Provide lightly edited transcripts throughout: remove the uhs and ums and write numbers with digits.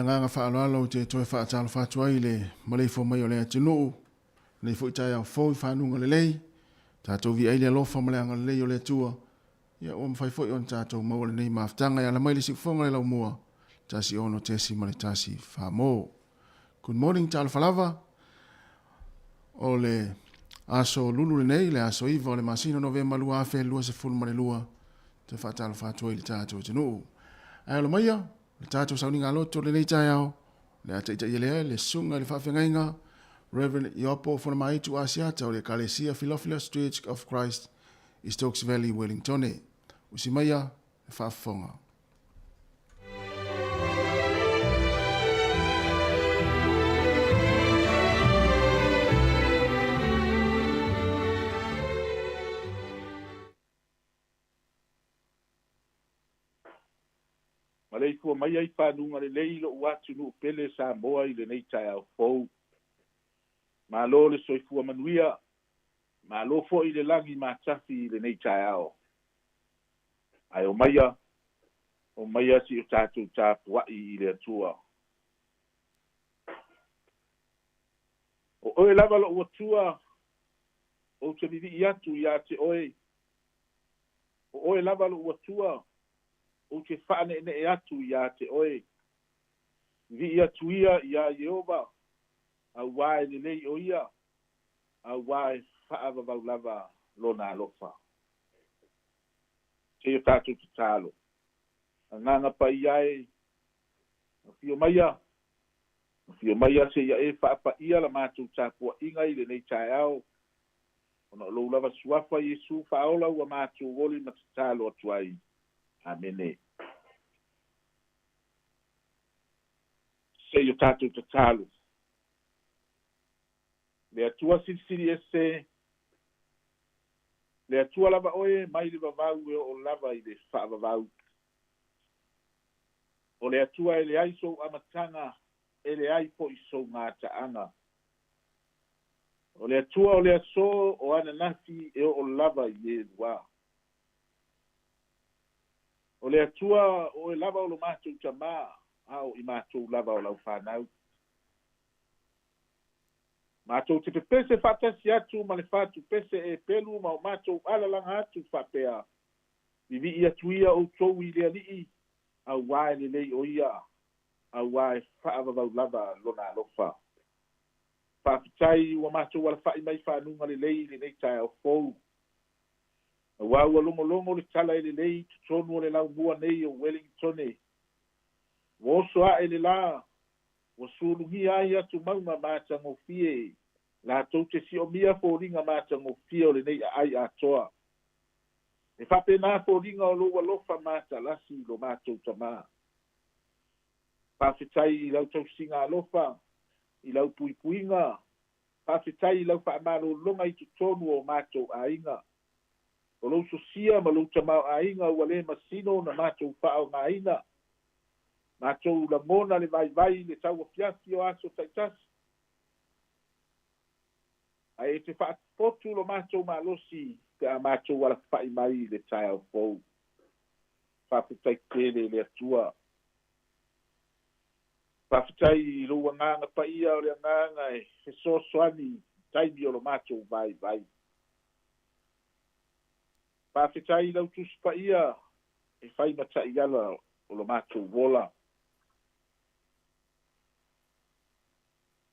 nganga whaaloalo te toi whaatalo whaatua i le malei fo mai o le atinu. Nei fo i tai au fo i whanunga le lei. Tātou vi aile alofa ma le anga le lei o le atua. Ia o mwhai fo i on tātou maua le nei maaftanga. Ia la mai le sikfonga le lau mua. Tasi ono tesi ma le tasi whaamo. Good morning tālo whalava. O le aso lulu le nei, le aso iwa o le masino novemba lua afe lua se fulu ma le lua. Te whaatalo whaatua i le tātou tinu. Ai lo maia. Le tātou sauninga loto le nei tai au. Le ata ita ielea le sunga le whawhengainga. Reverend Iopo Fonamaitu Asiata o le Kalesia Philophilus Church of Christ i Stokes Valley, Wellington. Usimaia le whaafonga. Malei kua mai ai whanunga le leilo uatu nu pele sa moa i le nei tai au fou. Ma lo le soifua manuia, ma lo fo i le langi ma tafi i le nei tai au. Ai o maia si o tātou tā puai i le atua. O oe lava lo uatua, o te vivi i atu i a te oe. O oe lava lo uatua, o te whaane ne e atu i a te oe. Vi i atu ia i a Jehova, a wae le lei o ia, a wae whaava vau lava lona alofa. Te o tātou te tālo. A nganga pa i ae, a fio maia se ia e whaapa ia la mātou tāpua inga i le nei tae au. Ona lo lava suafa Yesu whaola ua mātou woli ma te tālo atu ai. Amene. Se yo tātou te tālo. Le atua sirisiri ese, le atua lava oe, mai le vavau e o lava i le whaavavau. O le atua e le aiso amatanga, e le aipo i so ngā taanga. O le atua o le aso o ananafi e o lava i le rua. O le atua o e lava o lo mātou tamā, au i mātou lava o lau whanau. Mātou te pese whatasi atu ma le whatu pese e pelu ma o mātou alalanga atu whapea. Vivi i atu ia o tau i le alii, au wae le lei o ia, au wae whaavavau lava lona alofa. Whaafitai ua mātou wala whai mai whanunga le lei le nei tai au fou. Wa ua longo le tala e le lei tutonu o le lau mua nei o Wellington. Woso a e le la, wa sulungi ai atu maunga māta ngofie, la tau te si o mia fo ringa māta ngofie o le nei ai atoa. E whape nā fo ringa o loa lofa māta lasi lo mātou tamā. Whawhitai i lau tau singa lofa, i lau puipuinga, whawhitai i lau whaamaro longa i tutonu o mātou a inga. O lo sosia ma lo tamau a inga ua le masino na mātou whao ngā ina. Mātou la mona le vai le tau a fiafi o aso taitasi. A e te whaapotu lo mātou malosi te a mātou wala whai mai le tai au fou. Whaaputai tere le atua. Whaaputai rua nganga pa ia o le nganga e so soani taimi o lo mātou vai. Whaafitai lau tuspa ia e whai matai ala o lo mātou wola.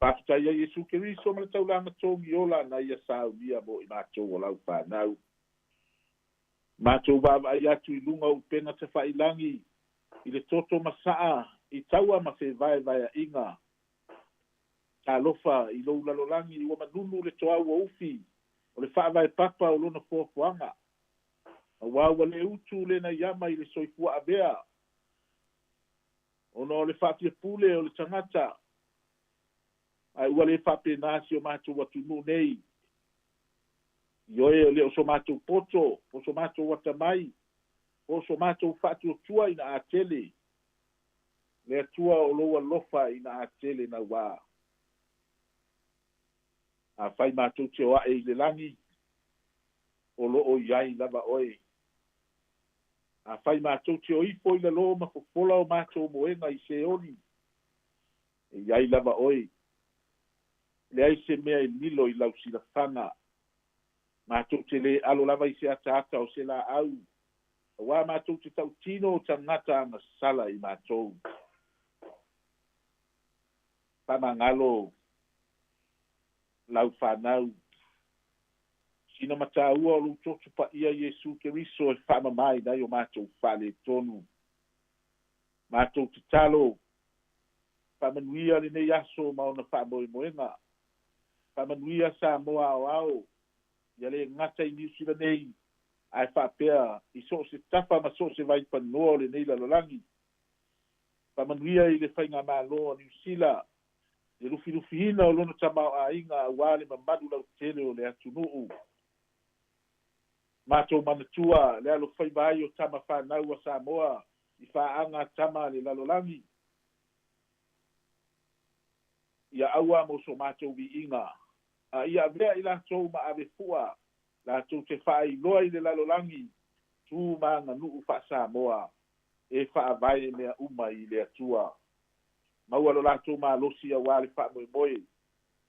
Whaafitai a Yesu Keriso ma le taulanga tongi ola na ia saunia mo i mātou o lau whanau. Mātou wawa ai atu i lunga u pena te whailangi i le toto masaa i taua ma se vai a inga. Ta lofa i lou lalolangi i wama nunu le toa ua ufi o le whaavai papa o lona fuafuanga. Wawa le utu le na yama i le soifua avea. Ono le whapia pule o le tangata. Ai ua le whape nasi o mātou watu nu nei. Ioe o le o so mātou poto, o so mātou watamai, o so mātou whatu o tua ina a tele. Le atua o loa lofa ina a tele na wā. A whai mātou te oa e le langi. O lo o iai lava oe. A whai mātou te o ifo i la lo ma fofola o mātou moenga i se oni. e iai lava oi leai se mea i lilo i lau silafanga matou te lē alo lava i se ataata o se laau auā matou te tautino o tagata agasala i matou faamagalo lau fanau sina matāua o lou toto paia iesu keriso e faamamai nai o matou fa'aletonu matou tatalo faamanuia lenei aso ma ona fa'amoemoega faamanuia sa moa aoao ia le gata i niusila nei ae fa'apea i so o se tafa ma so o se vaipanoa o lenei lalolagi faamanuia i le faiga mālo a niusila e lufilufina o lona tamao'āiga auā le mamadu lautele o le atunu'u matou manatua le alofai vai o tama fanau a Samoa i fa'aaga tama le lalolagi ia aua mo so matou vi'iga a ia avea i latou ma avefu'a latou te fa'ailoa i le lalolagi tu maganu'u fa'asamoa e fa'avae mea uma i le atua maua lo latou malosi auā le fa'amoemoe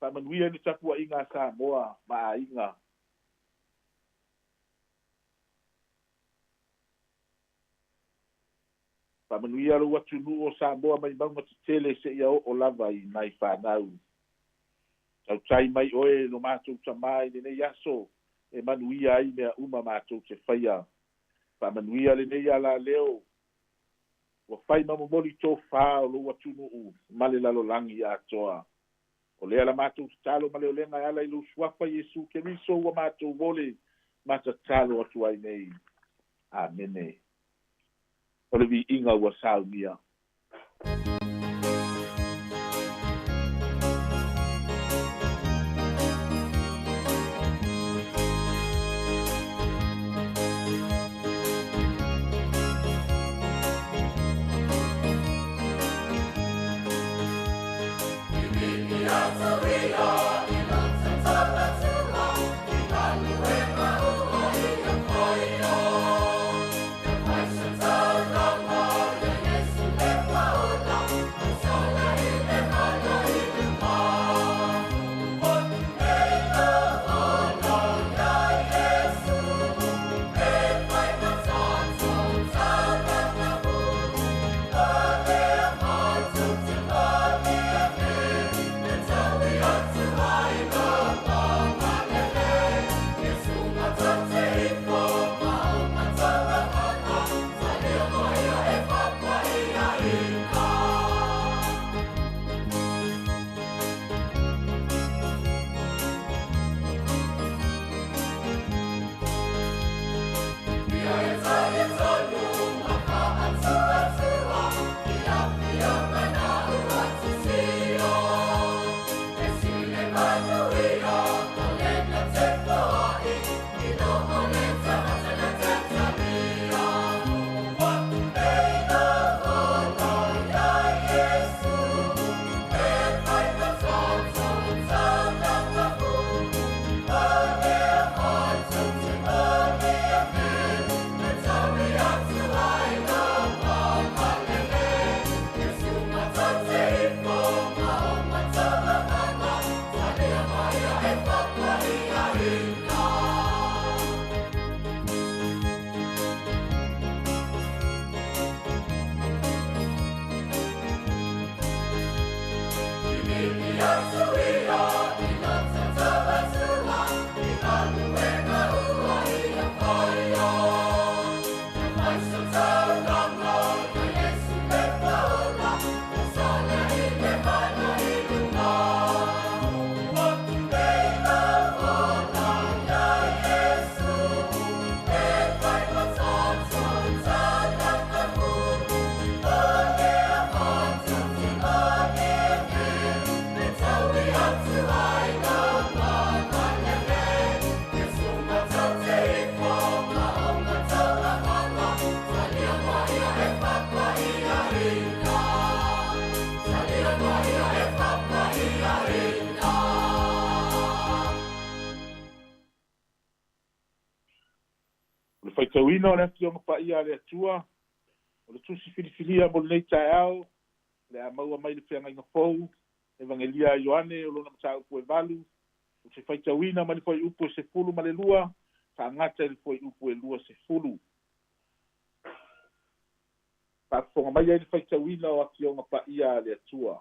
fa'amanuia le tapua'iga a Samoa ma āiga fa'amanuia lou atunu'u o Samoa mai mauga tetele se'ia o'o lava i nai fanau tautai mai oe lo matou tamā i lenei aso e manuia ai mea uma matou te faia fa'amanuia lenei a la leo ua fai mamomoli tofā o lou atunu'u ma le lalolagi iā atoa o lea la matou tatalo ma le olega e ala i lou suafa iesu keriso ua matou vole matatalo atu ai nei amene o le vi'iga ua saunia faitauina o le akioga paia a le atua o le tusi filifilia mo lenei taeao le a maua mai le feagaiga fou evangelia ioane o lona masaupu e valu o se faitauina ma le foi upu e sefulu ma le lua faagata i le foi upu e lua sefulu fa'afofoga mai ai le faitauina o akioga pa'ia a le atua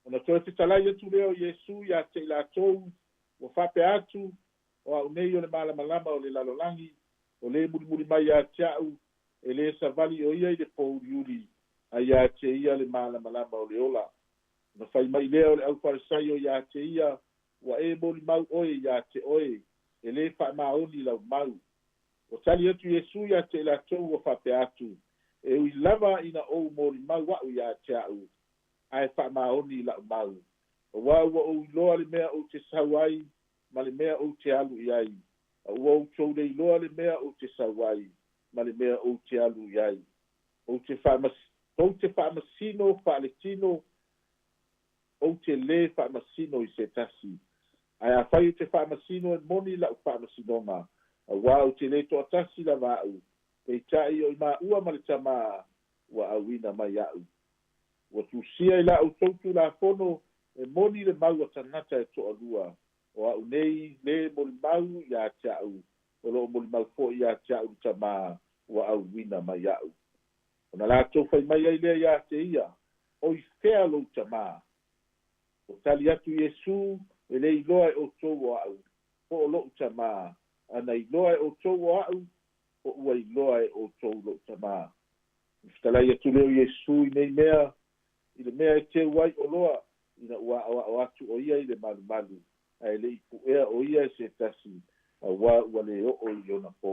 ona toe fetalai atu lea o iesu iā te i latou ua fa'apea atu o a'u nei o le malamalama o le lalolagi o lē mulimuli mai iā te a'u e lē savali o ia i le pouliuli a iā te ia le malamalama o le ola na fai mai lea o le ʻaufalesai o iā te ia ua e molimau oe iā te oe e lē fa'amaoni lau mau o tali atu iesu iā te i latou ua fa'apea atu e ui lava ina ou molimau a'u iā te a'u ae fa'amaoni la'u mau o ua ou iloa le mea ou te sau ai ma le mea ou te alu i ai ua ou tou le iloa le mea ou te sau ai ma le mea ou te alu i ai ou te fa'amasino fa'aletino ou te lē fa'amasino i se tasi ae afai o te fa'amasino e moni la'u fa'amasinoga auā o te lē to'atasi lava a'u peita'i o i ma'ua ma le tamā ua auina mai a'u ua tusia i la'u tou tulafono e moni le mau a tagata e to'alua o a'u nei lē molimau iā te a'u o lo'o molimau fo'i iā te a'u le tamā ua auina mai a'u ona latou fai mai ai lea iā te ia o i fea lou tamā o tali atu iesu e lē iloa e outou o a'u po o lo'u tamā ana iloa e outou o a'u o ua iloa e outou lo'u tamā fetalai atu leo iesu i nei mea i le mea e teu ai o loa ina ua a'oa'o atu o ia i le malumalu ae le'i pu'ea o ia e se tasi auā ua lē o'o i ona pō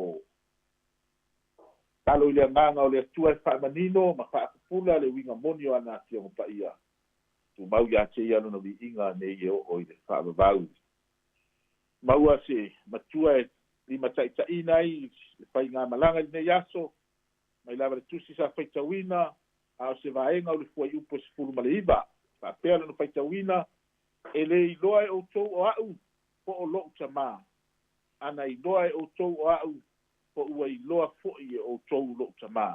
talo i le agaga o le atua e fa'amanino ma fa'apupula le uiga moni o ana akioga pa'ia tumau iā te ia lona vi'iga nei e o'o i le fa'avavau maua se matua e lima ta'ita'ina ai le faiga malaga i lenei aso mai lava le tusi sa faitauina a o se vaega o le fuai upu e sefulu ma le iva fa'apea lona faitauina e lē iloa e outou o a'u po o lo'u tamā ana iloa e outou o a'u po ua iloa fo'i e outou lo'u tamā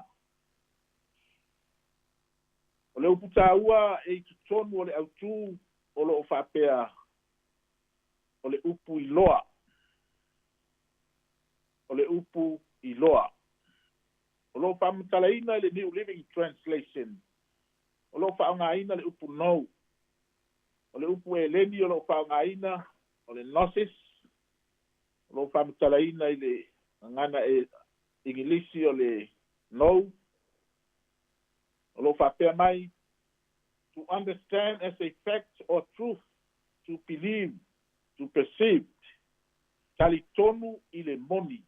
o le upu tāua e i totonu o le autū o lo'o fa'apea o le upu iloa o le upu iloa o lo'o fa'amatalaina i le New Living Translation o lo'o fa'aogāina le upu nou o le upu eleni o lo'o fa'aogāina o le gnosis o lo'o fa'amatalaina i le agana e igilisi o le nou o lo'o fa'apea mai to understand as a fact or truth to believe to perceive talitonu i le moni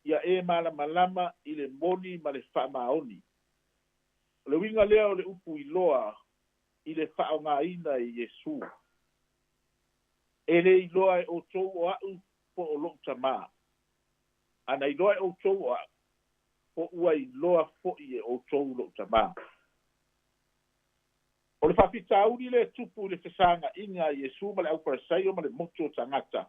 ia e malamalama i le moni ma le fa'amaoni o le uiga lea o le upu iloa i le fa'aogāina i iesu e lē iloa e outou o a'u po o lo'u tamā ana iloa e outou o a'u po ua iloa fo'i e outou lo'u tamā o le fa'afitauli le tupu i le fesāga'iga a iesu ma le ʻauparasaio ma le motu o tagata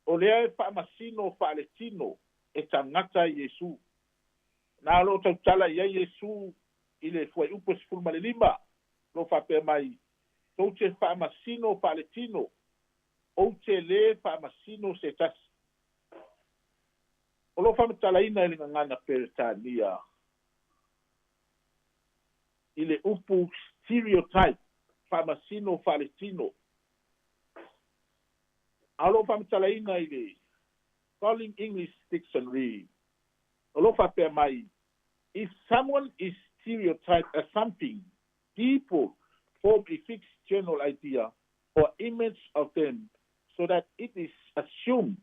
o lea e fa'amasino fa'aletino e tagata i iesu na lo'o tautala i ai iesu i le fuai upu e sefulu ma le lima lo fa'apea mai tou te fa'amasino fa'aletino ou te lē fa'amasino se tasi o lo'o fa'amatalaina i le gagana peretania i le upu stereotype fa'amasino fa'aletino a lo'o fa'amatalaina i le Calling English Dictionary o lo'o fa'apea mai if someone is stereotyped as something people form a fixed general idea or image of them so that it is assumed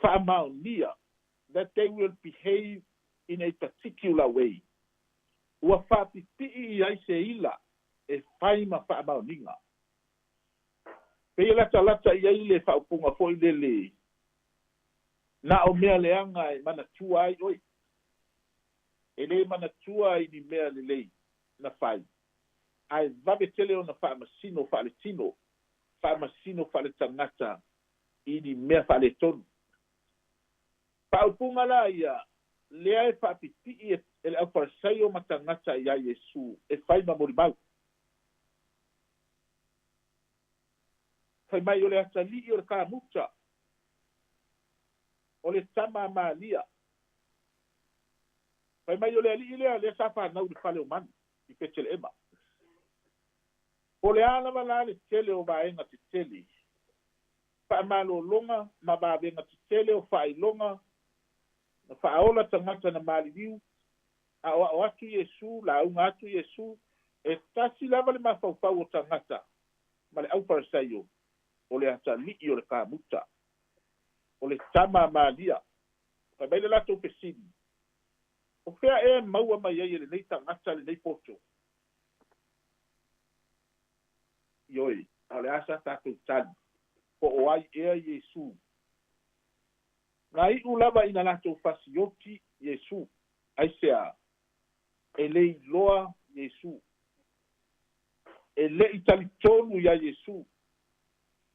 fa'amaonia that they will behave in a particular way ua fa'apipi'i i ai se ila e fai ma fa'amaoniga pei latalata i ai le fa'aupuga fo'i lele na o mea leaga e manatua ai oi e lē manatua i ni mea lelei na fai ae vave tele ona fa'amasino fa'aletino fa'amasino fa'aletagata i ni mea fa'aletonu fa'aupuga la ia lea e fa'apipi'i e le ʻaufalasai o matagata iā iesu e fai ma molimau fai mai o le atali'i o le kamuta o le tama malia fai mai o le ali'i lea sa fanau le fale o mani i petele'ema o le a lava la le tele o vaega tetele fa'amalōloga ma vavega tetele o fa'ailoga na fa'aola tagata na maliliu a o'ao atu iesu lauga atu iesu e tasi lava le mafaufau o tagata ma le ʻaufalasai o le atali'i o le kamuta o le tama malia fa mai le latou pesini o fea e maua mai ai lenei tagata lenei poto ioi a le asa tatou tali po o ai ea iesu na i'u lava ina latou fasioti iesu aisea e le iloa iesu e le'i talitonu iā iesu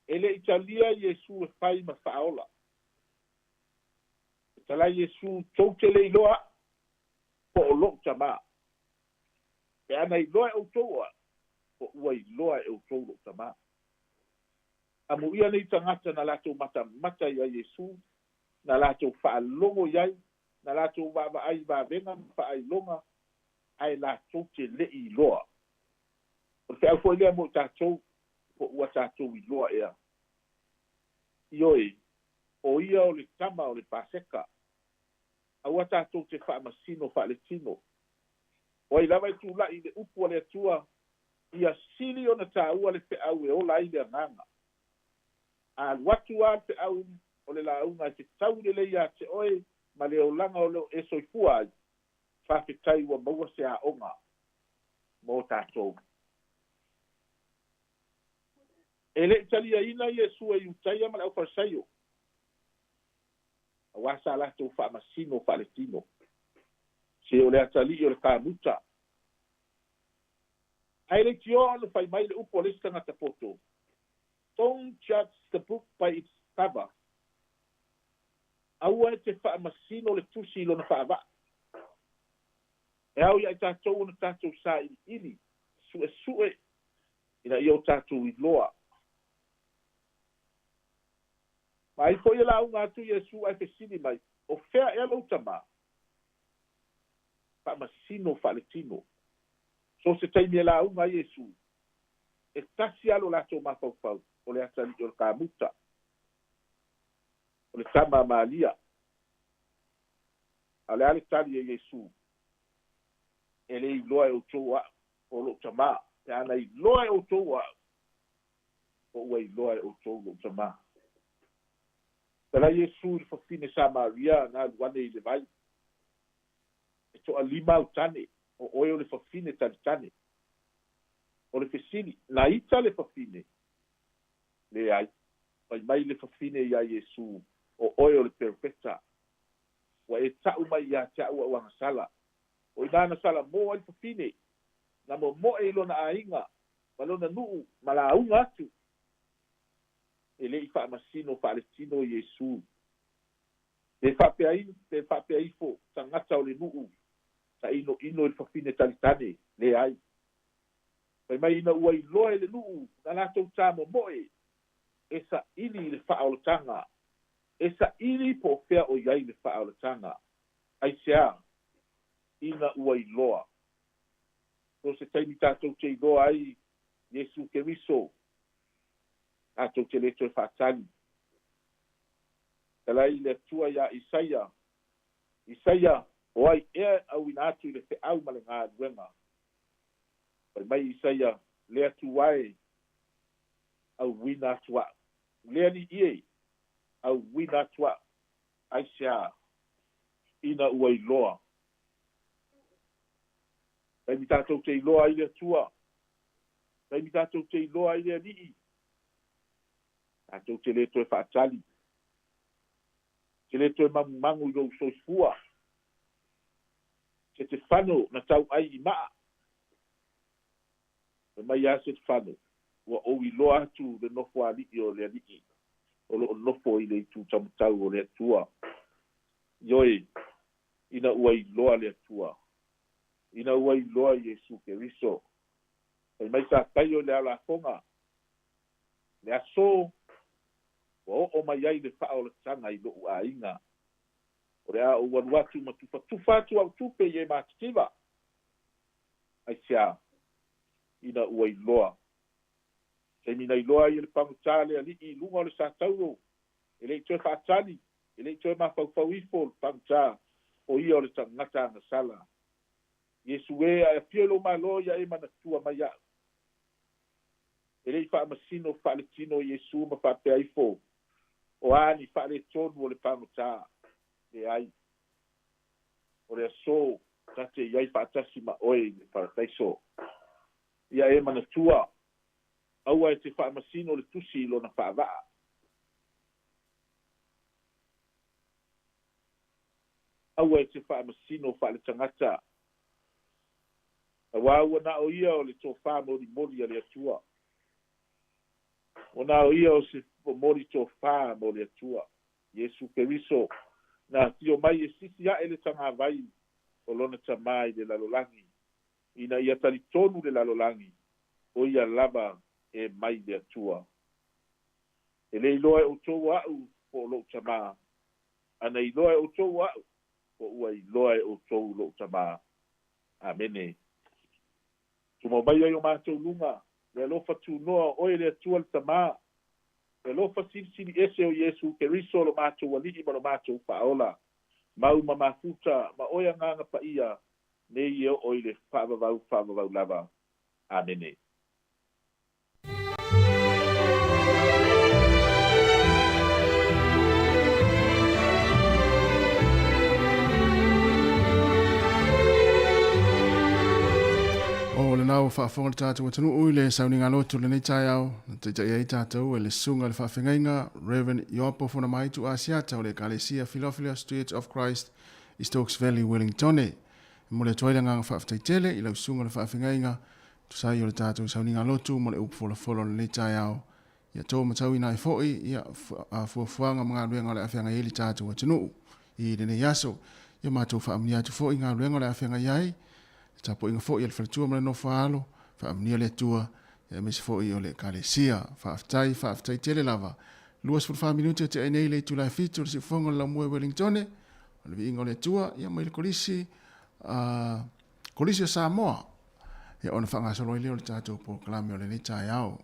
e le'i talia iesu e fai ma fa'aola e talai iesu tou te le iloa po o lo'o tamā e ana iloa e outou a po ua iloa e outou lo'o tamā amu'ia nei tagata na latou matamata iā iesu na latou fa'alogo i ai na latou va'ava'ai vavega ma fa'ailoga ae latou te le'i iloa o le fe'au fo'i lea mo i tatou po ua tatou iloa ea ioi o ia o le tama o le paseka aua tatou te fa'amasino fa'aletino o ai lava e tula'i le upu a le atua ia sili ona tāua le fe'au e ola ai le agaga alu atu a le fe'au o le lauga e tetau lelei iā te oe ma le olaga o leo e soifua ai fa'afetai ua maua se a'oga mo tatou e le'i taliaina iesu e iutaia ma le ʻaufalasaio auā sa latou fa'amasino fa'aletino se o le atali'i o le kamuta ae le tio ona fai mai le upu o lesi tagata poto don't judge the book by its cover aua e te fa'amasino le tusi lona fa'ava'a e au ia i tatou ona tatou sa'ili'ili su'esu'e ina ia o tatou iloa ma ai fo'i e la'auga atu iesu ae fesili mai o fea ea lou tamā fa'amasino fa'aletino so se taimi e la'auga ai iesu e tasi alo latou mafaufau o le atali'i o le kamuta o le tama malia a le a le tali e iesu e le iloa e outou a'u o lo'o tamā pe ana iloa e outou a'u o ua iloa e outou lo'o tamā pela iesu i le fafine samaria na aluane i le vai e to'alima au tane o oe o le fafine talitane o le fesili na ita le fafine leai mai mai le fafine iā iesu o oe o le perpeta ua e ta'u mai iā te a'u auaga sala o inā na sala mo ai le fafine na momo'e i lona āiga ma lona nu'u ma lauga atu e le'i fa'amasino fa'aletino iesu pe fa'apeai fo tagata o le nu'u ta'ino'ino i le fafine talitane leai pai mai ina ua iloa i le nu'u na latou tamomo'e e sa'ili i le fa'aolataga e sa'ili po o fea o iai le fa'aolataga aiseā ina ua iloa so se taimi tatou te iloa ai iesu keriso tatou te leto e fa'atali talai le atua iā isaia o ai ea auina atu i le fe'au ma le galuega pai mai isaia le atu ae auina atu a'u lea li'ie auina atu a'u aiseā ina ua iloa taimi tatou te iloa ai le atua taimi tatou te iloa ai le ali'i tatou te leto e fa'atali te leto e magumagu i lou soifua se te fano na tau ai i ma'a e mai a se te fano ua ou iloa atu le nofo ali'i o le ali'i o lo'o nofo i le itu tamutau o le atua ioe ina ua iloa le atua ina ua iloa Iesu Keriso ai mai tatai o le alafoga le aso ua o'o mai ai le fa'aolataga i lo'u āiga o le a ou alu atu ma tufatufa atu autupe i e matikiva ai seā ina ua iloa taimina iloa ia le pagotā le ali'i luga o le sa tauro e le'i toe fa'atali e le'i toe mafaufau ifo le pagotā o ia o le tagata agasala iesu e aeafia lou mālo ia e manatua mai a'u e le'i fa'amasino fa'aletino iesu ma fa'apea ifo o ani fa'aletonu o le pagotā leai o le aso tate iai fa'atasi ma oe i le parataiso ia e manatua aua e te fa'amasino le tusi i lona fa'ava'a aua e te fa'amasino fa'ale tagata auā ua na o ia o le tofā molimoli a le atua ona o ia o se moli tofā mo le atua Iesu Keriso na tio mai e sisi a'e le tagavai o lona tamā i le lalolagi ina ia talitonu le lalolagi o ia lava e mai le atua e le iloa e outou a'u po o lo'u tamā ana iloa e outou a'u po ua iloa e outou lo'u tamā amene tumauai ai o matou luga le alofa tunoa oe le atua le tamā le alofa silisili ese o Iesu Keriso lo matou ali'i ma lo matou fa'aola mau ma mafuta ma oe agaga pa'ia nei e o'o i le fa'avavau lava amene. O le nau whaafonga tātou atanu ui le sauninga lotu le nei tai au, te tai ei tātou e le sunga le whaafengainga, Reverend Iopo Funa Maitu Asiata o le Kalesia Philophila Street of Christ, i Stokes Valley, Wellington. Mo le toile ngā whaaftaitele i lau sunga le whaafengainga, tu sai o le tātou sauninga lotu mo le upola folo le nei tai au. Ia tō matau i nai fōi, ia fuafuanga mga luenga le awhenga ili tātou atanu i le nei aso. Ia mātou whaamni atu fōi ngā luenga le awhenga iai, tapo inga fo i le faletua ma le no faalo fa amnia le tua e me se fo i o le Kalesia fa aftai tele lava luas for 5 minuti te ai nei le tu la fitu se fonga la mo Wellington le vinga le tua ia mai le kolisi kolisi Samoa ia ona fanga solo i le tato po klame o le ni tai au.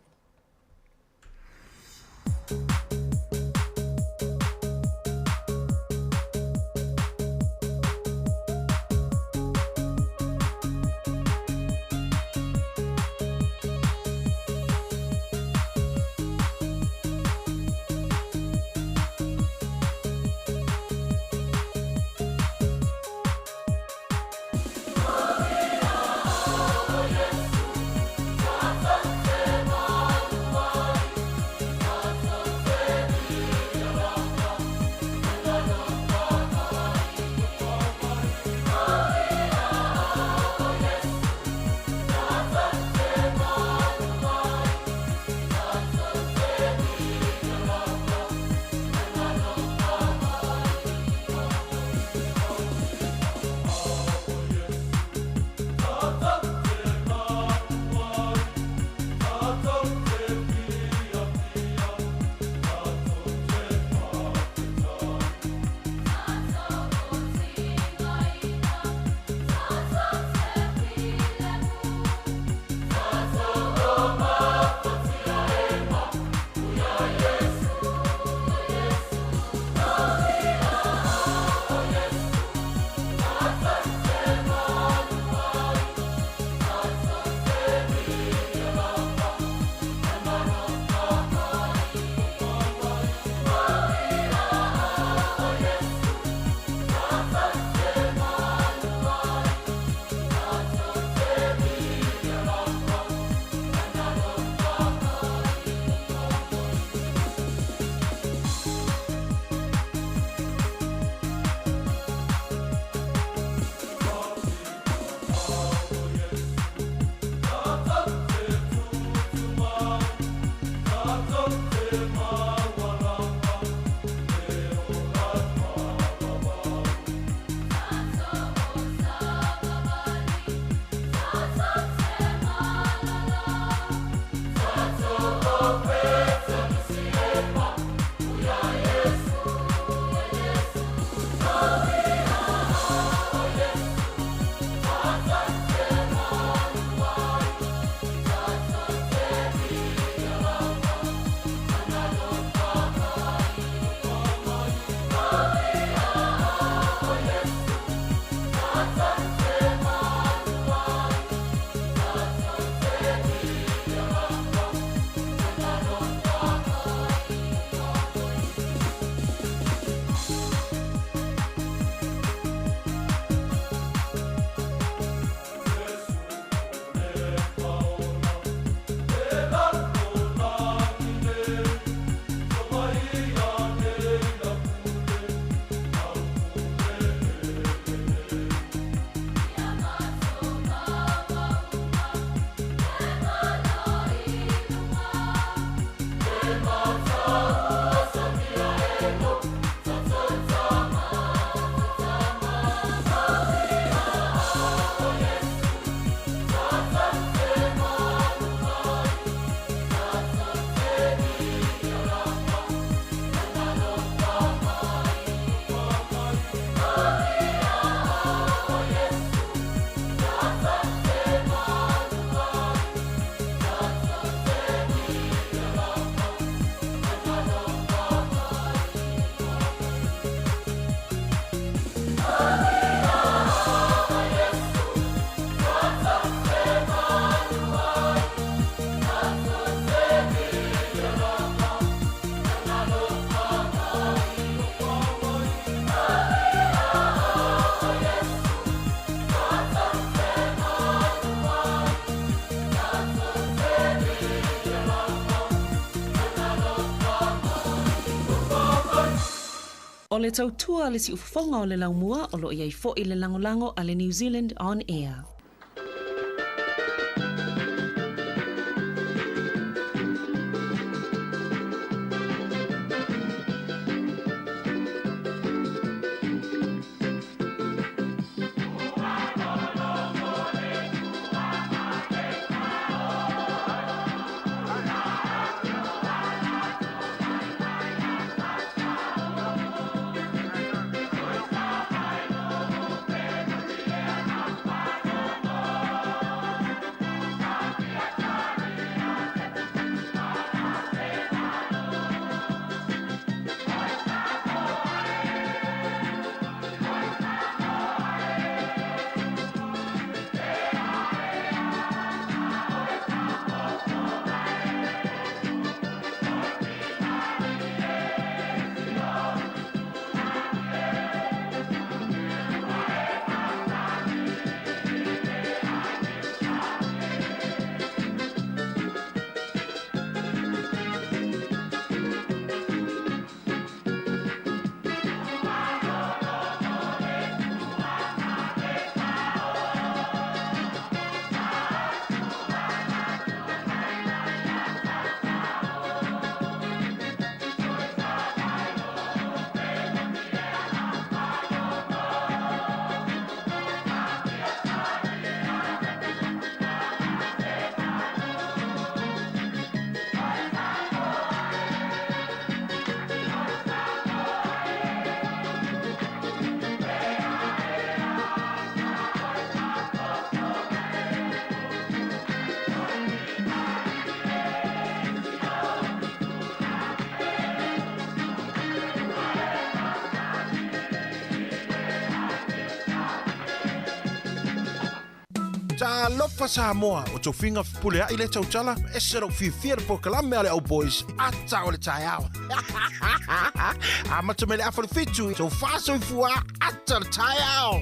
O le tautua le si ufafonga o le laumua o lo iai fo i le langolango a le New Zealand On Air. Ta lofa Samoa o tō whinga pule a i le tautala e sero whiwhia po kalame ale au boys ata o le tai au. A matamele a wharifitu tō whāsoi fua ata le tai au.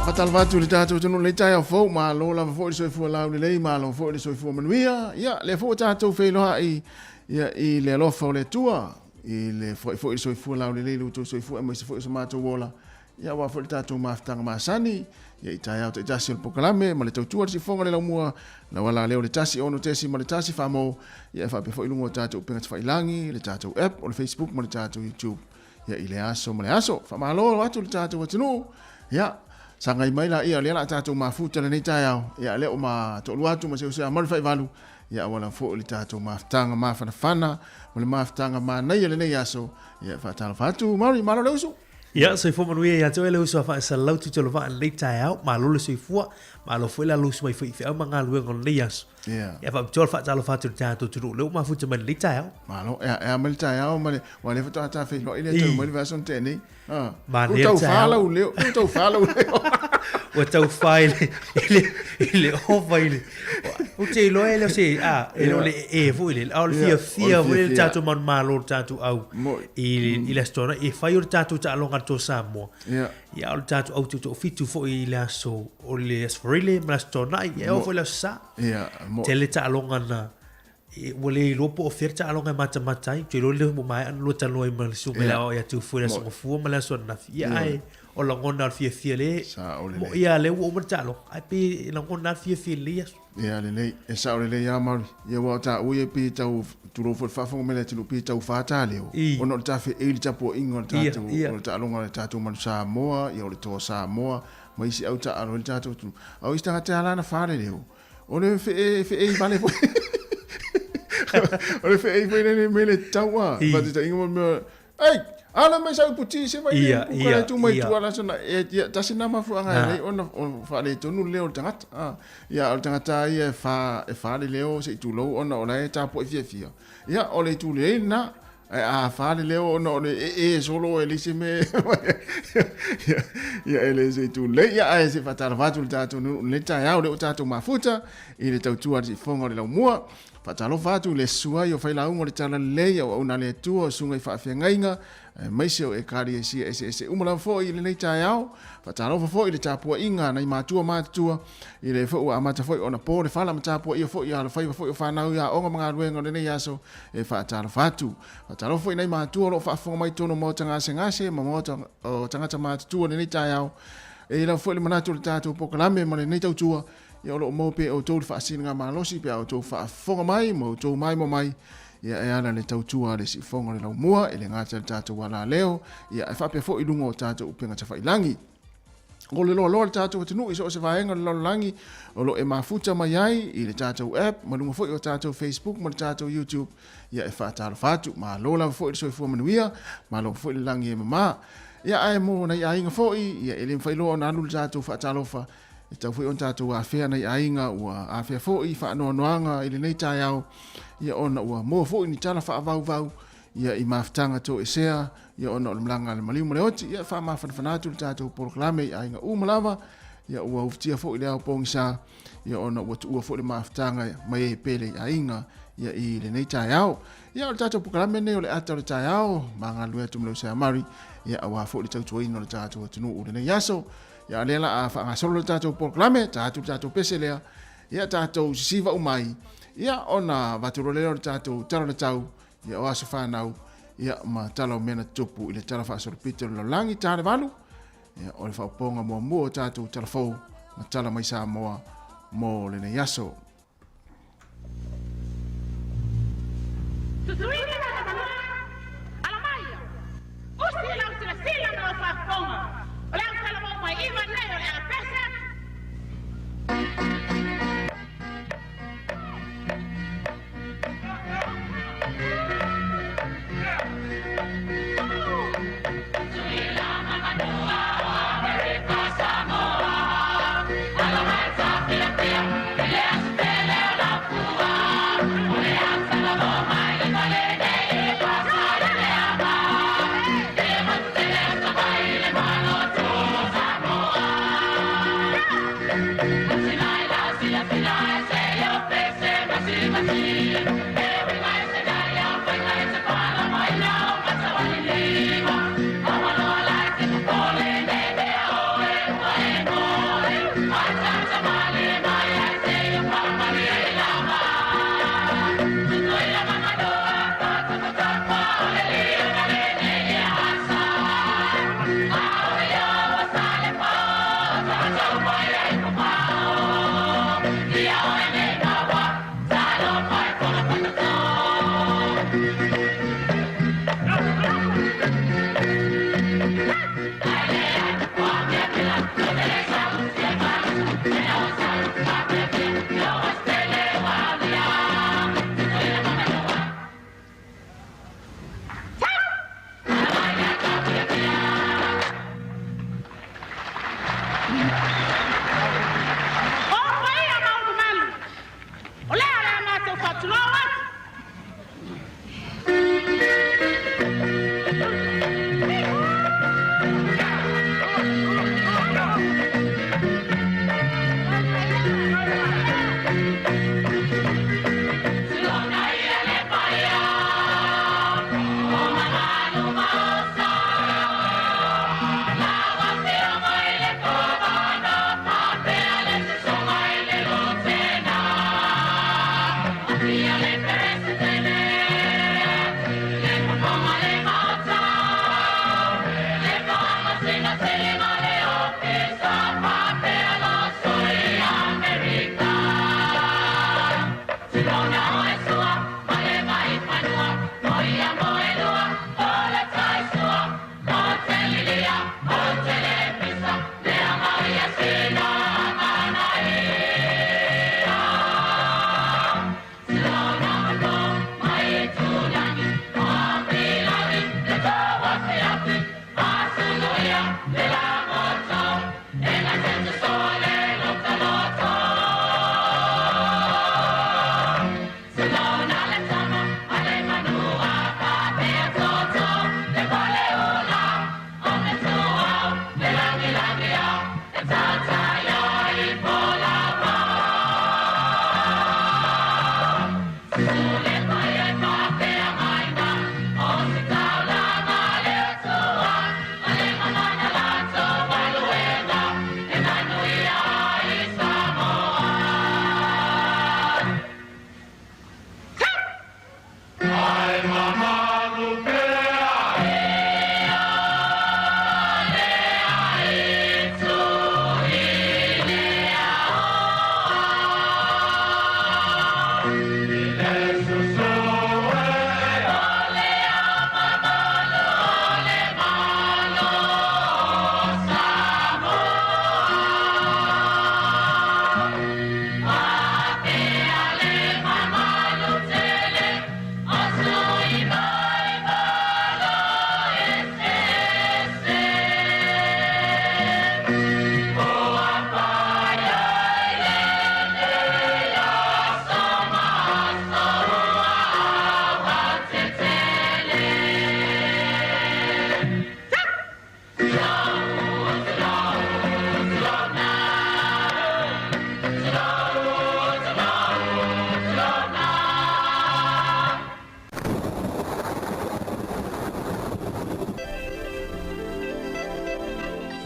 Patal watu le tātou tunu le tai au fau, ma lo la fo le soifua lau le lei, ma lo fo le soifua manuia, ia, le fo tātou whailoha i le alofa o le tua, i le fo le soifua lau le lei, luto soifua, mo i se fo i sa mātou wola, ia wa fo le tātou maftanga māsani, ia i tai au te tasi o le pokalame, ma le tautua le si fonga le laumua, la wala leo le tasi ono tesi, ma le tasi whamo, ia fa pe fo i lungo tātou penga te whailangi, le tātou app, o le Facebook, ma le tātou YouTube, ia i le aso, ma le aso, whamalo watu le tātou atinu, ia, sanga i maila ia le la tātou mafuta le nei tai au ia le o ma to luatu ma se o ma le fai valu ia wala fo le tātou maftanga mafana fana o le maftanga ma nei le nei aso ia fa tala fatu mari malo le usu ia so fo manu ia to le usu fa sa lautu to le va le tai au ma lo le so fo ma lo fo la lusu mai fi au manga lu ngon le aso ia fa to fa tala fatu tātou tu le mafuta ma le tai au malo ia ma le tai au ma le wale fa ta fe no ile to mo le version teni ma le tai au le to fala le o tau file ele o file o te lo ele se ele le vo ele al fia vo ele tatu man malo tatu au il stona e fai o tatu ta longa to samo ia o tatu au to fitu fo ile so o le sforile ma stona e o vo la sa ia te le ta longa na wale lo po ofer cha longa mata je lo le mo mai an lo cha loi mal su me la ya tu fu la so fu ma la so na ya ai o la ngona fie le mo ia le wo mo cha lo ai pe la ngona fie le ya ia le e sa le ya ma ia wa ta u ye pe ta u tu ro fa fo me le tu pe ta u fa ta le o no ta fe e ta po ingo ta tu o ta longa ta tu man sa moa ia o le to sa moa mai si au ta aro le ta tu au ista ta la na fa le o le fe e vale po o le fe e me le taua pa te ingo me ai ala mai sa puti se vai ia tu mai tu ala sona ia ta sina ma fu anga le ona fa le tonu le o tangata ia o tangata ia fa le leo se tu lo ona ona e ta po fia ia o le tu le na a fa le leo ona o le solo e se me ia ele se tu le ia ai se fa ta va tu ta tu le ta ia o le ta tu mafuta i le tau tu ari fonga le mua fatalo fatu le sua yo fai laungo le tala le o una le tua sunga i fa ngainga mai se o e kari e si umala fo i le nei tai au fatalo fo i le tapua inga nei matua i le fo a mata fo ona po le fala mata po i fo i ala fai fo i fa na ya o nga ruenga le nei aso e fatalo fo i nei matua lo fa fo mai tono mo tanga se mo o tanga matua le nei tai au e la fo le manatu le tatu po kalame mo le nei tau tua ia lo mo pe o tau fa singa malosi pe o tau fa fonga mai mo tau mai ia e ana le tau tua le si fonga le mua ele ngata tatu wala leo ia e fa pe fo i lungo tatu upenga ta fai langi o le lo tatu tunu iso se vaenga lo langi o lo e mafuta mai ai i le tatu app ma lungo fo i o tatu Facebook ma tatu YouTube ia e fa tala fatu ma lo la fo i so fo manuia ma lo fo i langi e mama ia ai mo na ia inga fo i ia ele fai lo na lu tatu fa talofa e tau fui on tātou a whea nei ainga ua a whea fōi wha anoa noanga i le nei tai au ia ona ua mua fōi ni tala wha avau ia i maftanga tō e sea ia ona o le mlanga le maliu male oti ia wha mawhanawhanatu le tātou poroklame i ainga umalawa ia ua uftia fōi le au pōngi sa ia ona ua tua fōi le maftanga mai e pele i ainga ia i le nei tai au ia o le tātou poroklame nei o le ata o le tai au ma ngā lua tu mleu sea mari ia awa fōi le tautua ino le tātou atunu u le nei yaso ia lela a fa solo tato proclame tato peselea ia tato siva umai ia ona vaturo le tato talo le tau ia o aso nau ia ma talo mena tupu ile tala fa solo pito lo langi tale valu ia o le fa ponga mo tato telefo ma tala mai sa mo le ne yaso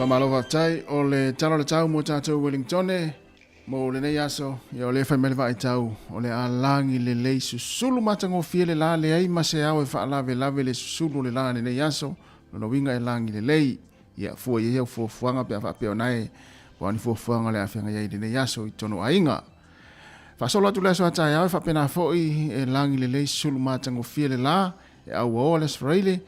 Whamalova tai o le talo le tau mo tātou Wellingtone mo le nei aso ia o le whai mele vai tau o le alangi le lei susulu matango fie le la le ai mase au e whaalawe lawe le susulu le la le nei aso no winga e langi le lei ia fua ia au fuanga pe a whapeo nai wani fuanga le awhianga iai le nei aso i tono ainga whasolo atu le aso atai au e whapena foi e langi le lei susulu matango fie le la e au o le sfreile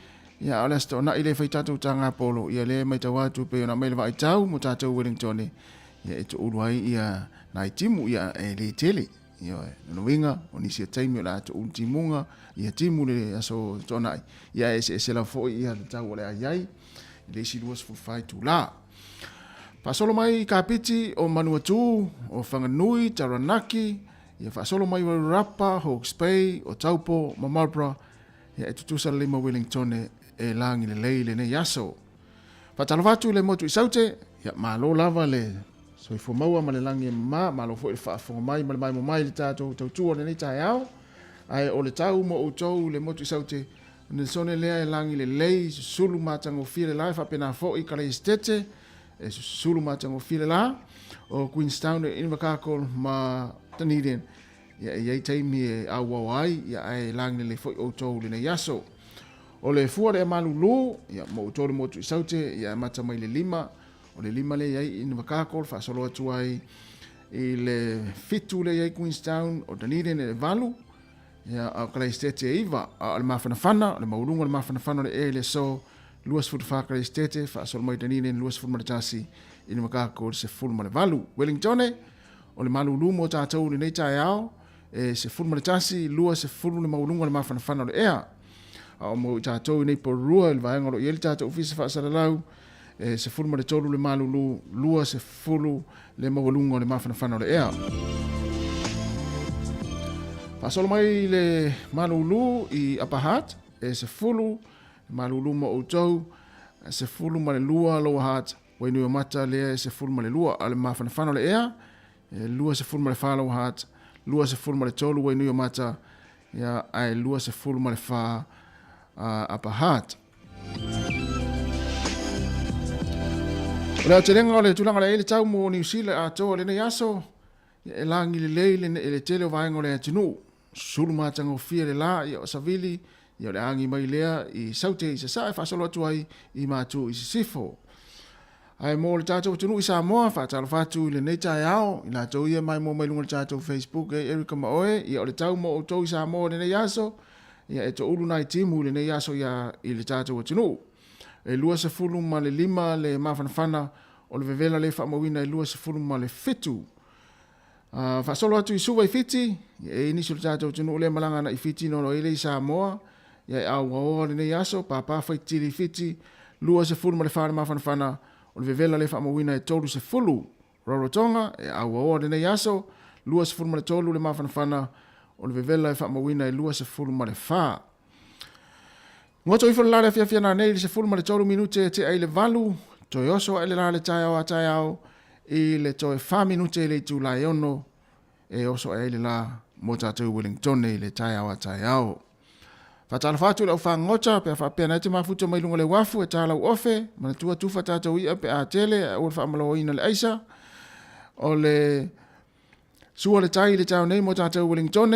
ia ole sto na ile fai tatu tanga polo ia le mai tawatu pe ona mai vai tau mo tatu Wellington ia eto uruai ia na timu ia e le tele ia no winga oni sia taimi la to ultimunga ia timu le aso tona ia ese la fo ia tau ole ai le si duas fu fai tu la pasolo mai kapiti o Manuatu o Whanganui Taranaki ia fasolo mai Rapa Hawke's Bay o Taupo Marlborough ia etutusa le mo Wellington e langi le leile ne yaso. Whatalavatu le motu i saute, ia malo lava le soifo maua ma le langi malo fo i whaafonga mai, ma le mai mo mai le tātou tautua le nei tai au. Ai o le tau mo utou le motu i saute, ne sone lea e langi le lei, sulu matango file la, whapena fo i kare estete, e sulu matango file la, o Queenstown e Invercargill ma Dunedin. Ia iei teimi e au ai, ia ai langi le fo i utou le nei yaso. O le fua le malulu, ia mo utore motu i saute, ia mata mai le lima, o le lima le iai Invercargill, whaasolo atu ai i le fitu le iai Queenstown, o Dunedin e le valu, ia au kala estete e iwa, a le mawhanawhana, o le maurunga le mawhanawhana le e le so, luas futu whakara estete, whaasolo mai Dunedin, luas futu maratasi, Invercargill se fulu ma le valu. Wellingtone, o le malulu mo tātou le nei tai au, se fulu maratasi, luas se fulu le maurunga le mawhanawhana le ea, o mo tātou nei porua il vaenga lo ieli tātou fisa whaasaralau se fulu ma le tolu le malulu lua se fulu le mawalunga le mawhanawhana le ea whaasolo mai le malulu i Apahat se fulu malulu ma outou se fulu ma le lua loa hat wainu o mata le se fulu ma le lua ale mawhanawhana le ea lua se fulu ma le wha loa hat lua se fulu ma le tolu wainu o mata ia ai lua se fulu ma le wha Apahat. Ola telenga ole tulanga le ele tau mo New Zealand a to le nei aso e langi le leile le tele vaenga le tunu sulu matanga fie le la ia savili ia le angi mai lea i saute i sa fa solo tu ai i matu i sifo ai mo le tato tunu i Samoa fa talo fatu le nei tai ao i la to ia mai mo mai lunga tato Facebook e Erika Maoe ia ole tau mo to i Samoa le nei aso ia e to ulu nai timu le nei aso ia i le tātou atinu. E lua se fulu ma le lima le mawhanawhana o le vevela le whamawina e lua se fulu ma le fitu. Whasolo atu i suwa i fiti, e inisu le tātou atinu le malanga na i fiti no ele i Samoa, ia e au aoa le nei aso, pāpā whaitiri fiti, lua se fulu ma le whare mawhanawhana o le vevela le whaamawina e tolu se fulu Rarotonga e aua oa le nei aso lua se fulu ma le tolu le mawhanawhana o le vevela e whaamawina e lua se fulu ma le wha. Ngoto ifo lare fia fia na nei se fulu ma le tolu minute te ai le valu toi oso e le rale tai au i le toi 5 minute le tu lai ono e oso e le la mo tātou Wellington i le tai au. Fatala fatu lau whangota pe a whapea nei te mafuta mai lunga le wafu e tālau ofe mana tua tufa tātou ia pe a tele e ua whaamalo ina le aisa o le sua le tai le tau nei mo tātou Wellington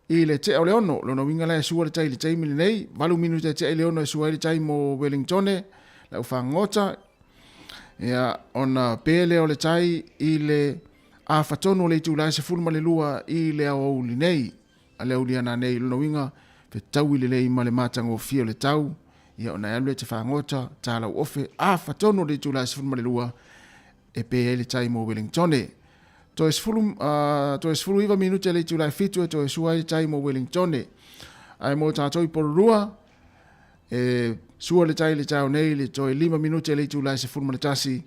i le te au le ono lona winga le sua le tai le taimili nei valu minute te le ono e sua le tai mo Wellington lau whangota ia ona pele o le tai i le a whatonu le tu lai se fulma le lua i le au li nei a le au liana nei lona winga pe tau i le lei ma le matanga o fio le tau ia ona alu e te whangota tālau ofe a whatonu le tu lai se fulma le lua e pe le tai mo Wellington to es fulu iwa minute le tu lai fitu e to e sua le tai mo Wellington ai mo tātou i porurua e sua le tai le tau nei le to e 5 minute le tu lai se fulma le tasi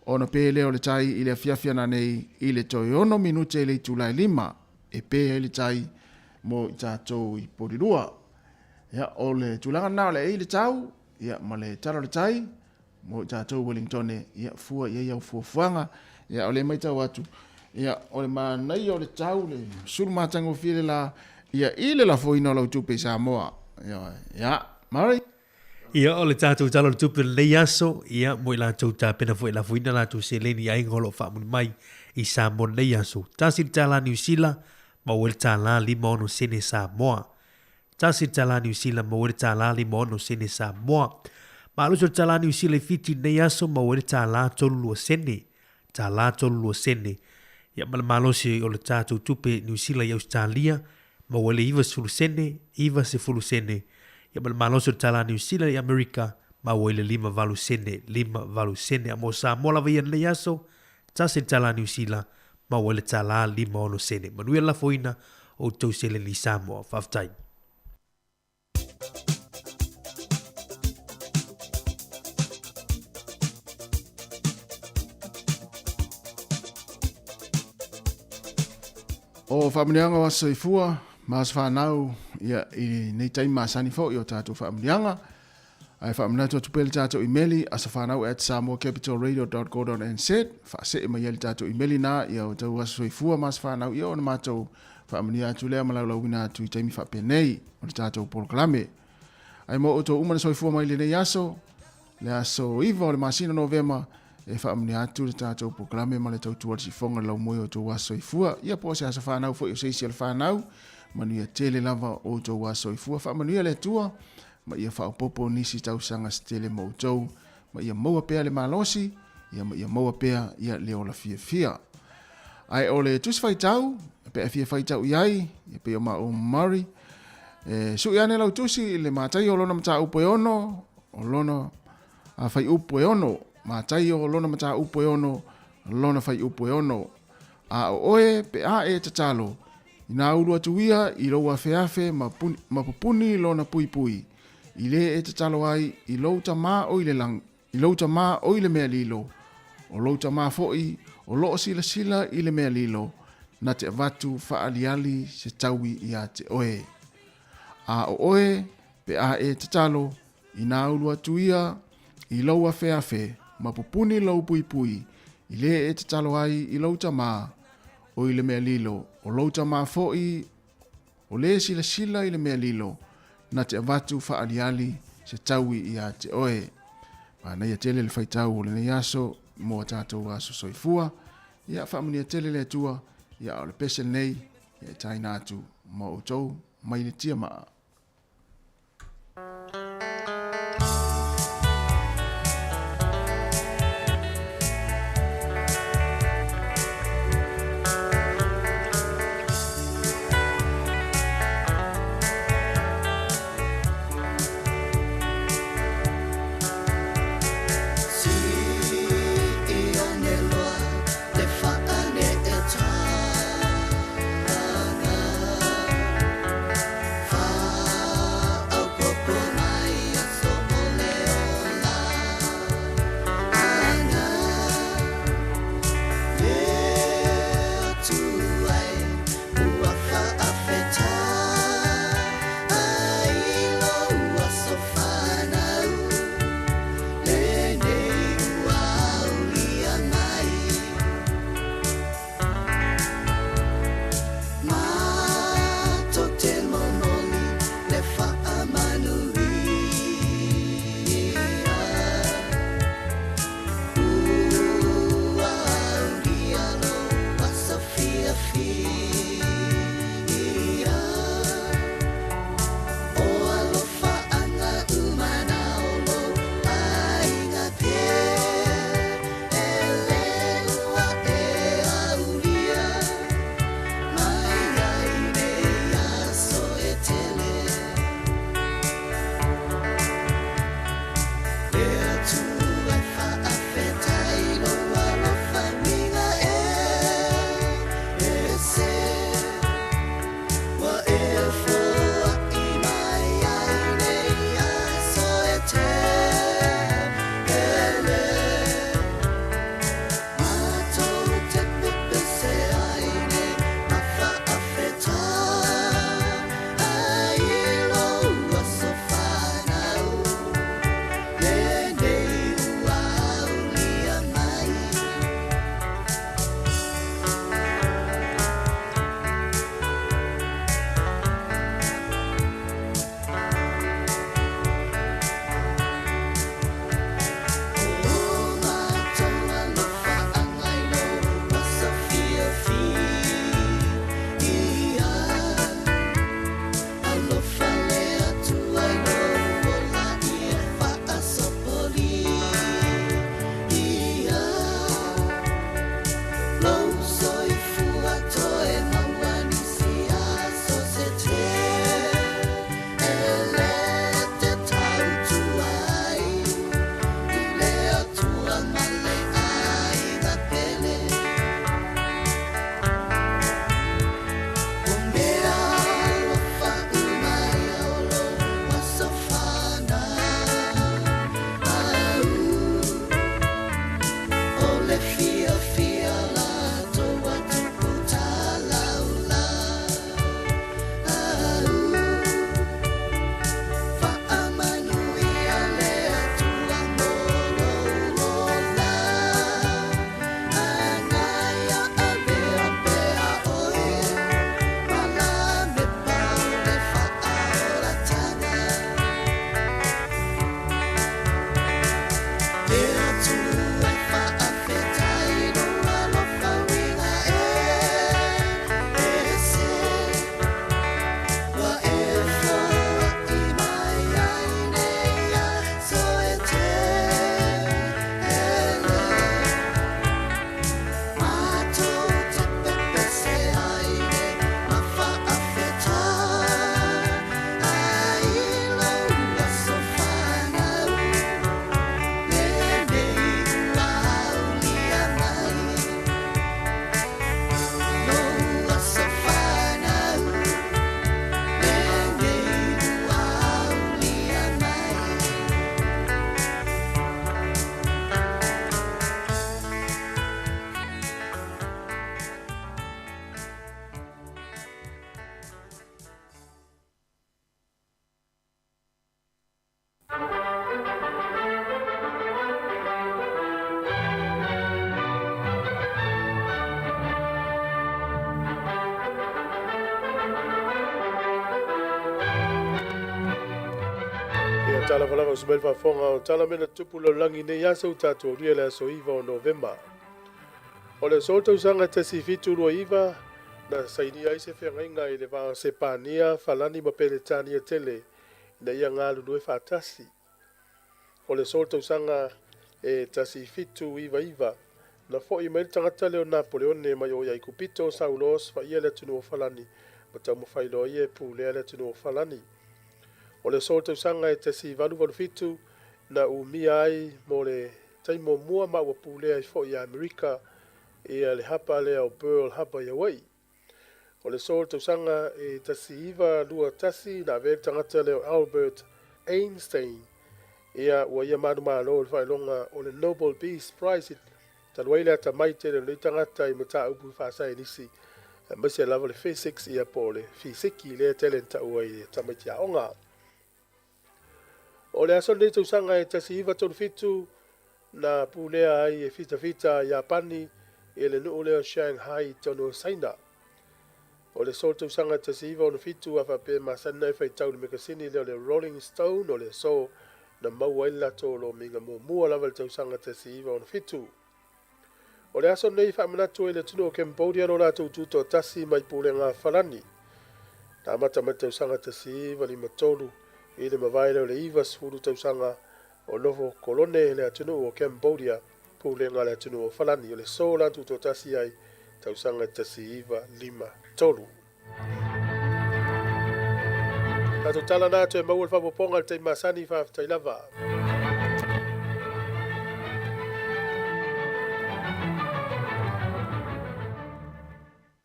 ona pe leo le tai i le fiafia na nei i le to e 1 minute le tu lai 5 e pe le tai mo tātou i porirua. Ia o le tūlanga nao le le tau, ia ma le taro le tai, mo tātou Wellington, ia fua ia iau fuanga, ia o le mai tau atu, ia o le manai o le tau, le sulumatango file la, ia i le la foina lau tupe Samoa. Ia, Mari? Ia o le tātou talo le tupe le aso, ia mo i la tau tā pena fo i la foina la tu se leni ai ngolo whaamuni mai i Samoa le aso. Tāsi tala New Zealand, ma wele tala lima ono sene Samoa. Tasi tala New Zealand ma wele tala lima ono sene Samoa. Ma aluso tala New Zealand fiti nei aso ma wele tala tolu lua sene. Tala tolu lua sene. Ia malosi o le tātou tupe New Zealand i Australia ma wele iwa se fulu sene, iwa se fulu sene. Ia malosi o tala New Zealand i Amerika ma wele 5 valu sene. Amo Samoa la via nei aso, tasi tala New Zealand ma wale tala 5 ono sene. Manuia la foina o tau sele ni Samoa. Whaftai. O whamunianga wa soifua, maas whanau ia i nei taimi maasani fo i o tātou whamunianga. Ai whaamuna tua tupele tātou imeli asa whanau at samoacapitalradio.co.nz whaase e mai ali tātou imeli nā ia o tau aso soifua maas whanau ia o na mātou whaamunia atu lea malau wina atu i taimi whapenei o le tātou polokalame. Ai mo o tō umana soifua mai le nei aso, le aso iwa o le masina novema e whaamunia atu le tātou polokalame ma le tau tuarisi fonga lau moe o tō aso soifua. Ia po se asa whanau fo i o seisi al whanau, manuia tele lava o tō aso soifua, whaamunia le tua, ma ia whaopopo nisi tausanga stele moutou, ma ia maua pea le malosi, ia ma ia maua pea ia le ola fia. Ai o le tusi whai tau, pe a fia whai tau iai, ia pe o ma o Mari, su iane lau tusi le mātai o lona mata upo e ono, o lona whai upo e ono, mātai o lona mata upo e ono, lona whai upo e ono, a o oe pe a e tatalo, ina urua tuia i roua feafe ma pupuni lona pui pui, i le e te talo ai i louta mā o i le lang, i louta mā o i le mea lilo, o louta mā foi, o loo sila sila i le mea lilo, na te avatu whaaliali se taui i a te oe. A o oe, pe a e te talo, i nā urua tuia, i loua feafe, ma pupuni lau pui pui, i le e te talo ai i louta mā o i le mea lilo, o louta mā foi, o le sila sila i le mea lilo, na te avatu whaaliali se taui i a te oe. Pana ia tele le whaitau o le nei aso, mo tātou aso soifua, ia whaamunia tele le tua, ia o le pese nei, ia taina atu, mo o tau, mai le tia maa. Far tala valava usmel fafonga o tala mena tupu lo langi ne yasa utatu o ria le so iva o November. O le solta usanga te si fitu lo iva na saini ai se whengainga i le vaa se pānia falani ma pele tania tele na ia ngā lulu e whātasi. O le solta usanga e tasi fitu iva na fo i mai tangata leo Napoleone mai o iai kupito Saulos fa ia le tunu o falani ma tau mo whailo ia pu lea le tunu o falani. O le solta usanga e tasi valu fitu na umia ai mo le taimo mua ma ua pu lea i fo i Amerika ia le hapa lea o Pearl Harbor ia wai. O le solta usanga e tasi iwa lua tasi na vele tangata leo Albert Einstein ia ua ia manu malo le whailonga o le Nobel Peace Prize taluaile ata maite le tangata i mata upu whaasai nisi masi lava le physics ia po le fisiki le talenta ua i tamaiti a onga. O le aso le tausanga e tasi iwa tonu fitu na pulea ai e fita Japani e le nuu leo Shanghai tonu Saina. O le sol tausanga tasi iwa onu fitu a whape masana e whaitau le mekasini leo le Rolling Stone o le so na mauaila tolo minga mua lava le tausanga tasi iwa onu fitu. O le aso nei whamanatu e le tunu o Cambodia no la tuto tasi mai pule ngā whalani. Ta mata mai tausanga tasi iwa ni matolu i le mawai leo le iwa sfuru tausanga o novo kolone le atunu o Cambodia pule ngā le atunu o whalani o le so la tuto tasi ai tausanga tasi iwa lima tolu. Tato tala nātu e maua le whapoponga le teima sani whaftai lava.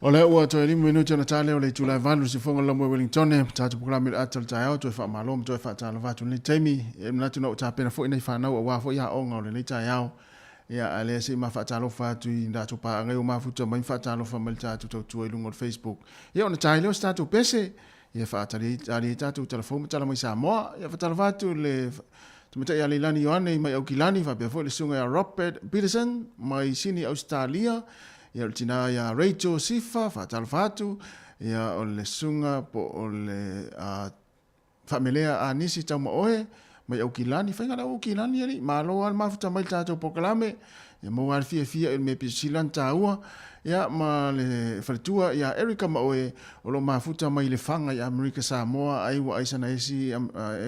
O le ua toi 5 minuti na tale o le July valu si fonga lomo Wellington e tatu programi le atal tae toi fa malom toi fa tala vatu le temi e mnatu na utapena fo ina fa na wa fo ya onga le tae ao ya ale si ma fa talo fa tu inda tu pa ngai ma futa mai fa talo fa mal tatu tu e lungo Facebook ya ona tae le statu pese ya fa tali tatu telefon tala mai sa mo ya fa tala vatu le tu meta ya le lani yoane mai au kilani fa be fo le sunga ya Robert Peterson mai sini Australia ia o tina ia Rachel Sifa fatalfatu ia o le sunga po o le familia a nisi tau maoe mai au kilani whainga au kilani ali malo al mafuta mai tātou pokalame ia mau ar fia il me pisilan tāua ia ma le whalitua ia Erika maoe o lo mafuta mai le whanga i Amerika Samoa aiwa aisana esi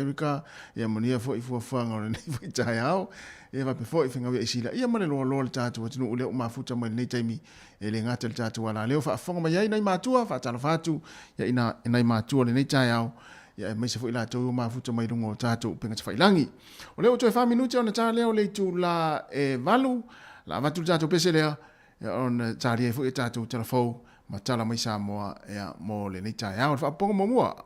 Erika ia monia fo i fuafanga o le nei fo i tae au e va pe fo i finga we isila ia male lo le tatu watu ule o mafuta mai nei taimi e le ngata le tatu wala leo fa fonga mai ai nei matua fa tala fatu ia ina nei matua le nei tai au ia mai se fo ila to mafuta mai lungo tatu penga te failangi o leo to fa minuti ona ta leo le tu la e valu la vatu tatu pese lea ia on tari e fo i tatu telefon ma tala mai Samoa ia mo le nei tai au fa ponga mua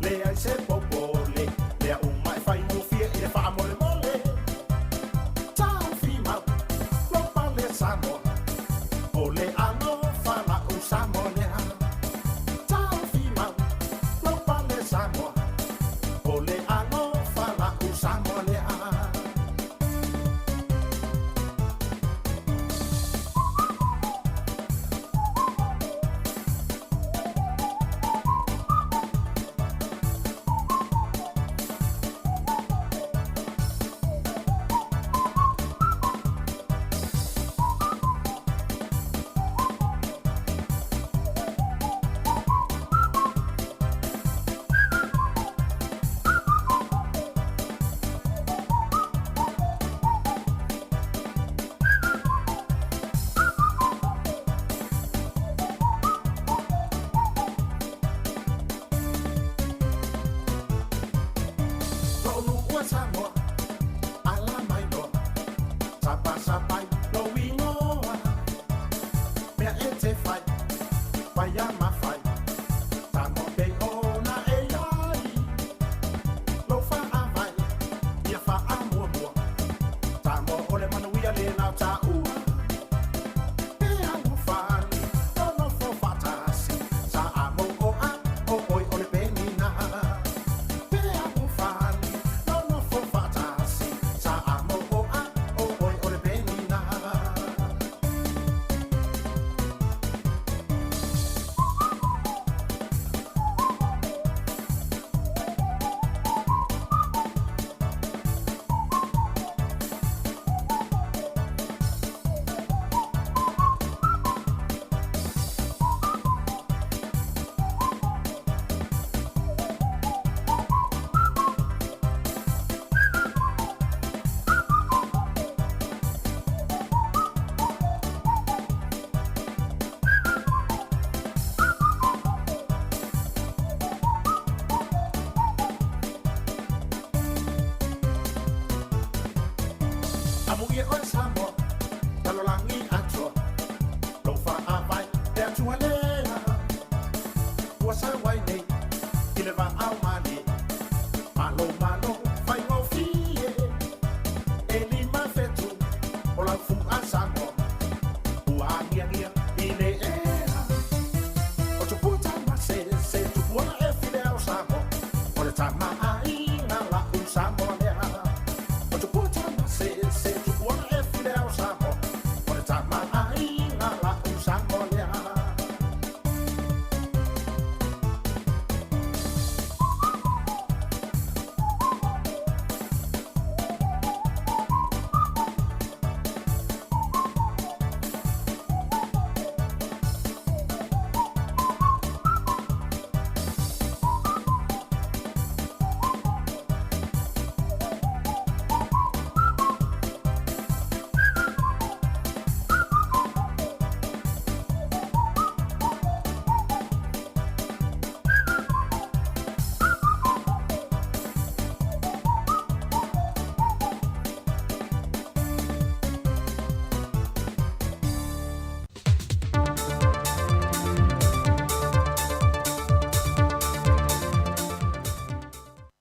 le ai se popole le umai fai mu fie e fa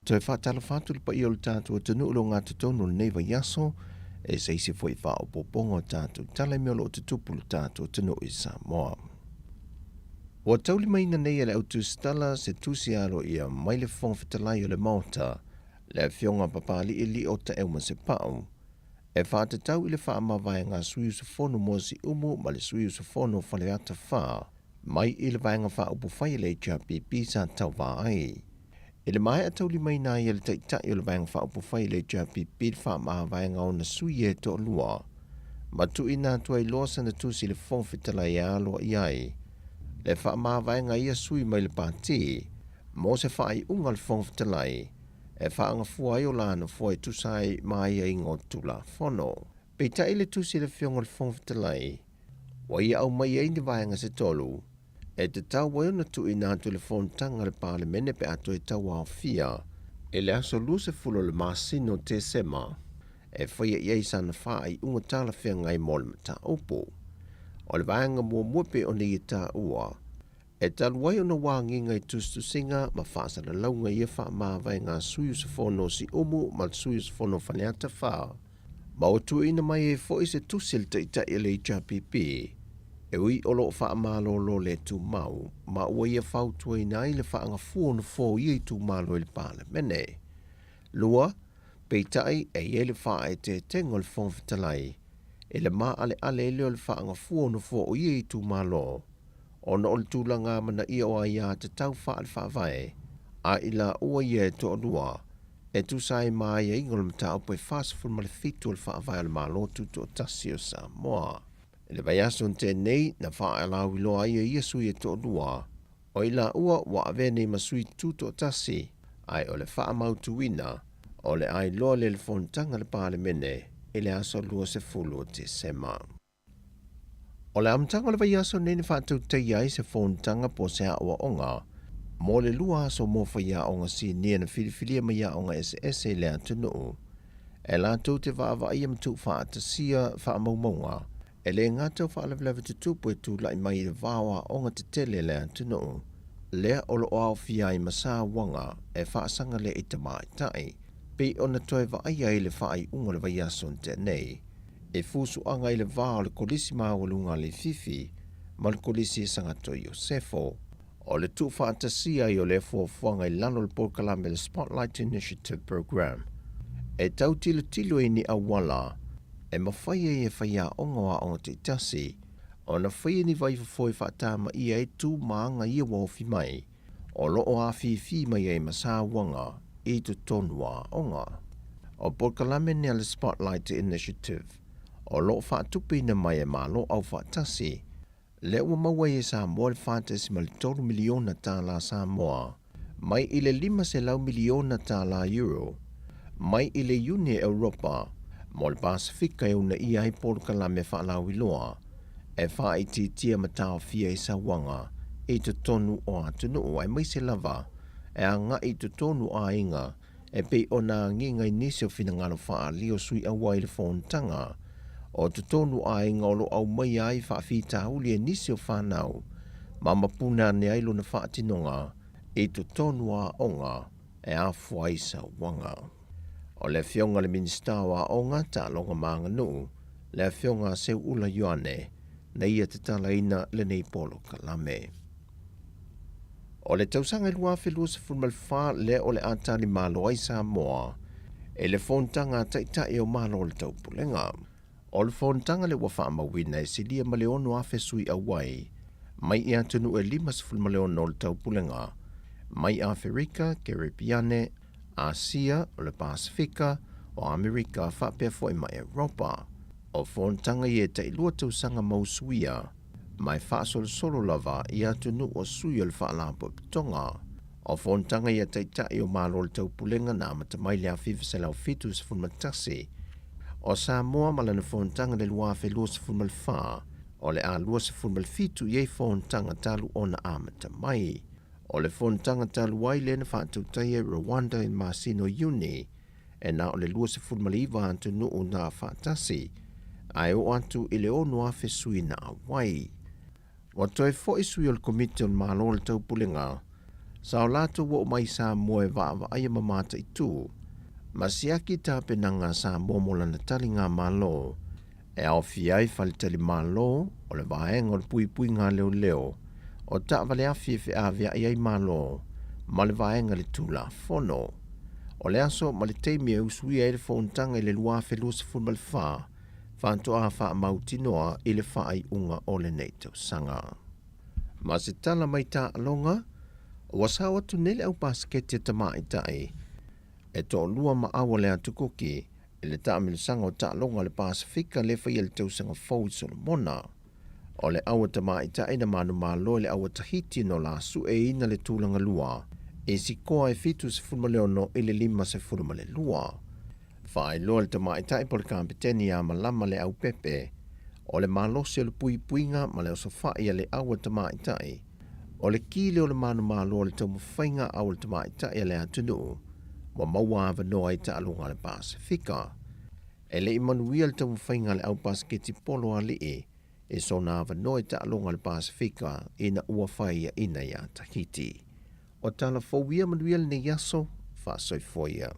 Toi whātala whāturi pa i o le tātua tanu ulo ngā tutonu le neiva yaso, e seisi fwoi wha o popongo tātua tala me o lo tutupu le tātua tanu i Samoa. Wa tauli maina nei le autu stala se tusi aro ia mai le fonga whatalai o le maota, le fionga papali ili o ta euma se pao, e whātatau i le wha amawai ngā sui usafono mo si umu ma le sui usafono whale ata wha, mai i le vaenga wha upu whai le JPP sa tau wā ai. I le mai a tauli mai nā i le taitai o le vaenga wha upu whai le JPP le wha amawai ngā o na sui e to lua, ma tu i nā tuai losa na tusi le fonga whatalai a aloa i ai, le wha amawai ngā ia sui mai le pāti, mo se wha i unga le fonga whatalai, e whaanga fuai o lana fuai tusai mai e ingo tula whono. Pei tai le tusi le fionga le whongwhitalai, wa ia au mai e ni vaenga se tolu, e te tau wai ona tu i nā telefon tanga le pāle mene pe ato e tau au fia, e le aso luse fulo le masino te sema, e whaia iei sana whai unga tala whia ngai mo le mata upo. O le vaenga mua muepe o ni i tā ua, e taluai ona wānginga i tustu singa ma whaasana launga ia wha mawai ngā sui usafono si umu ma sui usafono whaneata wha. Ma o tu ina mai e fo i se tusil ta ita i le JPP, e ui olo wha amalo lo le tu mau, ma ua ia whau tua ina i le wha anga fuono fo i i tu malo i le pāle mene. Lua, peitai e i le wha e te tengo le whongwhitalai, e le maa ale leo le wha anga fuono fo i i tu malo, ona o le tūlanga mana ia o aia te tau wha le whaavae, a ila ua ia e to lua, e tu sai mai e ingol mta o poi whasafun ma le fitu le whaavae le malo tutu o tasi o Samoa. E le vai aso te nei na wha ala wiloa ia ia sui e to lua, o ila ua wa avene ma sui tutu o tasi, ai o le wha mautu wina, o le ai loa le le fontanga le pāle mene, e le aso lua se fulu o te sema. O le amtanga le vai aso nene whātau te iai se whontanga po se awa onga, mo le lua aso mo whaia onga si nia na whiriwhiria mai a onga SS le atunu. E la tau te whaava ia mtu whaata sia whaamaumaunga, e le ngātau whaalawelawa te tupu e tu lai mai le wāwa onga te tele le atunu. Lea olo o au fia i masa wanga e whaasanga le ita mai tai, pe ona toi vaia i le whaai unga le vai aso te nei. E fusu anga i le vāo le kolisi mawalunga le fifi, ma le kolisi e sangato Iosefo. O le tu whaatasia i o le fuafuanga i lano le Porkalame le Spotlight Initiative Program. E tau tilo i ni awala, e mawhaia i e whaia ongoa o te tasi, o na whaia ni vai fafoi whaatama i e tu maanga i a waofi mai, o lo o a fi mai e masawanga i tu tonua onga. O Porkalame ni le Spotlight Initiative, o lo whaatupi na mai e malo au whaatasi, le ua maua e Samoa le whaatasi ma le 3 miliona tāla Samoa, mai i le 5 miliona tāla euro, mai i le Uni Europa, mo le Pasifika e una i ai Porkalame whaalau iloa, e wha i tia matao fia i Sawanga, e te tonu o atunu ai mai se lava, e a nga i te tonu a inga, e pe o na nginga i nisi o finangalo wha lio sui awa i le whontanga, o te tonu a inga o lo au mai ai wha whita huli e nisi o whanau, ma mapuna ne ailo na wha atinonga, e te tonu a onga, e a fuaisa wanga. O le fionga le minista wa onga ta longa maanga nuu, le fionga se ula yoane, na ia te tala ina le nei polo kalame. O le tausanga lua whelua se fulmal wha le o le atali malo ai Samoa, e le fontanga taitai o malo le taupulenga. O le fontanga le wafa mawina e silia maleono afe sui awai, mai i atunu e 5 maleono le taupulenga, mai Afrika, Caribbeane, Asia, o le Pasifika, o Amerika whapea fo i mai Europa. O fontanga i e te ilua tausanga mausuia, mai whaasolo solo lava i atunu o sui o le whaalapo pitonga. O fontanga i e taitai o malo le taupulenga na matamai le awhiva se lau fitu se funmatasi. O Samoa malana fontanga le luafe lua se funmalwha, o le a lua se funmalfitu i e fontanga talu ona a matamai. O le fontanga talu ai le na whaatautai e Rwanda in Masino Uni, e na o le lua se funmaliva atunu o na whaatasi, ai o atu i le ono afe sui na awai. Wa toi fo i sui o le komite o le malo le taupulenga, Sao lato wo mai sa moe va ai mamata I tu. Masiaki ta penanga sa momola na tali ngā malo. E au fiai fali tali malo, o le vaenga o le pui ngā leo. O ta vale afi fe avia ai malo, ma le vaenga le tula fono. O le aso ma le teimi e usui e le fauntanga I le lua felua se fun ma le faa, whantoa wha mautinoa I le wha ai unga o le neitau sanga. Ma se tala mai ta alonga, o wasawa tu nele au pasketi tama I tai, e to lua ma awa le atukoki, e le ta amilusanga o ta alonga le Pasifika le whai le tausanga fau Solomona. O le awa tama I tai na manu malo le awa Tahiti no la su e ina le tūlanga lua, e si koa e fitu se fulma leo no I le 5 se fulma le lua. Whae loa le tama I tai po le kampeteni a malama le au pepe, o le malosi o le puinga ma le osofai a le awa tama I tai, o le kile o le manu malo le tau mawhainga au le tama I tai a le atunu, wa maua ava noa I ta alunga le Pasifika. E le imanuia le tau mawhainga le au pasketi polo a li e so na ava noa I ta alunga le Pasifika ina ua whaia ina ia Tahiti. O tala fauia manuia le ne yaso, fa soifoia.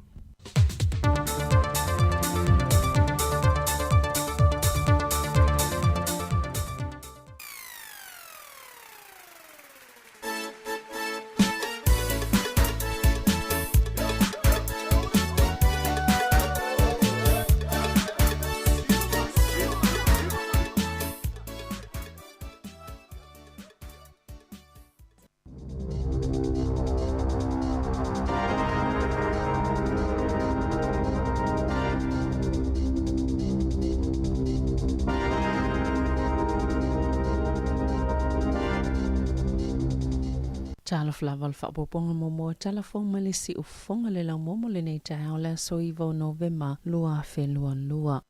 Tala flaval whapoponga momo telefon malisi ufonga le lau momo le nei tae le soivo November lua whelua lua.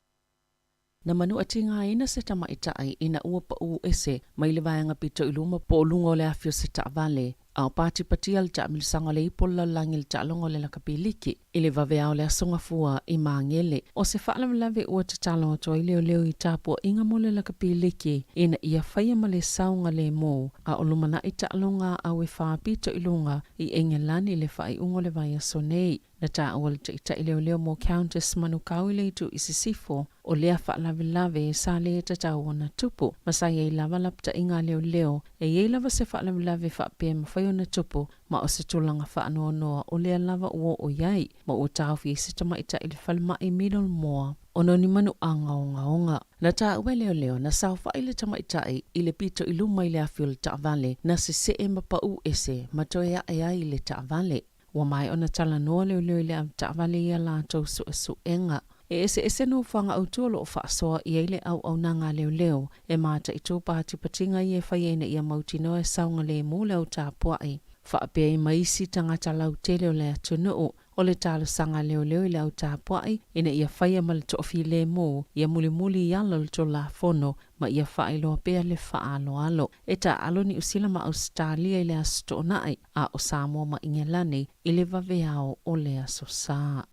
Na manu atinga ina se tama itai ina ua pa uu ese mai le vaianga pito iluma po lungo le afio se ta vale. Au pati patia le ta milisanga le ipola langi le ta longo le lakapiliki. Ile vaveao le asonga fua I maangele. O se whaalamlave ua te talo toa I leo I tapua inga mo le lakapiliki. Ina ia whaia ma le saunga le mo. A olumana I ta longa au e wha pito ilunga I engelani le whai ungo le vai asonei. Na ta awal te ita I leo mo Countess Manukau le tu isisifo. O lea whaalamlave sa le ta tau na tupu. Masai e lava lapta inga leo. E ye lava se whaalamlave whaapea mawhai na tupu ma o se tulanga whaanoa noa o lea lava ua o yai ma o tauwhi se tama ita ili whalma I middle moa ono ni manu anga onga. Na ta ue leo na sauwha ili tama ita ili pito iluma ili afio ta vale na se e mapau ese matoea ea ili ta vale. Wa mai ona tala noa leo ili ta vale ia la tau su enga. E ese no whanga au tuolo o whaasoa I eile au nanga leo e mata I tō pāti patinga I e whaiena I a mautino e saunga le mōle au tā puai. Whaapea I maisi tangata lau tele o le atunuu o le tālo sanga leo I le au tā puai ina I a whaia ma le tofi le mō I a muli I ala le tō la fono ma I a whaeloa pea le whaalo. E tā alo ni usila ma Australia I le asto nai a o Samoa ma Ingelani I le vaveao o le aso saa.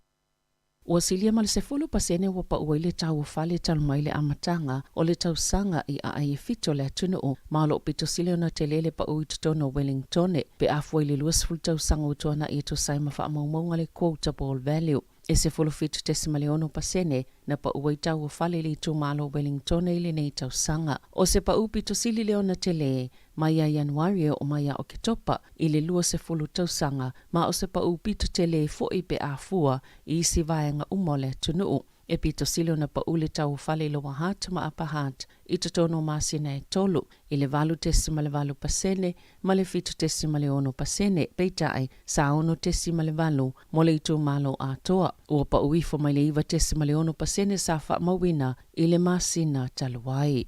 Ua silia ma le sefulu pasene ua pa ua I le tau whale talumaile amatanga o le tau sanga I a ai fito le atunuu ma lo pito sile ona te lele pa ui tutono Wellington pe afua I le luasful tau sanga utuana I to saima wha amaumaunga le quotable value. E sefulu fitu tesimale ono pasene na pa ua I tau whale le tu malo Wellington I le nei tau sanga. O se pa ui pito sili le ona te le Maia Januari o Maia o Ketopa I le lua sefulu tau sanga ma o se pa ui pito te le fo I pe afua I si vaenga umole tunuu. E pito silo na pa ule tau whale lo wahat ma apahat I totono masina e tolu I le valu tesimale valu pasene ma le fitu tesimale ono pasene peitai sa ono tesimale valu mo le itu malo atoa. Ua pa uifo mai le iwa tesimale ono pasene sa wha mawina I le masina taluai.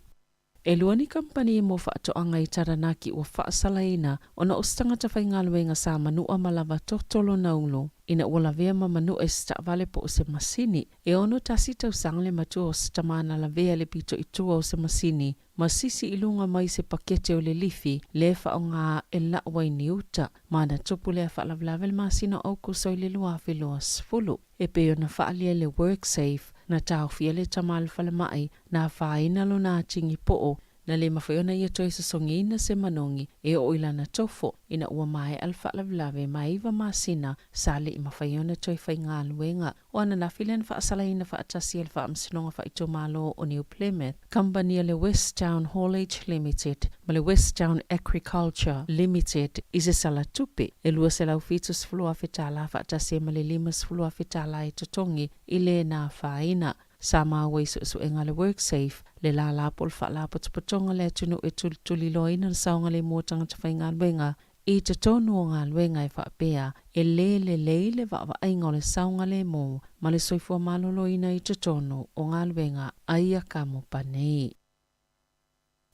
E luani kampani mo whaatoanga I taranaki ua whaasalaina ona o stangata whaingaluenga sa manua malava totolo na ulo. Ina ua vea ma manua sta vale po o se masini. E ono tasi tau sangle matua o stamana la vea le pito itua o se masini. Masisi ilunga mai se pakete o le lifi le whaonga e lawa I niuta. Mana tupu le whaalavlavel masina au kusoi le luafi loa sfulu. E peo na whaalia le WorkSafe na tau fia le tamal whalamai na whaina lo na tingi po Na le mawhaiona ia toi sa songina se manongi e o ilana tofo ina ua mai alfa lavlave maiva masina sale i mawhaiona toi whai ngā luenga. O ana na filen wha asala ina wha atasi al wha amsinonga wha ito malo o New Plymouth. Company le Westtown Haulage Limited ma le Westtown Agriculture Limited i se sala tupe e lua se lau fitus flua fetala wha atasi ma le limas flua fetala e totongi i le na whaina. Sama away su enga le WorkSafe le la la pol fa la potonga le tunu e tuli loina saunga le motanga te whainga luenga i te tonu o ngā luenga e whaapea e le wa ainga le saunga le mo ma le soifua malolo ina i te tonu o ngā luenga aia kamo panei.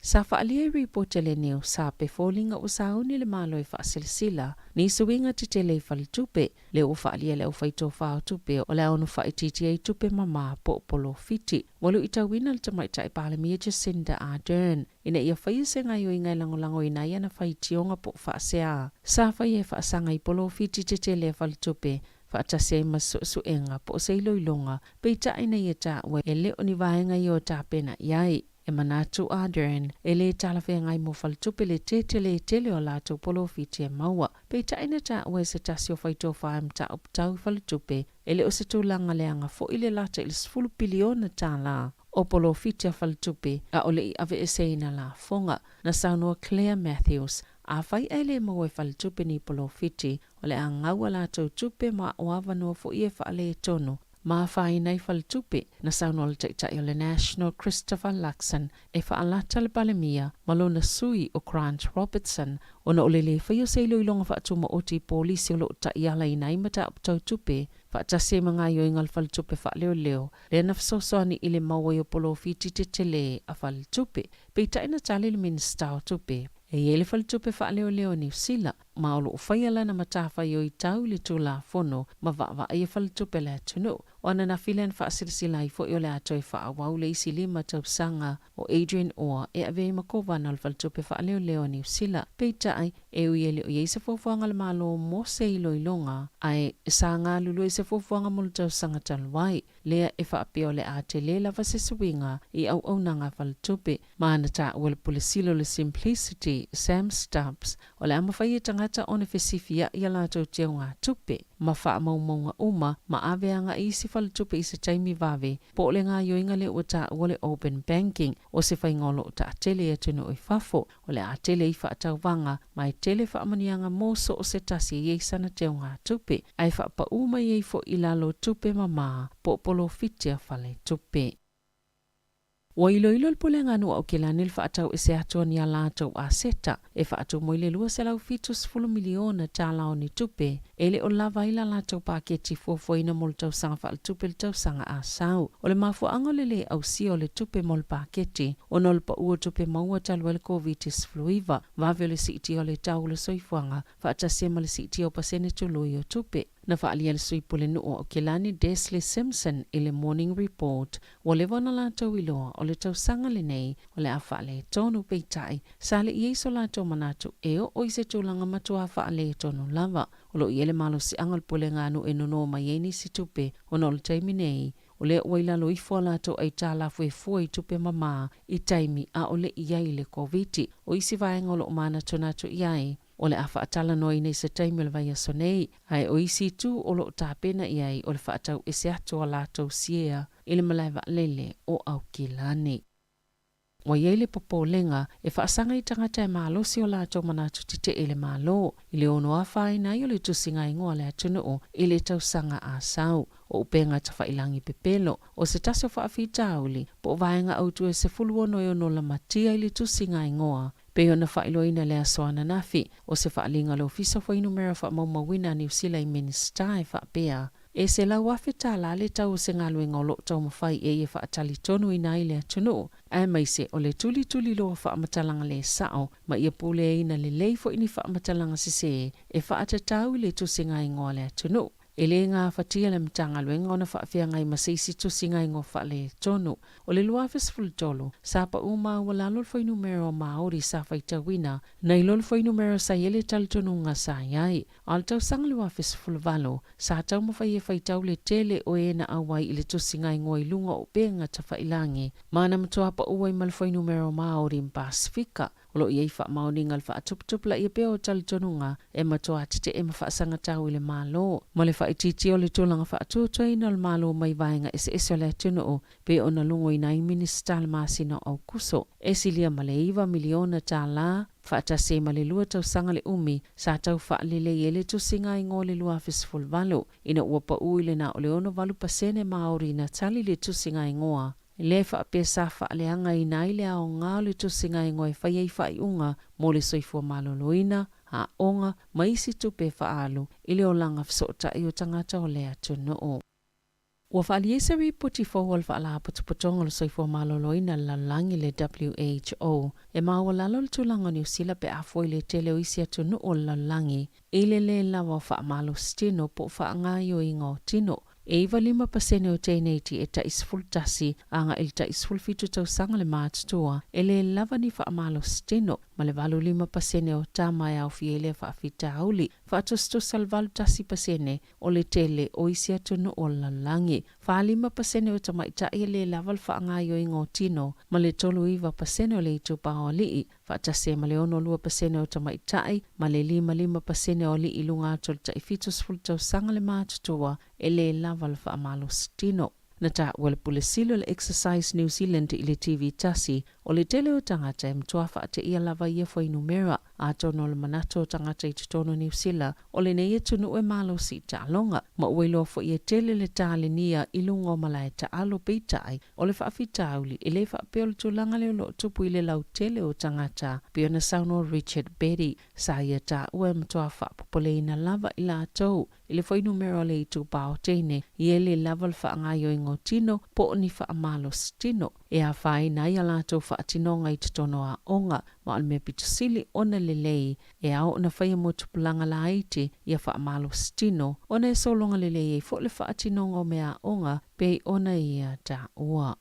Sa whaalia report le neo sa pe fōlinga o sauni le malo e whaasilsila ni suinga te tele whalitupe le o whaalia le o whaito whao tupe o le onu whaititi e tupe mama po polo fiti. Walu i tawina le tamaita e Palamia Jacinda Ardern ina ia whaise ngai o ingai langolango ina ia na whaitionga po whaasea. Sa whai e whaasanga i polo fiti te tele whalitupe whaatase masu enga po se iloilonga peita ina ia ta ue e leo ni vaenga i o ta pena iai. E manatu Ardern e le talawhea ngai mo whalitupe le tele o lato polo fiti e maua. Peita ina ta ue se tasi o whaito whaam ta uptau whalitupe e le o se tūlanga leanga fo ile lata ili 10 piliona ta la. O polo fiti a whalitupe a ole i ave e seina la fonga na saunua Claire Matthews a whai ele mo e whalitupe ni polo fiti o le a ngaua lato tupe ma o avanua fo ie whaale e tonu. Ma whai nei whalitupe na saunua le teitai o le National Christopher Luxon e whaalata le Palamia malona sui o Grant Robertson o na ole le whaio se iloilonga whaatuma o ti polisi o lo ta iala i naimata aptau tupe whaatase mga i o ingal whalitupe whaaleo leo le na whasosoani i le maua i o polo fiti te tele a whalitupe peita ina tali le minista o tupe e ele whalitupe whaaleo leo ni usila ma olo o whaiala na matawhai o i tau le tūla fono ma wawa i e whalitupe le tunu. O ana na filen whaasilisila i fo i o le atoi whaawau le isi lima tausanga o Adrian Orr e ave makova na whalitupe whaaleo leo ni usila. Peita ai e ui ele o yeise fofuanga le malo mo se ilo ilonga ai sa ngā lulu e se fofuanga mo le tausanga talwai lea e whaapeo le ate le lava se suinga i au nanga whalitupe. Ma ana ta ua le pulisilo le Simplicity Sam Stubbs o le amawhai e tangata o ne fesifia i alato teo ngā tupe. Ma wha maunga uma ma aveanga i si whalitupe i se taimi vave po le ngā yoinga le uta o le open banking o se whaingolo o ta atele e tunu i whafo o le atele i whaatauwanga ma i tele whaamanianga moso o se tasi i eisana teo ngā tupe ai whaapa uma i eifo i lalo tupe mama po polo fitia whale tupe. Wa ilo le pule nganu au ke lanil whaatau e se atua ni alatou a seta e whaatau mo ile lua se lau fitus 10 miliona ta lao ni tupe ele o lava ila latou paketi fuafuaina mo le tausanga whaaltupe le tausanga a sau. O le mafu angolele au si o le tupe mo le paketi o nol pa ua tupe maua talua le COVID-19 fluiva vave le siiti o le tau le soifuanga whaatasema le siiti o pasene tului o tupe. Na whaalia le sui pule nuu o Kelani Desley Simpson i le Morning Report wa le wana latou iloa o le tausanga le nei o le a whaale tonu peitai sa le ieiso latou manatu eo o ise tūlanga matua whaale tonu lava o lo iele malo si angal pule nganu e nono maieni si tupe o nol taimi nei o le wailalo i fua latou ai tala fue i tupe mama i taimi a o le iai le COVID o isi vaenga o lo mana tonatu iai. O le a whaatala noi nei se taimi le vai aso nei, ai o isi tu o lo tāpena iai o le whaatau e se atua lātou siea i le malaiva lele o au kilani. Wa iele popo lenga e whaasanga i tangata e malosi o lātou manatu tite e le malo, i le ono a whaina i o le tusinga ingoa le atunu o i le tausanga a sau, o upenga ta whailangi pepelo, o se tasio whaafitauli, po vaenga autu e se fuluono e ono la matia i le tusinga ingoa, Peo na whailoina le asoana nafi, o se whaalinga le ofisa whainumera whaamaumawina ni usila i minista e whaapea. E se lau awhita la le tau se ngalue ngolo tau mawhai e whaatali tonu i nai le atunu. Ai mai se o le tuli loa whaamatalanga le sao, ma ia pule e ina le leifo ini whaamatalanga se e whaatatau le tusinga ingoa le atunu. E le ngā whatia le mtanga luenga ona whaafia ngai masisi tusi ngai ngō whaale tonu. O le lua fesfulu tolu, sapa uma wala lol foi numero Māori sa whaitawina, nei lol foi numero sa yele tal tonu ngā sa iai. Al tau sang lua fesfulu valo, sa tau mawhai e whaitau le tele o e na awai ile tusi ngai ngoi lunga o benga ta whailangi. Mana mtua pa uai mal foi numero Māori in Pasifika. Olo iei wha maoninga wha atuputupla i peo tal tonunga e matua tite e mawhaasanga tau ile malo. Ma le wha ititi o le tūlanga wha atuatua na le malo mai vaenga ese o le tunu o pe o na lungo i nai minista le masina au kuso. E silia ma le iwa miliona tā la wha atase ma le lua tau sanga le umi sa tau wha lele i ele tu singa i ngō le lua fesful valo. Ina uapa ui le na o le ono valu pasene Māori na tali le tu singa i ngoa. Le wha pesa wha leanga i nai le ao ngā le tu singa i ngoi whai ei whai unga mo le soifua maloloina, a onga, maisi tupe wha alu, ile o langa fsota i o tangata o lea tunu o. Ua wha aliesa puti fawal wha ala putuputonga le soifua maloloina lalangi le WHO, e maua lalo le tulanga New Zealand pe afoi le tele o isi atunu o lalangi, ile le lawa wha malo stino po wha ngayo i ngō tino, e iwa 5% o teneiti e taisfultasi anga il taisfulfitu tau sanga le mātutua e le lava ni whaamalo steno ma le valu 5% o tamai au fiele whaafita auli whaatosto salvalu tasi pasene o le tele o isi atunu o lalangi. Wha 5% o tamaita e le laval whaangaio i ngō tino ma le tolu 5% o le itu pao lii whaatase ma le 2% o tamaitai ma le 5% o lii lunga atol taifitus fultau sanga le mātutua e le laval whaamalo stino. Na ta wale pulesilo le Exercise New Zealand i le TV tasi o le tele o tangata e mtuafa ate ia lava ia fwai numera a tono le manato o tangata i tutono New Zealand o le neia tunu e malo si talonga ma uelo fo ia tele le tale nia ilungo malai ta alo peitai o le whaafita auli i le whaapeo le tulanga le lo tupu i le lau tele o tangata pio na sauno Richard Betty sa ia ta ue mtuafa popole ina lava i la atou i le fwai numera le i tu pao teine i ele lava le whaangaio i ngotino po ni whaamalo stino e a whai na ia lato whaatinonga i tutono a onga ma alme pitusili ona lelei e au na whaia motupulanga la aiti ia whaamalo stino ona e solonga lelei e fo le whaatinonga o mea onga pe ona ia ta ua.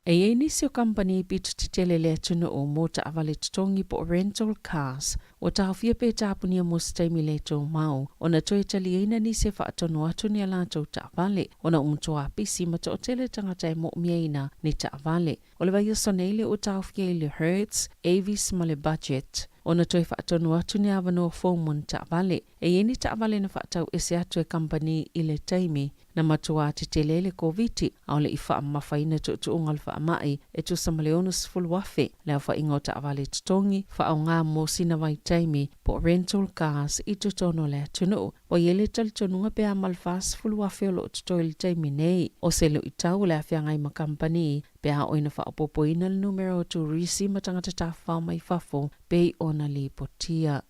E nisi o company pitu titele le tunu o mota avale tutongi po rental cars o tahawhia pe tāpunia mo staimi le tō mau o na toi tali eina nisi whaatonu atu ni ala tau ta avale o na umtoa pisi mata o tele tangata e mo miaina ni ta avale o le vai sonele o tahawhia i le Hertz, Avis ma le Budget o na toi whaatonu atu ni avano o Fomon ta avale e eni ta avale na whaatau ese atu e company i le taimi na matua te telele koviti au le ifa mawhaina tu ungal wha mai e tu samaleonus fulwafe leo wha ingo ta avale tutongi wha au ngā mo sina vai taimi po rental cars i tutono le tunu o yele tal tununga pe amal fas fulwafe o lo tutoil taimi nei o se lo itau le awhiangai ma company pe a oina wha opopoina le numero tu risi matangata ta whao mai fafo pe ona li potia.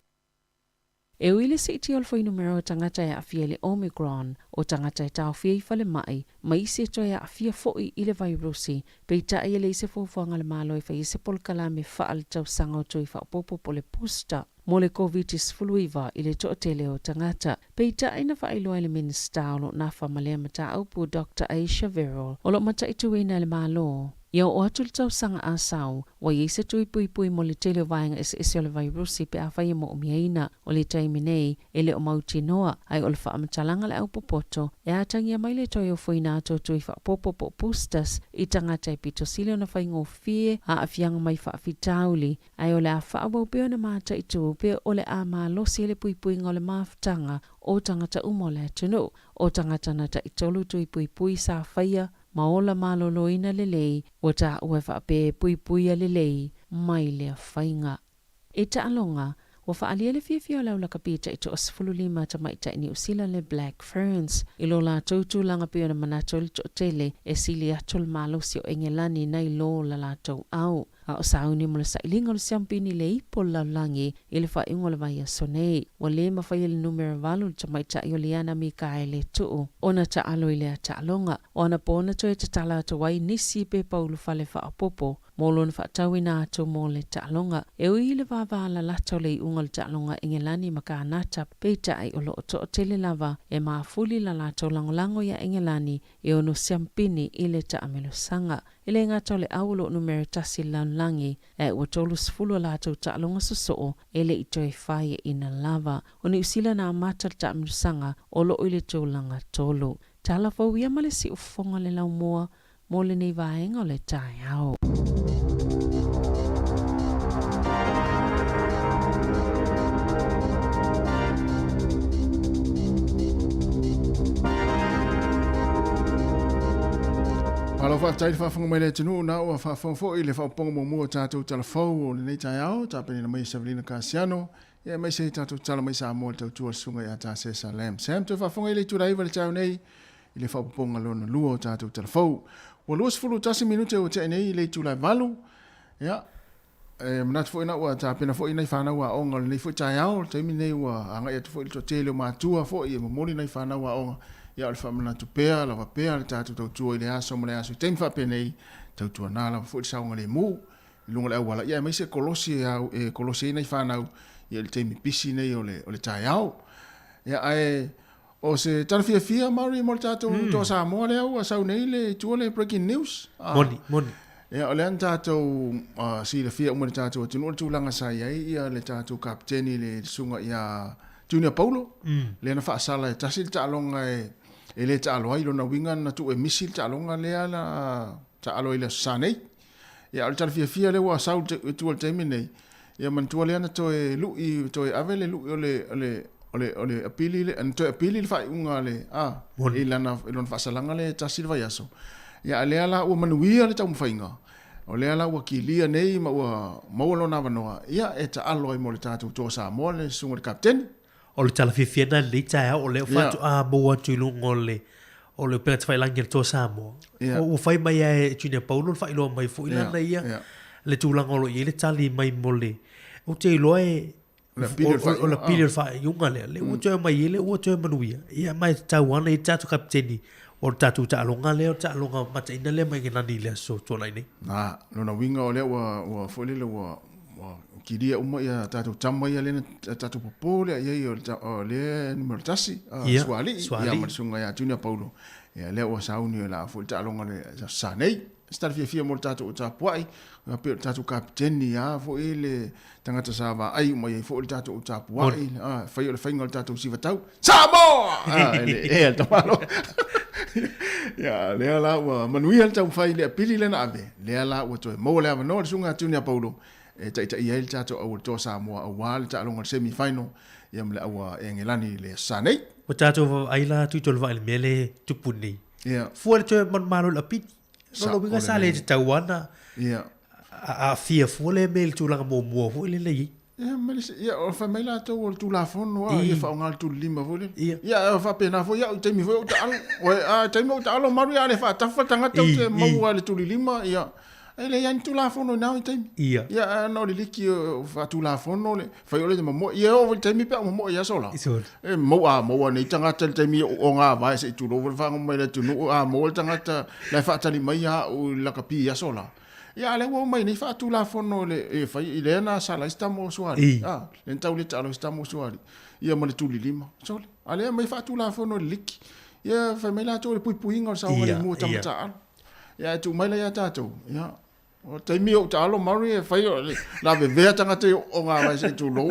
E uile se iti olfo i numero tangata e awhia le Omicron o tangata e tau whia i whale mai, ma isi e toi a awhia foi i le virusi, pe i tae e le ise fufuanga le malo e whai ise polkala me whaal tau sanga o toi whaopopo po le pusta. Mo le COVID-19 i le tootele o tangata, pe i tae na whailoa le minista o lo na whamalea mata aupu Dr. Aisha Verrell o lo mata i tuina le malo. Ia o atul tau sanga asau, wa ise tui pui mo le tele vaenga ese o le virusi pe a whai mo umiaina o le taimi nei e le o mauti noa ai o le whaamantalanga le au popoto e atangia mai le toi o fuina ato tui whaapopo po pustas i tangata i pito sile o na whai ngō fie a awhianga mai whaafitauli ai o le a whaabau peo na mata i tu pe o le a maa losi le pui ngā le maafutanga o tangata umo le tunu o tangata nata i tolu tui pui sa whaia maola maloloina lelei o ta ue whaape pui lelei mai lea whainga. E ta alonga, wa whaalia le fia lau la kapita i to osfululima ta maita i New Zealand le Black Ferns. Ilo la tautu langa pio na manato li to tele e sili atol malosi o engelani nai lo la tau au. A o sauni mo le sailinga le siampini le ipo laulangi i le whaingo le vai sonei. Wa le mawhai le numero valu ta maita i o liana mi ka ele tuu. Ona ta alo i lea ta alonga. Ona pōna to e ta tala to wai nisi pe paulu fale wha popo. Molo na whaatauina ato mo le ta'alonga. E ui le vāvala latau le unga le ta'alonga Engelani maka anata peita ai olo o to o tele lava e maafuli la latau langolango ya Engelani e ono siampini i le ta'amelusanga. Ile ngatau le aulo numeritasi lanlangi e ua tolu sifulu latau ta'alonga sosoo e le itoe whae ina lava. Oni usila na amata le ta'amelusanga olo o ile taulanga tolu. Tala fawia male si ufonga le lau moa mo le nei vaenga o le tai au. Alo fa tai fa fonga mai le tunu na o fa fonga fo ile fa ponga mo tatou telefou o le nei tai au ta pena mai Sabrina Casiano e mai se tatou tala mai sa mo tau tua sunga ya ta se Salem Sam tu fa fonga ile tu dai le tau nei ile fa ponga lona luo tatou telefou o los fulu tasi minute o te nei ile tu la valu ya mnat fo ina o ta pena fo ina fa na wa onga le fo tai au te mi nei wa anga ya tu fo ile tele ma tua fo i mo moli nei fa na wa onga ya le famana tu pea la pea le tatu tau tua ile aso mo le aso tem fa penei tau tua na la fo sa ngale mu lunga le wala ya mai se kolosi ya kolosi nei fa na ya le temi pisi nei o le tai au ya ai o se tarfia mari mo tatu to sa mo le au sa nei le tu le breaking news moni ya ole tatu si le fia mo tatu tu langa sa ya le tatu kapteni le sunga ya Junior Paulo le na fa sala tasil ta longa e le ta alo ai lona winga na tu e misil ta longa le ala ta alo ile sanei ya al tar fia le wa sau tu al terminei ya man tu le na to e lu i to e avele lu ole apili le an to apili le fa unga le e lana lon fa salanga le tasil va yaso ya le ala o manuia le ta mfainga o le ala wa kilia nei ma wa lona vanoa ya e ta alo i mo le tatu to sa mo le sunga le kapten o le tala fifiana le ita o le fatu a mo atu lungo o le pena tfai langi to samo o fai mai e Junior Paulo fai lo mai fu ila na ia le tulang o le tali mai mole o te loe o le pili fai yunga le o te mai le o te manuia ia mai tauana i tatu kapteni o tatu ta longa le o ta longa mata ina le mai ngana ni le so to lai ni lona winga o le wa fu le wa kiria uma ya tatu tama ya le tatu popole ya o le numero tasi swali ya masunga ya Junior Paulo ya le o sauni la fu ta longa le sanei star fia mo tatu ta puai ya pe tatu kapteni ya fu ile tangata sava ai mo ya fu tatu ta puai fa yo le fainga tatu siva tau Samoa ele tamalo ya le la wa manuel tau fai le pili le na ave le la o to mo le no sunga Junior Paulo e ta ia il tato au to Samoa au wal ta longa semi final ia mle au Engelani le sanei o tato ai la tu tol va il mele tupuni fuor to man malo la pit no lo binga sale te tawana a fia fuole mel tu la mo fu le ia o fa mela to o tu la fono ia fa ngal tu lima vole ia fa pena fo ia te mi fo ta o te mo ta lo maru ia le fa ta fa tanga te mo le tu lima ia ele yan tu la fono na te ia no le liki fa tu la fono le fa yo le mo ia o te mi pe mo ia sola mo nei tanga te mi o nga va se tu lo fa mo le tu no mo tanga la fa ta li mai o la kapi ia sola ya le wo mai ni fa tu la fono le fa ile na sala stamo suari le tau le talo stamo suari ia mo le tu lima sol ale mai fa tu la fono liki ia fa mai la to le pui ngol sa o le mo tamata ya tu mai la ya tato ya o te mi o talo mari fa yo la ve tanga te o nga vai se tu lo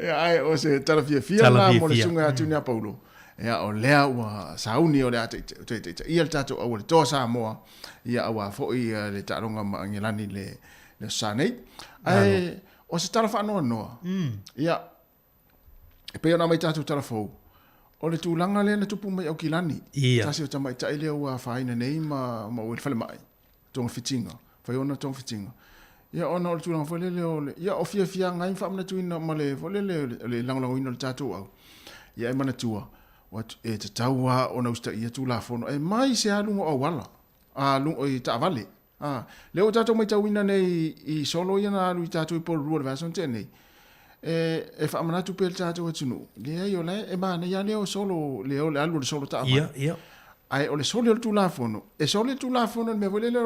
ya ai o se tala fia la mo le sunga Junior Paulo ya o lea wa sauni o le ate ia tato o le to Samoa ia wa fo ia le taronga ma Engelani le sanei ai o se tala fa no ia e pe ona mai tato tala fo o le tūlanga le na tupu mai au kilani tasi o tamai ta ele o faina nei ma o le fale mai tonga fitinga fai ona tonga fitinga ia ona o le tūlanga fo lele o le ia o fia ngai fa amna tuina ma le fo lele le langolango ino le tato au ia e mana tua e te taua ona usta ia tūla fono e mai se alungo o wala lungo i ta vale leo tato mai tauina nei i solo ia na alu i tato i polo rua le vason tenei e fa amana tu pel tato atunu le yo le e mana ya leo solo leo le alu solo ta ia ai o le soli o le tulafono e soli le tulafono me volele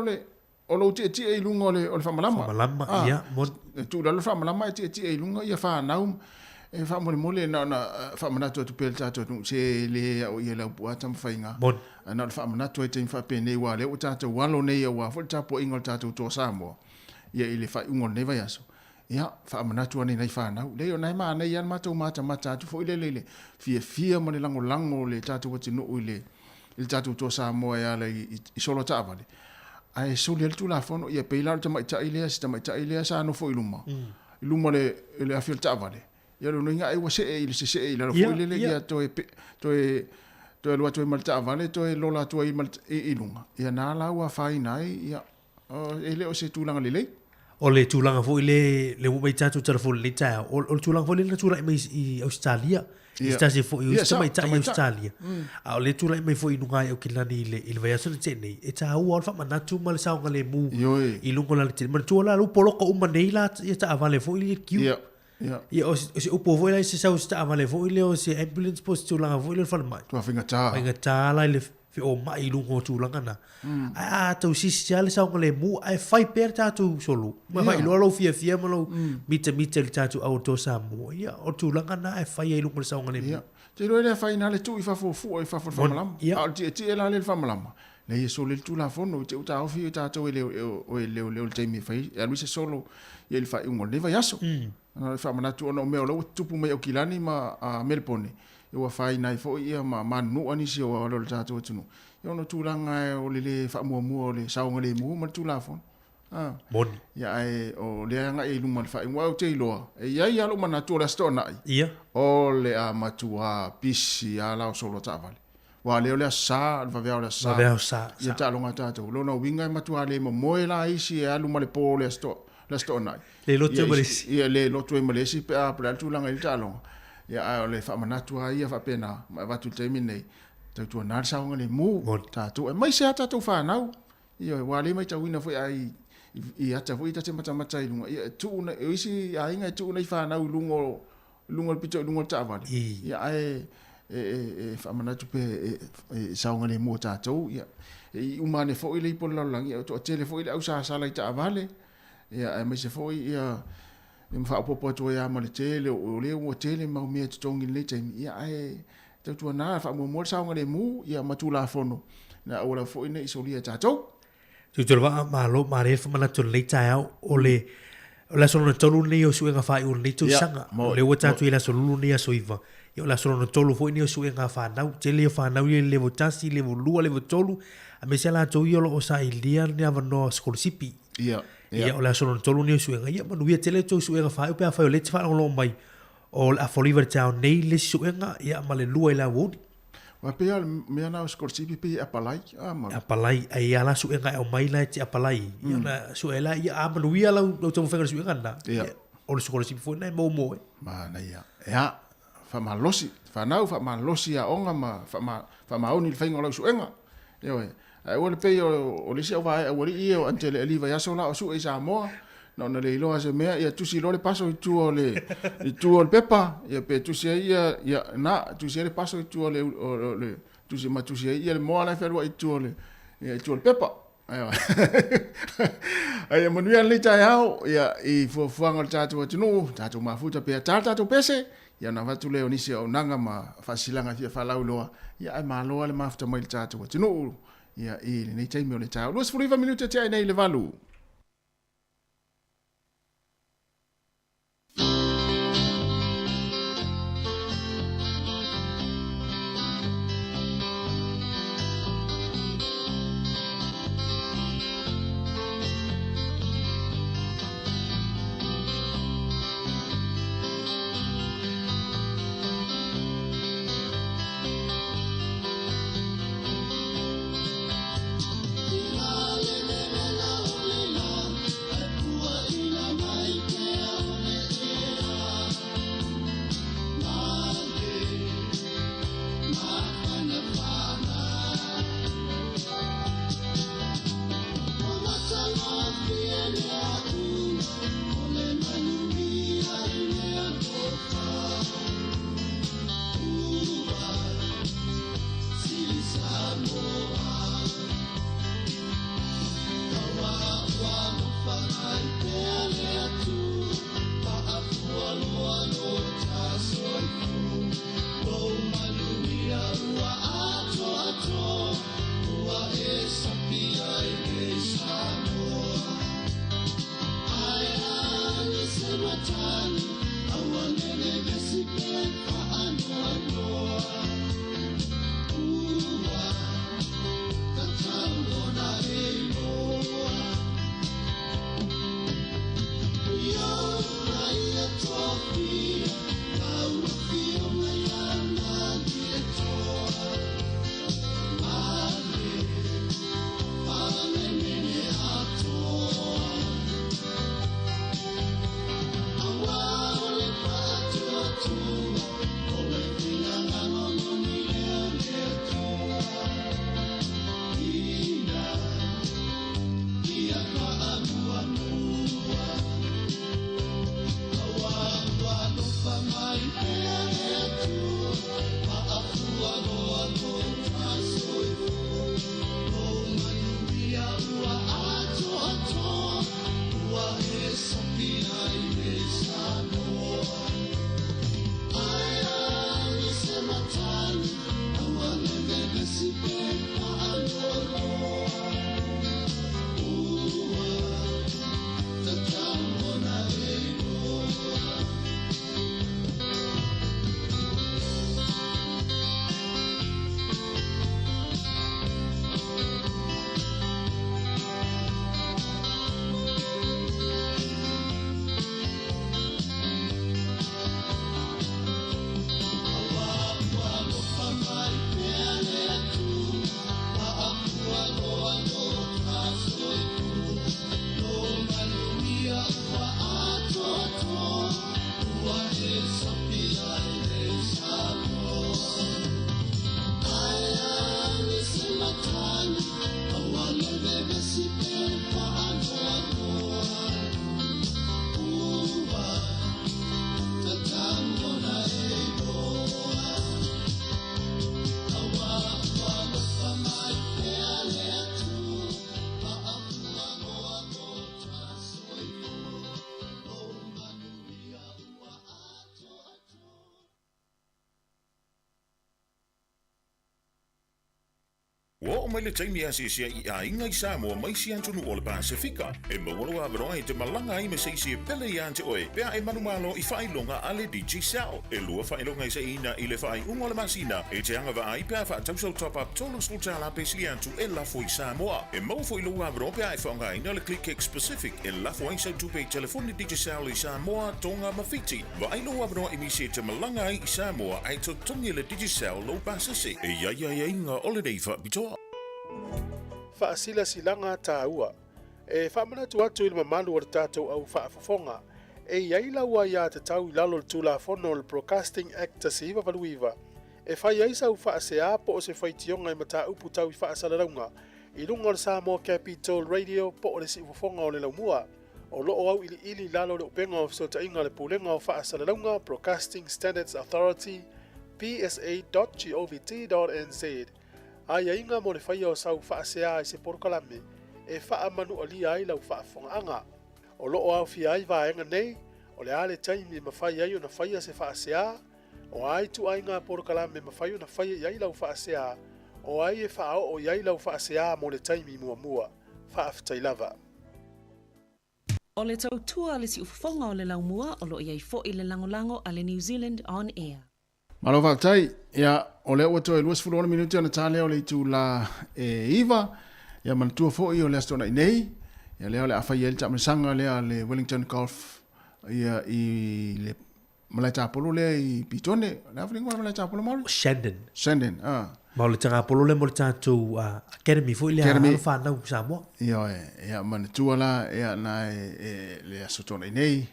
o lo ti e lunga o le whamalama ia mo tu la whamalama ti e lunga ia whanau e whamole na whamanatu atu pēl tātou atu se le o ia lau puata mwhainga na whamanatu e te mwhapene wa le o tātou walo nei a wa fwoi tapo ingo tātou tō Samoa ia i le whai ungo nei vai aso ia whamanatu ane nei whanau le o nei maa nei an mātou mata atu fwoi le fia mo le lango le tātou wati no i le tātou tō Samoa ia le i solo tāwale ai soli le tulafono ia peilaro ta maita ilea si ta maita ilea sa no fwoi luma le afil tāwale ia lo ninga ai wase e se e la foi le ia to lo to malta vale to lo to i lunga ia na la wa fai nai ia e le o se tulanga le o le tulanga fo le mo mai tatu telefon le ta o tulanga fo le tulanga mai i Australia sta se fo i sta mai ta i Australia a le tulanga mai fo i nunga o kilani le vai aso te nei e ta o fa manatu mal sa ngale mu i lunga la te ma tu la lu polo ko uma nei la ia ta vale fo i kiu ia o se upo voi lai se sau sta vale voi le o se ambulance post tulanga voi le fa mai tu finga ta lai le fi o mai lungo tulanga na a tu sisiale sa ngale mu ai fai per tatu solo ma mai lo fia ma lo mita le tatu auto sa mu ia o tulanga na ai fai ai lungo sa ngale mu te lo le fai na le tu i fa fu i fa malam a ti la le fa malam le ye so le tu la fono te uta o fi tatu le te mi fai a lui se solo ia le fai un le vai aso na fa manatu ona me lo tupu me o kilani ma a Melbourne e wa fai nai fo ia ma no ani si o lo tatu tunu yo no tulanga o le fa mo o le saunga le mu ma tulafon mon ya ai o le nga e lu mal fa wa o te lo e ia lo manatu la sto nai ia o le a matua pisi ala o solo tavale wa le sa va vea sa ya ta lo ngata to lo no winga matua le mo la isi e alu male po le sto nai le lotu malesi ia le lotu malesi pe a pra tu langa il talo ia le fa manatu ia fa pena ma va tu te mine tu na sa ngale mu ta tu mai se ata tu fa nau ia wa le mai ta wina foi ai ia ta foi ta te mata i lunga ia tu na isi ai nga tu na fa nau lungo pito lungo ta va ia ai fa manatu pe sa ngale mu ta tu ia umane foi le po la langi to tele foi le au sa la ta vale ia me se foi ia im fa popo to ia ma le tele o le tele ma me to tongi le tem ia ai te tu na fa mo sa ngale mu ia ma tu la fono na ora foi ne isolia ta to tu te va ma lo ma re fa ma to le ta o le la sono tolu ni o su nga fa u ni tu sanga le o ta tu la solo ni a soiva io la sono tolu foi ni o su nga fa na tele fa na le vo tasi le vo lu le vo tolu a me se la to io lo sa ilia ni ava no skolsipi ia o la sono tolu ni su nga ia ma nu ia tele to su nga fa pe fa le fa lo mai o a Oliver Town nei le su nga ia ma le lu la wo wa pe me na skolsipi pe apalai ai ala su nga o mai la ti apalai ia na su ela ia a ma nu ia la o to fa su nga na o le skolsipi foi na mo ma na ia fa malosi fa malosi a onga fa ma oni fa ngola su nga yo ai o le pe o le sia vai o le io ante le liva ya sola o su e sa mo no na le lo ase me ia tu si lo le paso tu o le pepa ia pe tu si ia na tu si le paso tu o le tu si ma tu si ia le mo ala fe lo tu o le tu o pepa ai mo ni le ta ia i fo fuanga tatu tatu ma futa pe tatu pese ia na vatu le onisi o nanga ma fasilanga fia falau loa ia ai ma loa le mafta mai tatu ia i nei taimi o le tau. Luas 45 minuta te ai nei le valu. O mai le taimi a se I a inga I Samoa mai si antunu o le Pasifika. E mawalo a veroa te malanga I me se pele I ante oe. Pea e manumalo I whailonga ale DJ Sao. E lua whailonga I se ina I le whai unga le masina. E te anga wa ai pea wha tausau top up tolu sultala pe si antu e lafo I Samoa. E mau fo I lua a veroa pea e whaonga ina le click specific. E lafo ai sa tupe telefoni DJ Sao I Samoa tonga mawhiti. Wa ai lua a veroa I misi te malanga I Samoa ai to tongi le DJ Sao lo pasase. E ia inga ole deifa bitoa. Faasila silanga taua. E whamana tu atu ilma manu o tātou au whaafafonga. E iaila ua ia te tau I lalo tula fono le Broadcasting Act ta siva valuiva. E whai aisa u whaasea po o se whaitionga I mata upu tau I whaasalaunga. I lunga le Samoa Capital Radio po o le si ufafonga o le laumua. O loo au ili lalo le upenga o fsota inga le pulenga o whaasalaunga Broadcasting Standards Authority psa.govt.nz. Ai inga mo le whaia o sau whaasea I se porokalame e wha manu alia ai lau whaafonga. O loo au fia ai vaenga nei, o le ale taimi ma whai ai o na whaia se whaasea, o ai tu ai ngā porokalame ma whai o na whaia iai lau whaasea, o ai e whaao o iai lau whaasea mo le taimi mua, whaafitai lava. O le tau tua le si ufafonga o le laumua o lo iai fo I le langolango a le New Zealand On Air. Malo vatai ya ole o to luas fu 1 minuti ona tale o le tu la iva ya man tu fo I o le stona nei ya le afa yel ta sanga le Wellington Golf ya I le malata polo le I pitone na fringo malata polo mo Shandon ma le tanga polo le mo tatu academy fo le alfa na Samoa ya man tu la ya na le stona nei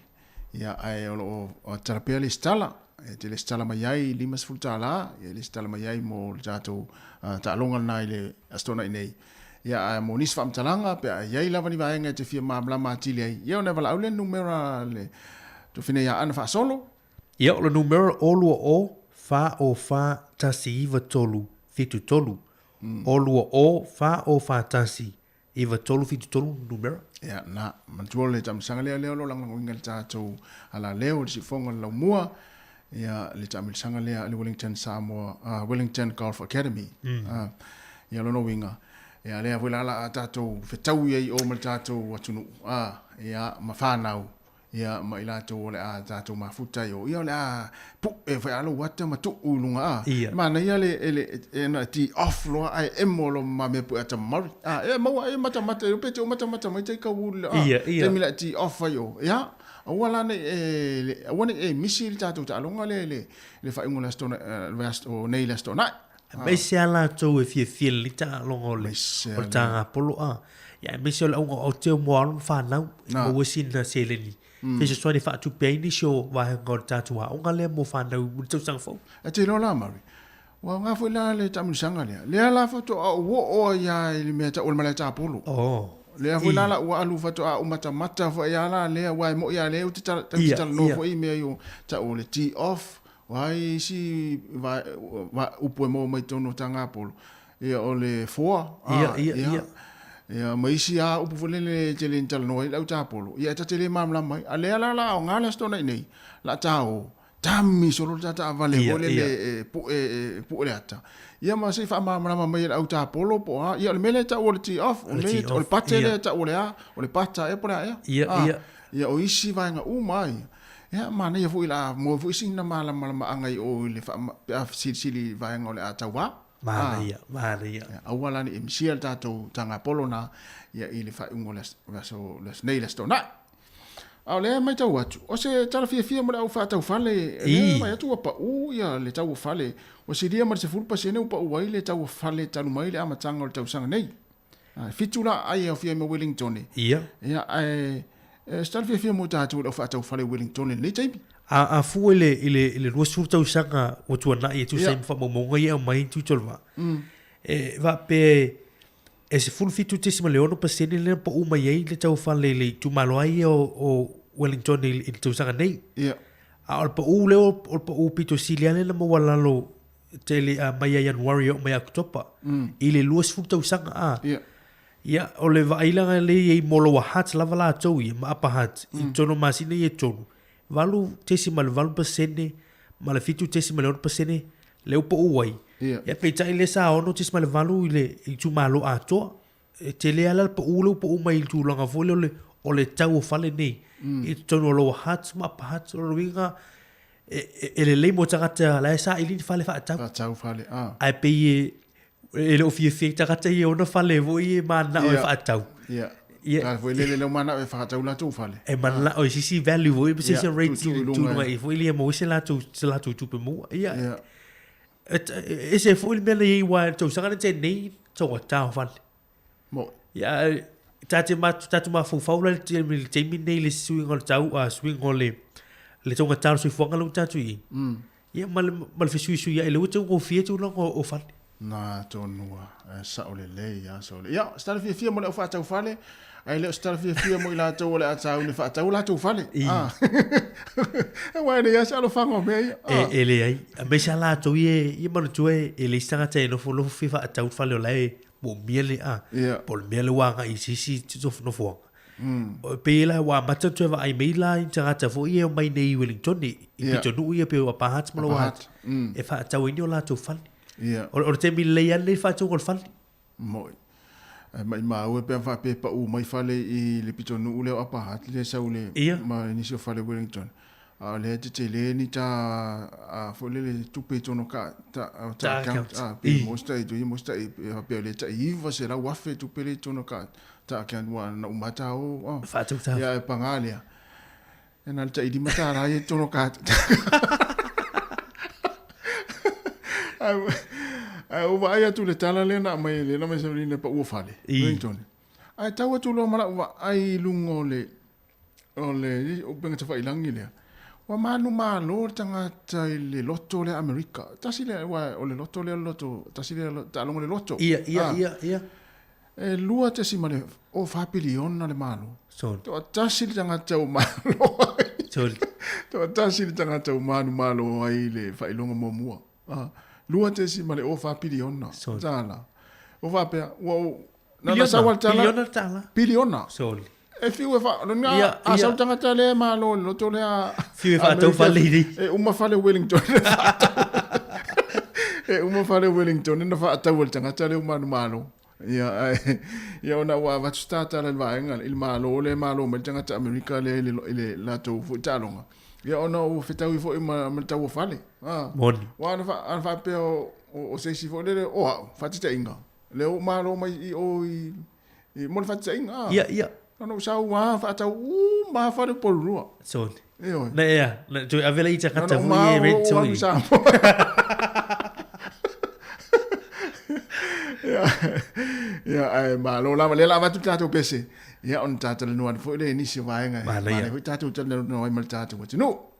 ya ai o terapia le stala te le stala mai ai limas fultala le stala mai ai mo jato ta longa nai le astona nei ya mo nis fam talanga pe ai lava ni vaenga te fia mamla matili ai yo never laule numero le to fine ya ana fa solo yo le numero olu o fa tasi iva tolu fitu tolu olu o fa tasi iva tolu fitu tolu numero ya na mantuole tam sangale le lo lang wingal jato ala leo si fonga la mua ya le tamil sanga le Wellington Samoa Wellington Golf Academy ya lo no winga ya le avula la tato fetau ye o mal tato watunu ya mafanau ia mai la to le a ta to mafuta yo ia le a pu e fa alo wata ma tu ulunga ma na ia le na ti off lo ai emolo ma me pu ata mar e ma e mata e pe to mata mai te ka ul te mi la ti off yo ia wala ne e wona e misil ta to ta longa le fa ingula stona vast o nei la stona mai se ala to e fie lita longo le o tanga polo ya me se o te mo fa na o sin na se le ni fe se soi fa tu pe ni show va ngor ta tu o ngale mo fa na u tu sang fo e te lo la mari wa nga fo la le tamu sanga le la fa to o ya le me ta o le mala ta polo le fo la wa alu fa to o mata fo ya la le wa mo ya le u ta no fo i me yo ta o le ti off wai si va upo mo mai tono tanga polo ia o le foa ia mai si a upo folele tele intal no ia uta polo ia ta tele mamla mai ale la o ngala stona nei la tao tammi solo ta vale vole le pu le ata ia ma si fa mamla mai ia uta polo po ia le mele ta o le ti off o le patele ta o le pata e pora ia o isi va nga mai ya mana ya fuila mo fuising na mala angai o le fa sili vai ngole atawa mana awala ni msial tato tanga polona ya ile fa ngole so les neiles to na ale mai tau atu o se tala fia mo au fa tau fale mai tu pa u ya le tau fale o se dia mar se ful pasene u pa u ile tau fale tanu mai le ama tanga tau sanga nei fitula ai o fia mo Wellington ya stal fia mo tatu o fa tau fale Wellington le taimi a fu ile ro sur tau sanga o tu na e tu sem fa mo ngai mai tu tolva va pe se ful fitu tesima leono pasene le po uma ye le tau fale le tu malo ai o Wellington il tu sanga nei a po u le o po u pito siliane le mo wala lo tele a mai January o mai October ile luas ful tau sanga ia o le vailanga le i molo wa hat lava la tau i ma apa hat i tono masine i tonu valu tesima le valu pasene ma le fitu tesima le ono pasene le upo uai ia peita ile sa ono tesima le valu i tu malo ato te le ala po ule upo umai tu langa fole o le tau o fale nei i tono lo hat ma apa hat o ringa ele le mo tangata la sa ili fale fa tau fale ai pe ele o fie takata i ona fale vo i mana o fa tau ia foi le mana e fa tau la tu fale e mana o si value vo i se rate tu mai foi le mo se la tu pe mo ia ese foi le le i wa tu sanga te nei to tau fale mo ia tatu ma fu faula te mi nei le swing o tau a swing o le tonga tau so fonga lu tatu i ia mal fe sui ia ele o tu fie tu lo o fale na tonua sa ole le ya so le ya sta fia mo le fa tau fale ai le sta fia mo la to le atau le fa tau la tu fale e wa ne ya sa lo fango me ele ai me sa la to ye mo tu ele sta te no fo lo fi fa tau fale le bo miele pol miele wa ga si tu no fo o pe la wa mata tu va ai me la interact fo ye mai nei Wellington i to nu ye pe pa hat mo lo hat e fa tau ni la tu fale o te mi le le fa tu gol fal moi mai ma o pe fa pe pa u mai fale i le pito nu le apa hat le sa ule ma ni so fale Wellington a le te le ni ta a fo le tu pe tono ka ta account pe mosta i pe le ta i va se la wa fe tu pe le tono ka ta account wa na umata o fa tu ta ya pangalia en ta i di mata ra i tono ka o vai tu le tala le na mai le na mai se pa u fale Wellington ai tau tu lo mala wa ai lungo le o benga te fai langi le wa manu malo tanga tai le lotto le America tasi le wa o le lotto tasi le ta longo le lotto ia e lua tasi male o fa bilion na le malo so to tasi le tanga tau malo to tasi le tanga tau malo ai le fai longo mo mua lua te si male o fa piliona tala o va pe o na sa wal tala piliona so e fiu e fa na a sa tanga tale ma lo to le a fiu e fa to fa lady e uma fale Wellington e uma fale Wellington na fa ta wal tanga tale uma malo Ia ona ua watu tata le vaenga il malo me tanga ta Amerika le lato fu talonga. Ia ona o fetau i fo i ma tau fale. Mon. Wa ana fa pe o se si fo le o fatita inga. Le o malo mai i mo fatita inga. Ia. Ana sa wa fa ta ma fa de porua. So. Io. Na tu avela i kata fu e red so. Ia malo la le la va tutta to pese. Ia on tata le no fo le ni si vaenga. Ma le fu tata tata no mai tata mo no.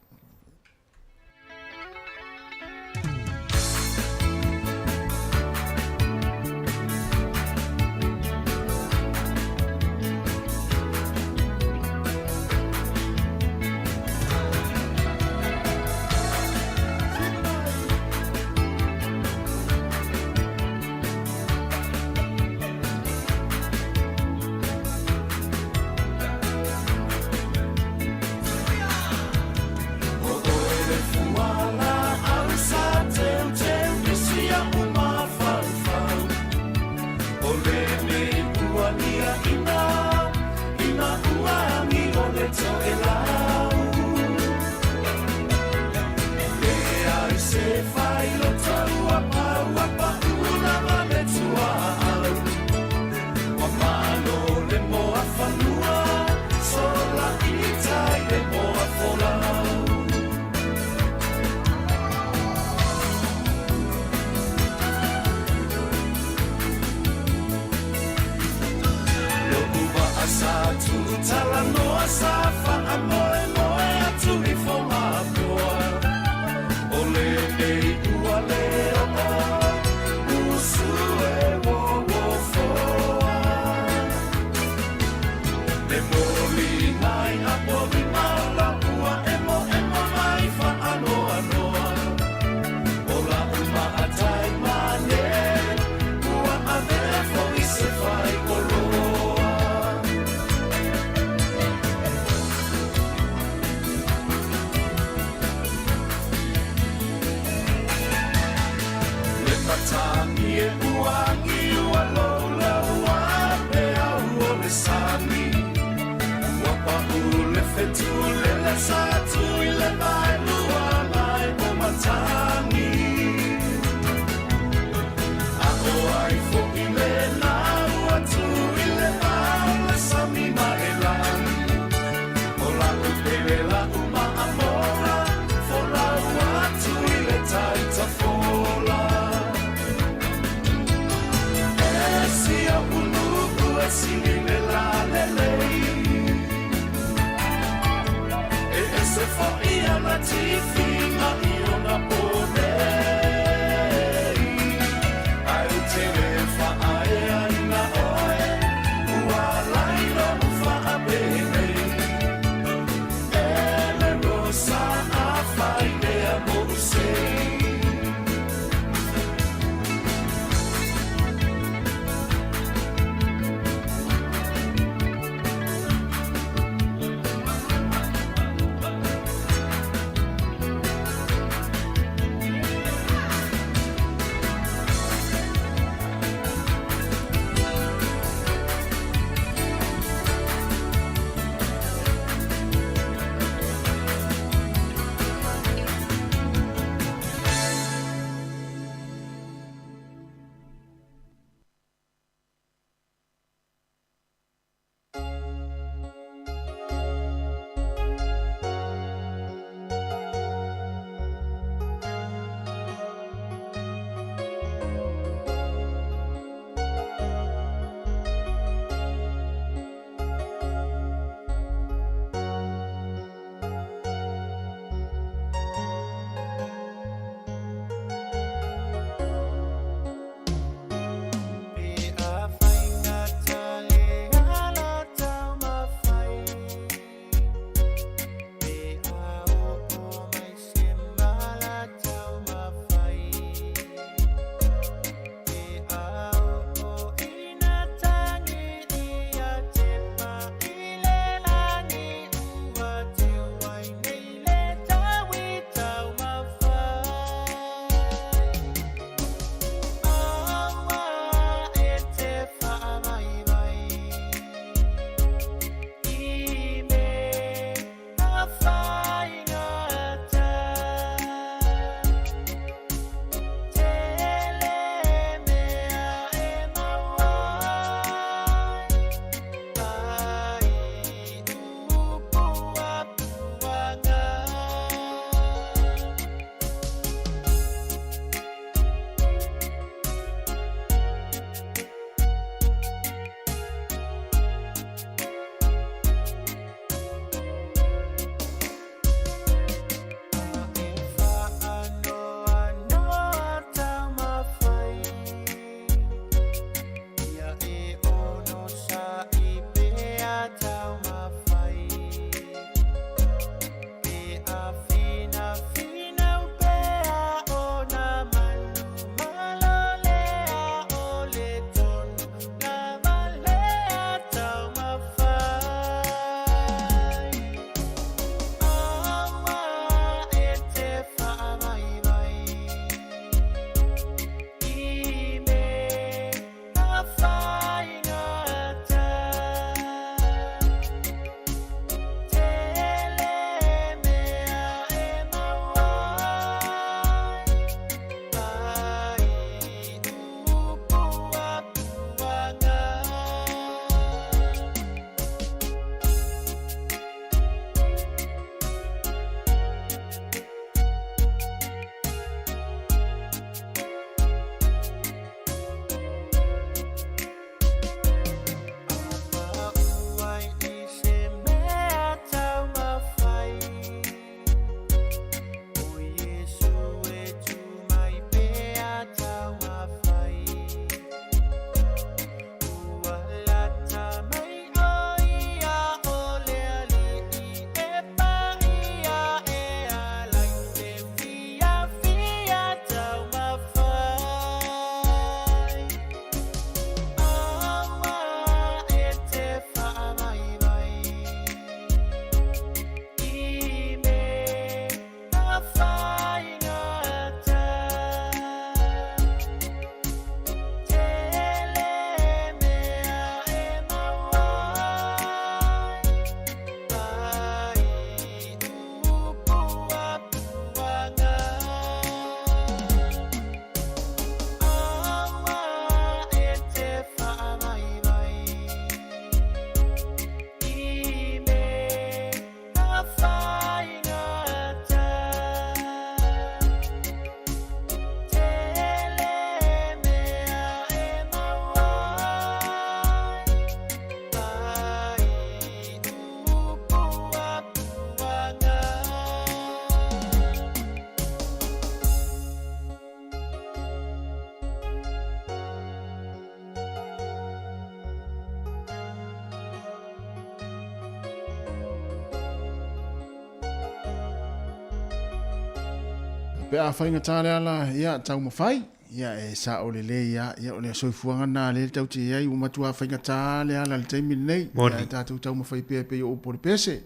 Pe a whainga tāle ala ia tau mawhai. Ia e sa o le ia o le soifuanga nā le tau te iai umatua whainga tāle ala le taimi nei. Ia e tātou tau mawhai pe o pore pese.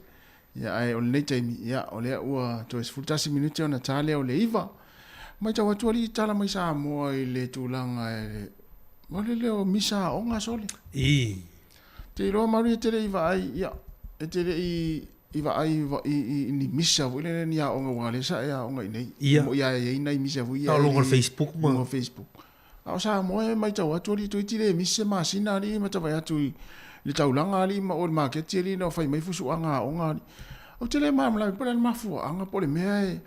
Ia e o le nei taimi. Ia o le ua to es fultasi minute o na tāle o le iwa. Mai tau atua li tala mai sa moa i le tūlanga e le. Mo le leo misa o ngā sole. Te roa maru e tere iwa ai. Ia e tere iwa ai i ni misa fu le ni a onga wale sa e a onga i nei. Mo ia e nei misa fu ia. Longo Facebook mo. Longo Facebook. Au sa mo e mai tau atu li tu tire misa ma sina li ma tawai atu li tau langa li ma o market li no fai mai fusu anga onga li. O tele ma mla pole mafu anga pole mea e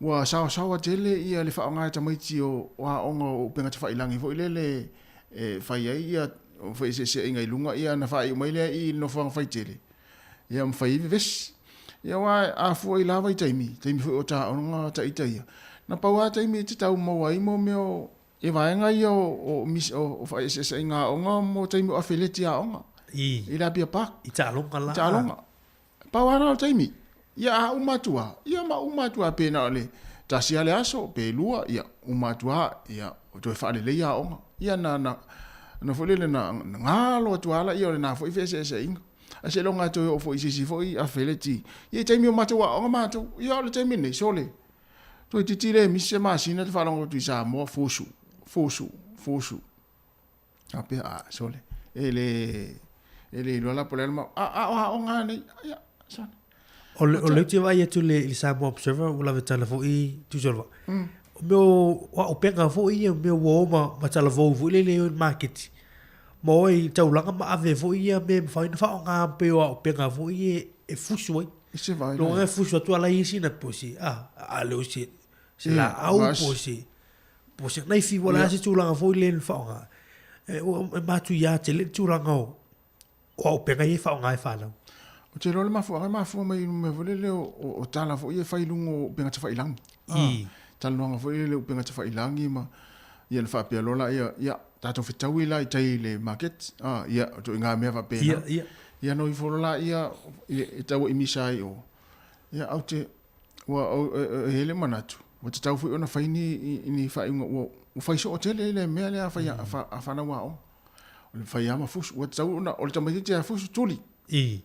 wa sawa tele ia le fa anga ta mai tio wa onga o penga te fai langi fo le fai ai ia fai se inga ilunga ia na fai mai le i no fai tele. Ia mwhai ves. Ia wa a fua i lawa i taimi fui o ta onga ta ita ia. Na paua taimi te tau maua i mo meo e vaenga ia o fai se inga onga mo taimi o afileti a onga. I la pia pak. I ta alonga la. Ta alonga. Paua na o taimi. Ia a umatua. Ia ma umatua pena le. Ta si ale aso pe lua ia umatua ia o toi whaale le ia onga. Ia na fulele na ngalo atuala ia o le na fui fese se inga. A se longa to o fo isi fo i a feleti. Ia taimi o matua o matua. Ia le taimi nei sole. To ti tire mi se masina te falongo tu sa mo fosu. Ape a sole. Ele lo la problema. O nga nei. Ia son. O le te vai tu le Samoa Observer o la vetala fo i tu solva. Meu o penga fo i meu wo ma tala vo le market. Moi tau langa ma ave fo ia me fai na fa nga pe o penga fo i e fusu ai. Se vai. Lo nga fusu tu ala i sina posi. Ale o se la au posi. Posi nei fi wala se tu langa fo i le fa nga. O ma tu ya te le tu langa o penga i fa nga e fa la. O te role mafu mai me vole le o tala fo i fai lungo penga te fai lang. Tala longa fo i le penga te fai langi ma ia le fa pe lola ia tato fitawi la i tai le market ia to inga mea va pena ia no i forola ia i tau i misai o ia au te wa hele manatu wa te tau fui ona fai ni fai o fai so otele le mea le a fana wa o le fai ama fusu wa te tau ona o le tamai te a fusu tuli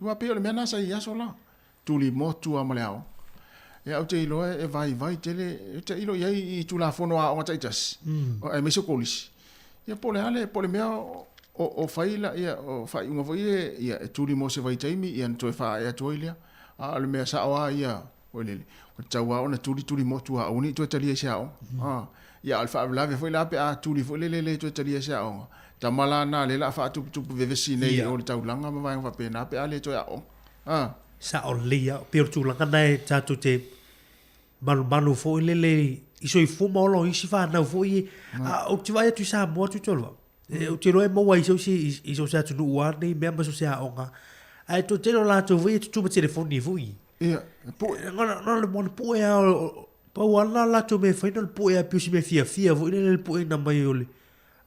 wa pe o le mea nasa i aso la tuli motu a male ao ia au te ilo e vai tele te ilo iai i tula fono a onga taitas e meso kolisi ia pole mea o faila ia o fai unga foi ia e tuli mo se vai taimi ia to fa ia toilia a le mea sa wa ia olele o tawa ona tuli mo tua oni to talia sa o ia alfa lave foi la pe a tuli foi le to talia sa o tamala na le la fa tu vevesi nei o le taulanga ma vai fa pena pe ale to ya o sa o lia pe tu langa nei tatu te manu foi le iso i fuma o lo isi fa na foi o te vai tu sa mo tu tolo o te roe mo wa iso sa tu no wa nei me so sa onga ai to te lo la tu voi tu me telefoni foi po no le mon po ya po wala la tu me foi no po ya più si me fia voi le po na mai ole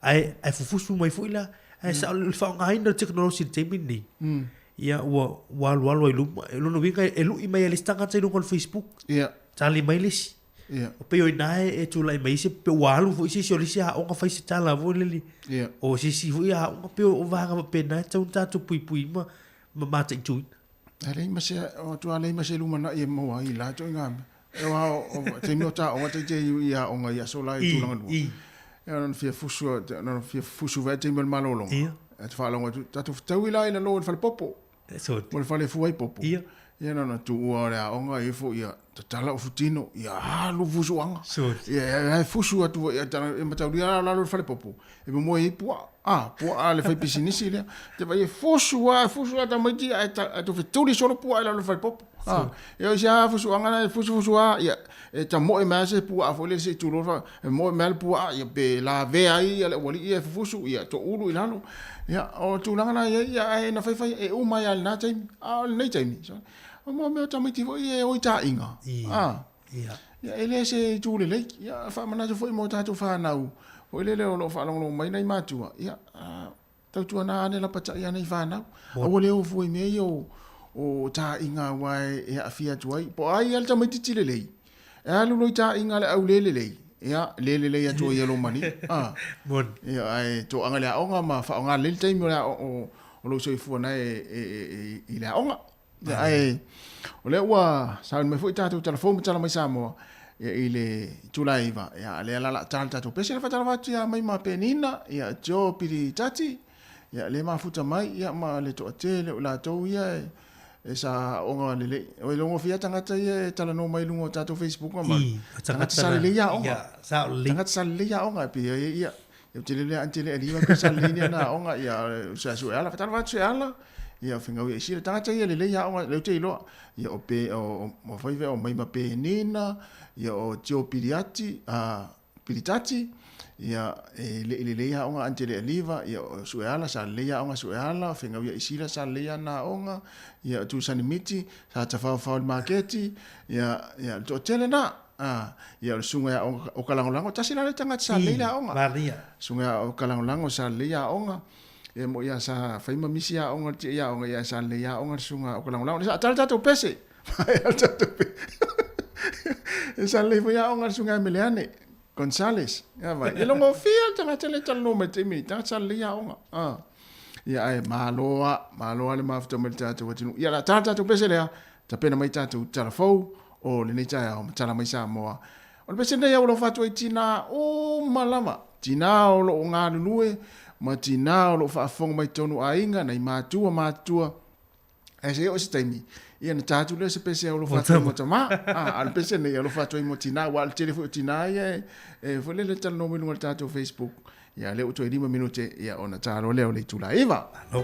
ai fufu mai foi la ai sa le fa nga ina technology te mini ia wa i lu no vinga e lu i mai le stanga te no Facebook tali mai lisi o pe o nai e tu lai mai se pe walu fo si so lisi a o fa se tala vo le o si vo ia o pe o va ga pe na tau tatu pui ma te tu ale ma se o tu ale ma se lu mana e mo ai la to ngam e wa o te mi o ta o te ia o nga ia so lai tu langa lu e non fusu va te mal malolo e te fa longa tu tatu tau ila ina lo fa popo so mo fa le fuai popo ia na tu ora o nga e fo ia tala o futino ia lu fusu anga ia fusu atu ia tala e matau ia la lo fa le popo e mo e po le fa pisinisi le te vai fusu ta mai dia tu fituli solo po la lo fa le popo ia ja fusu anga na fusu ia e ta mo e mase po a fo le se tu lo fa mo mal po ia be la ve ai ia le wali ia fusu ia to ulu ilano ia o tu langa na ia e na fa e o mai al na tai al nei tai o mo me ta miti foi e o ta inga ia ele se tu le ia fa mana foi mo ta tu fa na o le lo fa lo mai nei matua ia tau tu na ne la pata ia nei fa na o le o foi me o ta inga wai e afia tu ai po ai al ta miti le alu lo ta inga le au lele ia lele ia to yelo mani Mon. ia ai to anga le onga ma fa onga le te mo o lo so fu na e le onga ia ai o le wa sa me fu ta to telefon tala mai sa mo ia ile tulaiva ia le la tanta to pese fa tala va ia mai ma penina ia jo piri tati ia le ma futa mai ia ma le to tele o la to ia e sa onga lele o longo fia tangata ia tala no mai lungo tato Facebook ma tangata sa le ia onga sa le tangata sa le ia onga pe ia eu tele le antele aliva ka sa le na onga ia sa su ala fa tala va su ala ia finga ia si tangata ia le ia onga le te lo ia o pe o mo foi ve o mai ma pe nina ia o tio piriati piritati ia le ia onga antele aliva ia suela sa le ia onga suela finga ia isila sa le ia na onga ia tu sanimiti sa tafa fa marketi ia to tele na ia sunga o kalangolango tasila le tanga sa le ia onga sunga o kalangolango sa le ia onga e mo ia sa faima misia onga ia onga ia sa le ia onga sunga o kalangolango sa tata to pese sa le ia onga sunga meleane Gonzales, ya vai. Ele ngo fia tanga tele talo me temi, tanga salia onga. Ya ai maloa le mafto me tatu watinu. Ya la tata tu pese le, ta pena mai tatu telefo o le nei tai o tala mai sa moa. O le pese nei o lo fatu e tina o malama. Tina o lo nga lue, ma tina o lo fa fong mai tonu ainga nei matua. Ese o se taimi. Ia na tatu le se pese o lo fatu mo tama. Al pese nei o lo fatu mo tina wal telefo tina ia e fole le talo no mo tatu Facebook. Ia le uto 5 minute ia ona talo le o le tula iva. No.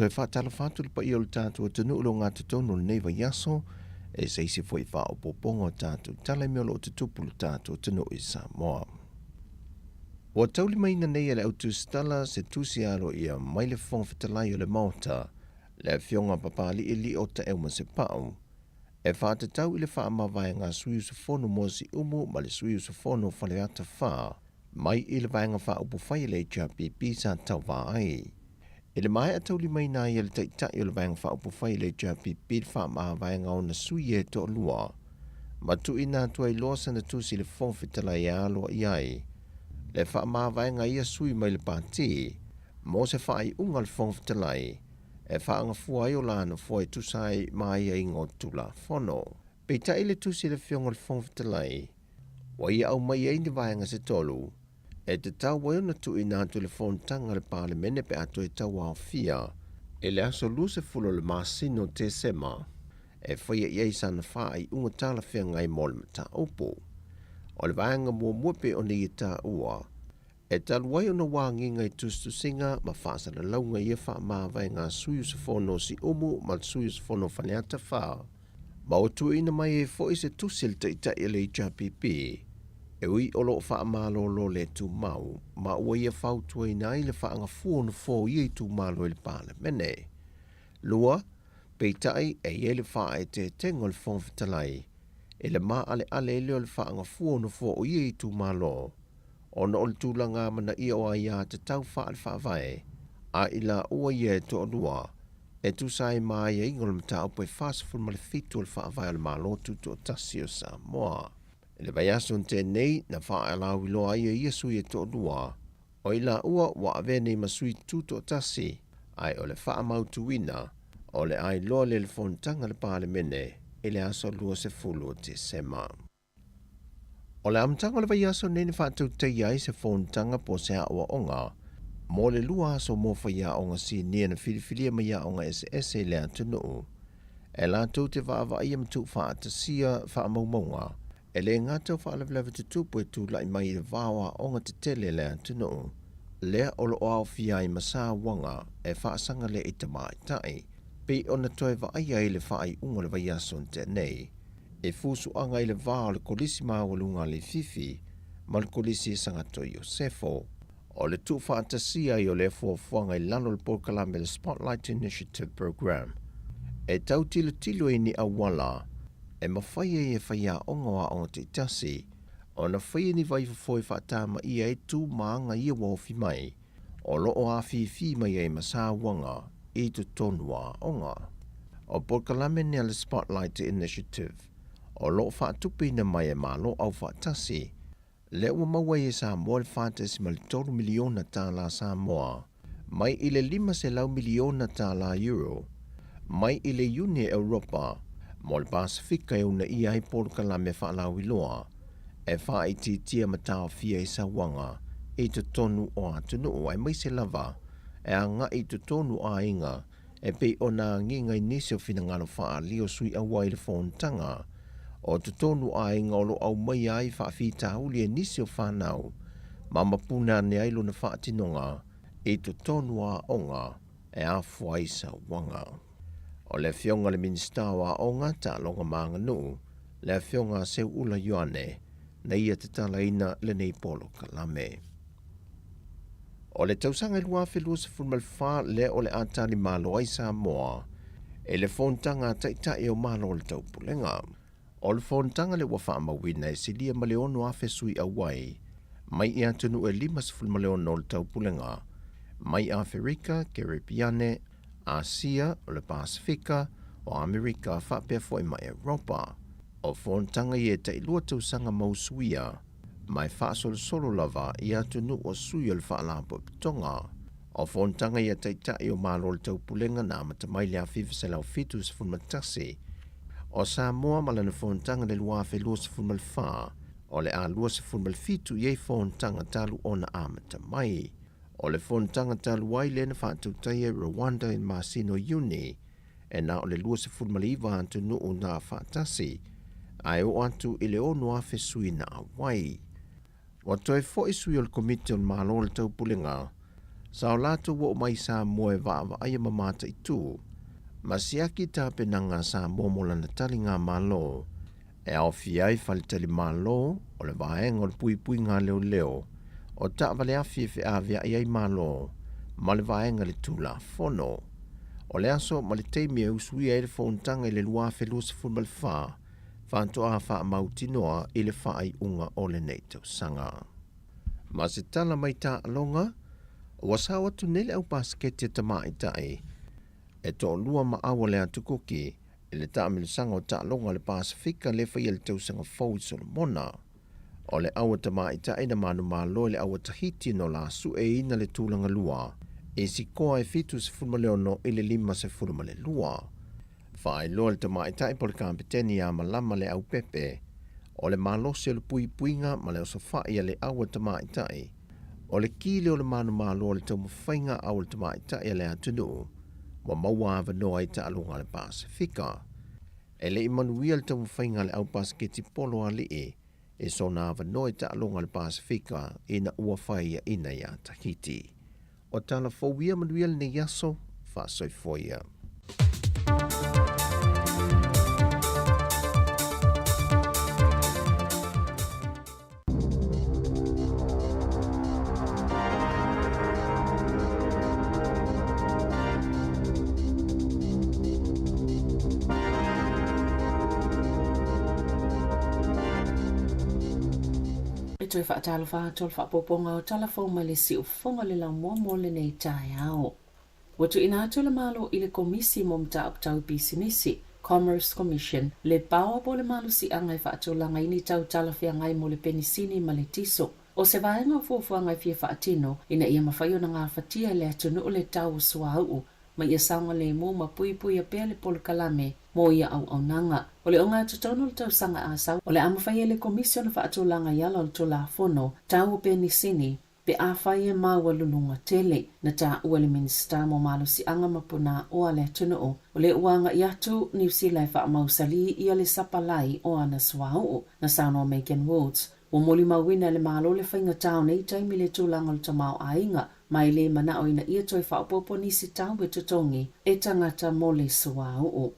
toi whaatala whātu pa i o tātou tunu ulo ngā tutonu le neiva yaso, e se isi fwoi wha o popongo tātou tala miolo o te tupulu tātou tunu i Samoa. Wa tauli maina nei le autu stala se tusi aro ia mai le whongwhitalai o le maota, le fionga papali ili o ta euma se pau, e whātatau i le whaamawai ngā sui usufono mosi umu ma le sui usufono whaleata wha, mai i le vaenga wha upu whai le JPP sa tau wā ai. I le mai a tauli maina i le taitai o le vaenga wha upu whai le JPP le whaamawai ngā o na sui e to lua, ma tu ina tua i losa na tusi le whongwhitalai e aloa i ai, le whaamawai ngā ia sui mai le pāti, mo se whai unga le whongwhitalai, e whaanga fuai o lana fuai tusai mai a ingo tula whono. Pei tai le tusi le whionga le whongwhitalai, wa ia au mai e ni vaenga se tolu, e te tau wai ona tu ina atu le whontanga le pāle mene pe atu e tau au fia, e le aso luse fulo le masino te sema, e whaia iei sana whai unga tala whia ngai mole mata upo. O le vaenga mua muepe o ni i tā ua, e taluai ona wāngi ngai tustu singa ma whaasana launga ia wha mawai ngā suyu sa whono si umu ma suyu sa whono whaneata wha. Ma o tu ina mai e fo se tusil ta ita i le JPP, e ui olo wha malolo le tu mau, ma ua ia whautua ina i le wha anga fuonu fo i tu malo i le pāle mene. Lua, peitai e ie le wha e te tengo le whongwhitalai, e le maa ale leo le wha anga fuonu fo i tu malo, ona o le tūlanga mana ia o ia te tau wha al whaavae, a ila ua ia e to lua, e tu sai mai e ingol mta upo e whasafun ma le fitu al whaavae al malotu to tasi o Samoa. E le vaiason te nei na wha alau iloa ia ia sui e to lua, o ila ua wa avene ma sui tu to tasi, ai o le wha mautu ina, o le ai loa le fontanga le pāle mene, e le aso lua se fulu te sema. O le amtanga le vaiaso nene whātau te iai se whontanga po se awa onga, mo le lua aso mo whaia onga si nia na whiriwhiria mai a onga SS e le atunu. E la tau te whaava ia mtu whaatasia whaamaumaunga, e le ngātau whaalawlewa te tupu e tū lai mai le wāwa onga te tele le atunu. Lea olo o au fia i masa wanga e whaasanga le i tamai tai, pe ona toi wa aia i le whaai unga le vaiaso te nei. E fusu anga i le vā o le kolisi mawalunga le fifi, ma le kolisi sangato Iosefo, o le tu whaatasia i o le fuafuanga i lano le Porkalame le Spotlight Initiative Program. E tau tilo i ni awala, e mawhaia i e whaia ongoa o te tasi, o na whaia ni vai fwoi whaatama i e tu maanga i a wafi mai, o lo o a fifi mai e masawanga i tu tonua onga. O Porkalame ni le Spotlight Initiative, o lo whaatupi na mai e malo au whaatasi, le ua maua i Samoa le whaatasi ma le 3 miliona tāla Samoa, mai i le 5 miliona tāla euro, mai i le Uni Europa, mo le Pasifika e una i ai Porkalame whaalau iloa, e whaiti tia matao fia i Sawanga, i te tonu o atunu ai mai se lava, e anga i te tonu a inga, e pe ona nginga i nisi o finangalo wha lio sui awa i le whontanga, o te tonu a inga o lo au mai ai whaafita uli e nisi o whanau, ma mapuna ne ailo na whaatinonga, i te tonu a onga, e a fuaisa wanga. O le fionga le minista wa onga ta longa maanga nuu, le fionga seu ula yoane, na ia te talaina le nei polo kalame. O le tausanga i lua whelua se fulmalwha le o le atali malo ai Samoa, e le whontanga taitai o malo le taupulenga. O le whontanga le wafa mawina e silia maleono a whesui awai, mai i atunu e 5 maleono le taupulenga, mai Afrika, Karibiane, Asia o le Pasifika, o Amerika whapea foi mai Europa. O whontanga i e te ilua tausanga mausuia, mai whaasolo solo lava i atunu o sui o le whaalapo pitonga. O whontanga i a taitai o malo le taupulenga na matamai le a whiwhaselau fitu sa funmatasi. O Samoa malana whontanga le lua whelua sa funmalwha, o le a lua sa funmalfitu i e whontanga talu o na a matamai. O le whontanga talu ai le na whaatautai e Rwanda in Masino Uni, e na o le lua sa funmaliva atunu o na whaatasi, ai o atu i le ono a whesui na awai. Wa toi fo isui o le komite o le malo le taupulenga, Sa o lātou wo mai sa moe wa aia mamata I tū. Ma siaki tā penanga sa momola na tali ngā malo. E au fiai fali tali malo, o le vaenga o le pui ngā leo. O ta vale afi fe avia iai malo, ma le vaenga le tūla fono. O le aso ma le teimi e usui e le fōntanga I le lua whelua se fulma le wha, whantoa wha mautinoa I le wha ai unga o le nei tau sanga. Ma se tala mai tā alonga, ua sa watu nele au pasketi ta mai tai, e to lua ma awa le atukoki, e le ta amilisanga o ta alonga le Pasifika le whai le tau sanga fau I Solomona. O le awa ta mai tai na manu malo le awa tahiti no la su e ina le tūlanga lua, e si koa e fitu se fulma leono I le lima se fulma le lua. Whae loa le ta mai tai po le kampeteni a malama le au pepe, o le malose o le puinga ma le osofai a le awa ta mai tai, o le kile o le manu malo le tau mawhainga au le ta mai tai a le atunu, wa maua ava noa I ta alunga le Pasifika. E le imanuia le tau mawhainga le au pasketi polo a li e so na ava noa I ta alunga le Pasifika ina ua whaia ina ia Tahiti. O tala fawia manuia le ne yaso, fa soifoia. Toi whaatalo whaatol whaapoponga o talafong malisi o whonga le lau mo le nei tai ao. Watu ina atu le malo I le komisi mo mta aptau bisinisi, Commerce Commission, le bawa po le malo si angai whaatolanga ini tau talawhia ngai mo le penisini ma le tiso. O se vaenga o fuafua ngai fia whaatino, ina ia mawhaio na ngā whatia le atunu o le tau sua au, ma ia saunga le mo ma pui a pia le polo kalame, mo ia au nanga. O le onga tutono le tau sanga asau, o le amawhaia le komisio na whaatolanga yala o le tola fono, tau penisini, pe awhaia maua lulunga tele, na ta ua le minista mo malo si anga mapuna o ale atunu o le uanga iatu New Zealand wha mausali ia le sapalai o ana swau, na sauno Megan Woods, o moli mawina le malo le whainga tau nei taimi le tūlanga le tamau ainga, mai le mana o ina ia toi whaopopo nisi tau be tutongi, e tangata mo le swau.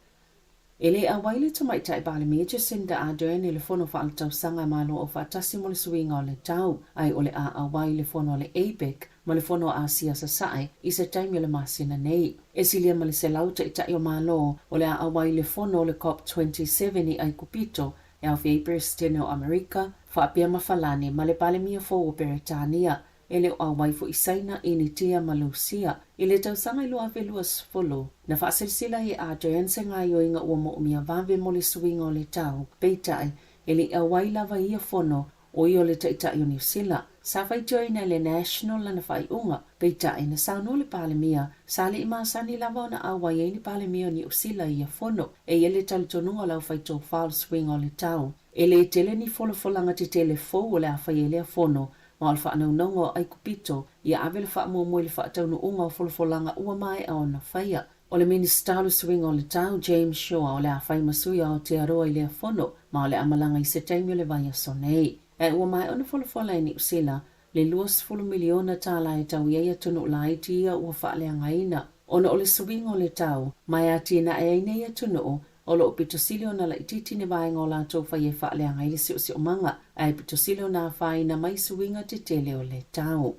Ele a waile tamai tai bale me Jacinda Ardern le fono fa altau sanga malo o fatasi mo le swinga o le tau, ai ole a waile fono le APEC, ma le fono a sia sasai, I se taimi le masina nei. E silia ma le se lauta itai o malo, ole a waile fono le COP27 ai kupito, e au fia presidente o Amerika, fa apia mafalani ma le bale mia fo o Peretania, ele o waifu isaina ini tia malusia, ile tau sanga ilo ave luas folo, na whaasilsila I Ardern se ngā yoinga ua mo umia vave mo le swinga o le tau, peitai, ele a wailava ia fono, o I o le taitai o New Zealand, sa whai joina le national lana whai unga, peitai na sauno le palemia, sa le ima sani lava na a wai ni palemia o New Zealand ia fono, e ele tali tonunga lau whai tau whal swinga o le tau, ele tele ni folanga te telefo o le a whai ele a fono, ma al wha naunongo ai kupito, ia avele wha mo le wha taunu unga o folfolanga ua mai a ona whaia. O le ministalu swing o le tau, James Shaw, o le a whai masuia o te aroa I le fono, ma o le amalanga I se taimi o le vai a sonei. E ua mai ona folfola I New Zealand, le 2 miliona tala e tau ia tunu la itia ua wha le angaina. Ona o le swing o le tau, mai a tina e aina ia tunu o lo pitosilio na la ititi ne vai ngola to fa ye fa le ngai si o manga ai pitosilio na fa ina mai suinga te tele o le tau.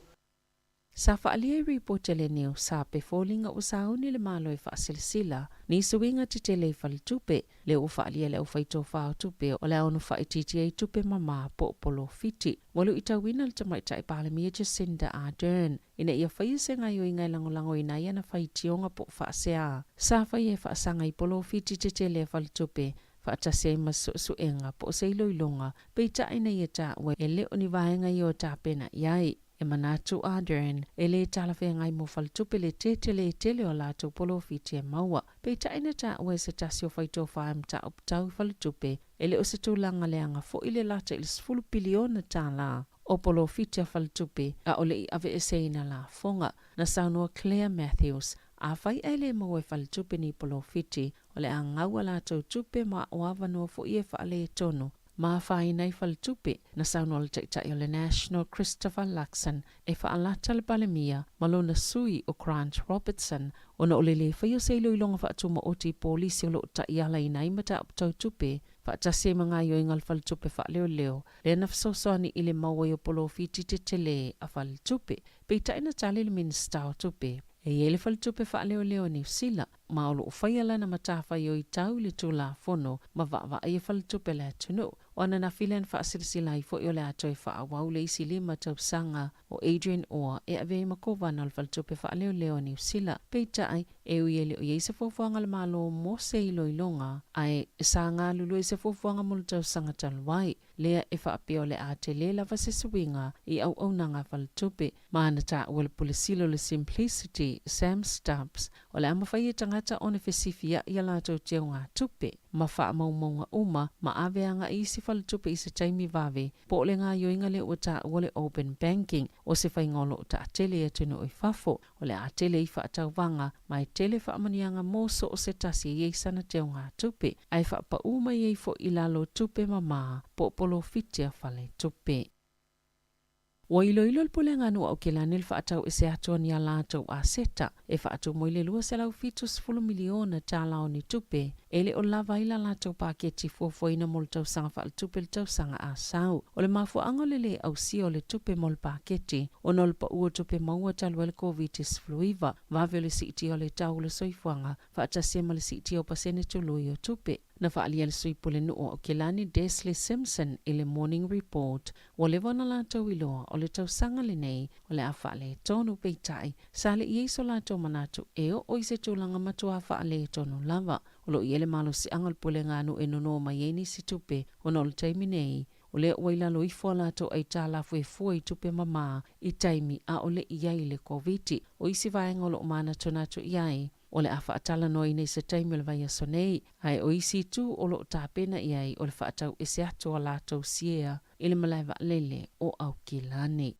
Sa fa alia report le neo sa pe falling o sa ni le malo e fa silsila ni suinga te tele fa le tupe le o fa alia le o fa ito fa tupe o le onu fa ititi ai tupe mama po polo fiti walo itawina le tamai tai pale mi Jacinda Ardern ina ia fa se ngai o ingai lango ina ia na fa itionga po fa sea sa fa ye fa sanga I polo fiti te tele fa le tupe fa tase masu enga po se iloilonga pe ta ina ia ta we ele oni vaenga yo ta pena yai e manatu Ardern ele talafe ngai mo faltupe le tele o lato polo fiti e maua pe ta ina ta we se tasio faito fa ta optau faltupe ele o se tulanga leanga fo ile lata il 10 biliona tala o polo fiti a faltupe a ole I ave eseina la fonga na sauno Claire Matthews a fai ele mo we faltupe ni polo fiti ole a ngaua lato tupe ma o avano fo ie fa ale tono ma fai nei faltupe na sauna le tai o le National Christopher Luxon e whaalata le palemia malona sui o Grant Robertson ona ole le whaio se iloilonga whaatuma o ti polisi o lo ta iala i nei mata aptau tupe whaatase mga i o ingal faltupe whaaleo leo le na whasosoani i le maua i o polo fiti te tele a faltupe pe ta ina tali le minsta o tupe e ele faltupe whaaleo leo ni usila ma o lo whaiala na matafa i o i tau le tula fono ma wa e faltupe le atunu o ana na filen whaasirisila i fo i o le ato e whaawau le isi lima tau sanga o Adrian Orr e ave makova na faltupe whaaleo leo ni usila pe tai e ui ele o yeise fofuanga le malo mo se ilo ilonga ai sa ngā lulu e se fofuanga mulu tau sanga talwai lea e whaapeo le ate le lava se suinga i au nanga faltupe ma ana ta ua le pulisilo le Simplicity Sam Stubbs o le ama whai e tangata o ne fesifia i ala tau teo ngā tupe ma wha maunga uma ma aveanga i si faltupe i se taimi vave po le ngā yoinga le ua ta ua le open banking o se whai ngolo ta atele e tunu i fafo o le atele i wha atau vanga mai tele wha amanianga moso o se tasi i eisana teo ngā tupe ai wha pa uma i eifo i lalo tupe mama po polo fitia whale tupe. Wa ilo le pulenga no o kelani le whaatau e se atua ni ala atau a seta e whaatau mo ile lua se lau fitus 10 miliona tālao ni tupe ele o lava ila la tau paketi fuafuaina mo le tau sanga wha tupe le tau sanga a sau o le mafuanga le au si o le tupe mo le paketi o no le pa ua tupe maua talua le covitis fluiva vave le si iti o le tau le soifuanga whaatasia le si iti o pasene tului o tupe na whaalia le sui pule nuu o kelani Desley Simpson i le Morning Report o le wana la tau iloa o le tau sanga le nei o le awhaale tonu peitai sa le ieiso la tau manatu eo o ise tūlanga matua awhaale tonu lava o lo iele malo si angal pule nganu e nono maieni si tupe o no le taimi nei o le waila lo ifo la tau ai tā la fue tupe mama i taimi a o le iai le COVID o isi vaenga o lo mana tonatu iai o le afa atala noi nei se taimi o le vai asonei, ai o isi tu o lo tāpena iai o le whaatau ese atu o lātou siea i le malaiva lele o au kilane.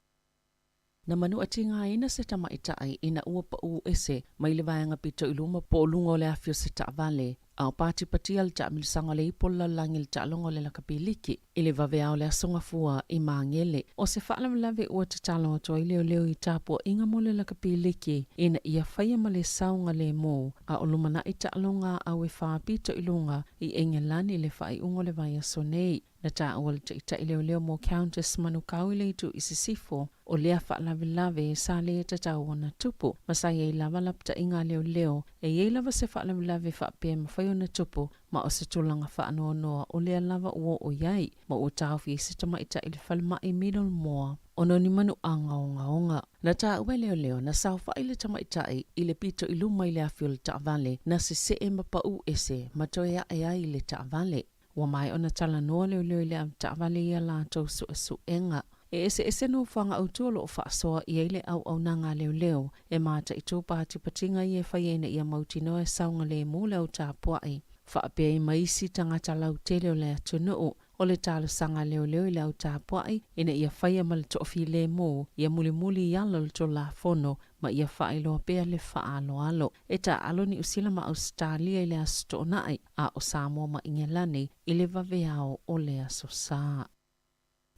Na manu atinga ina se tamaitai ina ua pa u ese mai le vaenga pito iluma po lunga o le afio se ta vale. Au pati patia le ta milisanga le ipola langi le ta longa le lakapiliki ile vavea o le asonga fua i maangele. O se whaalam lave ua te talo ato i leo i tāpua inga mo le lakapiliki ina ia whaia ma le saunga le mo a o lumana i ta longa au e whaapito ilunga i engelani le whai ungo le vai asonei. Na ta awal te ita i leo mo Countess Manukau i leitu i sisifo o lea whaalave e sa le te tau wana tupu. Masai e lava lapta inga leo e ye lava se whaalave whaapea mawhaio na tupu ma o se tūlanga whaanoa noa o lea lava ua o iai ma o tauwhi se tama ita i le whalma i middle moa. Ono ni manu anga o ngaonga. Na ta ue leo na sao whai le tama ita i le pito i luma i le afio le ta vale na se e mapa u ese matoea e ai le ta vale. Wa mai ona tala noa leo i le am ta vale ia la tau su enga. E ese no whanga au tuolo o whaasoa i eile au nanga leo e mata i tūpāti patinga i e whaiena i a mauti no e saunga le mule au tā puai. Whaapea i maisi tangata lau tele o le atunuu o le talo sanga leo i le au tā puai ina i a whaia ma le tofi le mo i a muli i alo le to la fono ma i a whaeloa pea le whaalo alo. E ta alo ni usila ma Australia i le asto nai a o Samoa ma Ingelani i le vaveao o le aso saa.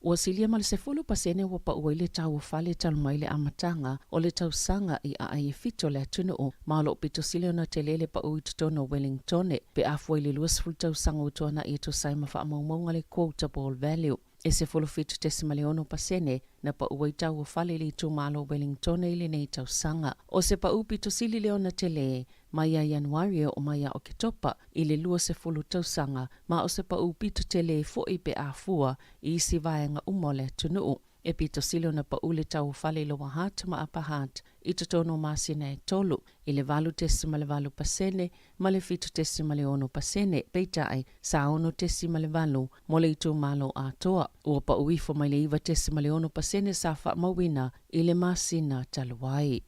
Ua silia ma le sefulu pasene ua pa ua i le tau whale talu mai le amatanga o le tau sanga i a ai fito le atunuu ma lo pito silio na te lele pa ui tutono Wellingtone pe afua i le luasfulu tau sanga utuana i to saima wha maunga le quotable value. E se fulu fitu tesimaleono pasene na pa ua i tau whale li tu malo Wellingtone i le nei tau sanga. O se pa upito sili leo na te le mai a Januari o mai a Oketopa i le lua se fulu tau sanga ma o se pa upito te le fo i pe afua i si vaenga umole tunuu. E pito silo na pa ule tau whale lo wahat ma apahat i tono masina e tolu i le valu tesima le valu pasene ma le fitu tesima le ono pasene peitai sa ono tesima le valu mo le itu malo a toa ua pa uifo mai le iwa tesima le ono pasene sa wha mawina i le masina taluai.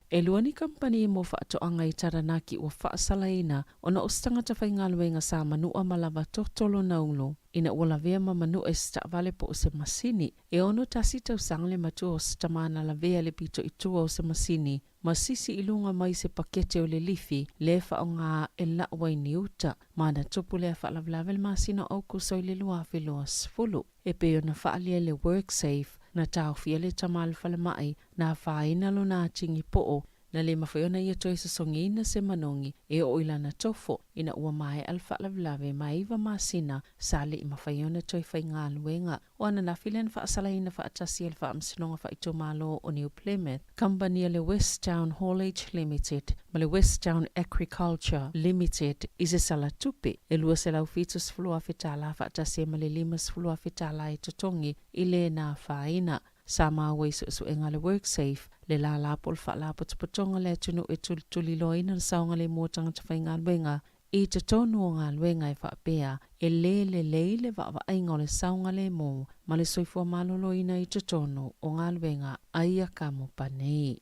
E luani kampani mo whaatoanga I taranaki o whaasalaina o na ostangata whaingaluenga sa manua malava totolo naulo. Ina ua vea ma manua sta vale po o se masini. E ono tasi tau sangle matua o sta mana la vea le pito itua o se masini. Masisi ilunga mai se pakete o le lifi le whaonga e lawa ni uta. Mana tupu le whaalavelave masina au kusoi le luafe loa sfulu. E peo na whaalia le WorkSafe na tau fia le tamal whalemai na whaina lo na tingi po'o na le mawhaiona ia toi sa songina se manongi e o ilana tofo ina ua mai alfa lavlave maiva masina sale I mawhaiona toi whainga luenga o ana na filen whaasalaina whaatasi al whaamsinonga whaito malo o New Plymouth. Company le Westtown Haulage Limited ma le Westtown Agriculture Limited ise sala tupe e lua se lau fitus flua fitala whaatasi ma le limas flua fitala I totongi I le na whaina. Sama away so enga le WorkSafe le la la pol fa la potonga le tunu e tuli loina saunga le motanga te whainga luenga I te tonu o ngā luenga e whaapea e le wa ainga le saunga le mo ma le soifua maloloina I te tonu o ngā luenga aia kamo panei.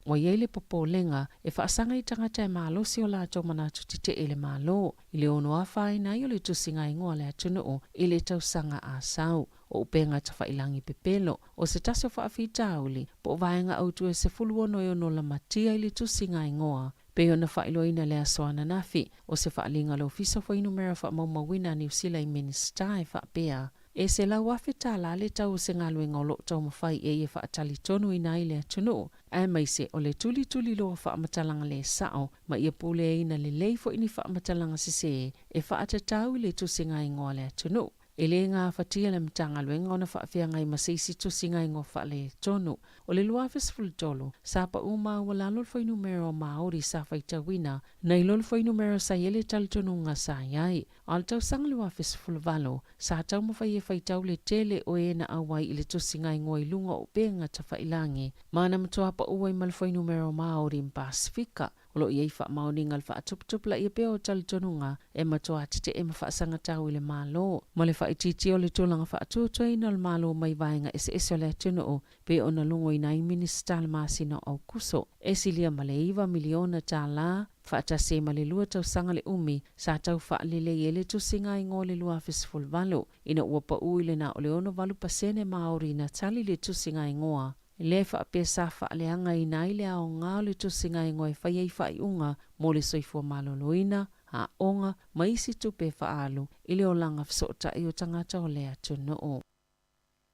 Wa yele popo lenga e whaasanga I tangata e malosi o la tau manatu te ele malo I le ono a whaina I o le tusinga ingoa le atunu o I le tausanga a sau. O upenga ta whailangi pepelo, o se tase o whaafitauli, po o vaenga autu e se fuluono e ono la matia I le tusinga ingoa. Peo na whailoina le asoana nafi, o se whaalinga le ofisa whainumera whaamaumawina New Zealand Minister e whaapea. E se lau awhita la le tau se ngaluenga o lo tau mawhai e whaatali tonu I nai le atunu. Ai mai se o le tuli loa whaamatalanga le sao, ma ia pule ina le leifo ini whaamatalanga se e whaatatau le tusinga ingoa le atunu. E le ngā whatia le mtanga luenga o na whaafia ngai masisi tusinga ingo whaale tonu. O le luafis fultolo, sapa uma wala lolfo numero Māori sa whaitawina, nei lolfo numero sa yele taltonu ngā sa iai. Al tau sang luafis fulvalo, sa tau mawhai e whaitau le tele o e na awai I le tusinga ingo I lunga o benga ta whailangi. Mana mtoa pa uai malfo numero Māori in Pasifika. Olo iei wha maoninga wha atuptupla I peo talitonunga e matoa tite e mawhaasanga tau I le malo. Ma le wha ititi o le tūlanga wha atuatoi na le malo mai vaenga ese o le atunu o pe o na lungo I nai minista le masina au kuso. E silia ma le iwa miliona tā la wha atase ma le lua tau sanga le umi sa tau wha lele ele tu singa ingo le lua fisful valo. Ina ua pa ui le na o le ono valu pasene Māori na tali le tu singa ingoa. Le wha pesa wha leanga I nai le ao ngā le tu singa ingoa e whai ei whai unga mo le soifua maloloina, a onga, maisi tupe wha alu, ile o langa fsota I o tangata o le atunu o.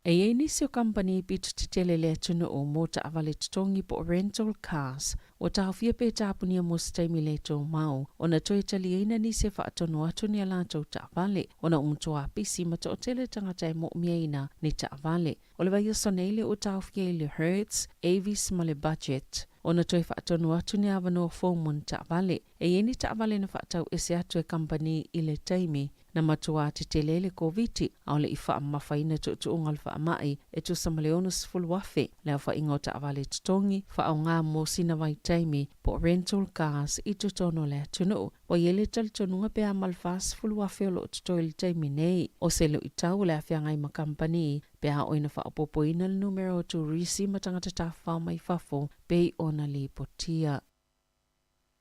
E ei nisi o company pitu te tele le atunu o mo ta avale tutongi po rental cars, o ta hawhia pe tāpunia mo staimi le tō mau, o na toi tali eina nisi wha atonu atu ni ala tau ta avale, o na umtoa pisi ma o tele tangata e mo umiaina ni ta avale. O le vai o sonele o ta hawhia I le Hertz, Avis ma le Budget, o na toi wha atonu atu ni avano fōmun ta avale, e eni ta avale na wha atau ese atu e company I le taimi, na matua te telele koviti au le ifa mawhaina tu ungal wha mai e tu samaleonus fulwafe leo wha ingo ta avale tutongi wha au ngā mōsina vai taimi po rental cars I tu tono le tunu wa yele tal tununga pe amal fas fulwafe o lo tutoil taimi nei o se lo itau le awhia ngai makampani pe a oina wha opopoina le numero tu risi matangata ta whao mai fafo pe ona li potia.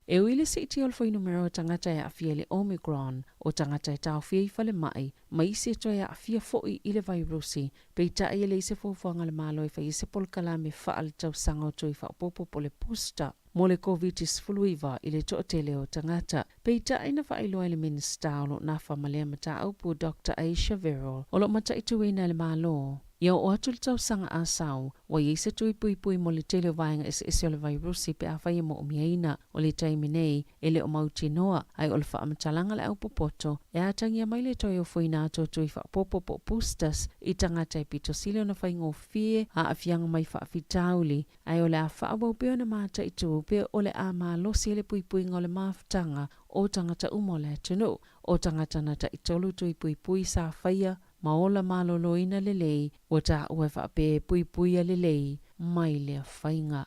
E uile se iti olfo numero tangata e afia le Omicron o tangata e tau fia I fale mai, ma isi to e afia foi I le virusi, pe ita e le ise fofuanga le malo e fa ise polkalame faal tau sanga to I fa popo po le pusta. Mo le COVID-19 fuluiva I le tootele o tangata, pe ita ina fa ilo ele minista o lo nafa malea mata aupu Dr. Aisha Verol, o lo mata itu ina le malo. Ia o atu le tau sanga asau, wa iese tui pui mo le tele vaenga ese o le virusi pe awhai mo umiaina o le taimi nei ele o mauti noa ai o le wha amatalanga le au popoto e atangia mai le toi o fuina ato tui wha popo po pustas I tangata I pito sile na whai ngō fie a awhianga mai wha awhitauli ai o le a wha awau peo na mata I tu pe o le a maa losi ele pui ngō le maafutanga o tangata umo le tunu o tangata nata I tolu tui pui sa whaia maola maloloina lelei o ta ue whape pui a lelei mai le whainga.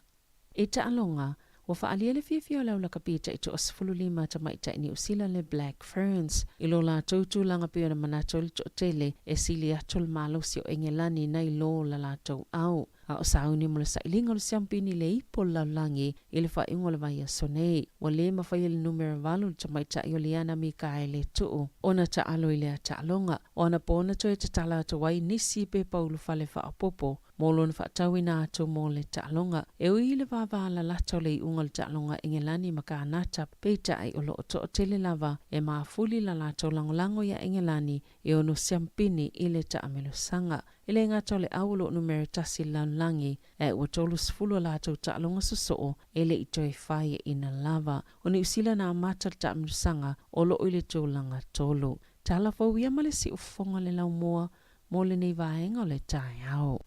E ta alonga, Wa fa'alia le fia lau la kapita i tu asfululima ta maita i New Zealand le Black Ferns. Ilo la tautu langa pio na manato le tele e sili atul malo si o engelani na ilo la la tau au. A o sauni mo le sailinga le siampini le ipo laulangi i le whaingo le vai sonei. Wa le mawhai le numero valu ta maita i o liana mi ka e le tuu. Ona ta alo i le a ta alonga. Ona pona to e te tala atu wai nisi pe paulu fale wha popo. Molo na whaatau ina atu mo le ta alonga. E ui le wawaala latau le unga le ta alonga engelani maka anata peita ai o lo o tele lava e maafuli la latau langolango ya engelani e ono siampini i le ta amelo sanga. Ile ngata le aulo numero tasi langi e watolu sfulu la tau ta alonga susoo ele ito e whaia ina lava. Oni usila na amata ta amlusanga o lo ile tau langa tolu. Tala fawia male si ufonga le lau moa mo le nei vaenga o le tai au.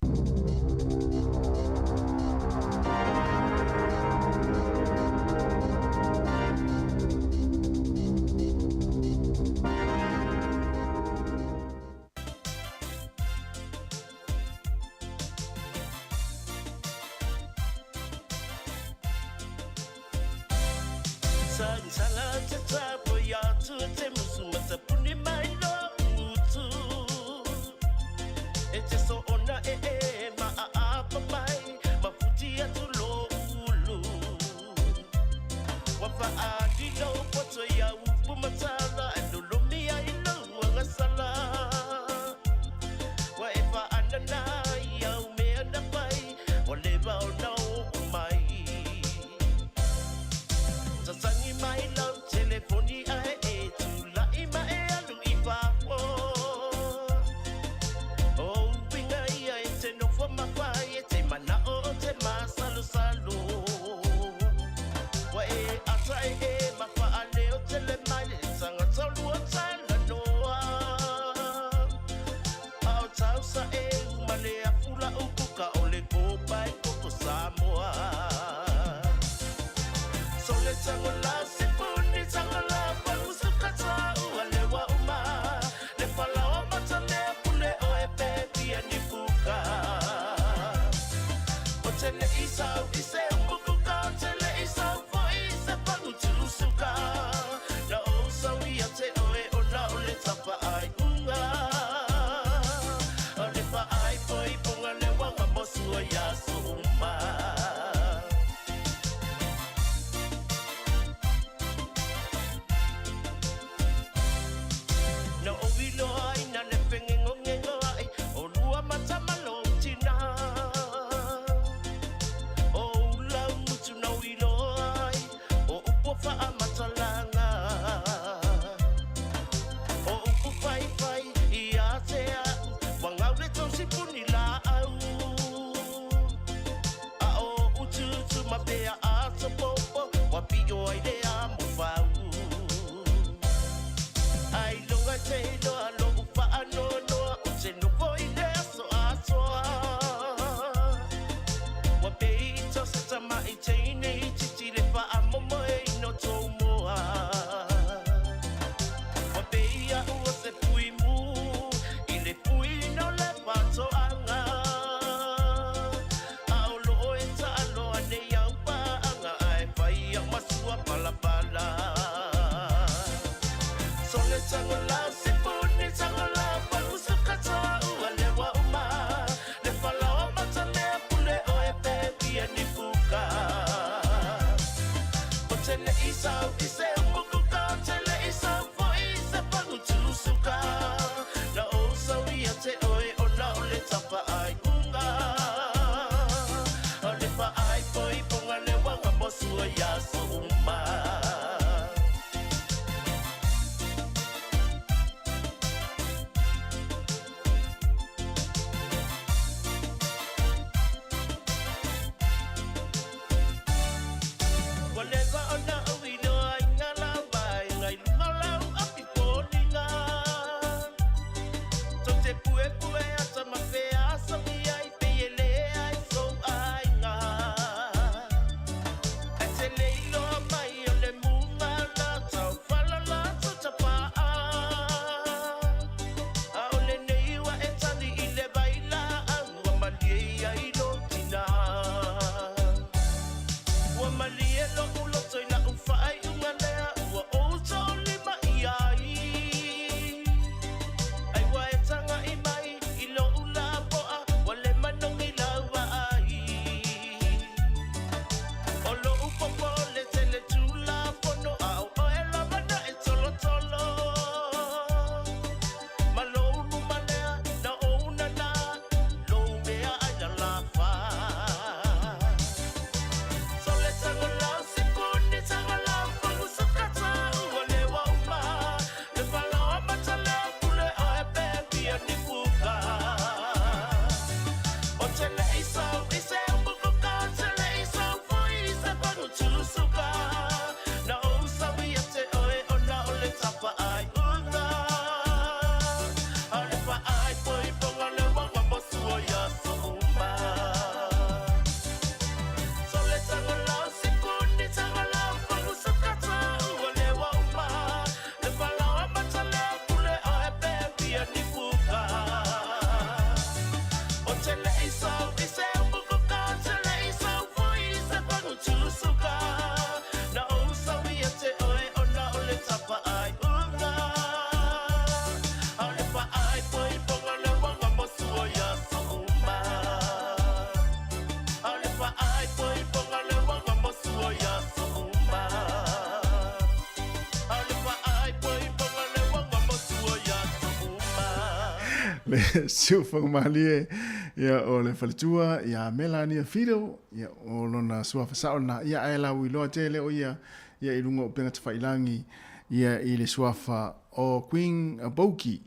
le siu whangamalie ia o le whalitua ia Melania Fido ia o lona sua whasao na ia aela uiloa tele o ia i runga o penga tawhailangi ia i le suafa o Queen Aboki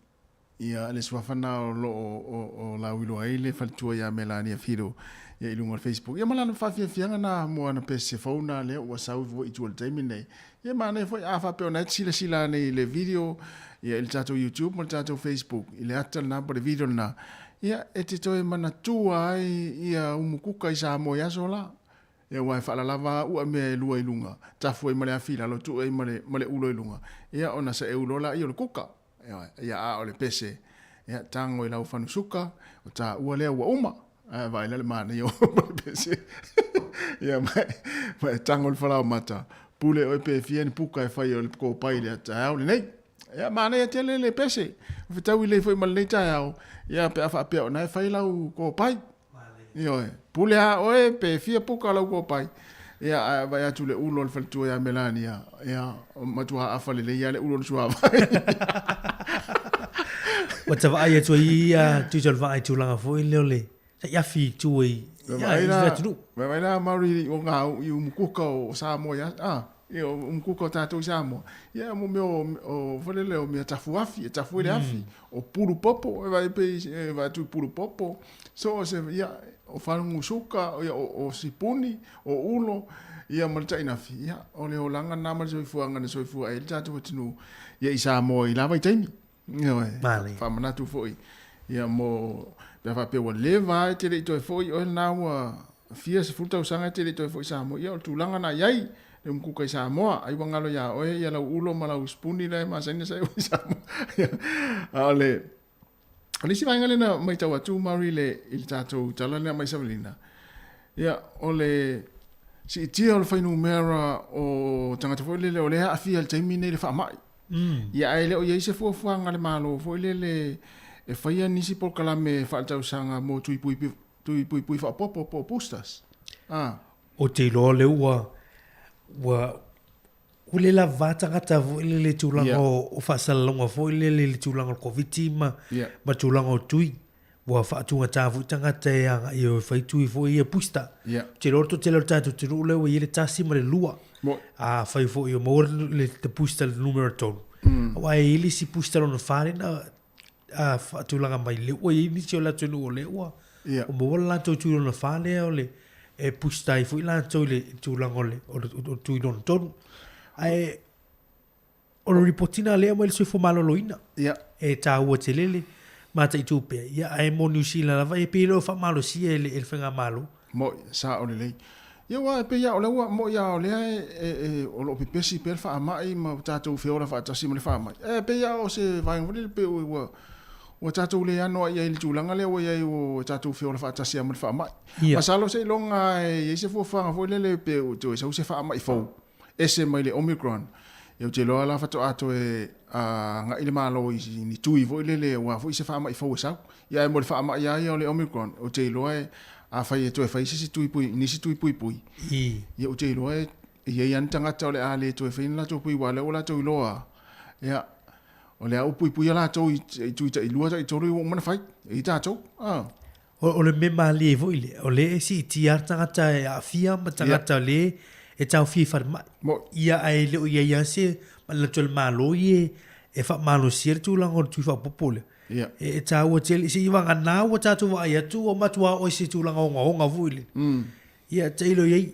ia le suafa na o la uiloa i le whalitua ia Melania Fido ia i runga o Facebook ia malana whawhiawhianga na mua na pese fauna le ua sau vo i tuol taimi nei ia mana foi a whapeo na sila nei le video ia il tato YouTube mo tato Facebook ile atal na por video na ia e te toi mana tua ai ia umukuka i sa mo ya sola ia wa fa la lava u me lua i lunga ta foi male afila lo tu ai male ulo i lunga ia ona se eulola i o kuka ia a o le pese ia tango i lau fanu suka o ta ua lea ua uma vai le mana i o pese ia mai tango le fala mata pule o pe fien puka e fai o le ko pai le ta o nei ia mana ia tele le pese fitau le foi mal leita au ia pe afa pe na fai lau ko pai io pule a oe pe fia puka lau ko pai ia vai atu le ulo le faltu ia Melania ia matua afa le ia le ulo sua vai what's up ai tu ia tu jol vai tu langa foi le ia fi tu vai na mari o nga i umukuka o Samoa ia io umukuka tatou Samoa ia mo o volele o mea tafu le afi o puru popo vai pe vai tu puru popo so se ia o fangu suka o sipuni o ulo ia malta inafi ia o le olanga na mal soifuanga na soifua e tatou tinu ia i Samoa i lava i taimi ia fa manatu foi ia mo pe fa pe o leva te le to foi o na wa fia se futa usanga te le to foi Samoa ia o tulanga na iai le mkuka i Samoa ai wangalo ia oe ia lau ulo ma lau spuni le ma saini sa i Samoa ale si vaingale na mai tau atu mauri le il tatou talana mai savalina ia ole si tia o le whainu mera o tangata foi le o le afia le taimine le whaamai ia ai le o ia se fuafuanga le malo foi le e whaia nisi por kalame whaatau sanga mo tui pui whaapopo po postas o te lo le ua ule la vatangata vo le tulanga o fasalonga vo le tulanga COVID ma tulanga o tui wa faatunga tavu tangata ya yo faitui vo ia pusta te lorto te lorta tu le o ile tasi ma le lua a fai vo yo mo le te pusta le numero ton wa ile si pusta no fare na a fatulanga mai le o ile ti la tunu o le o mo la to tu no fare o le e pustai fu la tole tu langole o tu don ton ai o ripotina le mo il suo malo loina e ta o telele ma ta tu pe ia ai mo New Zealand la vai pe lo fa malo si el fenga malo mo sa o le ia wa pe ia o le mo ia o le o lo pe si per fa mai ma ta tu fe ora fa ta si mo le fa mai pe ia o se vai mo le pe o tatou le ano ia i tulanga le o ia o tatou fe o fa tasi am fa mai masalo se longa e se fo fa fo le pe o to se fa mai fo ese mai le Omicron e o te lo la fa to ato e nga ile malo ni tui vo le wa fo se fa mai fo sa ia mo fa mai ia o le Omicron o te lo e a fa e to fa se tui pui ni se tui pui ia o te lo e ia tanga to le ale to fe la to pui wa le o la to loa ia o le au pui la tau i tuita i lua i toru i mana fai i tātou o le mema le vo ile o le si ti tangata a fia ma tangata le e tau fi far mai ia ai le o ia se ma le tol malo e fa malo sir tu la ngor tu fa popole e tau o tel si wanga na o tatu wa ia tu o matua o si tu la ngonga vo ile ia tailo ye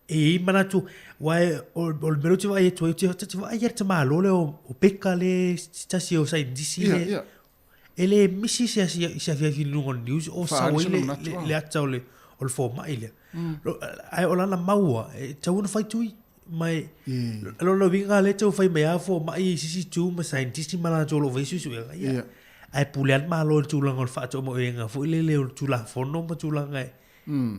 e mana tu wai o mero te vai tu te vai ia te malo le o peka le stasi o sai disi le ele misi se via no news o sa le ata le o fo mai le ai o la maua e tau no fai tu mai lo vinga le tau fai mai afo mai si tu ma sai disi mala to lo visu ia ai pulian malo tulang on fa to mo enga fu le tulang fono mo tulang ai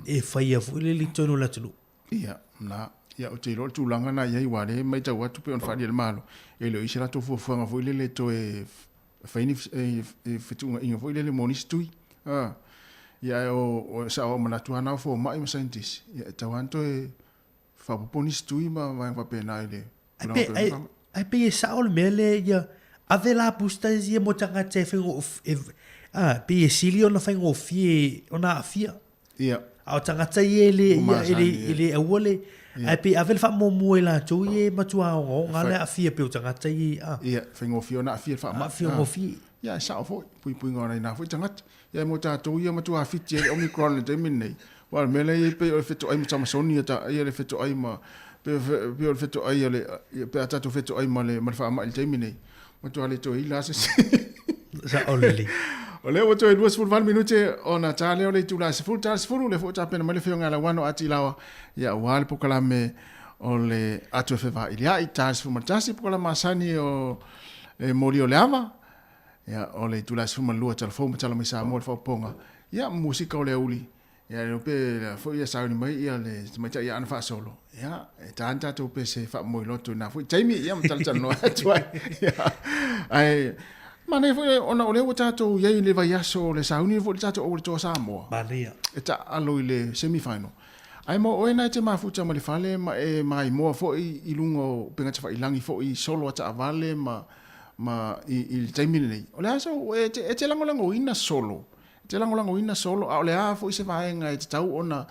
e faia fu le tono la tulu ia na ia o te lo tulanga na ia wale mai tau atu pe on fa le malo e lo isira to fu nga fu le to e faini e fitunga inga fu le monistui ia o sa o mana tuana fo mai scientist ia tawanto e fa ponistui ma va pena ile ai pe sa o mele ia avela pusta ia mo tanga te fengo pe silio na fengo fie ona fia ia au tanga te ele awole ai pe avel fa mo moela tu ye matua o ngale afia pe tanga te ia fengo fie ona fie fa ma fie mo fie ia sa fo pui ngora na fo tanga ia mo ta tu ia matua fiti ele omicron te minei wa mele pe o feto ai mama soni ta ia le feto ai ma pe o feto ai ele pe ata tu feto ai ma le ma fa ma il te minei matua le to ila se sa olli ole o toi 2 minute ona tale ole tula se full le fo tapena male fe ngala wano ati lawa ya wale pokala me ole atu fe va ilia itas fu matasi pokala masani o moli ole ama ya ole tula se fu lua telefon tala me sa mo fo ponga ya musika ole uli ya no pe fo ya sa ni mai ya le mai ya ana fa solo ya tanta to pe se fa mo loto na fu taimi ya mtal no atwa ya ai Mane foi ona ole o tato ye le vai aso le sauni foi tato o to Samoa. Maria. Eta alo ile semifinal. Ai mo oina te mafuta ma le fale ma e mai mo foi I lungo penga te fa ilangi foi solo ata vale ma il taimini. Ole aso e te lango ina solo. Te lango ina solo ole a foi se vai nga te tau ona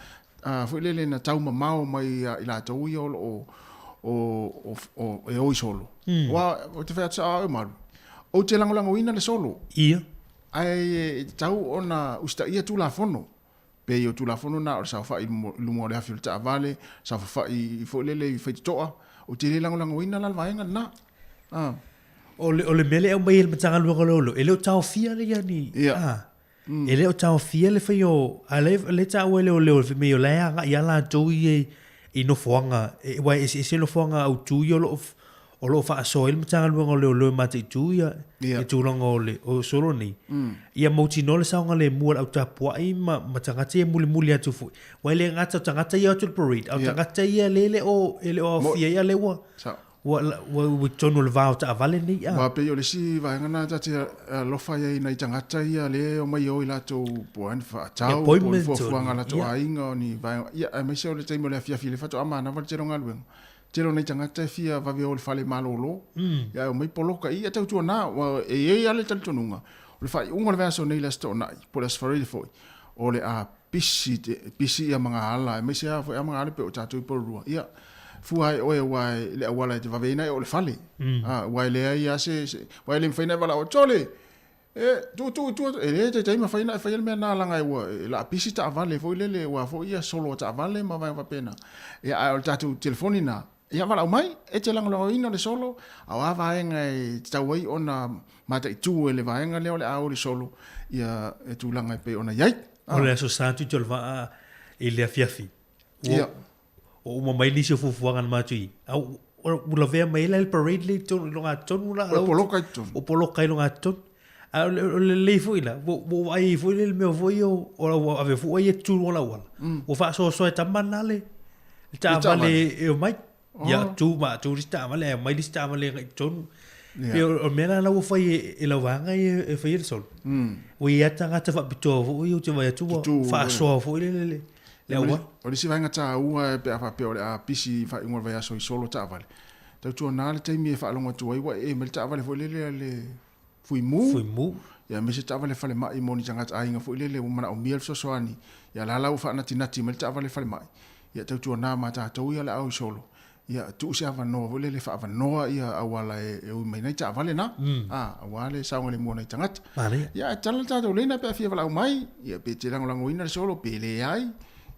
foi le na tau mamao mai ila tau yo o e oi solo. Wa o te fa tsa o maru. O te langolango ina le solo. Ia. Ai tau ona usta ia tula fono. Pe yo tula fono na o sa fa I lumo le afil ta vale, sa fa I fo lele I toa. O te langolango ina la vaenga na. Ole mele o mai le matanga luanga lolo. Ele o tau fia le yani. Ele o tau fia le fio. Ale tau ele o leo me o lea nga ia la tau I no foanga. Wai ese no foanga au tu yo lo o lo fa so il matanga luanga lo mate tu ia e tu longa ole o solo ni ia moti no le saunga le mua au tapua I matanga te muli atu fu wa le ngata tanga te ia tu parade au tanga te ia lele o fia ia le wa wa tonu le vao ta vale ni ia wa pe yo le si va ngana ta te lo fa ia nei tanga te ia le o mai o ila tu poan fa tau po fo ngana tu ainga ni va ia me se o le te mo le fia file fa to amana va te ronga luenga Tero nei tangata fia va o le fale malolo. Ya o mai poloka I ata tu na wa e ale tantonunga. O le fai unga le vaso nei la sto na po le sfari foi. O le a pisi ia manga ala me se a foi manga ale pe o tatu po rua. Ya fu ai o wai le wala te va vena o le fale. Wai le ia se wai le faina vala o tole. Tu e te taima faina faina me na langa wa la pisi ta vale foi le wa foi ia solo ta vale ma va pena. Ya o tatu telefonina ia wala o mai, e te lango ino le solo, au a vaenga e tauai ona mata I tu le vaenga leo le au le solo, ia e tu langa I pe ona iai. O le aso santu te olva e le afiafi. Ia. O uma mai nisi o fufuanga na matui. Au, ula vea mai le parade le tonu longa tonu la. O poloka I tonu. O poloka I longa tonu. O le fui la. Wo ai fui le meo foi o ave fu ai e tu wala. O fa so e tamana le. Ta vale e o mai. Ya tu rista male mai rista male ton o mena na wo fai e la wanga e fai el sol o ia tanga te fa bito o ia te vai tu fa so fo le wa o si vanga ta ua pe fa pe o a pisi fa ingol vai so solo ta vale ta tu na le taimi fa longa tu ai wa e mel ta vale fo le fui mu ya me se ta vale fa le mai moni tanga ta inga fo le o mana o miel so soani ya la la fa na tinati mel ta vale fa le mai ya ta tu na ma ta tu ia la au solo ia tu se ava no vole le fa ava no ia awala e o mai nei ta vale na awale sa ngole mo nei tangat ia tala ta do lena pe fia vala mai ia pe te lango ina solo pe le ai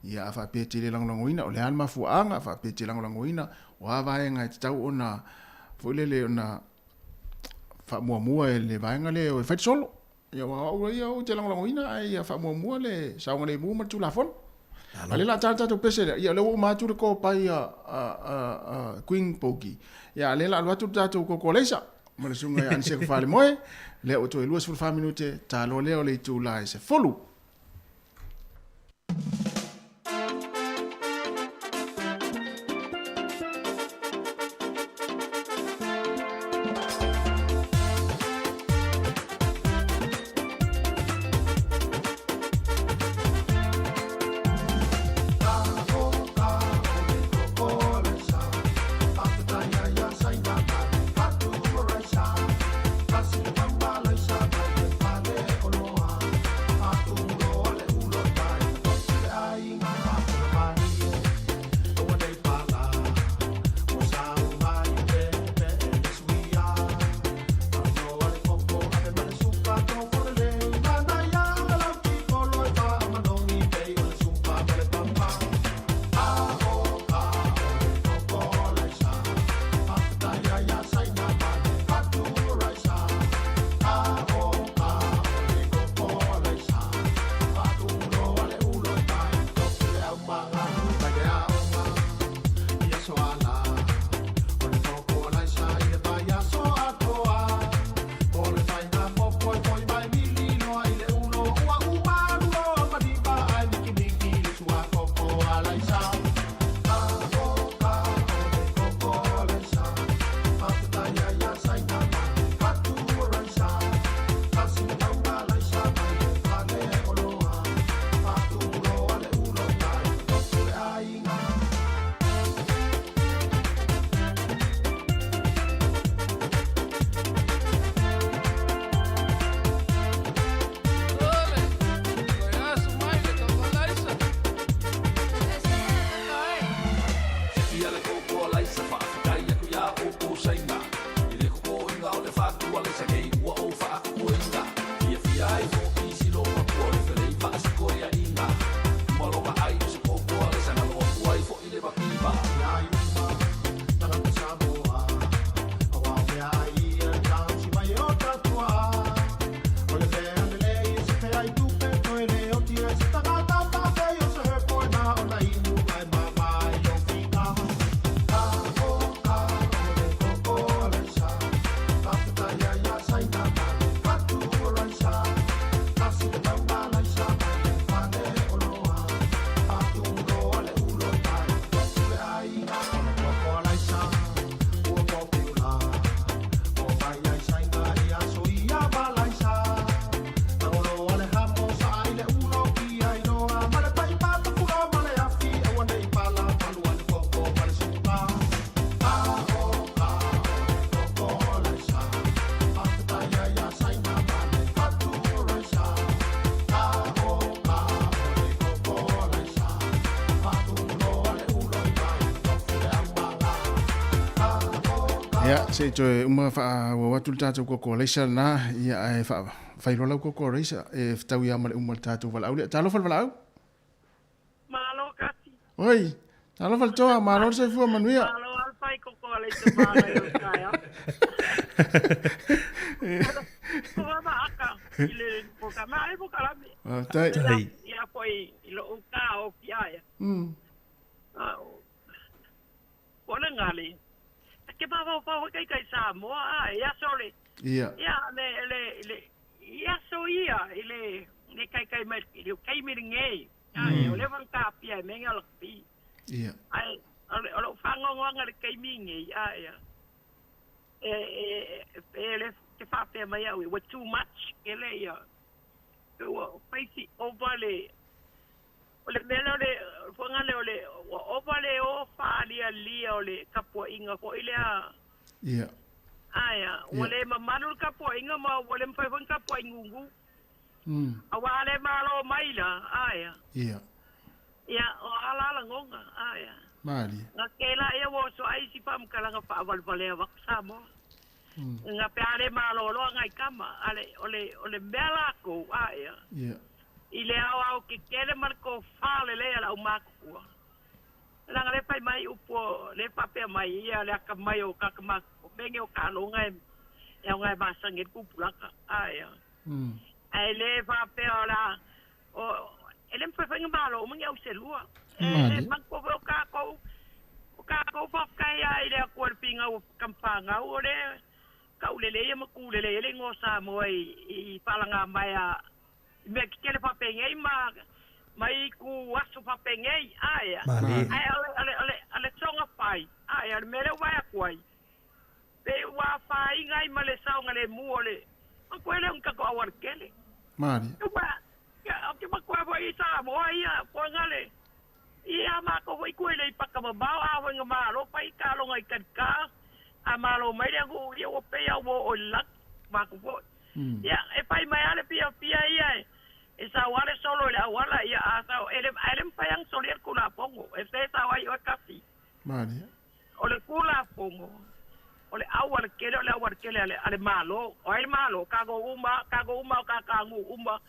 ia fa pe te lango ina o le alma fu anga fa pe te lango ina wa va nga te tau ona vole le ona fa mo le va nga le o fa solo ia wa o te lango ina ia fa mo le sa ngole mo ma tu la fon Ale la tata to pese ia le o matu ko pai Queen Poki. Ia le la watu tata ko kolesa. ma le sunga ya anse ko fale moe le o to luas 5 minute ta lo le o le tu lai se folu Ya, se to uma fa wa watu tatu ko leisa na ia ai fa fa lo ko leisa e tau ia mal uma tatu val au talo fal val au malo kasi oi talo fal to malo se fu manuia malo al fai ko leisa malo yo kaya ko va aka ile ko kama ai ko kala tai ia foi lo ka o kia Ona ngali. Ke baba pa kai sa mo ya sole. Ia. Ya le ya so ia ile ne kai mai ile kai mi ngai. Ai ole van ka pia menga lo pi. Ia. Ai ole fango nganga kai mi ngai ai. Ele ke fa pe mai au was too much ele ya. Ko paisi ovale. Ole melo le fongale ole ovale o falia lia ole kapo inga ko ile a. Ia. Aya, ole mamanul kapo inga ma ole mpai fon kapo ingungu. Awale malo maila aya. Ia. Ia o ala ngonga aya. Mali. Ngakela ia wo so ai si pam kala nga pa vale waksa mo. Nga pare malo lo ngai kama ale ole bela ko aya. Ia. Ile au ke kere marco fale le ala umaku. La ngale pai mai upo le pape mai ia le akamai o kakama benge o kalo ngai e ngai basangit ku pulaka aya. Ai le pape ola o ele me foi ngalo mo ngau selua. Man ko ka ko pa kai ai le ko pinga o kampanga o le kaulele ia makulele ele ngo Samoa I palanga mai a me kele papengei mai ku aso papengei aya ale tonga pai aya mele wa kwai pe wa fai ngai male saunga le muole ko ele un kako awar kele mari ya o ke makwa wa I Samoa ia ko ngale ia ma ko I ku ele pakama ba a nga malo pai ka lo ngai ka amalo mai le go ia o pe o lak ma ko ya e pai mai ale pia ia esa wale solo le wala ia asa ele payang solir kula pongo ese sa wai o kasi mari ole kula pongo ole awal kele ale malo o ele malo kago uma ka ngu uma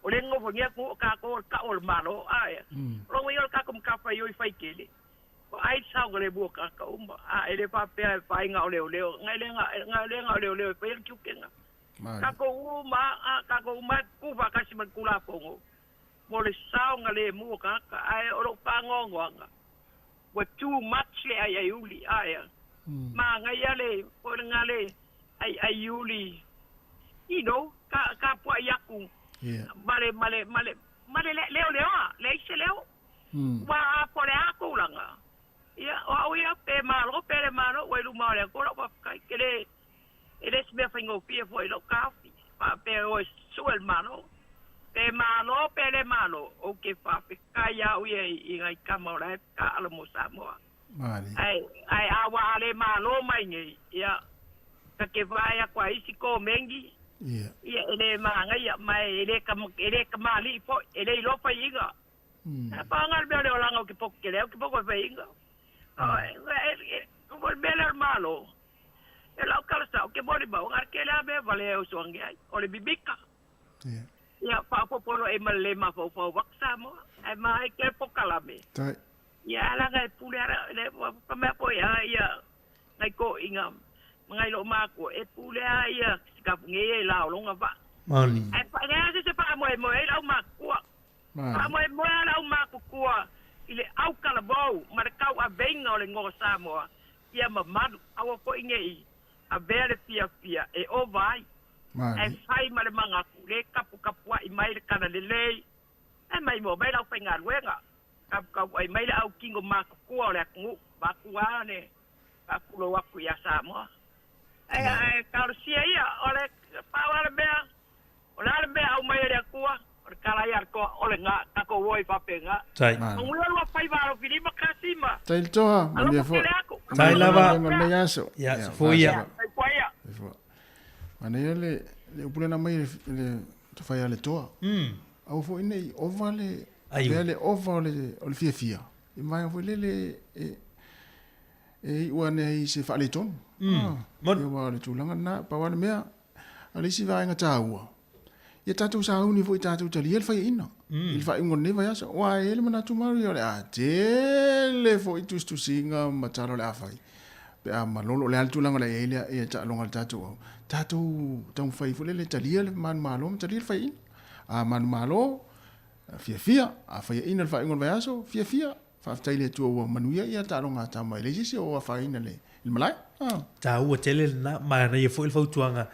ole ngo ngia ku ka ol malo ai lo yo ka kum ka fa yo fai kele ai sa gole bu ka uma ele pa pe pai nga ole ngale nga ole pe ki kenga kako uma kuva kasi magkula pongo mole sao ngale mu ka ai oro pangongo anga what too much le ai uli ai ma ngale por ngale ai uli ka po yaku male leo se leo wa por aku langa ya o ya pe malo we lu male ko pa kele eles me fango pia foi lo kafi pa pe o suel mano pe malo o ke fa pe kaya o ye ngai kamora ka ala mo Samoa mari ai awa ale malo mai ngi ya ka ke vai a kwa isi ko mengi ya ele manga ya mai ele kamali po ele lo pa inga pa ngal be le lango ke pokele ke poko pe inga ko bele malo ela o kala sa o ke bori ba o ke la be vale o songi ai o le bibika ya pa popolo e male ma fo waksa mo ai mai ke pokala me tai ya la ga pulera le pa me po ya ngai ko inga ngai lo ma ko e pulera ya ka nge la lo nga ba mali ai pa ya se pa mo la ma ko pa mo la ma ko ile au kala bo ma ka a venga o le ngo Samoa ia mamadu au ko inge a vere pia e o vai e fai male manga le kapu I mai le kana le e mai mo mai lau penga luenga kapu ai mai au kingo maka kua le ngu bakua ne akulo waku ya Samoa e kausia ia ole pawale bea ole bea au mai le kua ole kala ia ko ole nga kako woi papenga tai ngulu wa pai varo filima kasima tai toa mali fo tai lava me yaso ya foi ya ana le upule na mai le to fai ale toa au fo nei ovale le ovale o le fia I mai fo le wana I se fa le ton mon yo le tulanga na pa wana mea ali si va nga taua ia tatu sa uni fo tatu tali el fai ina il fai ngon ne vai aso wa ele mana tu mario le a tele fo itu stu singa mataro le afai pe a malolo le altu langa le ele e ta longa tatu tão fai fo le tali el man malo tali el fai a man malo fia a fai ina el fai ngon vai aso fia fa tai le tu o manuia ia ta longa ta mai le si o fai ina le il malai ta u tele na ma na ye fo il fo tuanga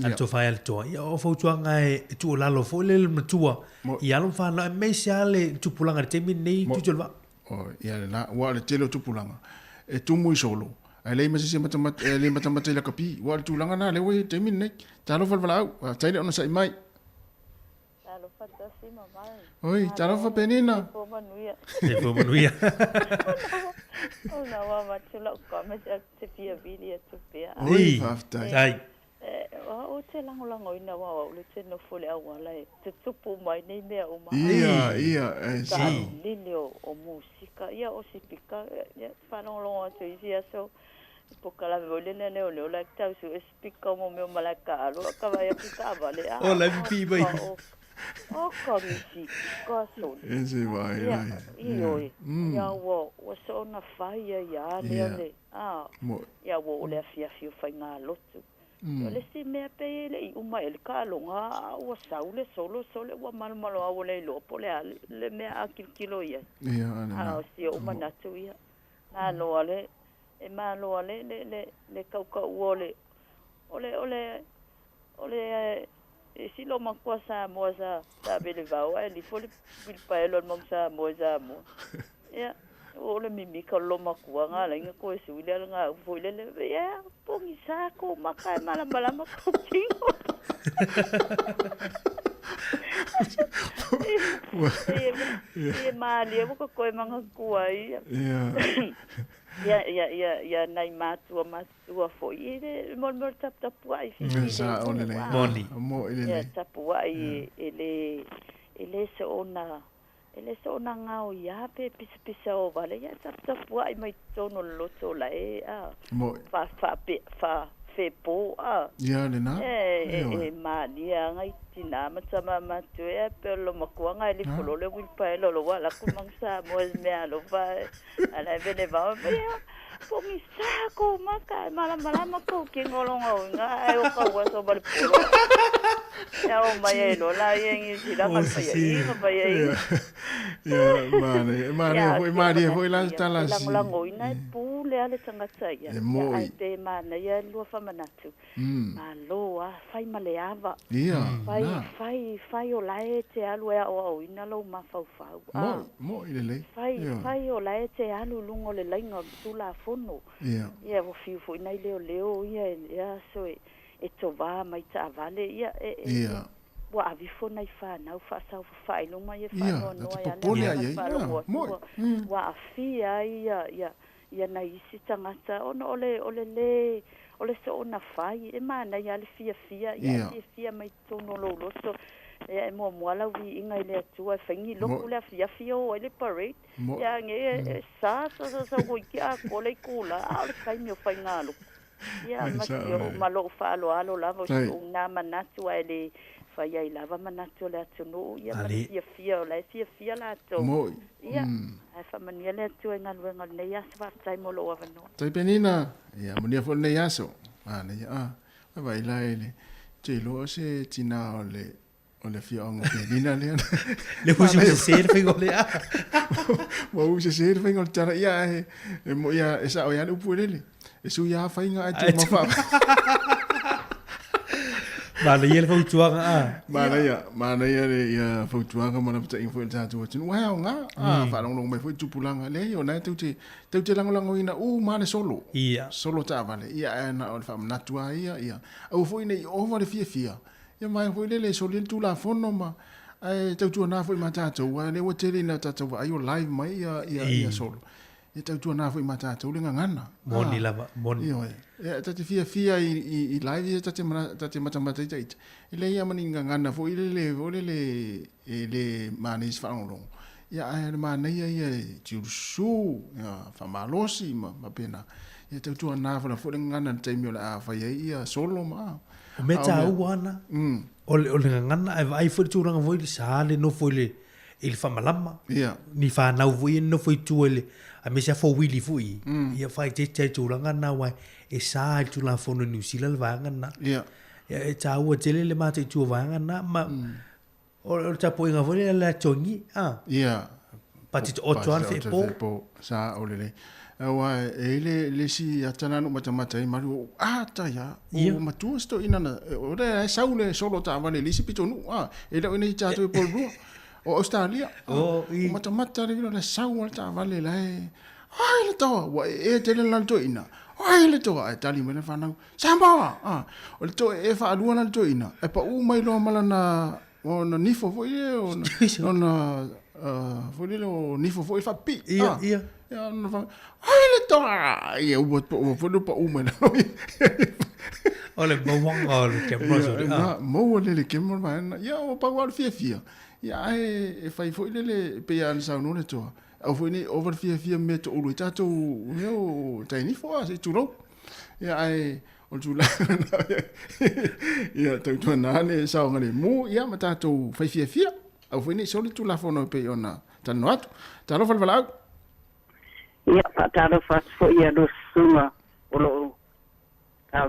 al to fai al to ia o fo tuanga e tu la lo fo le matua ia lo fa na me siale tu pulanga te mi nei tu jolva o ia na wa le tele tu pulanga e tu muy solo ai le masi le mata la kapi wa tu langa na le we te mi nei ta lo fa vala tai le ona sai mai lo fatasi mamai oi ta lo fa penina po manuia ona wa matula ko me te pia vilia tu pia oi fafta ai o te lango ina wa le te no fole a wala te tupu mai nei mea o mai ia si lilio o musika ia o sipika fa longo tu ia so pokala volene le la tau su spika mo me malaka alo ka vai pika vale o la pi bai o komisi ko so ese vai ia wo so na faia ia le ia wo le fia fai nga lotu le si me pe le uma el kalonga o saule solo wa malo a le lo pole le me a kilo ia o si o manatu ia na lo ale e malo ale le kauka o ole si lo makua sa mo sa bele vau li fo le paelo mo sa mo ya ole mi ka lo makua nga la nga ko se wile nga fo le ya pongi sa ko makai mala ko tingo mali ko ko mga kuai ya nai matua fo ile mo tap ai fi sa ole mo ile ya tap ai ele se ona ngao ya pe pisa o vale ya tap ai mai tono loto la mo fa fepo ya le na mali ngai tina ma tu pelo makua ngai li folo le wil pa lo wala ku mangsa mo me alo va ala vene va po mi sako maka mala ko ke ngolonga ngai o ka wa so bal polo ya o mai lo la yen si la ka pa ya mane foi la tala si la ngoina pu le ale tanga ya ai te mana ya lo fa manatu malo fai maleava fai o lae te alu o ina lo mafau mo ile fai o lae te alu lungo le lainga tula fono ia o fiu fo ina leo ia so e tova mai ta vale ia wa avifo nai fa na fa sa fa ilo mai fa no ya mo wa afia ia na isi tangata ole so ona fai mana ya le fia mai tono lo so mo moala wi inga ile tua fangi lo kula fia o ile parade ya nge sa go kia kole kula al kai mi fa ngalo ya malo fa lo alo lavo na manatu ile fa ya lava manatu le tunu ya fia la to ya fa mania le tua ngal ne ya sa tai mo lo avano tai penina ya mo ne fo ne ya so vai la ele te lo se tina ole fia on penina le usi se ser fingo le mo usi ser fingo tara ya mo ya esa o ya no puele esu ya fa inga atu mo fa mana ia fo tuanga mana ia ia fo tuanga mana pata info ta tu tin wa nga fa long mai fo tupulanga le yo na tu te lango ina mana solo ta vale ia na on fa na tua ia o fo ina over the fia ia mai fo le solin tu la fono ma ai tu na fo mata tu wa le wo te na ta tu ai live mai ia solo ia tu na fo mata tu le ngana moni lava moni ya tati fia i live tati mata ile ia mani ngana fo ile le manis fa long ya ai mana ia jusu ya fa malosi ma pena ya tu na fo ngana taimio la fa ia solo ma me ta uana ole ngana ai fo tu ranga vo sale no fo il fa malama ni fa na vo no fo tu ele a me se fo wili fui ia fa te tu ranga na wa e sa tu la fono New Zealand vanga na e ta u tele le mate tu vanga na ma o ta po nga vole la tongi pati o tuan fe po sa o le wa le si atana no mata i maru ta ya o matu sto ina na o le sa u le solo ta vale le si pitonu e le ni ta tu po ru o Australia o mata le le sa u ta vale la ai le to wa e tele lan to ina ai le to ai tali mena fa na samba o le to e fa alu na to ina e pa u mai lo mala na o na nifo fo ye o na fo le o nifo fo e fa pi ia na fa ai le to ai o fo do pa u mai na ole mo wanga le ke mo le ke mo va ya o pa wa fia ya e fa fo le pe ya sa no le to au foi ni over fia me to ulu tato eu tani fo se tu lo ya ai o tu la ya tu na ne sa ngale mu ya mata to fa fia au foi ni so tu la fo no pe ona tan no atu ta lo fal ya ta lo fa fo ya do suma o lo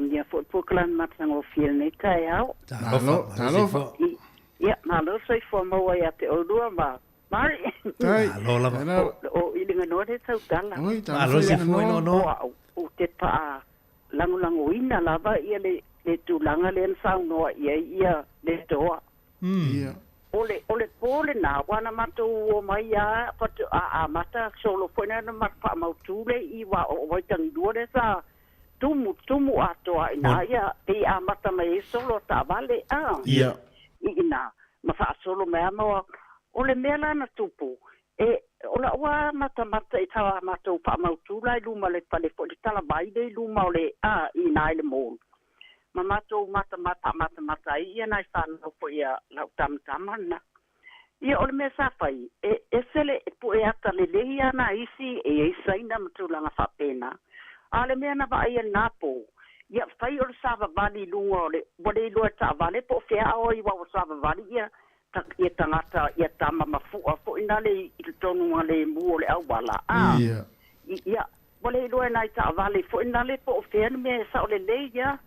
ya fo clan mat sang o fil ne ta ya ta lo ya na lo sai fo mo ya te o do ma Mari. Alola. O ilinga no te tau tanga. Alo si foi no. O te pa lango ina lava ia le tūlanga le whaunoa ia le toa. Ia. Ole pole na wana matou o mai a patu a mata solo pona na mata mautule I wa o vai tang duore sa tumu atoa ina ia te a mata mai solo ta vale a ia ina ma fa solo me ama ole mela na tupu ola wa mata I tawa matou pa mautula luma le pale po le tala vai de luma ole a ina le mo ma matou mata ia nai whanau po ia lau tamana. Ia ole me sa whai, sele po ata le lehi ana isi isaina matulanga whapena. Ale mea na wa ia napo, ia whai ole sawa vali lunga ole, wale lua ta vale po whea o I wawa sawa vali ia tangata ia tama mafua po inale I tonu le mu ole au wala. Ia, wale lua nai ta vale po inale po whea me sa ole lehi ia,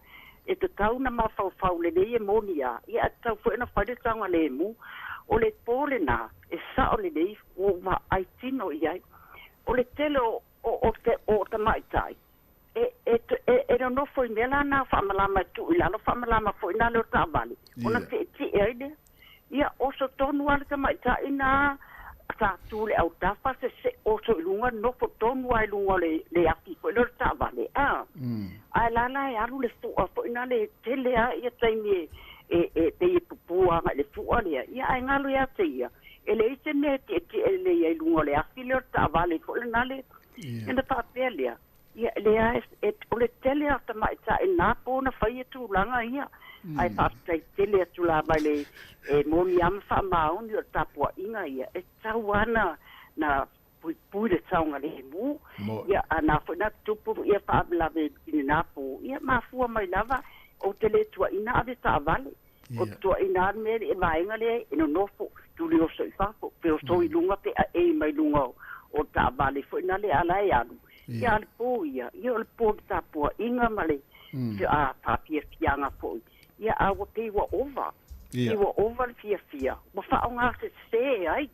te tau na mawhau le leie monia, ia tau fwe na whaide tanga le mu, o le pole na, sa o le lei, o wa aitino iai, o le tele o te maitai. No no foi mela na whamalama tu ilalo, whamalama foi na leo tāwali. Ona te eide, ia oso tonu ala te maitai na, sa tu le au tafa se oso ilunga no fo tonu ai lunga le aki foi leo tāwali. Ai lana e alu le fua foi na le tele a ia taimi te pupua nga le fua lea. Ia ai ngalu ia te ia. Ele ite ne te ele ia lunga le aki leo tāwali foi na le. Ina tāpea lea. Ia lea ole tele a tamai ta e nā pōna whai e tūlanga ia. Ai pātai tele a tūla mai le moni ama wha maoni o tāpua inga ia. E tau ana na pui le taunga le mu. Ia ana whai tupu ia whaablawe i nā pō. Ia mafua mai lava o tele tua ina ave tā vale. O tua ina me e vaenga le ino nofo tuli o soi whako. Peo soi lunga pe a mai lunga o tā vale whai na le ala e anu. Ia le pō ia le pō tāpua inga male a pāpia fianga pō. Ia awa pe wa ova. Iwa ova le fia. Wa whao ngā se ai.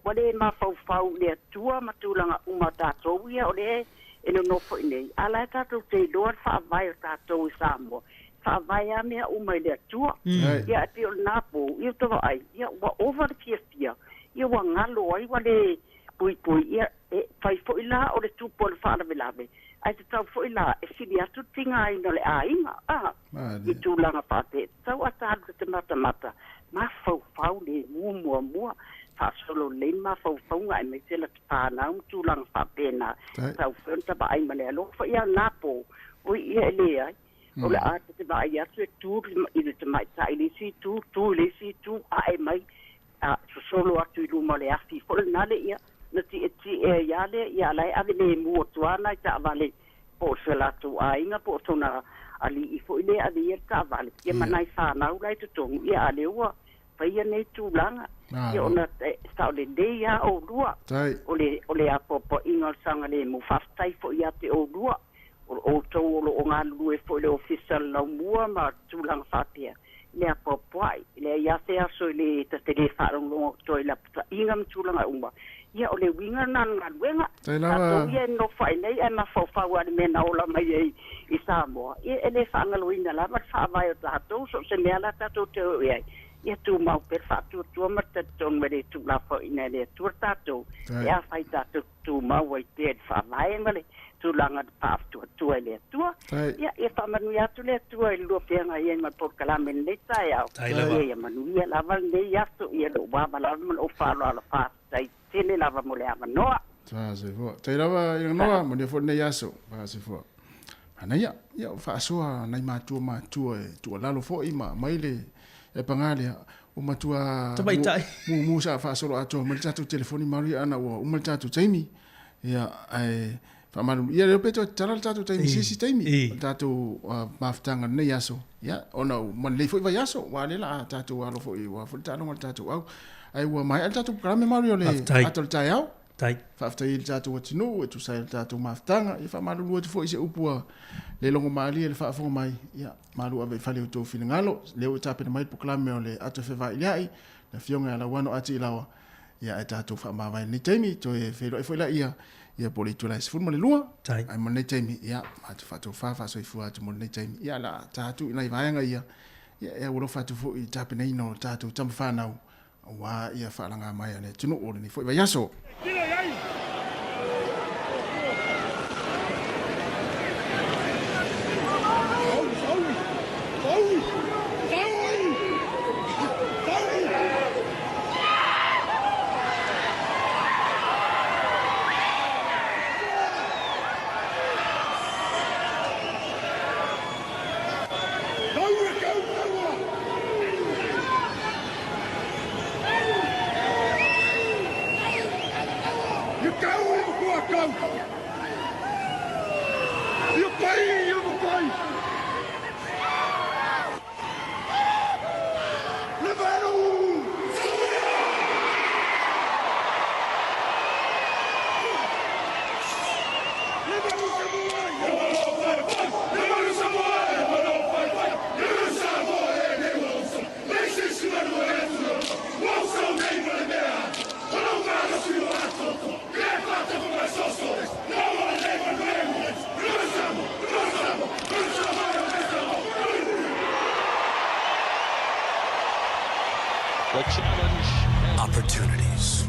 Wale ma fau le tua matulanga uma tātou ia o le eno nofo inei. Ala e tātou te loa whaavai o tātou I Samoa. Whaavai a mea uma le tua. Ia e pe o nāpō. Ia tawa ai. Ia wa ova le fia. Ia wa ngalo ai wale pui ia fai fo ila o le tupo le whaara velave. Ai te tau fo ila e sili atu tinga ai no le ainga. I tūlanga pāte. Tau ataru te mata. Ma fau le mua. Whaasolo le ma fau ngai me tela te pānau tūlanga pāpena. Tau whenta ba ai male alo. Fa ia napo. Ui ia ele ai. O le ata te ba ai atu e tūri I le te mai ta I le si tū ai mai. Solo atu I luma le afi. Fole nale ia. Na ti yale ia lai ave le mu tuana ta vale po sela tu ainga po tona ali I fo ile ave ia ta vale ia manai sa na ulai tu tongu ia ale ua pa ia nei tu langa ia ona sta le dia o lua ole a popo inga sanga le mu fastai fo ia te o lua o to o nga lu e fo le official la mua ma tu langa fatia le a popo ai le ia se aso le te le fa lo to la inga tu langa uma ia ole winga nan wenga tato ia no fai nei ana fa wa me na ola mai I Samoa ele fa ngalo ina la ma fa vai o tato so se me ala tato te ia tu mau per fa tu ma tato me tu la fa ina le tu tato ia fai tato tu mau wai te fa vai ngale tu langa pa tu ele tu ia fa manu ia tu le tu lo penga ia ma por kala men le ia manu ia la val le ia tu ia lo ba la o fa lo ala fa tele lava mole ama noa. Se fo. Te lava I noa mo ne fo ne yaso. Se fo. Ana ia fa soa nai matua e tu lalo fo I mai le e pangale o matua mu sa fa solo ato mo tatu telefoni mari ana o mo tatu taimi. Ia ai fa malu ia le peto tala tatu taimi sisi taimi. Tatu maftanga ne yaso. Ia ona mo le fo I yaso wa le la tatu alo fo I wa fo tatu au ai wa mai al tatu krame mario le atol tai au fa afta il tatu watino tu sai tatu maftanga I fa malu lu fo ise upua le longo mali le fa fo mai ia malu ave fa le to filingalo le o tape mai po klame le ato fe vai lai na fionga ala wano ati lawa ia e tatu fa ma vai ni temi to e felo e foi la ia ia poli tu la se fun mo le lua Tai. ai mo nei taimi ia ma te fatu fa so i fu atu mo nei taimi ia la tatu ina i vaenga ia ia wo fatu fu i tape nei no tatu tam fa na wa ia fa langa mai ane tunu o ni fo va yaso Opportunities.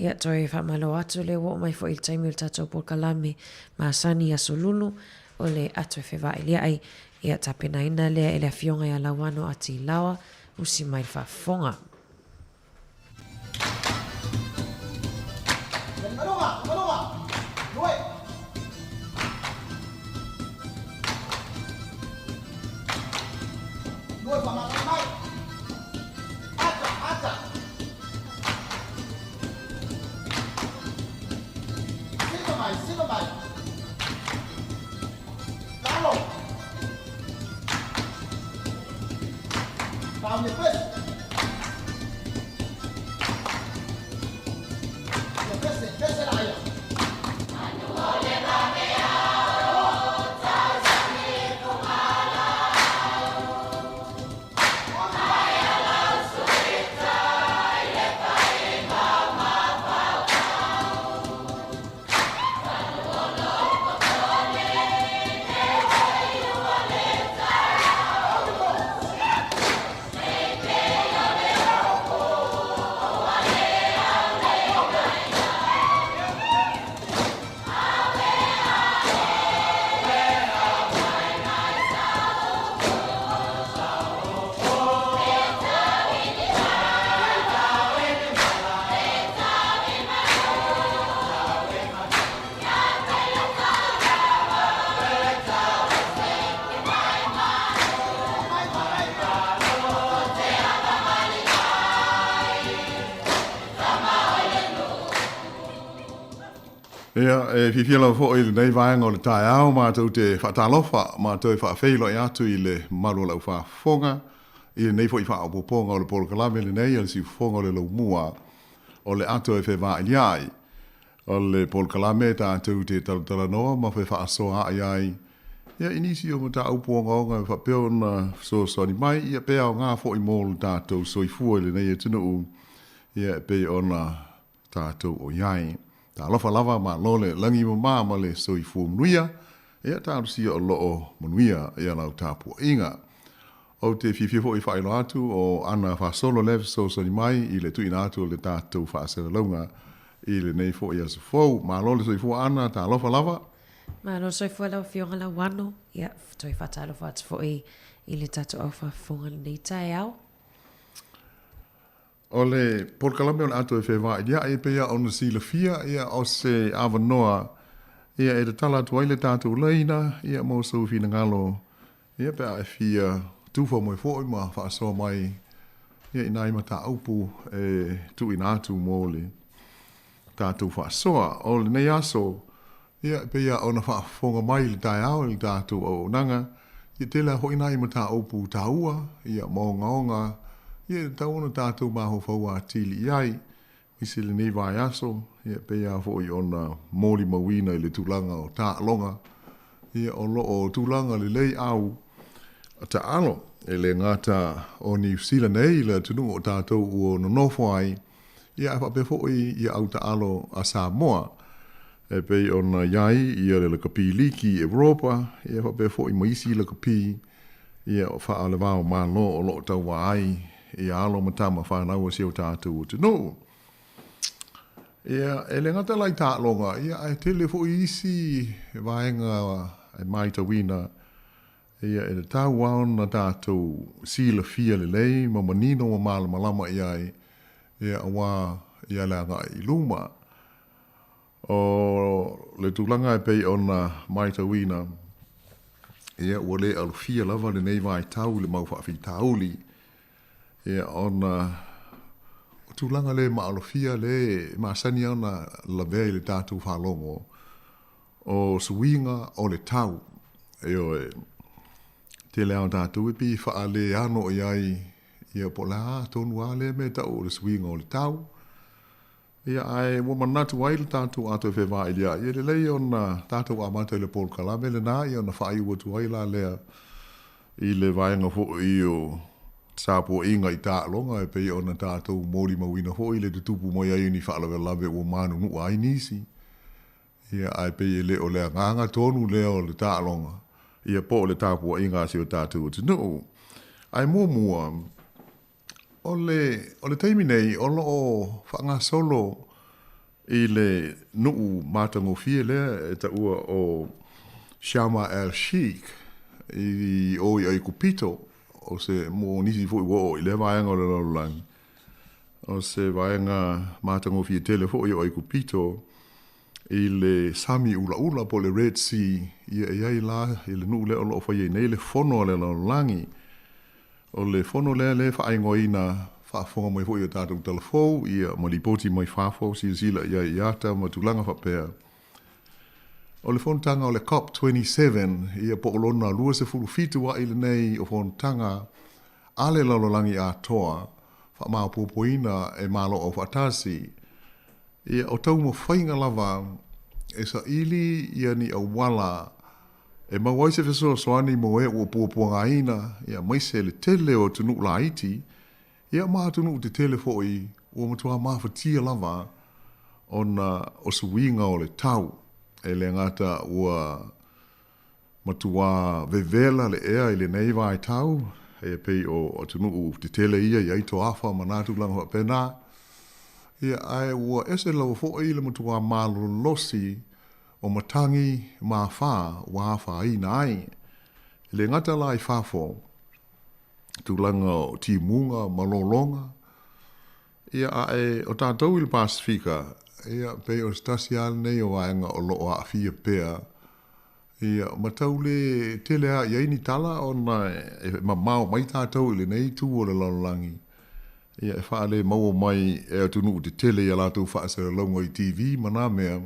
Ia toi whamalo atu le wo mai fo il taimi il tatou po kalame ma sani a solulu o le atu e whewa ilia ai ia tapena ina lea ele fionga ia lawano ati lawa usi mai whafonga. Ia, fifiala fo i nei vaenga o le tae au, mātou te whaatalofa, mātou e whaafeilo i atu i le maru lau whaafonga, i le nei fo i whaapoponga o le polo kalame le nei, o le si fonga o le lau mua, o le atu e whewaa i ai, o le polo kalame tātou te talanoa, ma whe whaasoa ai ai, ia inisi o mata uponga o ngā whapeo na so soni mai, ia pea o ngā fo i mōlu tātou soifua i le nei e tunu u, ia pe o na tātou o iai. Ta lofa lava ma lole langi ma ma le soifu mnuia e ta si o lo mnuia e na tapu inga o te fififo i failo atu o ana fa solo lev so ni mai i le tu inatu le tatu fa se longa i le nei fo ia fo ma lole soifu ana ta lofa lava ma lo soifu la fionga la wano ia toi fatalo fa fo i le tatu ofa fonga nei tai au. O le porkalame o le ato e whewaa ia e pea o na sila fia ia o se awanoa ia e te tala atu aile tātou leina ia mo sau fina ngalo ia pea e fia tūwha moe fōi ma whaasoa mai ia inai ma tā aupu e tu inatu mo le tātou whaasoa o le nei aso ia e pea o na whaafonga mai le tai au le tātou o nanga ia tela ho inai ma tā aupu tā ua ia mo ngaonga ia tauna tātou maho whaua tili iai, isi le nei vai aso, ia pea fo i ona mōli mawina i le tūlanga o tā longa, ia o lo o tūlanga le lei au a ta alo, e le ngata o New Zealand nei, le tunu o tātou o nonofo ai, ia a whape fo i au ta alo a Samoa, e pei ona iai, ia le kapi liki Europa, ia whape fo i maisi le kapi, ia o wha ale wao malo o lo tau wa ai, ia alo matama whanau o seo tātou o te no. Ia, e le ngata lai tā longa, ia e tele fo isi vaenga e mai tawina, ia e le tau wao na tātou sila fia le lei, ma manino ma mala malama iai, ia awa ia le anga i luma. O le tūlanga e pei ona mai tawina, ia ua le alu fia lava le nei vai tau le mau whaafi tauli, ia ona o tūlanga le maalofia le maasani ana la vea le tātou whalongo o suinga o le tau e o e te leo tātou e pi wha le ano iai ia po la tonu ale me tau o le suinga o le tau ia ai mo manatu ai le tātou ato e whewaa ilia ia le lei ona tātou amata le pol kalame le nā ia ona whai ua tu ai la lea i le vaenga fo i o sapo inga i tā longa e pei ona tātou mōri mawina hoi le tutupu mai ai ni whaalawe lawe o manu nu ai nisi. Ia ai pei le o lea nganga tonu lea o le tā longa. Ia po le tāpua inga si o tātou o te no. Ai mua o le teimi nei o lo o whanga solo I le nuu matango fie lea e ta ua o Shama el-Sheikh i o i Kupito o se mo nisi fo i wo i le vaenga o le lalolangi. O se vaenga matango fie tele fo i o i Kupito i le sami ula ula po le Red Sea i e iai la i le nuu le o loo fai nei le fono le lalolangi. O le fono le whaingoina whaafonga mai fo i o tātou talafou i a malipoti mai whaafo sila ia i ata ma tulanga whapea. O le fontanga o le COP27 i a poolona lua se fulu fitu wa ile nei o fontanga ale lalolangi a toa wha maa popoina e malo o whatasi. I o tau mo whainga lava e sa ili ia ni a wala e mawai se fesua soani mo e ua puapuanga ina ia maise le tele o tunu la iti ia maa tunu te tele fo i ua matua maa fatia lava ona o suinga o le tau. E le ngata ua matua vevela le ea i le nei vai tau e pei o tunu te tele ia i aito afa manatu langa pena ia ai ua ese lau fo i le matua malo losi o matangi ma wha wa wha i nai le ngata lai whafo tulanga o timunga malolonga ia ai o tātou i le Pasifika ia pe o stasial nei o ainga o lo a fia pea ia matau le tele a ia ni tala ona ma mau mai tātou le nei tu o le lalolangi ia e whaale mau mai e tunu te tele ia lātou whaase longo i TV mana mea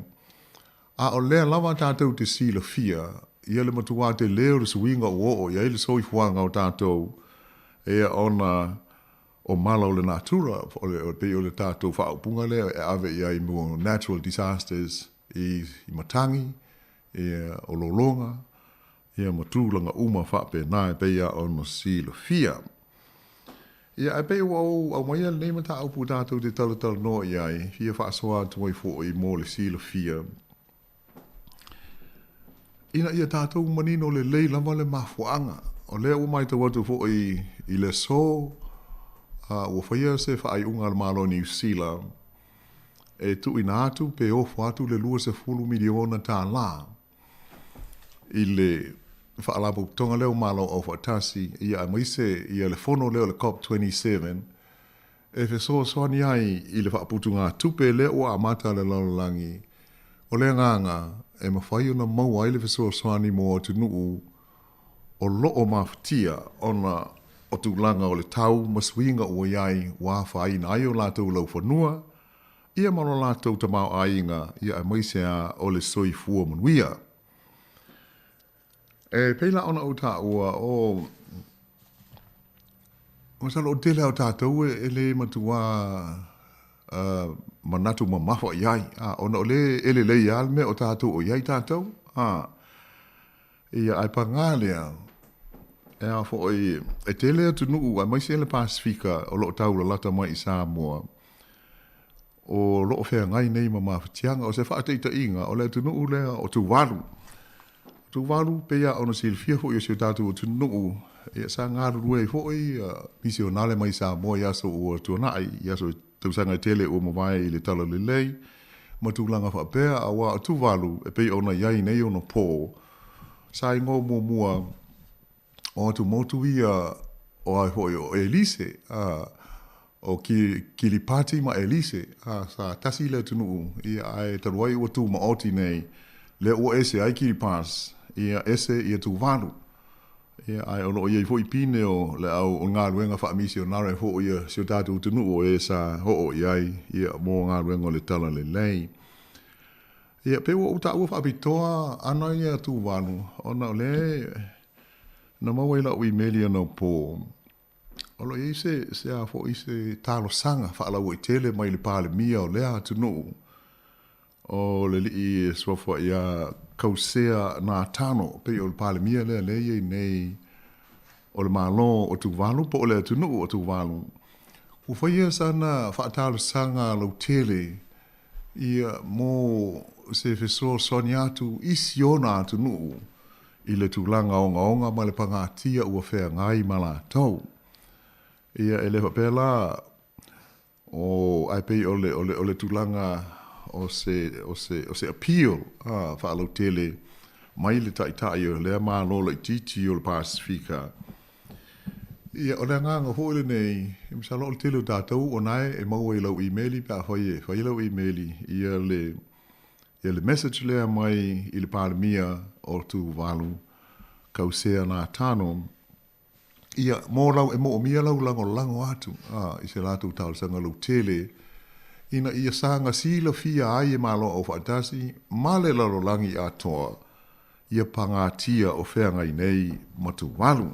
a o lea lava tātou te sila fia ia le matua te leo le suinga o ia le soi fuanga o tātou ia ona o malo le natura o le tātou whaupunga leo e ave ia i mua natural disasters i matangi, o lolonga, ia matulanga uma whape nai pe ia o sila fia. Ia e pe au maia le mata au pu tātou te talatala no iai, fia whaasoa tuai fo i mo le sila fia. Ina ia tātou manino le lei lama le mafuanga, o lea umai te watu fo i le so, ua whaia se whaai unga le malo New Zealand e tu ina atu pe ofu atu le lua se fulu miliona tā la i le whaalapu tonga leo malo o whatasi ia a maise ia le fono leo le COP27 e fe soani ai i le whaaputunga tupe leo o amata le lalolangi o le nganga e mawhai ona mau ai le fe soani mo o tunuu o loo maftia ona o tūlanga o le tau masuinga o iai wā whai na ai o lātou lau whanua, ia maro lātou tamau ainga ia a maisea o le soi fua manuia. E peila ona o tā ua o masalo o tele o tātou e le matua manatu mamafa iai, ona o le ele le ial me o tātou o iai tātou, ia ai pangalea e a fo e tele atu nuu a maise le Pasifika o lo tau la lata mai i Samoa o lo fea ngai nei ma mawhitianga o se whaateita inga o le atu nuu lea o Tuvalu pe ia ona silfia fo i o se tatu o tu nuu e sa ngaru rue fo i misi o nale mai Samoa i aso o tuanai i aso tausanga tele o mawai i le tala le lei ma tūlanga whaapea a wa Tuvalu e pe ona iai nei ona pō sa ingo mua o tu motu ia o ai hoi o Elise, o Kiripati ma Elise, sa tasi le tunu, ia ai taruai o tu ma oti nei, le o ese ai Kiripas, ia ese ia tu valu. Ia ai o lo ia hoi pine o le au o ngā ruenga wha amisi o nare ho ia sio tātou tunu o e sa ho o iai, ia mō ngā ruenga o le tala le lei. Ia pewa o ta ua wha apitoa, ana ia tu valu, ona o le na maua ila ui melia no po. Olo i se a fo i se talo sanga whaala ua i tele mai le pāle mia o lea tunu. O le li i swafo ia kausea nā tano pe o le pāle mia lea lea nei o le malo o Tuvalu po o lea tunu o Tuvalu. Ufaya sana whaatalo sanga lau tele ia mo se feso soniatu isi o nā tunu. I le tūlanga onga ma le pangatia ua whea ngai ma la tau. Ia e le whapela o ai pei o le tūlanga o se appeal whaalau tele mai le tai o lea mālo le titi o le Pasifika. Ia o le nganga hoi le nei, i misalo le tele o tātou o nai e mau e lau e-maili pa whai lau e-maili ia le message lea mai i le palemia o tu walu kausea nā tāno. Ia mō lau e mō mia lau lango atu i se lātou tāusanga lau tele ina ia sanga sila fia ai e malo o whaatasi, male laro langi atoa, ia pangatia o whenga i nei matu walu.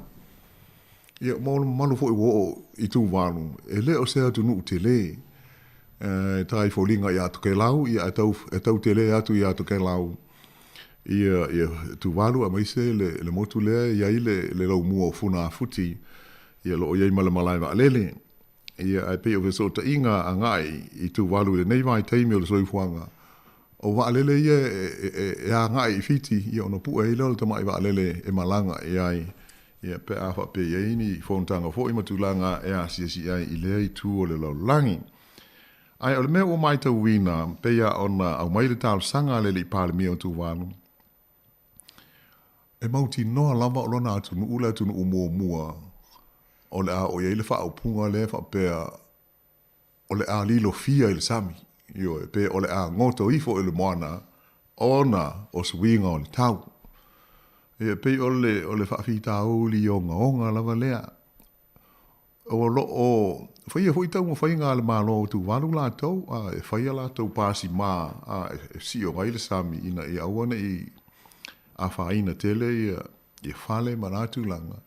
Ia malu fo i wo i tu walu, e le o sea tu nuu te le, tai fōlinga i atu ke lau, ia e tau te le atu i atu ke lau, ia tu walu a maise le motu lea, ia i le lau mua o funa futi, ia lo o iei malai wa alele, ia ai pe o so ta inga a ngai i tu walu le nei vai taimi o le soifuanga o wa lele ia e a ngai i fiti ia ono pu e lo ta mai wa lele e malanga e ai ia pe a fa pe ia ni fontanga fo i matulanga e a si ai i le tu o le lo langi ai o le me o mai ta wina pe ia ona au mai le tal sanga le li palmi o tu walu e mauti no lava o lona atu nu ula tu nu mua o le a o ia le wha punga le wha pēr o le a lilo fia i le sami io e pē o le a ngoto ifo i le moana ona o swinga o le tau e pē o le wha fita uli o onga lava lea o lo o whaia hui tau mo whainga le malo o tu walu la tau e whaia la tau pasi mā e si o ngai le sami ina i awana i a whaina tele i whale manatu langa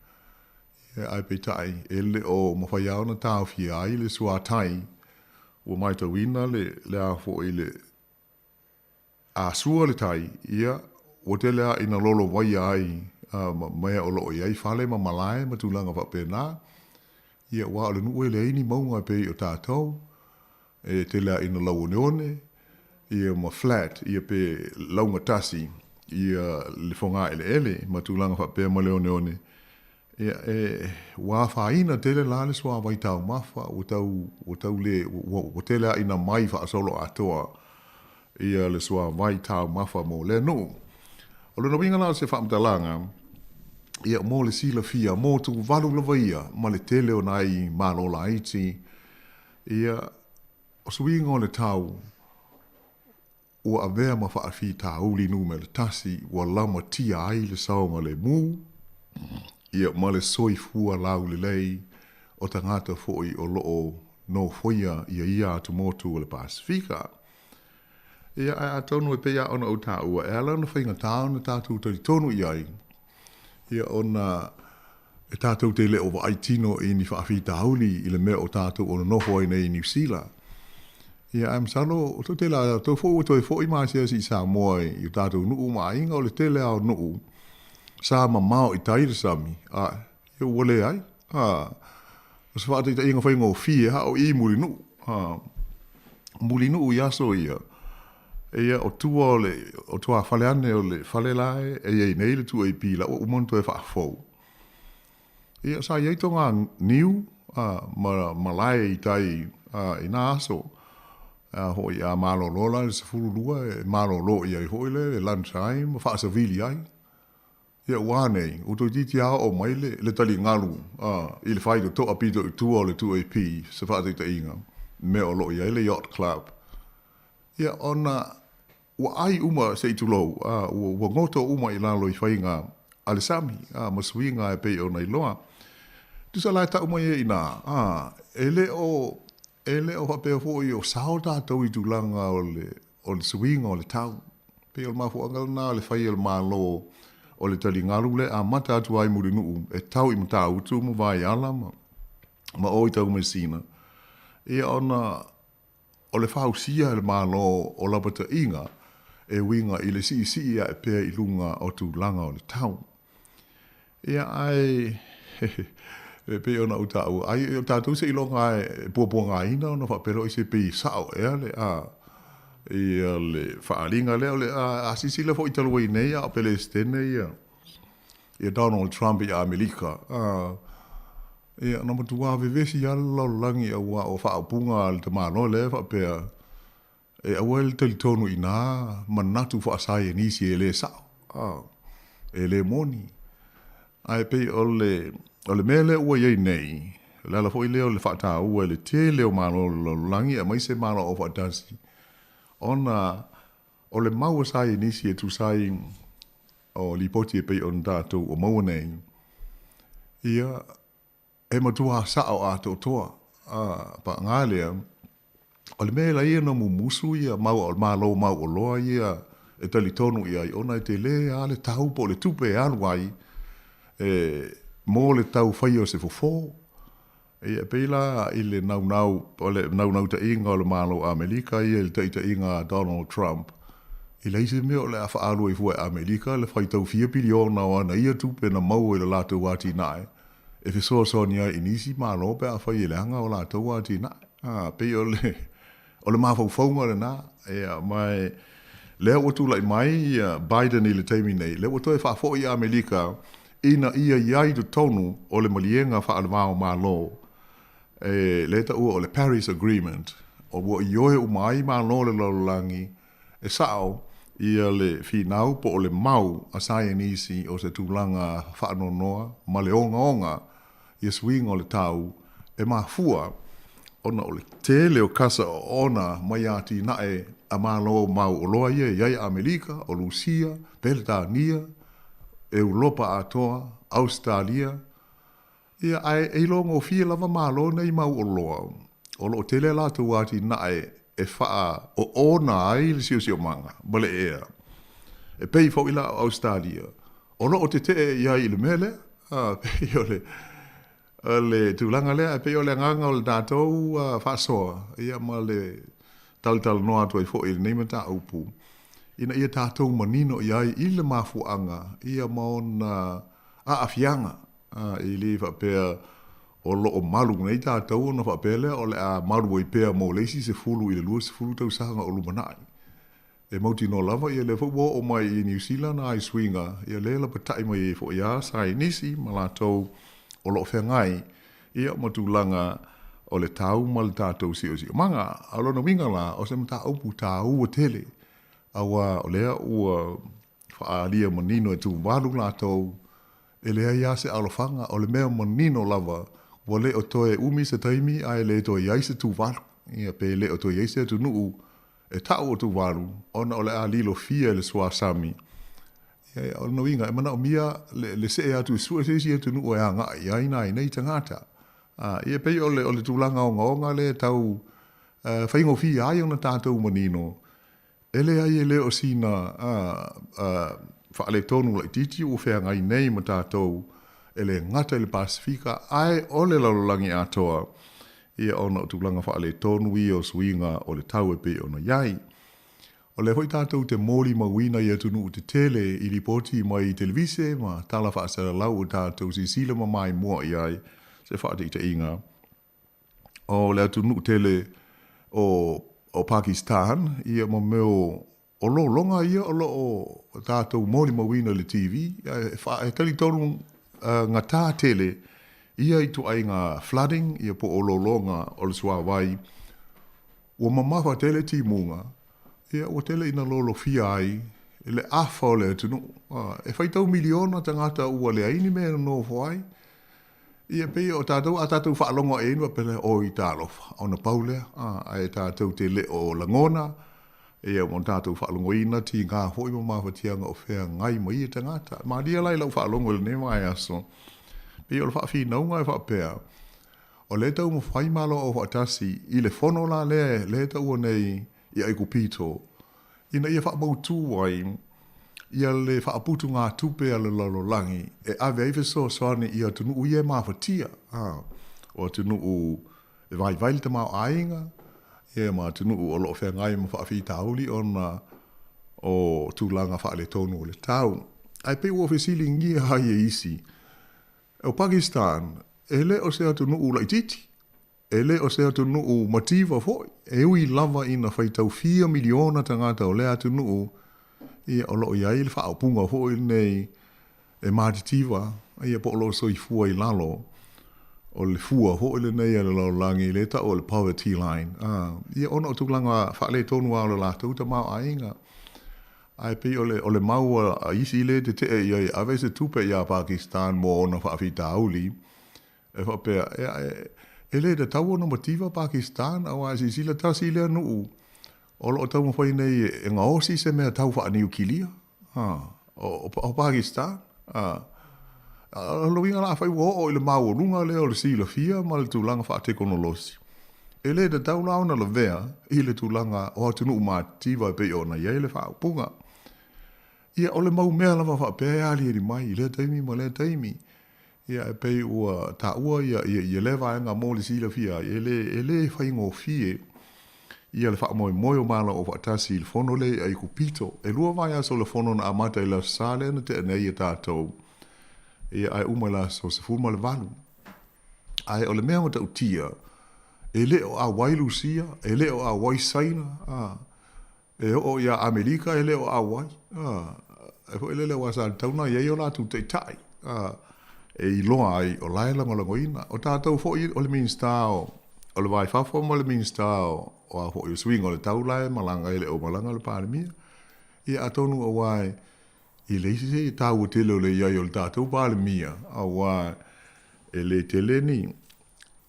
ai pe tai ele o mo fai ona tau fi ai le sua tai o mai to wina le a fo ile a sua le tai ia o te lea ina lolo vai ai mai o lo ai fale ma malai ma tulanga va pena ia wa le nu ele ini maunga pe o tātou e te lea ina lau neone ia ma flat ia pe launga tasi ia le fonga ele ma tulanga va pe ma leone ia wa faina tele la le swa vai tau mafa o tau le o tele ina mai fa solo atoa ia le swa vai tau mafa mo le no o le no vinga la se fa mtalanga ia mo le sila fia mo tu valu la vaia ma le tele o nai malo la iti ia o swinga o le tau o avea ma fa fi tau li nu me le tasi wa lama tia ai le saunga le mu ia male soi fua lau le lei o tangata foi o loo no foia ia atu motu o le Pasifika. Ia a tonu e pea ona o ta ua e ala na whainga tau na tātou tari tonu iai. Ia ona e tātou te le o wa aitino i ni whaafi tauli i le mea o tātou o no hoi nei New Zealand. Ia am salo o to te la to fo to fo i mai si Samoa i tātou nuu mainga o le tele au nuu. Sa mamao i taire sami eu wale ai o se whaata i ta inga whainga o fie o i mulinu mulinu i aso ia o tua o tua whale ane o le whale lae ei nei le tua i pila o umonto e whaafou ia sa iei tonga niu ma lae i tai i nā aso hoi a malo lola le se furu lua e malo lo i ai hoi le lunch time whaasa vili ai ia wane o to titi a o mai le tali ngalu i le fai to apito tu o le 2AP se fa te inga me o lo ia le yacht club ia ona wa ai uma se tu lo o ngoto uma i lalo i fai nga ale sami ma swinga e pe ona i loa tu sa la ta uma i na ele o fa pe fo i o sauta to i tu langa o le swinga o le tau pe o ma fo ngal na le fai el malo o le tali ngalu le a mata atu ai muri nuu e tau i mta utu mu vai ala ma o i tau mesina e ona o le fausia le malo o la bata inga e winga i le si ia e pea i lunga o tu langa o le tau e ai e pe ona uta au ai o tatu se ilonga e puapuanga ina ona fa pero i se pe sao e ale ia le whaalinga leo le asisi le fo i talo i nei a Palestine ia Donald Trump i Amerika ia na matua vevesi ia lau langi a ua o whaapunga le te mano le whaapea E awel tali tonu ina manatu fa asai nisi ele sao. Ele moni. Ai pe ole mele ua yei nei. Lala fo ileo le whata ua le te leo malo langi a mai se malo o whatasi. Ona ole mau asai nisi e tu sai o li poti e pe on tātou o mau nei. Ia e matua sao a tō toa. Pa ngā lea. O le mea ia na musu ia mau o malo mau o loa ia e tali tonu ia i ona te le a le tau po le tupe anu ai mo le tau whai o se fofo e peila i le nau ta inga o le malo Amerika ia le ta inga Donald Trump i le isi mea o le awha alu i fua Amerika le whai tau 4 biliona o ana ia tupe na mau e le lato wati nae e fi soa nia inisi malo pe a whai e le hanga o lato wati nae pe o le mawhauwhaunga le na, mai lea watu lai mai Biden i le teimi nei, lea watu e whaafo i Amerika, ina ia iai tu tonu o le malienga whaalawao malo, le ta ua o le Paris Agreement, o ua i oe umai malo le lalolangi, e sao ia le whinau po o le mau a sayanisi o se tūlanga whaanonoa, ma le onga, ia swing o le tau, e mafua, ona o le tele o kasa o ona mai ati nae a malo mau o loa ia iai Amerika, o Lucia, Beltania, Europa atoa, Australia. Ia ai eilongo fia lava malo nei mau o loa. O lo tele la tu ati nae e faa o ona ai le sio manga, bale ea. E pei fau ila Australia. O lo o te iai le mele, pei o le tūlanga lea, e peo le nganga o le tātou whasoa. Ia ma le tal noa tu ai fo i le neimata upu. Ina ia tātou manino iai i le mafuanga. Ia maona awhianga. I li whapea o lo o malu nei tātou na whapea lea o le a malu i pea mo leisi se fulu i le lua se fulu tau sanga o lumanai. E mauti no lava ia le fo o mai i New Zealand ai swinga. Ia le la patai mai i fo ia sai nisi ma lātou o lo whengai, ia matulanga o le tau ma le tātou si. Manga, alo na winga la, o se mta upu tā ua tele, awa o lea ua whaalia manino e tu walu lātou, e lea ia se alofanga, o le mea manino lava, wa le o toe umi se taimi, ai le toe iai se tu walu, ia pe le o toe iai se tu nuu, e tau o tu walu, ona o le a lilo fia le sua sami, o no inga, e mana o mia le se atu sua se si atu nuu e anga i aina i nei tangata. Ia pei o le tūlanga o ngaonga le tau whaingo fi ai o na tātou manino. Ele ai e le o sina whaale tonu lai titi o whea ngai nei ma tātou ele ngata le Pasifika ai o le lalolangi atoa. Ia o na tūlanga whaale tonu i o swinga o le tau e pe o na iai. O le hoi tātou te mōri mawina i atu nuu te tele i ripoti mai i televise ma tala whaasara lau o tātou si sila ma mai mua i ai se whaate i te inga. O le atu nuu tele o Pakistan ia ma meo o lo longa ia o lo o tātou mōri mawina le TV. E tali tonu ngata tele ia i tu ai ngā flooding ia po o lo longa o le sua vai. O mamawa tele ti munga. Ia o tele ina lolo fia ai, le afa o le atunu. E whaitau miliona tangata ua le aini mea no fwai. Ia pei o tātou, a tātou whaalonga e inua pele o i tālofa. O na paulea, e tātou te le o langona. Ia o tātou whaalonga ina ti ngā hoi ma mawhatianga o whea ngai mai e tangata. Ma dia lai lau whaalonga le ne mai aso. Pei o le whaafi naunga e whaapea. O le tau mo whai malo o whaatasi, i le whono la le tau o nei, ia i kupito. Ina ia whaamautu wai, ia le whaaputu ngā tupe a le lalolangi, e awe aive so soane ia tunu ui e mawhatia. O tunu u e vai vaili te mau ainga, ia ma tunu u o loo whea ngai ma whaafi tauli ona o tūlanga whaale tonu o le tau. Ai pe ua whesili ngia hai e isi. O Pakistan, ele o se atu nuu laititi. Ele o se atu nuu mativa foi. E ui lava ina whaitau 4 miliona tangata o le atu nuu. Ia o loo iai le whaapunga foi nei e mātitiva. Ia po lo soifua i lalo. o le fua ho le nei le langi le ta o le poverty line. Ia ona o tuklanga whale tonu a le lātou ta mau ainga. Ai pe o le mau a isi le te te e ave se tupe ia Pakistan mo ona whaafita auli. E whapea, e le te tau ona motiva Pakistan au a si sila tasi le anu o lo tau mwhai nei e ngā osi se mea tau wha niu kilia. O Pakistan. Lo inga la fai wo le mau runga le o le sila fia ma le tūlanga wha tekonolosi. E le te tau launa le vea i le tūlanga o atunu umativa pe o na iei le wha upunga. Ia o le mau mea lava wha pēa ali eri mai i le taimi ma le taimi. Ia e pei ua ta ua ia le vaenga mo le sila fia e le whai ngō fie ia le wha moe moe o mala o whaatasi le fono le ai kupito. E lua vai aso le fono na amata i la sale na te anei e tātou. Ia ai umala so se fulma le valu. Ai o le mea o tau tia, e le o a wailu sia, e le o a wai saina, e o ia Amerika e le o a wai. E ho e le o asa tauna iei o la tu te tai. E i loa ai o laila ngolangoina. O tātou fo i o le minsta o le vai fafo mo le minsta o a fo i swing o le taulai malanga e le o malanga le pāremia. Ia atonu o wai i le isi se i tāua tele o le iai o le tātou pāremia. A wai e le tele ni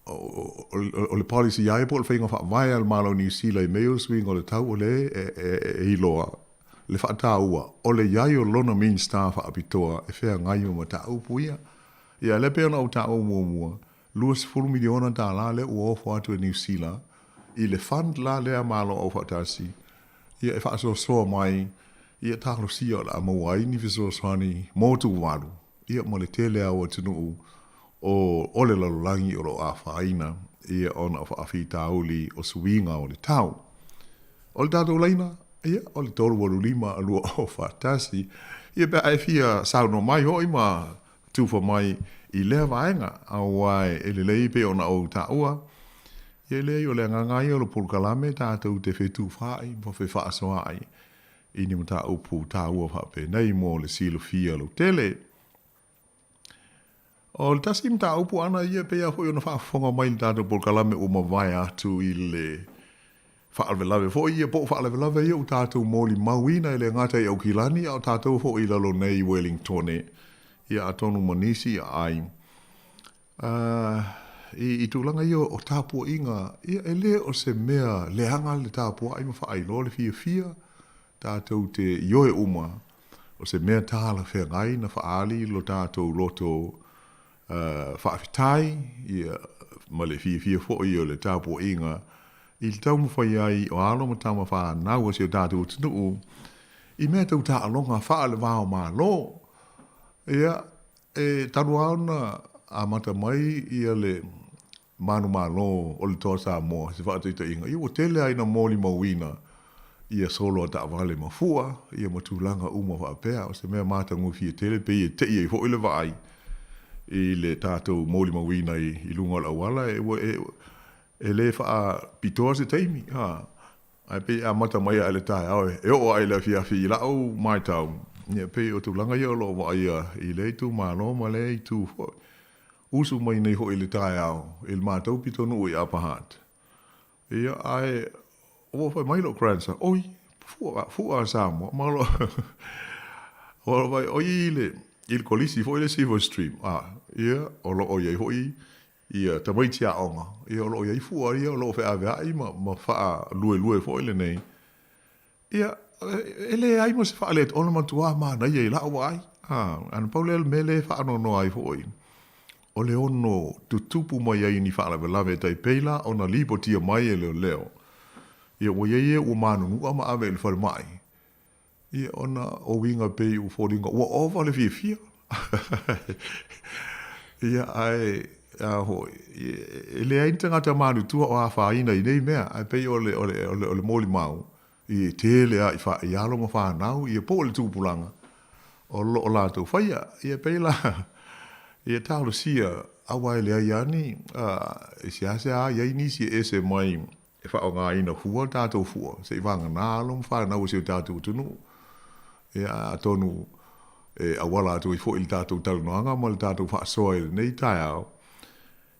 o le policy iai po le whainga wha vai al malo ni sila i meo swing o le tau o le e iloa. Le wha tāua o le iai o lona minsta wha apitoa e whea ngai o ma tāu puia. Ia le peona o tāu mua. 2 miliona tā la le ua ofo atu e New Zealand. I le fund la lea malo o whaatasi. Ia e whaaso soa mai. Ia tālo sia o la mawai ni fiso soani mōtu waru. Ia mo le tele au atunu o le lalolangi o lo a whaina. Ia ona o whaafi tāuli o suinga o le tau. O le tātou leina. Ia o le tolu waru lima alua o whaatasi. Ia pe ai fia sauno mai hoi ma tufa mai i lea vaenga a wai e le lei pe ona o taua. I lei o le ngangai o le pulkalame tātou te whetu whai mo whe whaasoa ai. I ni mta upu tāua whape nei mo le silo fia lo tele. O le tasi mta upu ana ia pe a hoi ona whaafonga mai le tātou pulkalame o ma vai atu i le whaalvelave. Fo ia po whaalvelave ia o tātou mōli mauina i le ngata i au kilani au tātou fo i lalo nei Wellingtone. Ia atonu manisi ai. I tūlanga ia o tāpua inga, ia e le o se mea leanga le tāpua ai mawha ai lo le fia tātou te ioe uma o se mea tāla whea ngai na whaali lo tātou loto whaafitai ia ma le fia fo i o le tāpua inga. I le tau mawhai ai o alo ma tama wha nau si o tātou tunu i mea tau tā alonga wha le wāo mā lo. Ia, e tanu auna a mata mai ia le manu malo o le toa sa moa, se whaata ita inga. Ia o tele aina mōli mauina, ia solo a ta'wale mafua, ia matulanga uma whaapea, o se mea mata ngufi e tele, pe ia te ia i hoile vai, i le tātou mōli mauina i lunga la wala, e le wha pitoa se teimi, ai pe a mata mai a le tae, e o ai le fiafi i lau mai tau. Ia pe o tūlanga ia lo wa ia i le tu malo ma le i tu usu mai nei ho i le tae au il mātou pitonu i apahat. Ia ai o whai mai lo kransa oi fua Samoa malo o vai oi il kolisi fo i le Silver Stream ia o lo o iei hoi ia tamai tia onga ia o lo iei fua ia o lo whea vea i ma wha lue fo i le nei ia ele ai mo se faalet ona matua ma na ye la wai an paulel mele fa no ai foi o le ono tutupu mai ai ni fa la lave tai pela ona lipo tia mai ele leo ia o ye o manu ama ave le mai ia ona o winga pe u folinga o over le fia ia ai hoi ele ai tanga ta manu tu o fa ina i nei mea ai pe o le moli mau i tele a i wha i alo ma whanau i a pōle tūpulanga o lo o lātou whaia i a peila i a tālo sia awai lea i ani i si ase a iai nisi e se mai e wha o ngā ina hua tātou fua se i wanga nā alo ma whanau se o tātou tunu i a tonu e awala atu i fo i tātou talunoanga ma le tātou wha soa i nei tai au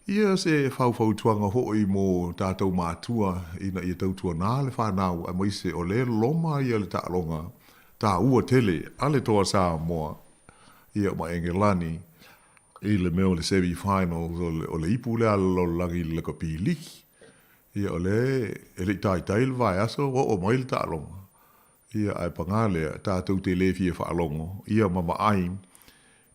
Ia se fau tuanga hoi mo tātou mātua ina ia tautua nā le whanau a mai se o le loma ia le tālonga tā ua tele ale toa sā moa ia ma Engelani i le meo le semi-finals o le ipu le alo langi le kapi liki ia o le ele tai le vai aso o mai le tālonga ia ai pangale tātou te le fia whaalongo ia mama aim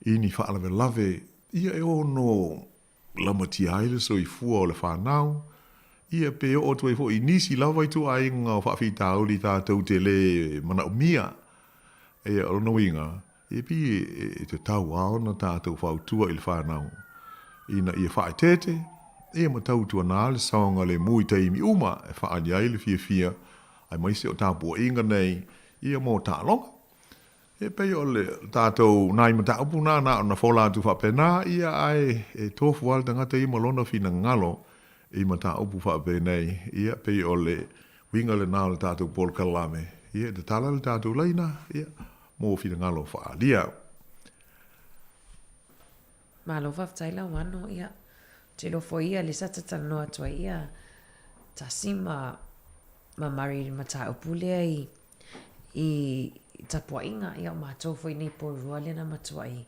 ini whaalame lave ia e ono lamati aile so i fua o le whanau. Ia pe o tu e fo i nisi lawa i tu a inga o whawhi tāuli tātou te le mana umia. E o no inga. E pi e te tau ao na tātou whautua i le whanau. Ina ia whae tete. E ma tautua nā le saonga le mui teimi uma. E whaani aile fia. Ai maise o tāpua inga nei. Ia mō tālonga. E pei o le tātou nai ma tāupu nā na whola tu whapena ia ai e tofu wale tangata i malona fina ngalo i ma tāupu whapenei ia pei o le winga le nā le tātou Paul Kalame ia te tala le tātou leina ia mō fina ngalo whaalia. Malo whaftaila wano ia te lofo ia le satata noa tua ia tasima ma mari ma tāupu lea i tapua inga ia o mātou fo i nei porua le na matua i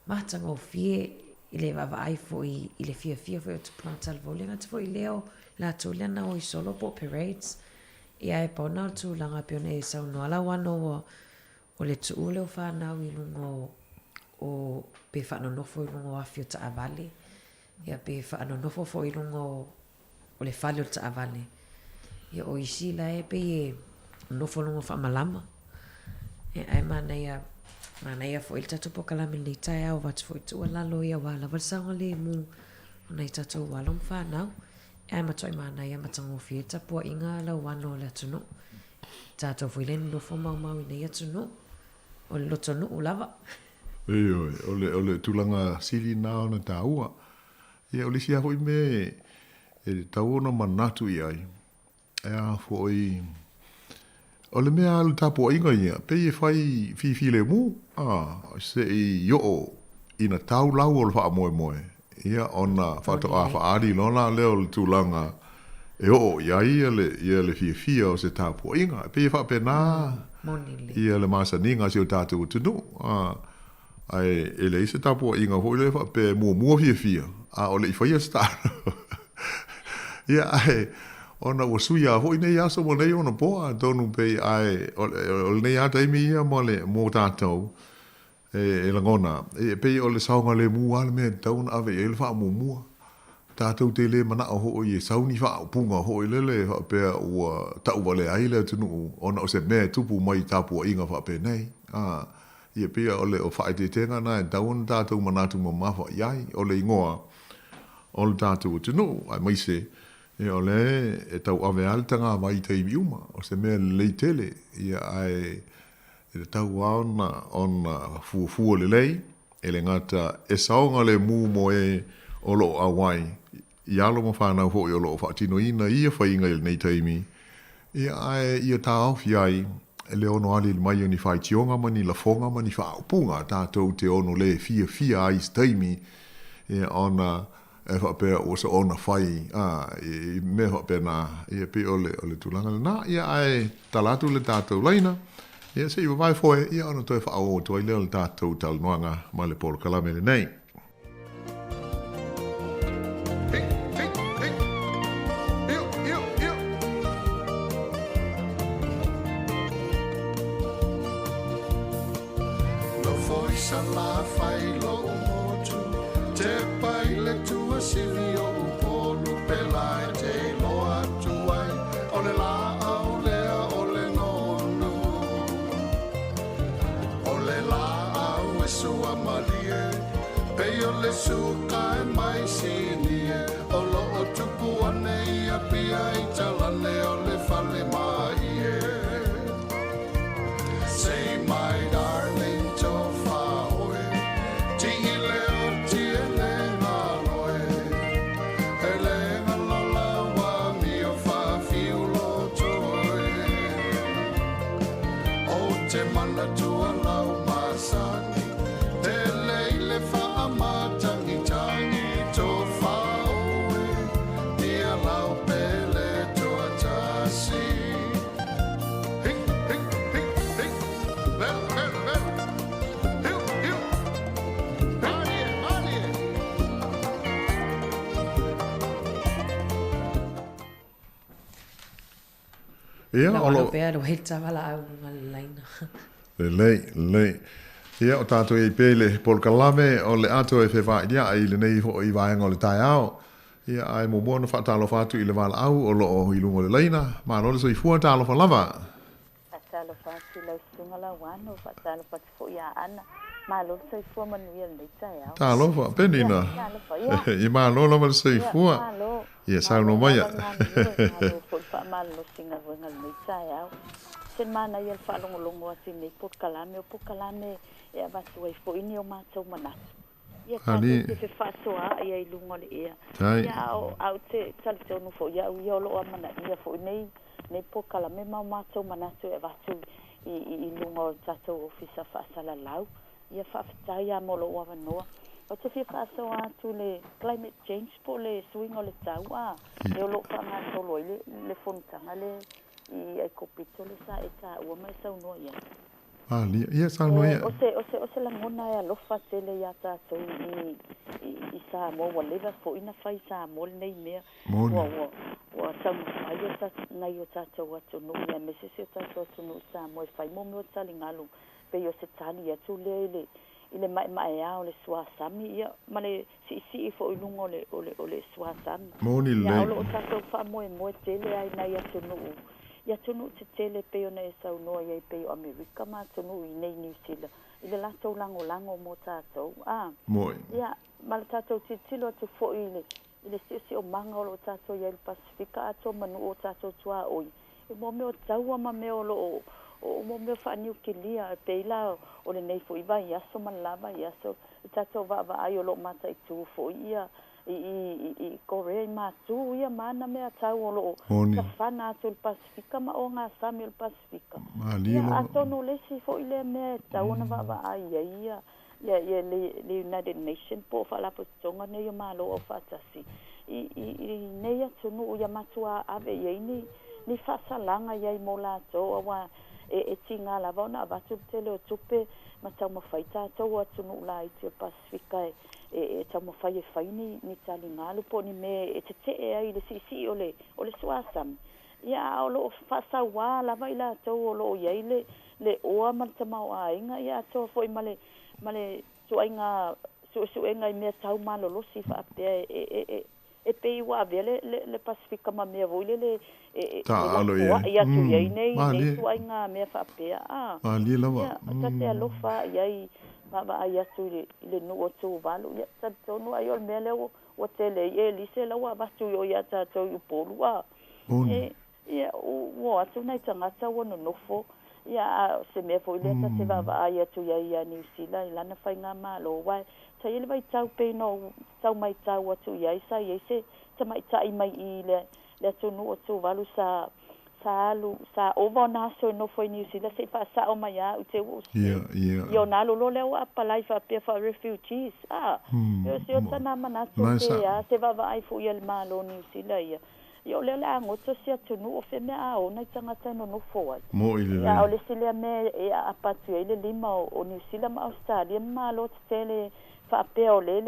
mātanga o fie i le vava ai fo i le fia fo i o te plantal vole ngā te fo i leo la tō lena o i solo po parades i ai pauna o tū langa pione i sau noala wano o le tu ule o whanau i lungo o pe whano nofo i lungo a fio ta avale ia pe whano nofo fo i lungo o le whale o ta avale ia o isi la e pe e nofo lungo whamalama e ai mana fo il tatu po kalame le tai au wat fo tu lalo ia wala wa sa le mu nei tatu wala mfa now e ai matoi mana ia matango fieta po inga la wano la tunu tatu fo ile no fo mau nei tunu o lo tunu ulava ole tulanga sili na na taua ia ole sia foi me e tau no manatu ia e fo o le mea alu tapo inga ia, pe e whai fi le mu, se i yo ina tau lau o le wha moe. Ia ona whato a whaari lona leo le tūlanga, e o ia le fia o se tapo inga, pe e wha pena, ia le masa ninga si o tātou tunu, ai e le se tapo inga hoi le wha pe mua fia, o le i whaia stara. Ia ai, ona o suia hoi nei aso mo nei ona poa tonu pe ai o nei ata imi ia mo le mo tātou e langona e pe o le saunga le mua le me taun ave e le wha mua tātou te le mana o hoi e sauni wha o punga hoi le pe ua tau wale ai le tunu ona o se me tupu mai tāpua inga wha pe nei ia pe o le o whae te tenga na e taun tātou manatu ma mawha iai o le ingoa o le tātou tunu ai maise e ole e tau ave altanga mai te iuma o se mea leitele ia ai e tau ona fu le lei e le ngata e saonga le mu mo e o lo awai i alo mo whanau ho i o lo whaatino ina ia whainga i nei teimi ia ai ia tau fiai e le ono ali mai o ni whai tionga mani la fonga mani whaupunga tātou te ono le fia ai teimi ia ona e whapea o sa ona whai i me whapea nā ia pe ole tūlanga nā ia ai talatu le tātou leina ia se iwa vai foe ia ona toi whao o toi leo le tātou tal noanga ma le Paul Kalame le nei No foi sa la whai lo motu te pai le tua sili o upolu pelai te loa tuai o le la au lea o le nonu o le la au e sua malie pei o le suka e mai sinie o lo o tupu ane ia pia i talane o le fale mai e say my darling to faoe ti leo ti le maloe ele la wa mi o fa fiulo toe o te mana tua lau masani te le fa amatangi tangi to fao Ia, o lo pea lo hita wala au ngalaina. Le. Ia, o tātou e pele Paul Kalame, o le ato e whewha ia, i le nei ho i waenga o le tai ao. Ia, ai mo mua na whaatalo whātu i le wala au, o lo o i lungo le leina, ma lo le so i fua tālo whalava. Whaatalo whātu lau sunga la wano, whaatalo whātu fo ia ana. Ma lo so i fua manuia le tai ao. Tālo wha, penina. I ma lo la so i fua. Ia, sauno mai a. Ma lo fo i wha ma lo singa wenga le tai ao. Sen mana ia le whaalongolongo ati nei Port Kalame e avatu ai fo ini o mātou manatu. Ia tātou te whaasoa ia i lungo le ea. Ia au te talitonu fo ia o loa mana ia fo nei Port Kalame mau mātou manatu e avatu i lungo tātou ofisa whaasala lau. Ia whaafitai a molo o avanoa. O te whaasoa atu le climate change po le swing o le tau a. E o loa whaamātolo i le fontanga le i ai kopito le sa eta ua mai sau noa ia. Ia sau noa ia. O se langona e alofa tele ia tātou i sa mo wa leva fo ina fai sa mo nei mea. Wa sau mai o sa nai o tātou atu no ia mesese o tātou atu no sa mo e fai mo me o tali ngalu pe o se tali atu le ile mai a o le swa sami ia ma le si fo i lungo o le swa sami. Moni le. Ia o tātou fa mo tele ai nai atu no. Ia tonu te tele peo na e sau noa ia i peo Amerika ma tonu i nei New Zealand. I le latou lango mo tātou. Moi. Ia, ma le tātou titilo atu fo i le si o manga o lo tātou ia i Pasifika ato manu o tātou tua oi. I mo meo taua ma meo lo o mo meo wha New Kilia e peila o le nei fo i vai aso man lava i aso. I tātou va ai o lo mata i tu fo ia. I Korea i mātū ia mana mea tau o loo ka whana atu il Pasifika ma o ngā sami il Pasifika ia atono lesi fo i le mea tau na wa ai ia le United Nations po whalapo tonga nei o malo o whatasi i nei atunu o ia matua ave iei ni whasalanga iei mo lato awa e tinga lava ona avatu tele o tupe ma tau mawhaita tau atunu la i te Pasifika e tau mawhai e whaini ni tali ngalu po ni me e te ai le si o le suasam. Ia o lo whasawa lava i la tau o lo iei le oa man tamau a inga ia tau fo i male suainga i mea tau malo lo si whaapea e pei wa vele le Pasifika ma mea voile le alo ia. Ia tu iei nei suainga mea whaapea. Ia lawa. Ia tate alofa iei ma ai atu le nuo tu valu ia tonu ai o mele o tele e lise la wa batu yo ia tatu i polua ia o atu nei tangata o no nofo ia se me foi le te va ai atu ia New Zealand la na fai nga malo wa tai le vai tau pe no tau mai tau atu ia sa ia se te mai tai mai i le tu nuo tu valu sa over na so no foi New Zealand se fa sa o mai a te o yo na lo le o apalai fa pe fa refugees yo se o tana mana so se va vai fu il malo New Zealand yo le la ngoto se tu no fe me a o na tanga tano no foi mo ile ya o le sile me e a patu ile lima o New Zealand ma Australia malo tele fa pe o le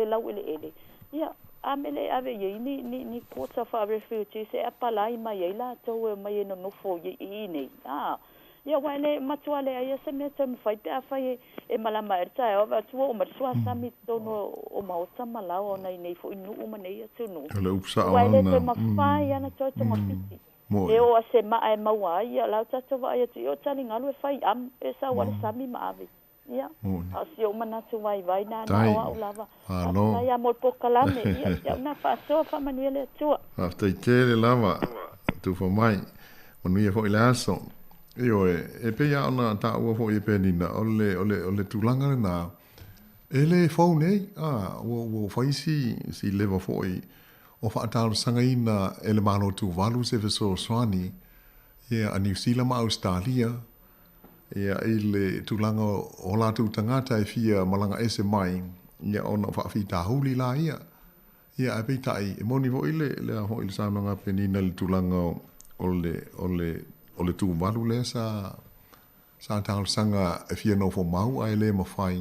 lau ile ya amele ave ye ni kota fa refugees e apalai mai la to mai no fo ye nei ya wale matuale ai se me tem fai pe fai e malama erta o va tu o marsua sami tono o maota malao nei fo inu uma nei tu no wale te mafai ana to to mafiti e o se ma e maua ia la to va ia tu o tani ngalu e fai am e sa wale sami ma ave ia asi o manatu vai na o lava ia mo Port Kalame ia na paso fa manuele tu after tele lava tu fo mai manuia fo ilaso io e pe ia ona ta o fo e pe nina ole tulanga na ele fo nei o faisi leva fo i o fa tal sangaina ele malo tu valu se so swani ia a New Zealand ma Australia ia ile tulanga o la tu tangata e fia malanga ese mai ia ona fa fita huli la ia e pita i moni vo ile le ho ile sa nga penina le tulanga ole tu valu le sa tal sanga e fia no fo mau ai le ma fai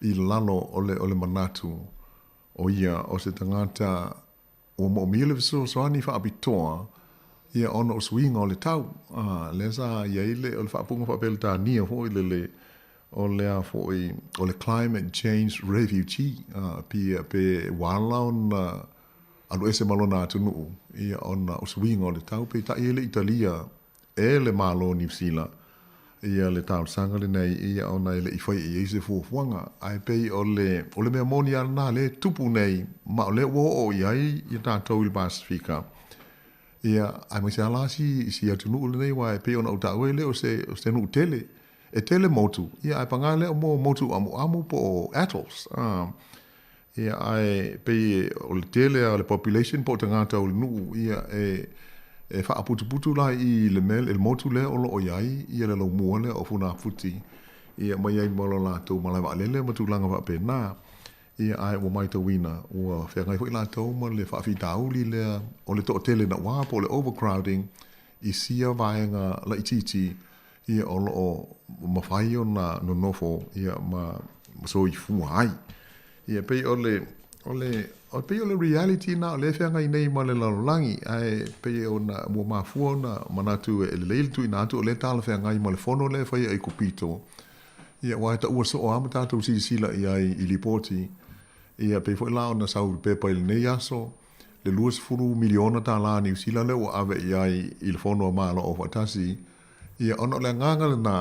i lalo ole manatu o ia o se tangata o mo mile so ni fa abitoa ia ona o swing o le tau le sa ia ile o le fa punga fa pelta ni fo ile o le fo o le climate change refugee pe wala on alo ese malona tunu ia ona o swing o le tau pe ta ile Italia e le malo New Zealand ia le tau sanga le nei ia ona ile i fai i se fuanga ai pe o le me monia na le tupu nei ma le wo o iai i ta tau il Pasifika ia ai mo se ala si atunu le nei wa pe ona o ta le o se nu tele e tele motu ia ai panga le mo motu amo po atolls ia ai pe o le tele o le population po tanga tau nu ia e fa putu la i le mel el motu le o iai i le lo muole o funa futi ia mai ai molo la to mala va le motu langa va pena ia ai o mai to wina o fe ngai foi la to mo le fa fitauli le o le to tele na wa po le overcrowding i sia vaenga la ititi ia o mafai ona no nofo ia ma so i fu ai ia pe o pe o le reality na le fenga i nei ma le langi ai pe ona mo mafu ona manatu e le leil tu ina tu le tala fenga i ma le fono le fai ai kupito ia wa ta uso o amata tu si la ia i lipoti ia pe foi la ona sau pe pa le nei aso le luas furu miliona ta la ni sila le o ave ia i le fono ma lo o fatasi ia ona le nganga na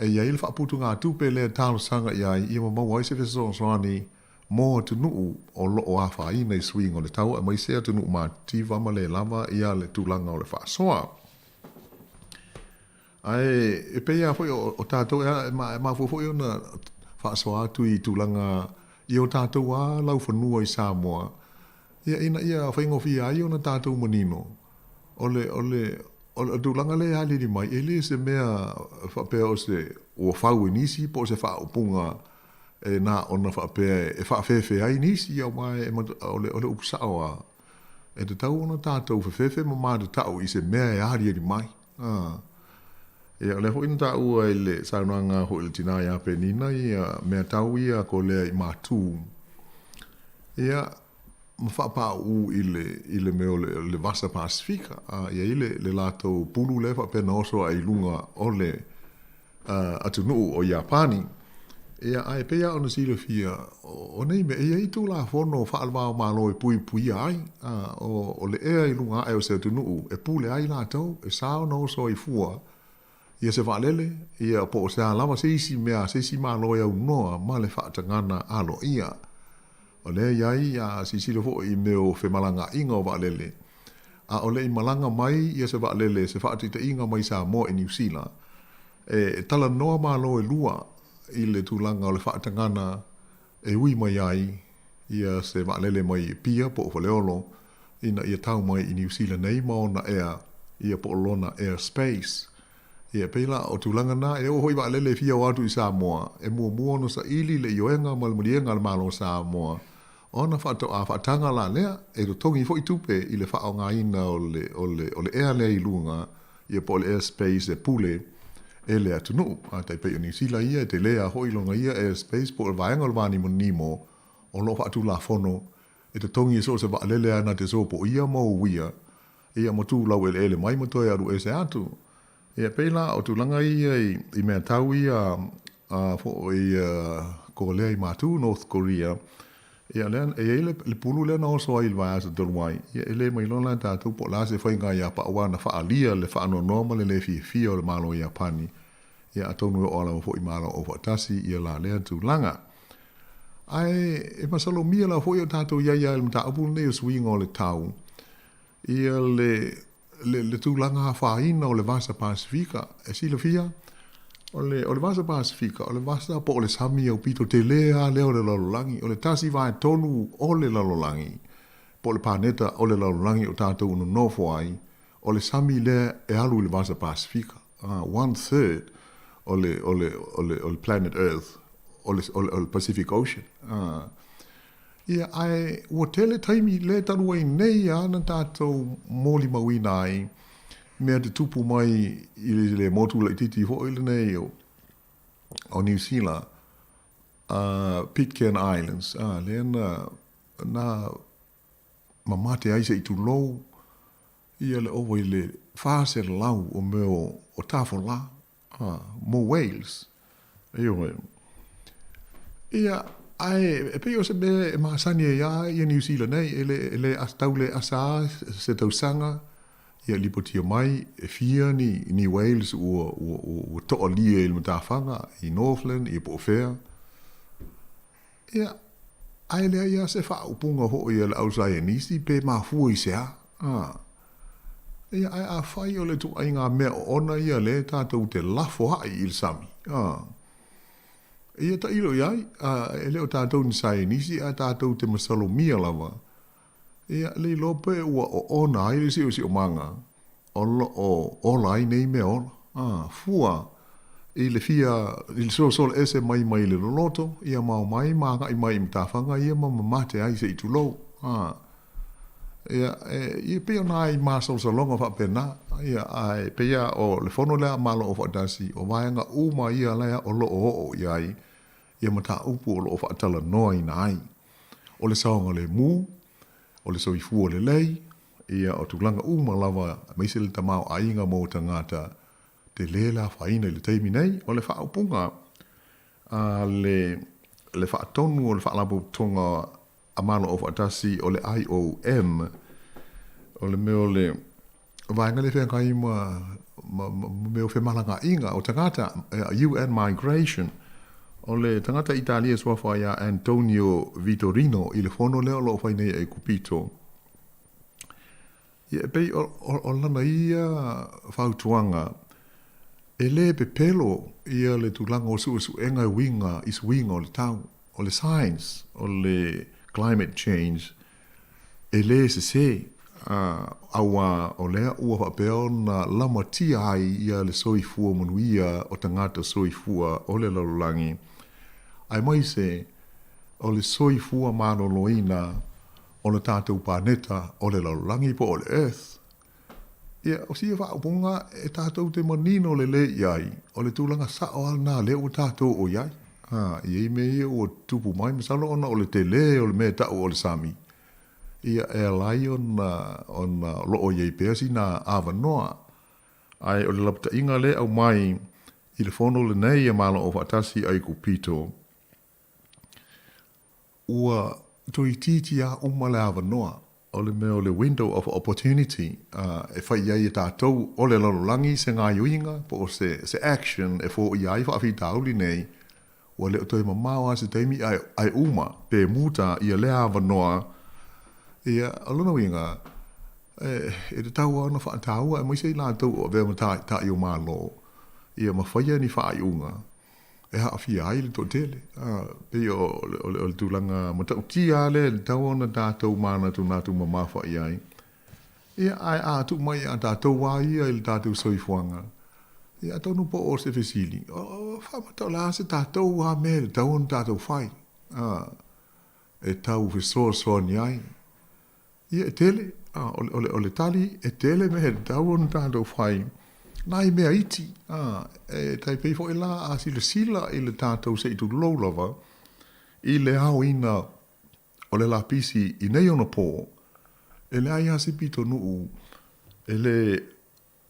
e ia il fa putu nga tu pe le tala sanga ia i mo wa se so ani mo tu nu o lo o afa i nei swing o le tau a mai se tu nu ma tiva ma le lava ia le tulanga o le fa soa ai e pe ia foi o tato ma foi na fa soa tu i tulanga i o tato wa lau fanua i Samoa ia foi ngo fia i ona tato manino o tulanga le ali di mai ele se mea fa pe o se o fa winisi po se fa o punga na ona fa pe e fa fefe ai nisi o mai ole upsa o e te tau ona tatou fefe ma de tau i se mea e ari di mai e ole ho inta u ele saunanga ho il tina ya penina ia mea tau ia ko le matu ia ma fa pa u ile me le vasa Pasifika ia ile le lato pulu le fa pe no so ai lunga ole atunu o Japani ia ai pe ia ona silo fia o nei me ia i tu la fono fa alva malo e pui ai o le e i lunga ai o se tunu e pule ai la tau e sao no so i fua ia se valele ia po se lava se isi mea se isi malo ia unoa ma le fa tangana alo ia o le ia si silo fo i meo fe malanga inga o valele o le i malanga mai ia se valele se fa tita inga mai sa mo e New Zealand e tala noa malo e lua i le tūlanga o le whaatangana e ui mai ai ia se waalele mai pia po o leolo ina ia tau mai i New Zealand nei maona ia po lona airspace ia peila o tūlanga na e o hoi waalele fia o atu i Samoa e mua no sa ili le ioenga malmurienga le malo Samoa ona whaatanga la lea e to tongi fo i tupe i le whaonga ina o le air lea i lunga ia po le airspace e pule ele atunu tai pe ni sila ia te lea hoi longa ia airspace po vaenga vani monimo o lo atu la fono e te tongi so se valele ana te so po ia mo wia ia mo tu la ele mai mo toi aru ese atu ia pela o tu langa ia i me tau ia fo ko le i matu North Korea ia len ele le pulu le no so il va as dormai ia ele mai lona ta tu po la se foi nga ia pa wana fa alia le fa no normal le fi o malo ia pani ia atonu o ala fo i malo o tasi ia la le tu langa ai e masalo mia la foi o tato ia il mta apu ne swing o le tau ia le tu langa fa ina o le vasa Pasifika e silofia o le vasa Pasifika o le vasa po le sami o pito te lea leo le lalolangi o le tasi vai tonu o le lalolangi po le planeta o le lalolangi o tatou no nofo ai o le sami lea e alu le vasa Pasifika 1/3 o le planet Earth o le Pacific Ocean ia ai ua tele taimi le tanu ai nei ana tatou moli mawina ai mea te tupu mai i le motu la titi ho ile nei o New Zealand Pitcairn Islands le na mamate ai se i tu lou. Ia le owa i le whaase lau o meo o Tafola, mo Wales. Ia, e pei o se me e maasani e ia New Zealand nei, e le taule asa se tausanga, ia lipotia mai, e fia ni Wales ua toa lia i le matawhanga, i Northland, i Pofea. Ia, ai lea ia se wha upunga ho i le ausai e nisi, pe mafua i sea. Ia ai a whai o le tu ai ngā mea o ona ia le tātou te lafo hai i le sami. Ia ta ilo iai, e leo tātou ni sai nisi, a tātou te masalo mia lava. Ia le lope ua o ona ai le si o manga. O lai nei mea ona. Fua, i le fia, i le sol ese mai le loloto, ia mau mai manga i mai mtawhanga, ia mamate ai se i tu lou. Ia pia na i masol salonga fa pena, ia ai pia o le fono lea malo o fatasi, o vaenga uma ia lea o lo o iai, ia mata upu o lo o fatala noa i nai. O le saonga le mu, o le soifu o le lei, ia o tuklanga uma lava, meise le tamau ainga mo tangata, te lela faina le teimi nei, o le wha upunga, le wha tonu o le wha labu tonga amano o fatasi o le IOM, o le meo le vaenga le whenga i meo whemalanga inga o tangata UN Migration, o le tangata Italia swafa ia Antonio Vitorino i le fono leo lo whainei e kupito. Ia pei o lana ia whautuanga, e le pepelo ia le tulanga o su enga winga is winga o le tau, o le science, o le climate change, e le se aua o lea ua whapeo na lamatia ai ia le soifua manuia o tangata soifua o le lalulangi. Ai mai se o le soifua manoloina o le tātou pāneta o le lalulangi po o le earth. Ia, o si e whaupunga e tātou te manino le le iai, o le tūlanga sao alna le o tātou o iai. Iei me o tupu mai masalo ona o le te le o le mea tau o le sami. Ia e alai ona loo iei peasi na awanoa. Ai o le lapta inga le au mai i le fono le nei e malo o fatasi ai kupito. Ua toi titi a umale awanoa. O le mea o le window of opportunity. E whai iei e tātou o le lalolangi se ngā yuinga po se action e fo iai whaafi tauli nei. Ua leo toi mamawa se teimi ai uma pe muta ia lea awanoa. Ia alona winga e te tau ana whaataua e moise i lātou o vea ta i o mālo. Ia mawhaia ni wha i unga. E haa fia ai le tō tele. Pe o le tūlanga matau tia le tau ana tātou mana tu nātu mamawha i ai. Ia ai ātu mai a tātou wai i le tātou soifuanga. Ia tonu po o se fesili. O whamatau la se tātou wā me le tau ana tātou whai. E tau fesoa ni ai. Ia e tele, o le tali, e tele me he tau ana tātou whai. Nai mea iti, e tai peifo e la a sila i le tātou se i tu loulava, i le hao ina o le la pisi i nei ona pō, e le ai hasi pito nuu, e le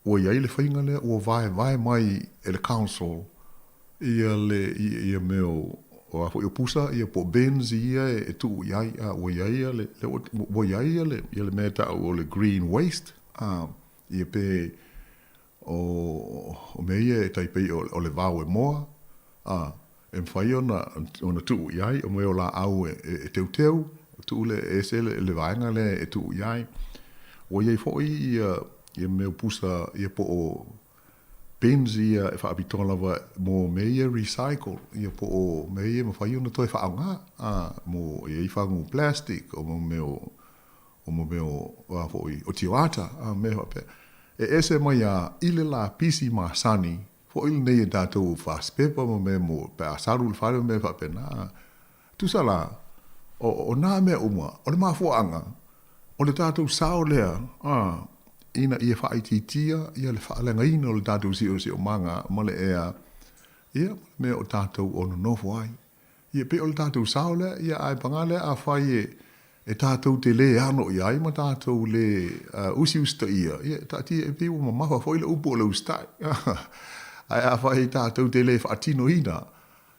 ua iai le whainga le, ua vai mai e le council, ia meo, o a fo pusa ia po Benz ia e tu iai ua iai le mea tau o le green waste, ia pe o meia e taipei o le vau e moa, e mwhai ona tu iai, o mea o la au e teuteu, tu le ese le vaenga le e tu iai, o iai fōi ia mea pusa ia po o Benz ia e whaapitolawa mō meia recycle, ia po o meia mawhai ona toi whaanga, mō iai whangu plastic, o mō meo o tioata, mea whape. E ese mai a ile la pisi ma sani, fo ile nei e tātou whaspepa mo me mo, pe a saru le whare me whape na. Tu sala, o nā mea umua, o le mafuanga, o le tātou sao lea, ina ia whaititia, ia le whaalenga ina o le tātou si o manga, ma le ea, ia mea o tātou o no nofu ai. Ia pe o le tātou sao lea, ia ai pangale a whai e tātou te le ano i ai, ma tātou le usi usta ia. Ia, tāti e piu ma mawa fo ile upo le ustai. Ai a whai tātou te le whaatino ina.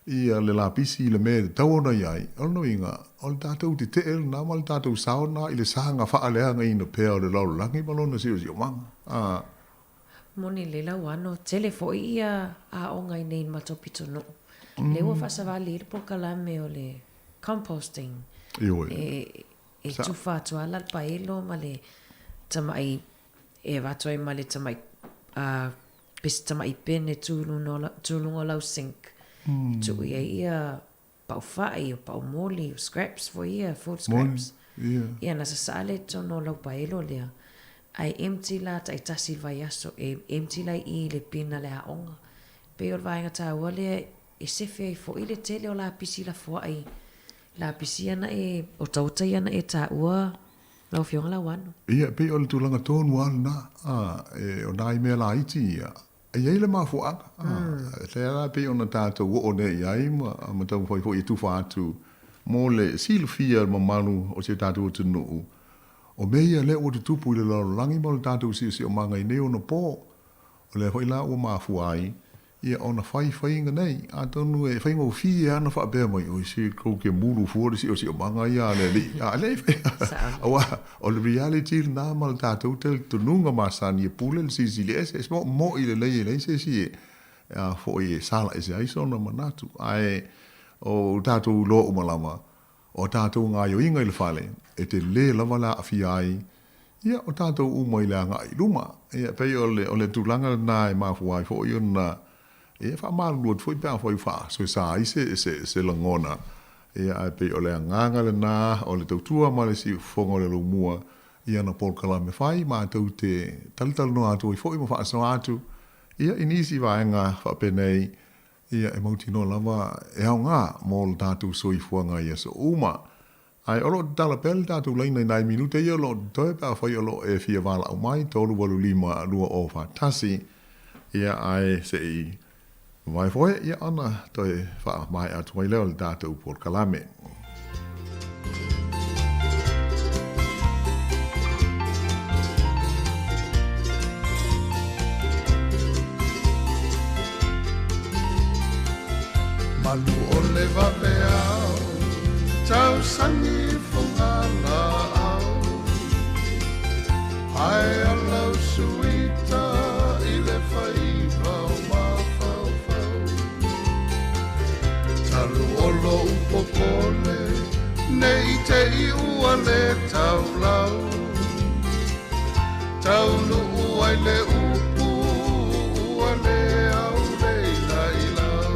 Ia le la pisi le me tauona i ai. Ono inga, o le tātou te te el na, ma le tātou saona, i le sanga whaaleanga ina pēa o le laulangi, malona sio sio manga. Moni le lau ano, tele fo ia a o ngai nei matopito no. Le ua whasawali i po kalame o le composting. E tuwha atua ala paelo ma le tamai, e watoi ma le tamai, pesi tamai pene tūlungo lau sink. Tu ia pau whai o pau moli, scraps fo ia, food scraps. Ia nasa sale tono lau paelo lea. Ai empty la tai tasi vai aso e empty la I le pina le aonga. Pe o vai ngata wale e sefe fo ile tele o la pisi la fo ai. La pisi ana e o tauta ana e ta ua la fionga la wano. Ia pe o le tulanga tonu ana e o nai me la iti ia. E ia le mafu aka. Te ala pe o na tata o ne iai ma tau foi foi tu fa atu mo le silfia ma manu o se tata o tunu. O meia le o te tupu I le laulangi mo le tātou si o manga I neo no pō. O le hoi la o mafu ai, ia o na whainga nei, a tonu e whainga o fi e ana whaapea mai, o si kou ke muru fuori si o manga ia le li. A le whaia. O le reality na ma le tātou tel tununga masani e pule le si le ese, mo I le lei se si e, a fo e sala ese aiso na manatu. Ai, o tātou lo o malama, o tātou ngā yo inga I le whale, e te le lava la afi ai, ia o tātou umai le anga I luma. Ia pei o le tūlanga na e mafu ai fo I ona, e wha malu luat fo I pēa fo I wha, so sa I se langona. Ia pei o le anganga le nā, o le tautua ma le si fonga le lumua, ia na polkala me whai, ma tau te talital no atu I fo I ma wha aso atu, ia inisi vaenga wha penei, ia e mauti no lava e hao ngā, mo le tātou soi fuanga ia so uma. Ai olo tala pel tātou laina 9 minute ia lo toe pa whai olo e fia wala au mai, tolu walu lima lua o whatasi, ia ai se I vai foe, ia ana toe wha mai atu mai leo le tātou por kalame. Malu o le vaveao, tau sangi whangala au. Ai alau suita I le whaivau mawhauwhau. Talu olo upokone, nei te I ua le tau lau. Tau nu ua I le upu, ua le au le lai lau.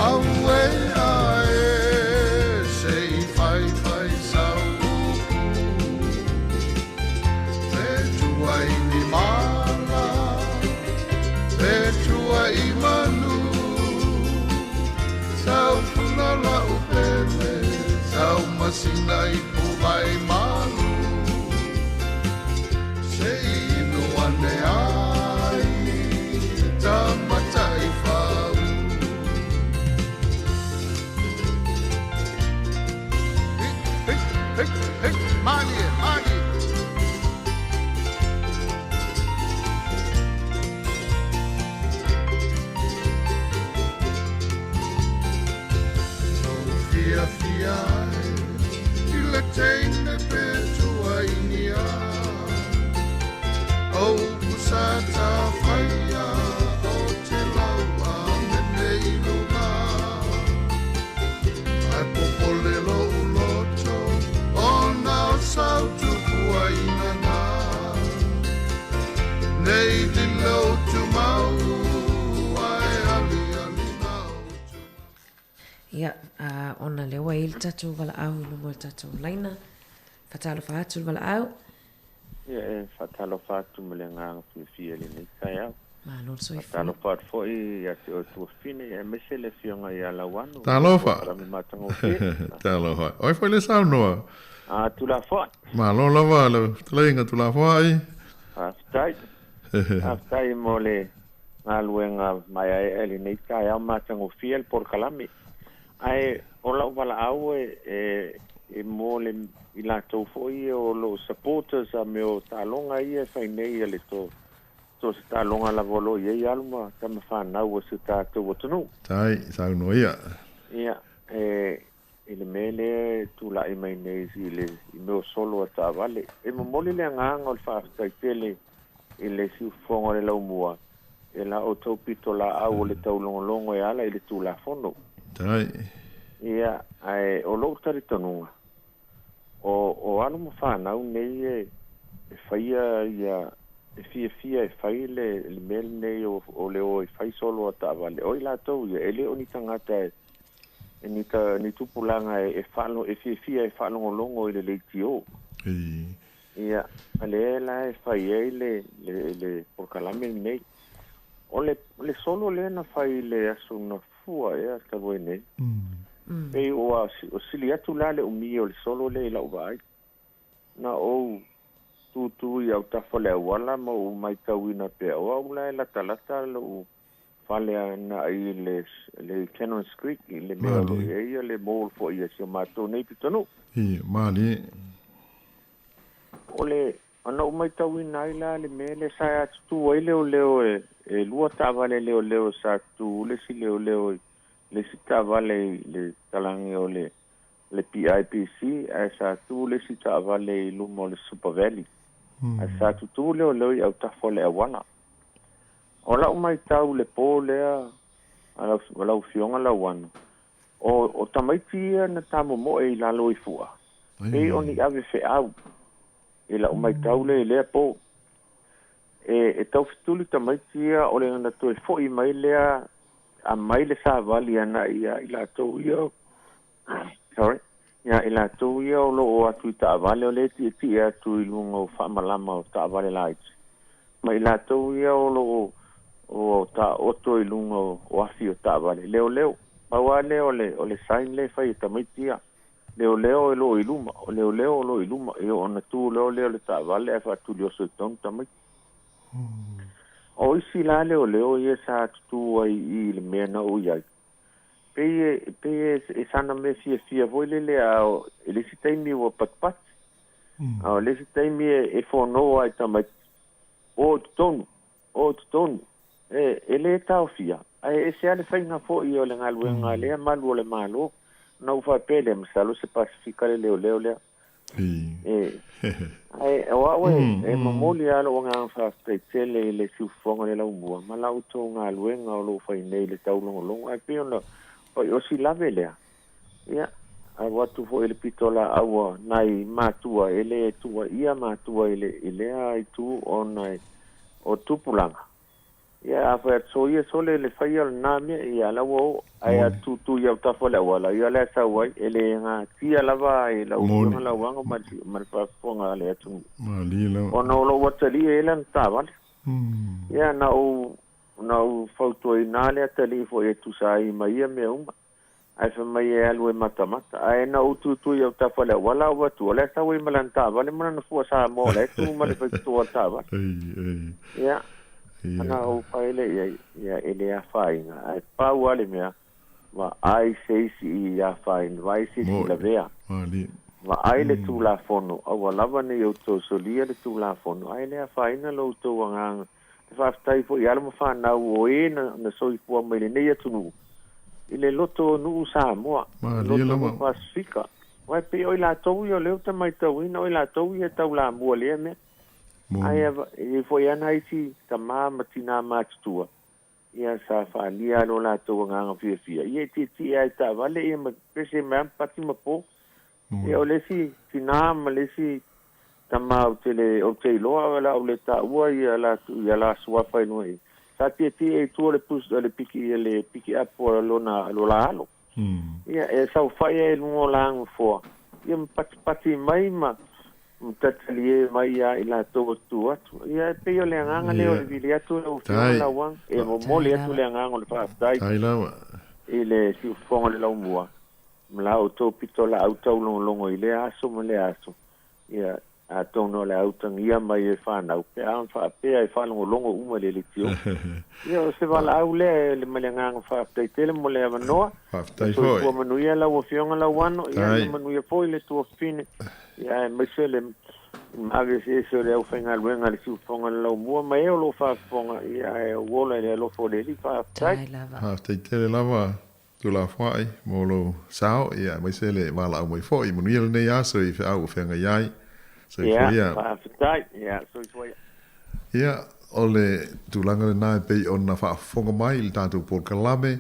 Au e ae, se I whai sau upu. Te tua I ni mara, te tua I manu. Sau punala upele, sau masina I puwai manu. Se inu ane ai, tamata I whau. Hey, Mani. Fia, I le teine pe tua inia. O kusata whaia, o te laua mene I lunga. Ai popole lo uloto, o nao sau tupua inana. Nei di lo tu mau, ai ali nao. Ia, ona lewa I le tatou wala au no mo le tatou laina. Whatalo whaatu wala au. Ia e whatalo whaatu mo le nganga whiwhia le nei kai au. Malo soi fu. Whatalo whaatu fo I te o tua whine e mese le fionga I ala wano. Talofa. Talofa. Talofa. Oi foi le sao noa. Tulafa. Malo lava le tlainga tulafa ai. Aftai mo le ngaluenga mai ai le nei kai au matango fiel por kalami. Ai o la wala au e mo le i latou fo'i o lo supporters a me o talonga ia whainei a le to se talonga la volo ia alma tama whanau o se tātou o tunu. Tai, sau no ia. Ia, le mele tu la mai nei si le i meo solo a tāwale. E mamoli le anganga o le whaafitai tele i le si ufonga le lau mua. E la o tau pito la au o le tau longolongo e ala i le tu la fono. Tai. Ia, o lo tari tanunga. O anu mo whanau nei e whaia ia e fia e whai le mele nei o le o e whai solo a tāwale. O i la tau ia, e le o ni tangata ni tupulanga e whalo e fia e whalongolongo i le leitio. Ia, ale la e whai e le porkalame nei. O le solo le na whai le aso na fua e a tawe nei. Pei o sili atu la le umi o le solo le lau vai. Na o tu i au tafo le awala ma o mai tauina pe o au la e lata le o fale ana i le Cannons Creek i le mea lo ia le mall fo ia si o mato nei pitonu. Mali. O le ana o mai tauina i la le mea le sa atu tu ai leo e lua tavale leo sa tu le si leo le si tavale le talangi o le PIPC a sa tu le si tavale i lumo le Super Valley. A sa tu leo i au tafo le awana. O la umai tau le po lea a lau fionga la wana. O tamaitia na tamo mo e lalo i fua. E o ni ave fe au. E la umai tau le lea po. E tau fituli tamaitia o le ngana toi fo i mai lea a mai le sa vali ana ia i la tau ia. Sorry. Ia i la tau ia o lo o atu i ta vale o le ti e atu i lunga o whamalama o ta vale la iti. Ma i la tau ia o lo o ta oto i lunga o afi o ta vale. Leo. Paua leo le sain le fai tamaitia. Leo e lo i luma. O leo lo i luma. E o na tu leo le ta vale e fa tu lio so i tonu tamaitia. O isi la leo ia sa tu ai i le mea na o iai. Pe e sana me fia voi le a le si taimi o pat. A le si taimi e fono ai tamaitia. O tonu. E le tau fia. E se ale whainga fo i o le ngaluenga lea malu o le malo. Nau wha pele masalo se pasifika le leo lea. E mamoli alo o ngā whaatai tele le siufonga le lau mua. Ma lau tō ngaluenga o lo whainei le tau longolongo. Ai pe ona o si lave lea. Ia. A watu fo ele pitola aua nai mātua ele tua ia mātua ele ai tu o nai o tupulanga. Ia a fa so ia sole le fai al name ia la wo ai tu ia ta fo la wala ia la sa wai ele nga tia lava e la u la wanga ma pa fonga le tu ma li la ono lo watali ele ta vale ia na u foto ina le tali fo e tu sai ma ia me uma ai fa mai e alwe mata ai na u tu ia ta fo la wala wa tu la sa wai malanta vale mana fo sa mo le tu ma le tu ta vale ia ana o paile ia ele a fainga ai pau ale mea ma ai sei si ia fain vai si la vea ma ai le tu la fono au lava ne o to solia le tu la fono ai le a faina lo to wanga fa stai fo ia mo fa na o e na so i fu me le nei tunu ile loto nu sa mo loto pasifika vai pe o la to io le ta mai to ino la to ia ta la mo le me ai e foi ana isi tama matina matua ia sa fa lia lo la to nga fia ia ti ai ta vale e ma pese ma pati ma po e o le si tina ma le si tama o te lo ala o le ta ua ia la sua fa no e sa ti e tu le pus le piki up lo la alo ia e sa fa e no la fo ia pati mai ma mtatali mai ia ila to tu atu ia pe o le nganga le o le atu o la wang e mo mole atu le nganga le pa dai ile si fonga le laumua mla o to pitola au tau longo ile aso mo le aso ia a tono le au tangia mai e whanau pe a whapea e whanongolongo uma le tio ia o se wala au le malenganga whaptei tele mo le avanoa whaptei foi tua manuia la o fionga la wano ia le manuia foi le tua fine ia mai se le mage se le au whenga luenga le siufonga la mua mai o lo whafonga ia e wola le lo fo le li whaptei tele lava tu la whai mo lo sao ia mai se le wala au mai foi manuia le nei aso i wha au whenga iai so ia ole tulanga na pe ona fa fonga mai il tatu por kalame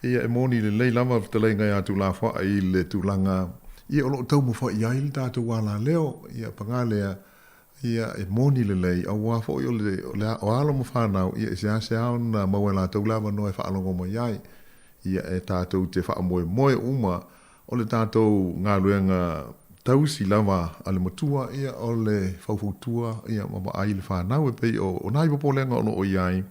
ia e moni le lei lama te lei ngai atu la fa i le tulanga ia o lo tau mo fa ia il tatu wala leo ia pangale ia e moni le lei au wa fo le o alo mo fa na ia se ase na mo la tu la no e fa longo mo ia ia e tatu te fa mo uma o le tatu nga luenga tausi lava ale matua ia o le faufutua ia mama ai le whanau e pei o nai popolenga ono o iai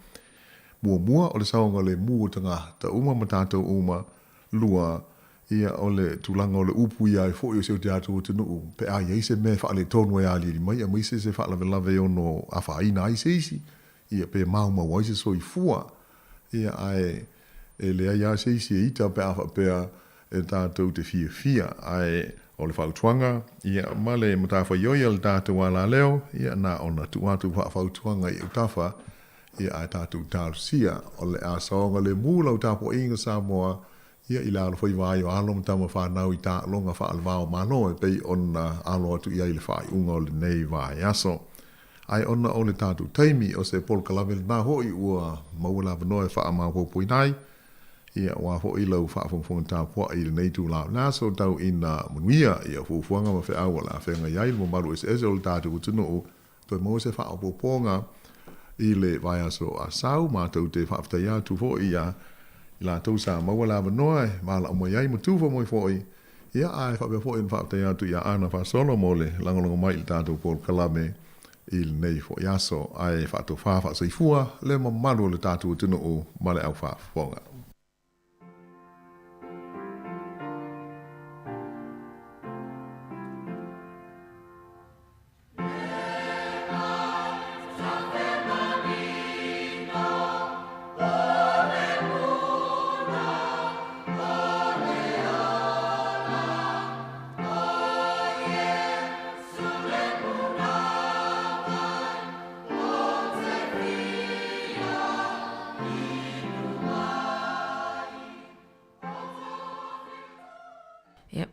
mua o le saonga le mua tanga ta uma matatou uma lua ia o le tulanga o le upu iai fo i o seo te atu o te nuu pe a iei se me wha le tonu e ali mai a maise se wha lave ono a wha ina ai seisi ia pe mauma waise soi fua ia ai e lea ia seisi e ita pe a wha pea e tātou te fia ai o le whautuanga, ia male matafa ioia le tātou ala leo, ia na ona tuatu whautuanga i utafa, ia ai tātou tārusia, o le asaonga le mūla o tāpo inga Samoa, ia i la alo whai vai o alo mtama whanau i tā longa wha alvao mano, e pei ona alo atu ia i le whai unga o le nei vai aso. Ai ona o le tātou teimi o se pol kalame le nā hoi ua maula vanoe wha amau hopui nai, ia wa fo i lau whaafongfonga tāpua i le nei tū lau nāso tau ina manuia ia fufuanga ma whi awa la whenga iai mo maru ese o le tātou tunu o toi mo se whaapoponga i le vai aso a sau ma tau te whaaftai atu fo i la tau sa maua la vanoa ma la o iai mo tūwha moi fo i ia ai whaapea fo i le whaaftai atu ia ana whaasolo mo le langolongo mai le tātou pol kalame i le nei fo i aso ai whaato whaafa saifua le ma maru le tātou tunu o ma le au whaafonga.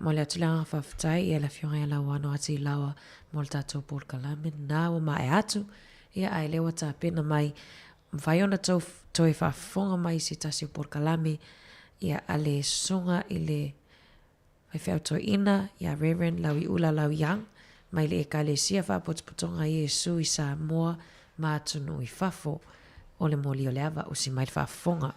mo le atulanga whawhitai ia la fionga ia lau ano ati lawa mo le tātou pōl kalame nā wa mai atu ia ai lewa tā pena mai mwhai ona tau toi whafonga mai si tasi o pōl kalame ia ale sunga i le whai whiau toi ina ia Reverend Lawi Ula Lau Yang mai le eka le sia whapotopotonga Iesu i Samoa mātunu i whafo o le moli o le awa o si mai le whafonga.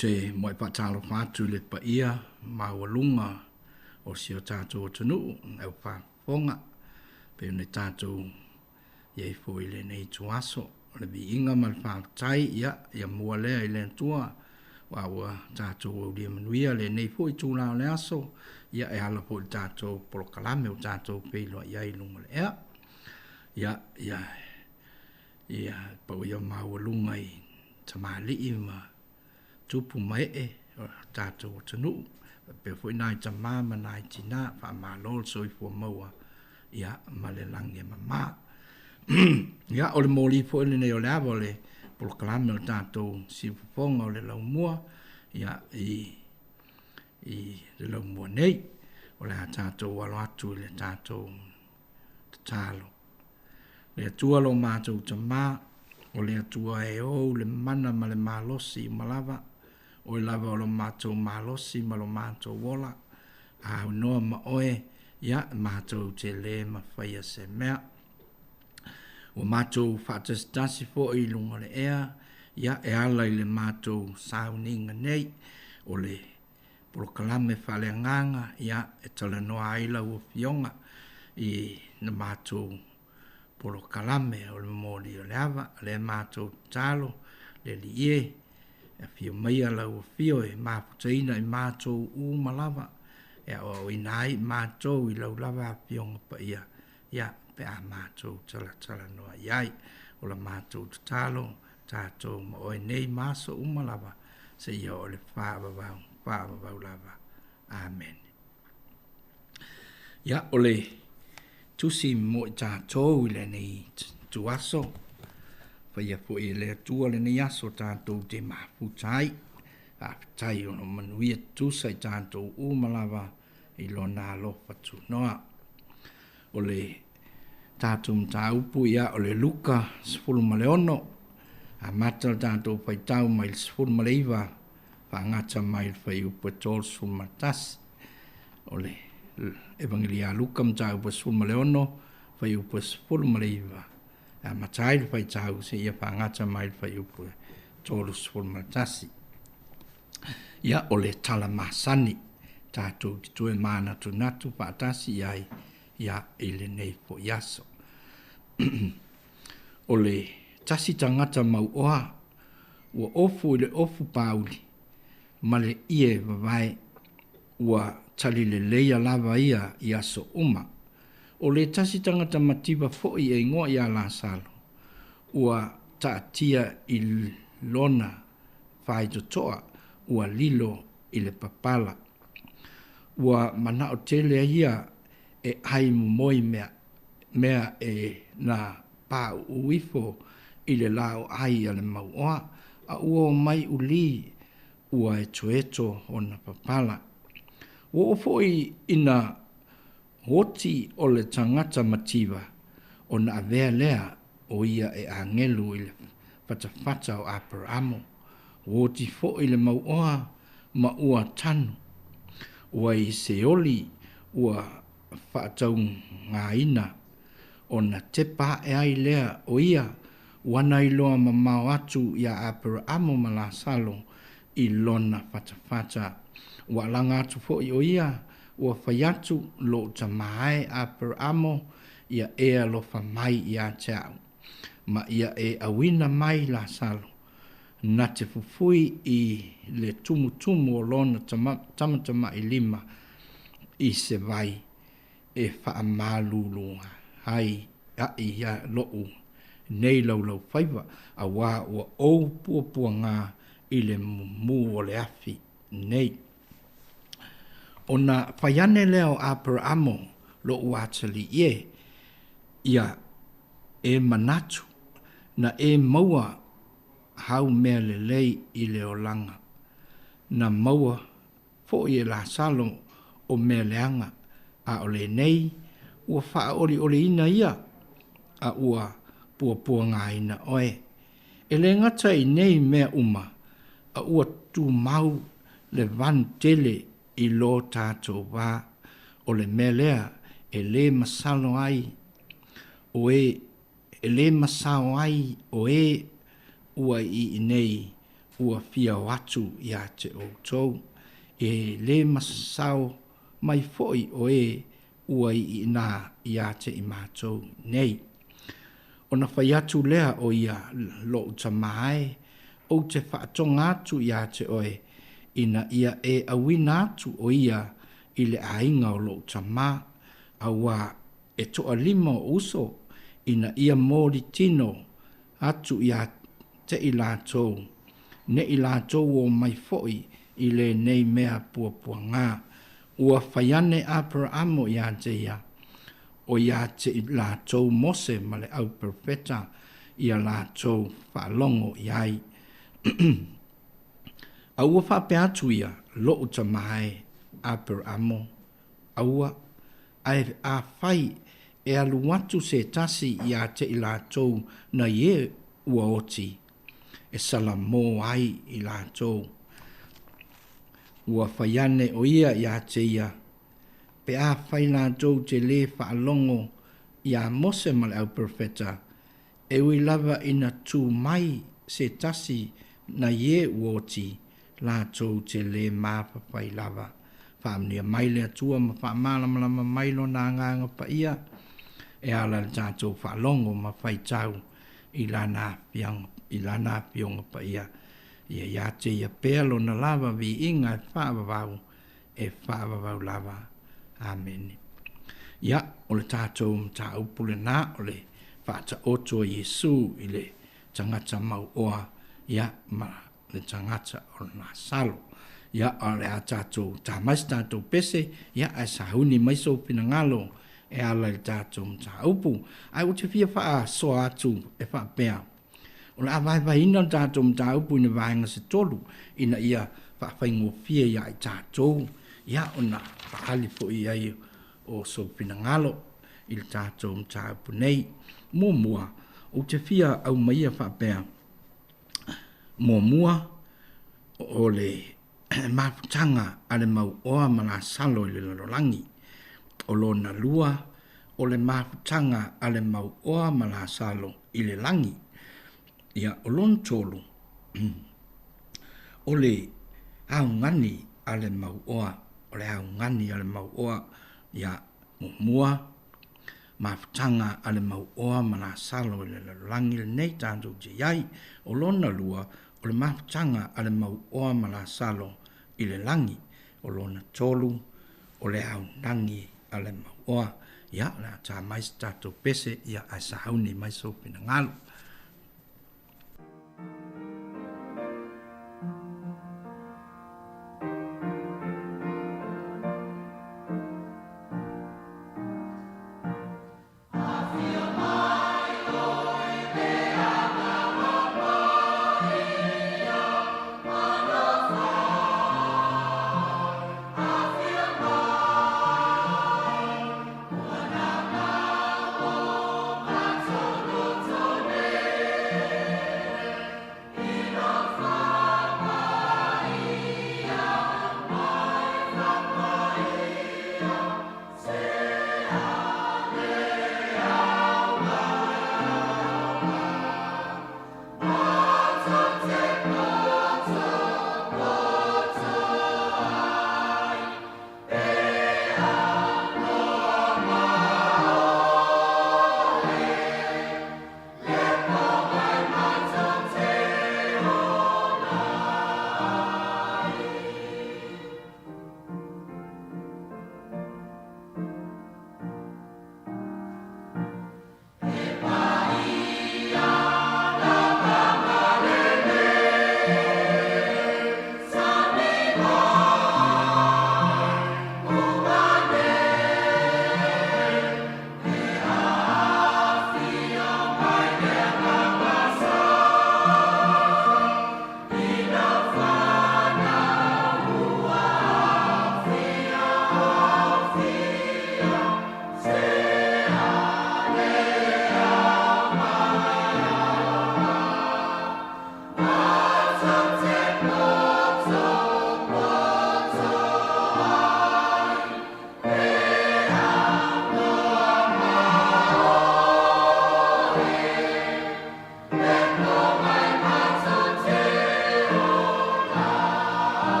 te moi patalo fatu le pa ia mawalunga o sio tātou tunu au whafonga pe ne tātou iei fo ile nei tuaso le vi inga mal whaatai ia mua lea i le tua wa wa tātou lia manuia le nei fo i tūlao le aso, ia e ala po i tātou polokalame o tātou peilo iai lunga le ea. Ia pau ia mawalunga i tamali i ma tupu mai e tātou o tanu. Pe fo i nai tamama nai tina, wha ma lol soi fua maua, ia ma le langi ma ma. Ia o le mōli fo i nei o le awa le polokalame o tātou si fufonga o le laumua, ia i le laumua nei, o le tātou walo atu i le tātou tatalo. Le atua lo mātou tamā, o le atua e o le mana ma le malosi i malava, o le lava o lo mātou malosi ma lo mātou wola, a noa ma oe, ia mātou te le ma whaia se mea. O mātou whaatastasi fo i lunga le ea, ia e ala i le mātou sauninga nei, o le polokalame whale nganga, ia e tala noa aila ua fionga i na mātou polokalame o le mōri o le awa, le mātou talo, le li e fio maia lau fio e māputaina i mātou u malawa, e o inai mātou i lau lava fionga pa ia, pe a mātou tala noa iai, o la mātou talo, tātou ma oe nei māso u malawa, se ia o le whaavavau lava. Amen. Ia o le tusi mo i tātou i le nei tuaso, whaia po i le tua le nei aso tātou te mafutai, a tai ono manuia tusa i tātou umalawa i lo nā lo patu noa. O le tātou mta upu ia o le luka sifuru maleono, a matal tātou whaitau mai sifuru maleiva, wha ngata mai whai upu tol sifuru matasi, o le Evangelia Luka mta upa sifuru maleono, whai upa sifuru maleiva, a matai whai tau se ia wha ngata mai whai upa tolu sifuru matasi. Ia o le tala masani, tātou ki tue mana tu natu whaatasi iai, ia ele nei po yaso. O le tasi tangata mau oa, ua ofu ile ofu pauli, ma le ie vavai, ua tali le leia lava ia i aso uma. O le tasi tangata matiba foi e ngoa ia la salo, ua taatia i lona whai totoa, ua lilo i le papala. Ua mana o tele ia e hai moi mea e na pa uifo i le lao ai ale mauoa, a ua mai uli ua e tueto o na papala. Ua ofoi ina hoti o le tangata mativa o na avea lea o ia e angelu i le fatafata o Aperamo. Woti fo i le mauoa ma ua tanu. Ua i seoli ua whaatau ngā ina o na tepa e ai lea o ia wana i loa ma mau atu ia Aperamo ma la salo i lona fatafata. Ua langa atu fo i o ia ua whaiatu lo tamae Aperamo ia ea lo whamai ia te au. Ma ia e awina mai la salo. Na te fufui i le tumu o lona tamatama i lima i se vai e whaamalulunga hai a i a loo nei lau whaiva a wā ua ou pua ngā i le mu o le afi nei. O na whaiane leo Aperamo lo uatali ia e manatu na e maua hau mea le lei i le olanga. Na maua fo i la salo o mea leanga a ole nei ua wha oli ina ia a ua pua ngā ina oe. E le ngata i nei mea uma a ua tu mau le van tele i lo tātou wā o le mea lea e le masalo ai o e le masao ai o e ua i nei ua fia watu ia te o tau. E le masao mai foi o e ua i nā ia te i mātou nei. O na whai atu lea o ia lo utamae o te whaatonga atu ia te oe, ina ia e awina atu o ia i le ainga o lo tama, a wā e toa lima o uso, ina ia mōri tino atu ia te i lātou, ne i lātou o mai foi i le nei mea pua ngā, ua whaiane Abrahamo ia te ia, o ia te i lātou Mose ma le au profeta, ia lātou whaalongo iai. Aua whape atu ia, lo uta mai Abrahamo, aua ai a whai e alu watu se tasi ia te i lātou na ie ua oti, e salamo ai i lātou. Ua whaiane o ia ia te ia, pe a whai lātou te le whaalongo ia Mose ma le au profeta, e ui lava ina tū mai se tasi na ie uoti lātou te le māpapai lava. Whaamnia mai le atua ma whaamalama mailo nā nganga pa ia, e ala le tātou whaalongo ma whai tau i lana pionga pa ia. Ia te ia pēlo na lava vi inga e whaavavau lava. Amen. Ia, o le tātou mta upule nā o le whaata oto Yesu i le tangata mau oa, ia ma le tangata o nā salo. Ia o le a tātou tā mais tātou pese, ia a sahuni maiso pina ngalo, e ala le tātou mta upu. Ai o te fia wha soa atu e wha pēa. O le a vai ina tātou mta upu ina vaenga se tolu, ina ia wha whaingo fia ia i tātou, ia o na whaali po i ai o so pina ngalo, i le tātou mta upu nei. Mua, o te fia au maia wha pēa. Mua, o le mafutanga ale mau oa mana salo i le lalolangi. O lona lua, o le mafutanga ale mau oa mana salo i le langi. Ia o lon tolu. O le au ngani ale mau oa, o le au ngani ale mau oa, ia mua, mafutanga ale mau oa mana salo i le lalolangi le nei tātou te iai. O lona lua, o le mafutanga ale mau oa mana salo i le langi, o lona tolu, o le au nangi ale mau oa, ia la tā mais tātou pese, ia a sahauni mai so pina ngalo.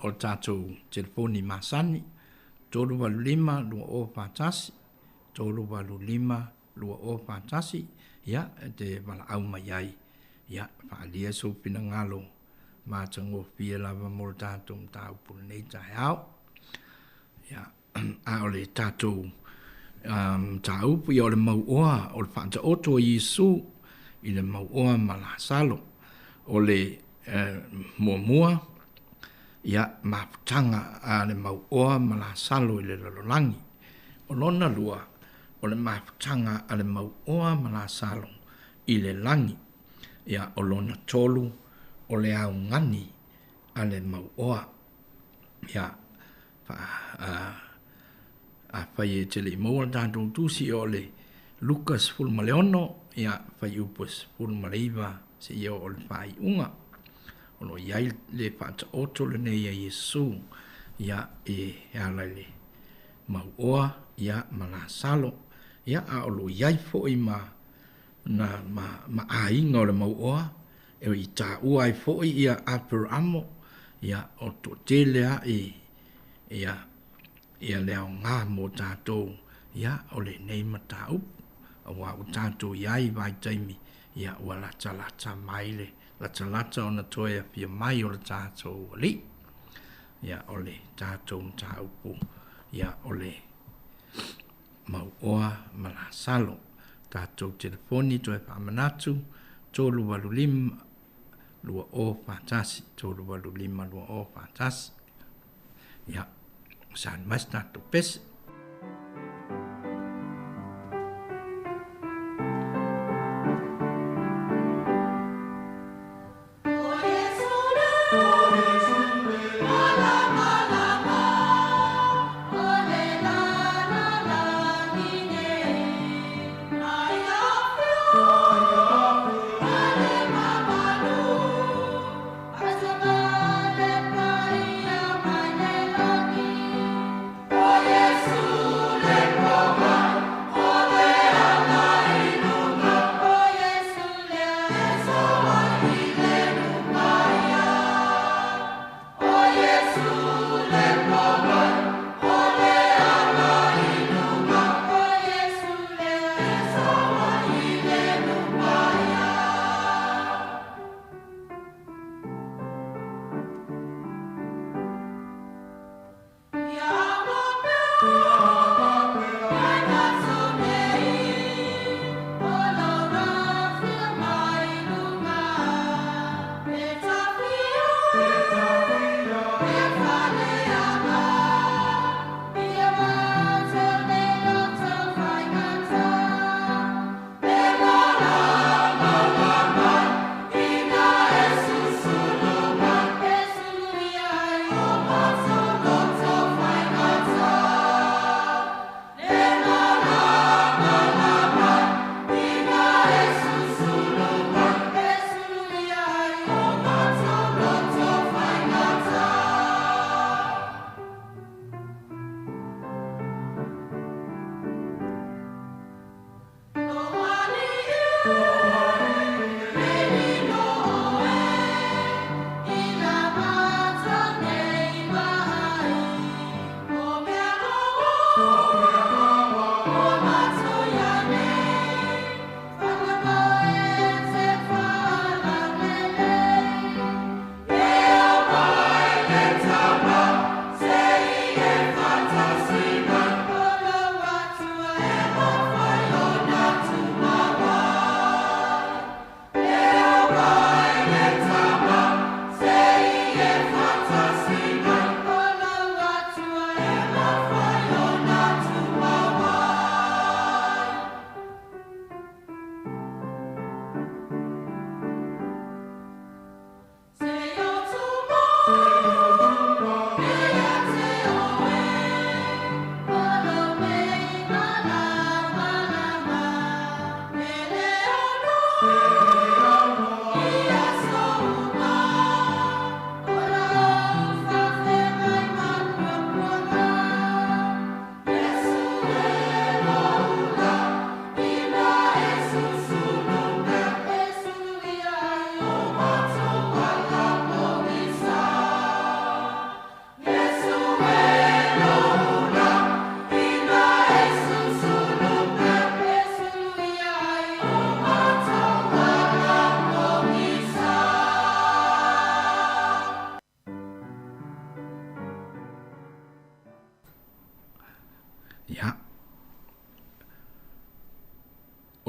o tātou telefoni masani, tolu walu lima, lua o pātasi, tolu walu lima, lua o pātasi, ia, te wala au mai ai, ia, whaalia so pina ngalo, mātango pia lava mo tātou mtau pula nei tai au, ia, a ole tātou, tau pu i ole mau oa, ole whaanta oto i Yesu, i le mau oa malasalo, ole mua, ia maputanga a le mau oa malasalo i le lalolangi. O lona lua, o le maputanga a le mau oa malasalo i le langi. Ia o lona tolu, o le au ngani a le mau oa. Ia a whai e tele i maua tātou tūsi o le Lukas Fulmaleono, ia whai upus Fulmaleiva se ia o le whai unga. Ono iai le pata oto le nei a Yesu, ia e ala le mau oa, ia malasalo, ia a olo iai fo i ma ainga o le mau oa, e i tā ua i fo i ia apur amo, ia o to tele a ia leo ngā mo tātou, ia o le nei mata up, a wā o tātou iai vai taimi, ia ua lata maile, lata o na toia pia mai o le tātou ali. Ia o le tātou mta upu. Ia o le mau oa malasalo. Tātou telefoni toi whamanatu. Tolu walu lima lua o pātasi. Tolu walu lima lua o pātasi. Ia, saan mas tātou pese. Yes.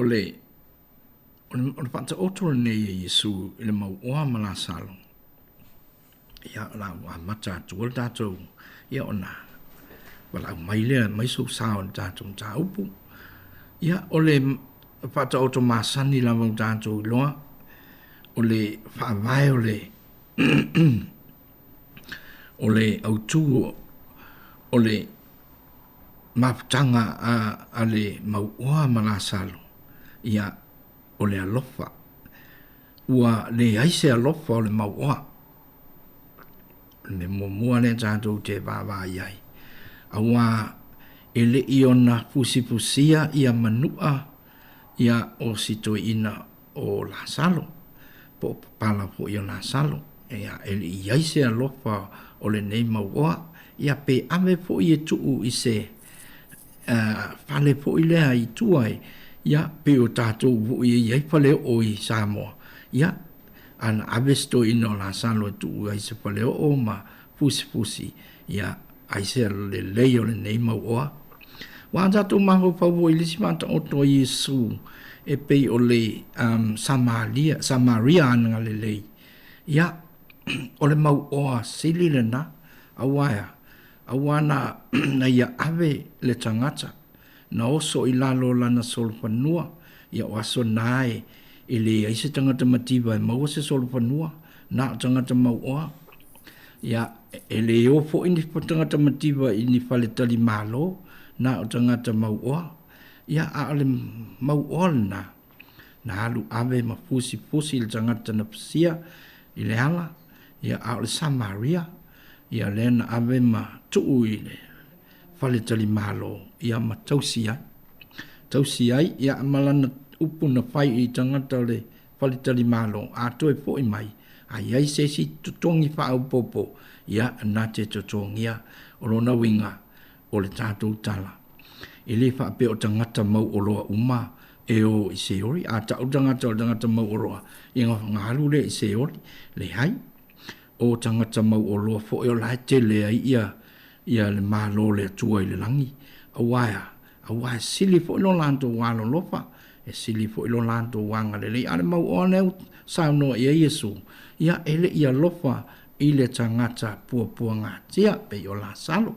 le pata oto ne Yesu ile mau oa mala salo. Ia la wa mata tuol tatou. Ia ona. Wala mai le mai so sao tatou ta upu. Ia ole pata oto masani la mau tatou loa. Ole fa vai ole ole autu ole maptanga a le mau oa mala salo. Ia ole alofa. Ua le aise alofa ole mau oa. Le mua le tātou te vāwā iai. Awa ele iona pusipusia ia manua ia o sito ina o la salo. Po pala po ia la salo. Ia ele iai se alofa ole nei mau oa. Ia pe ame po i tuu i se fale po i lea i tuai. Ia pe o tātou po i iai pale o i Samoa. Ia ana avesto ino la salo tu ai se paleo o ma pusi ya ai se le leo le nei mau oa wa tu mango pa wo ilisi mata o to Yesu e pe o le Samaria nga le lei ya o le mau oa sili le na awana na ya ave le tangata na oso ilalo lana solfanua ya waso nae ile ai se tangata matiba mau se solo panua na tangata mau oa ya ele o fo ini tangata matiba ini fale tali malo na tangata mau oa ya ale mau oa na alu ave mafusi le tangata na psia ile hala ya ale Samaria ya lena ave ma tu ile fale tali malo ya matausia ya malana upuna fai i tangata le falitali malo a toi po i mai a iai se si tutongi fa au popo ia na te tutongia o lona winga o le tātou tala i le fa pe o tangata mau o loa uma e o i se ori a ta o tangata mau o loa i ngahalu le i se ori le hai o tangata mau o loa fo e o lai te le ai ia le malo le tua i le langi a waya sili fo ilo lanto walo lopa e sili fo ilo lanto wanga le ale mau o neu sa no ia Yesu ia ele ia lofa ile tangata pua nga tia pe o la salo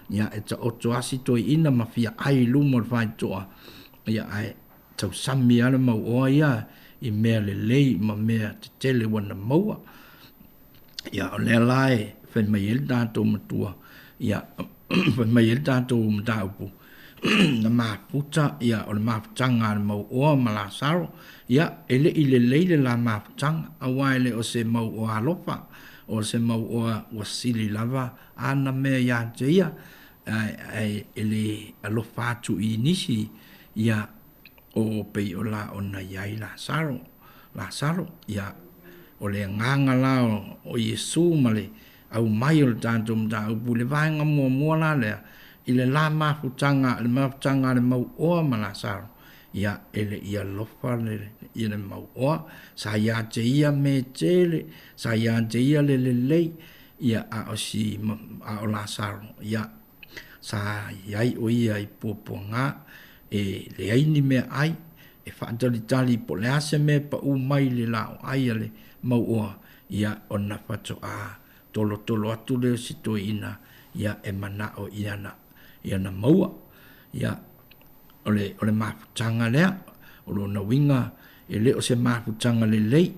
ia e ta oto asito ina mafia ai lumo fai toa ia ai tau sami ale mau o ia i mea le lei ma mea te tele wana maua ia o le lai fe mai el dato matua ia fe mai el dato mtaupu na maputa ia o le maputanga le mau oa malasaro ia ele ile leile la maputanga awa ele o se mau oa alofa o se mau oa wasili lava ana mea ia teia ele alofa atu i nisi ia o pei o la o na iai Lasaro ia o le nganga la o Yesu male au mai o le tanto mta upu le vaenga mua la lea ile la mafutanga le mau oa Lasaro ia ele ia lofa le ile mau oa sa ia te ia me tele sa ia te ia le ia a o si a o Lasaro ia sa iai o ia i poponga e le aini me ai e whaatalitali po le ase me pa mai le lao ai ale mau oa ia o na whato a tolo atu leo sito ina ia e mana o ia na maua ia ole mafutanga lea o lo na winga e le o se mafutanga le lei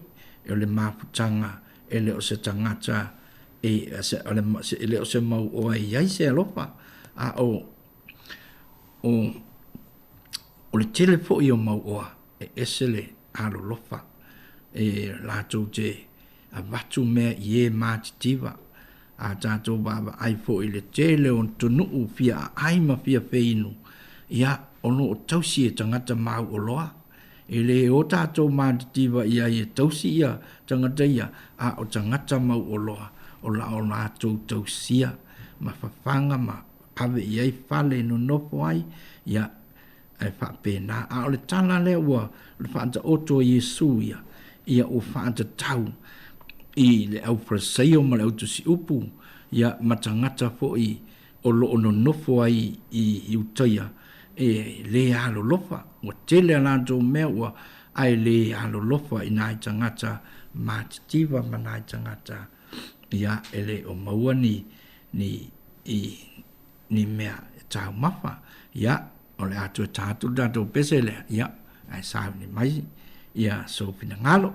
e ole mafutanga e le o se tangata e le o se mau oa iai se alofa a o le tele po i o mau oa e esele alo lofa e lato te a watu mea i e mātitiva a tātou baba ai po i le tele o tonu u fia ai ma fia feinu ia ono o tausi e tangata mau o loa e le o tātou mātitiva ia i e tausi ia tangata ia a o tangata mau o loa o la o lātou tausia ma whawhanga ma ave i ai fale no nopo ai ia e whapena a o le tala le ua le whaanta oto Yesu ia o whaanta tau i le au praseo ma le autusi upu ia matangata fo i o lo ono nofo ai i utaia e le alo lofa ua tele ala tō mea ua ai le alo lofa i nai tangata mātitiva ma nai tangata ia ele o maua ni mea tau mafa ia o le atu tātu dato pese le ia ai sāu ni mai ia sopina ngalo.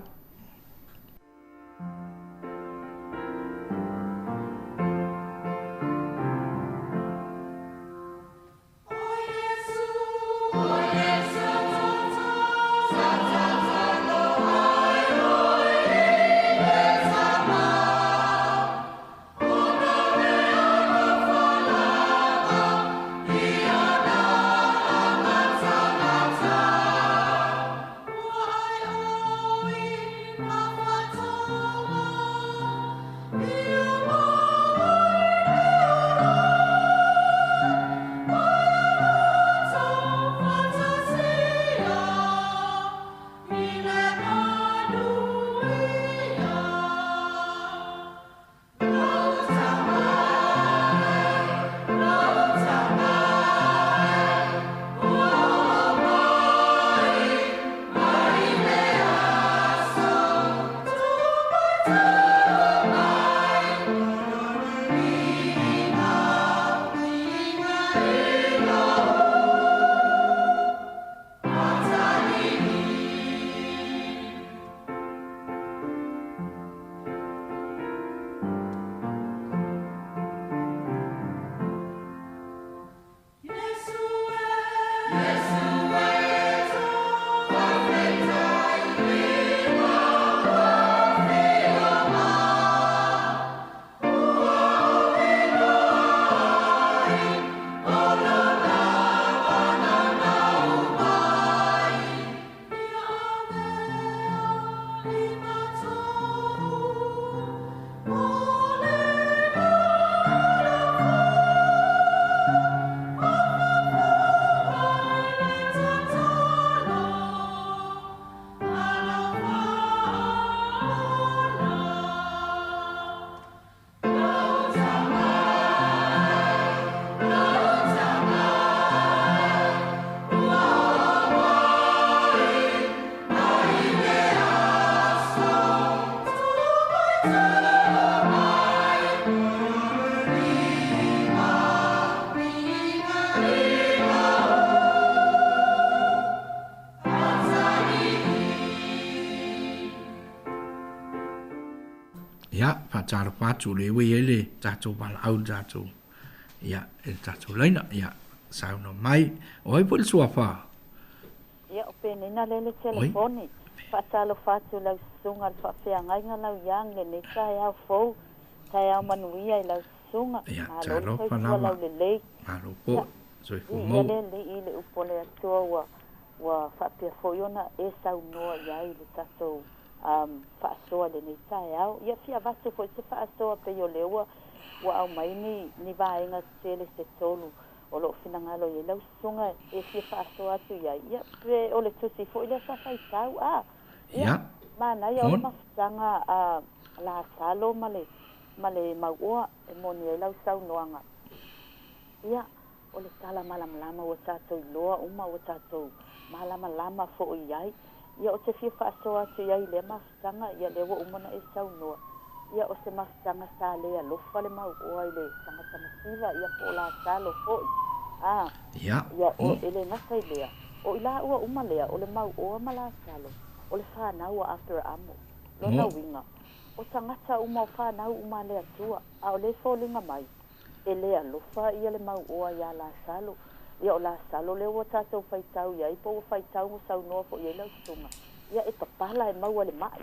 Taro patu le we ele tato bal au tato ya el tato laina ya sauno mai oi pul suafa ya opene na le telefoni fa talo fatu la sunga fa fea ngai ngala yang le ka ya fo ta ya manuia la sunga malo fa na malo po so fu mo le ile upole to wa fa pe fo yona e sauno ya ile tato fa soa de ni sai au ia fia vaso foi se fa soa pe yo lewa wa au mai ni vai nga tele se tolu o lo fina ngalo ye lau sunga e fia fa soa tu ia pe o le tusi foi le fa fai tau ia mana ia o mafanga la salo male maua e moni lau sau noanga ia o le sala malama o tato loa uma o tato malama fo iai ia o te fia whaasoa tu iai le mafutanga ia le wa umana e sau noa. Ia o se mafutanga sa lea lofa le mau oa i le tangata masiva ia po la salo foi. Ia o ele ngasa i lea. O ila ua uma lea o le mau oa ma la salo. O le whanau a after amo. Lona winga. O tangata uma o whanau uma lea tua. A o le fōlinga mai. E lea lofa ia le mau oa ia la salo. Ia o la salo le o tātou whaitau ia, ipo o whaitau mo sau noa po ia lau sunga. Ia e tapala e maua le mai.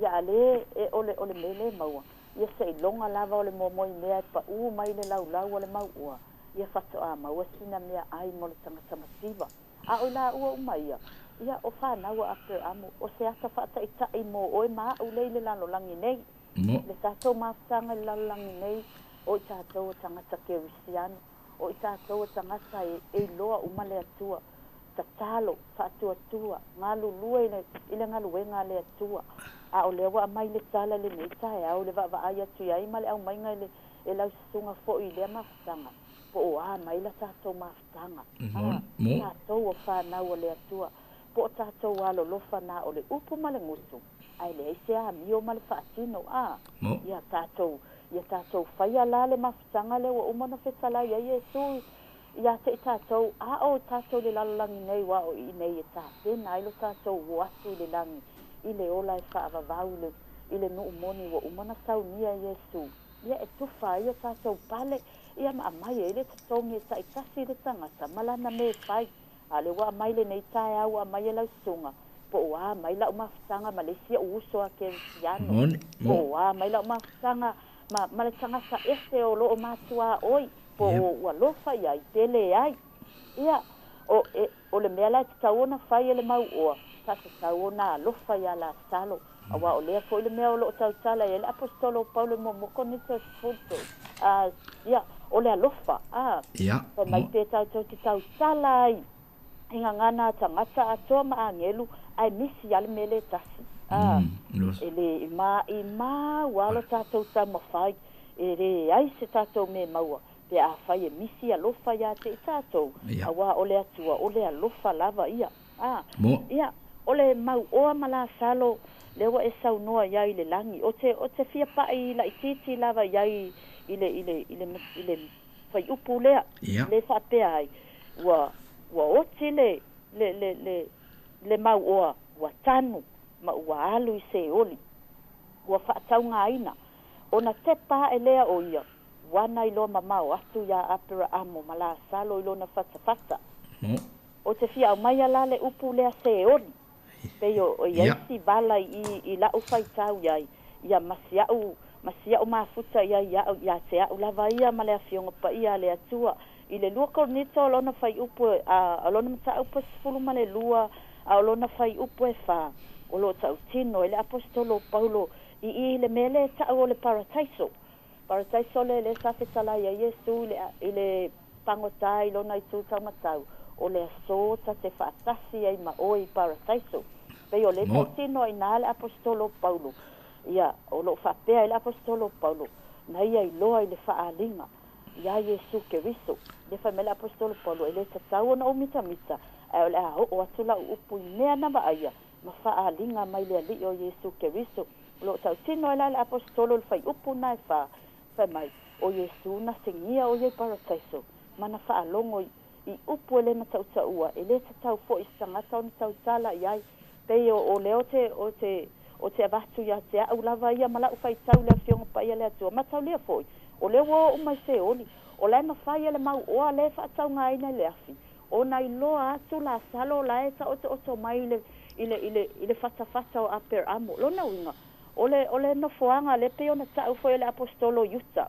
Ia ale e ole mele maua. Ia se ilonga lava o le momoi mea e pa uu mai le lau o le mau ua. Ia whato a maua sina mea ai mo le tangata masiva. A o la ua uma ia. Ia o whanau a ape amu. O se ata whata i tai mo oe maa u leile lalo langi nei. Le tātou maafutanga le lalo langi nei. O i tātou tangata kerisiano. O i tātou tangata e loa umale atua. Tatalo, whaatua, ngalu lua ile ngalu e ngale atua. A o lewa a mai le tala le nei tae au le wa ai atu iai male au mai ngai le e lau sunga fo i lea mafutanga. po o a mai la tātou mafutanga. Mo. Tātou o whanau o le atua. Po o tātou alo lofa na o le upu ma le ngutu. Ai le eise a mio ma le whaatino Mo. Ia tātou whaia la le mafutanga le wa umana whetala ia Iesu. Ia te tātou o tātou le lalolangi nei wa o i nei e tāpena. Ai lo tātou watu le langi. I le ola e whaavavau le i le nuu moni wa umana saunia Iesu. Ia e tufa ia tātou pale. Ia ma amai e le tatongi e taitasi le tangata. Malana me whai. Ale wa amai le nei tae au amai e lau sunga. Po wa amai lau mafutanga Malaysia uso a ke siano. Po wa amai lau mafutanga ma le tangata este o loo matua oi. Po wa lofa ia i tele ai. Ia o le mea lai tauona whai e le mau oa. Tasa tauona lofa ia la salo. Awa o lea fo i le mea o loo tau tala e le apostolo Paulo mo moko ni te futo. Ia o le alofa. Ia. O mai te tau tala ai. Inga ngana tangata atoa ma angelu ai misi ale mele tasi. Ele ima walo tātou ta mawhai. Ele ai se tātou me maua. Pe a whai e misi alofa ia te tātou. Awa o le atua o le alofa lava ia. Ia o le mau oa mala salo lewa e sau noa iai le langi. O te fia pai la ititi lava iai ile whai upu lea. Le whapea ai. Wa oti le mau oa wa tanu ma ua alu i se oli ua whaatau ngā ina ona te pā e lea o ia wana i loa mamau atu ia apera amo ma la salo i lona whatawhata o te fia au mai ala le upu lea se oli pei o iai si vala i lau whaitau iai ia masiau mafuta ia te au lava ia ma lea fionga pa ia le atua i le lua kornito o lona whai upu a lona mata upu sifulu ma le lua a lona whai upu e wha o lo tau tino e le apostolo Paulo i le mele tau o le parataiso le safetala ia Iesu i le pangotai lona i tūtau matau o le asota te whaatasi ai ma o i parataiso pei o le tau tino i nā le apostolo Paulo ia o lo whapea i le apostolo Paulo na ia i loa i le whaalinga ia Iesu Keriso le famela apostolo Paulo ele tatau na omita o le o atula upu i mea na maaya ma whaalinga mai le ali o Iesu Keriso lo tau tino le apostolo le fai upu na e wha mai o Iesu na sengia o ye parataiso mana whaalongo i upu ele na tau taua ele tatau fo i sangata o ni tau tala iai pei o leo o te avatu ia te au lava ia malau fai tau le fionga pa ia le atua ma tau lea foi o leo o umai se oli o le na fai le mau o le fa tau nga ina le afi o na i loa atu la salo la e ta o mai ile fata o aper amo lo na winga o le no foanga le pe ona tau foi le apostolo Yuta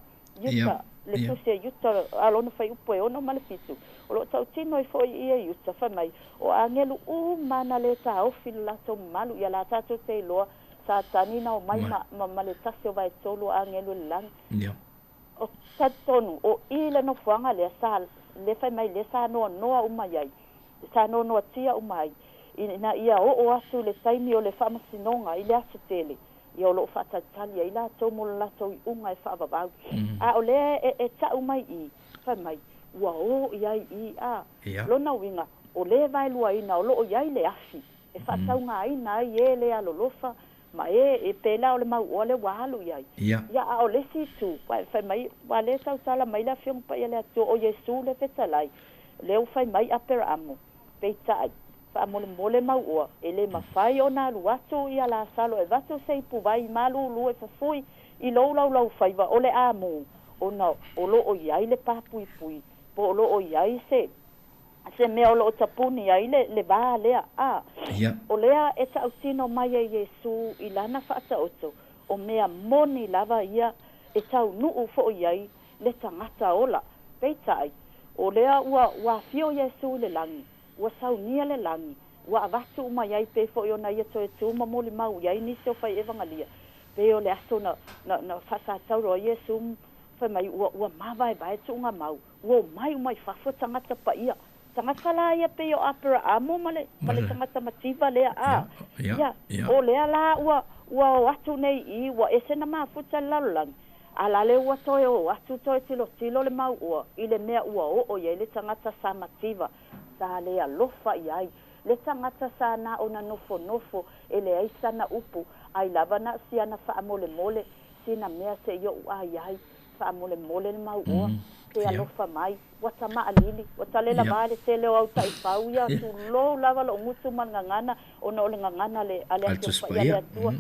le tusia Yuta alo no fai upo o no malefitu o lo tau tino i foi ia Yuta fa mai o angelu mana le ta o fil la to malu ia la tatu te loa sa tanina o mai ma le tasio vai tolo angelu lang o tatonu o ile no fuanga le sal le fai mai le sa no umai ai sa no tia umai ina ia o asu le taimi o le famasinonga ile asu tele ia o lo fatatali ai la tomo la to unga e fa babau o le e ta umai i fai mai wa o ia i lo na winga o le vai lua ina o lo ia le afi e fa tau nga ina ia le alo lofa ma e pela o le mau o le walu iai ia o le situ fai mai wa le sau sala mai la fiong pa ia le atu o Iesu le fetalai le o fai mai apera amo peitai fa mole mau o ele mafai ona luatu ia la salo e vatu sei pu vai malu lu e fui i lau fai va o le amo ona o lo o iai le papui pui po lo o iai se mea o lo tapuni ai le ba lea o lea e ta utino mai e Iesu i lana whaata oto o mea moni lava ia e tau nuu fo iai le tangata ola peitai o lea ua fio Iesu le langi ua saunia le langi ua avatu uma iai pe fo iona ia to e tuma moli mau iai nisi o fai evangalia pe o le aso na whasa tau roa Iesu fai mai ua mawai bae tunga mau ua mai fafo tangata pa ia tangata la ia pe o apera amo male tangata mativa lea o lea la ua atu nei i ua ese na mafuta lalulang ala le ua toe o atu toe tilo le mau ua i le mea ua o ia le tangata sa mativa sa le alofa i ai le tangata sa na ona nofo e le aisa na upu ai lava na si ana wha mole sina mea se yo ai wha mole le mau ua te alofa mai wata maalili wata le lavale se leo au tai pau ia tu lo lava lo ngutu man ngangana ona ole ngangana le ale atu pa ia atua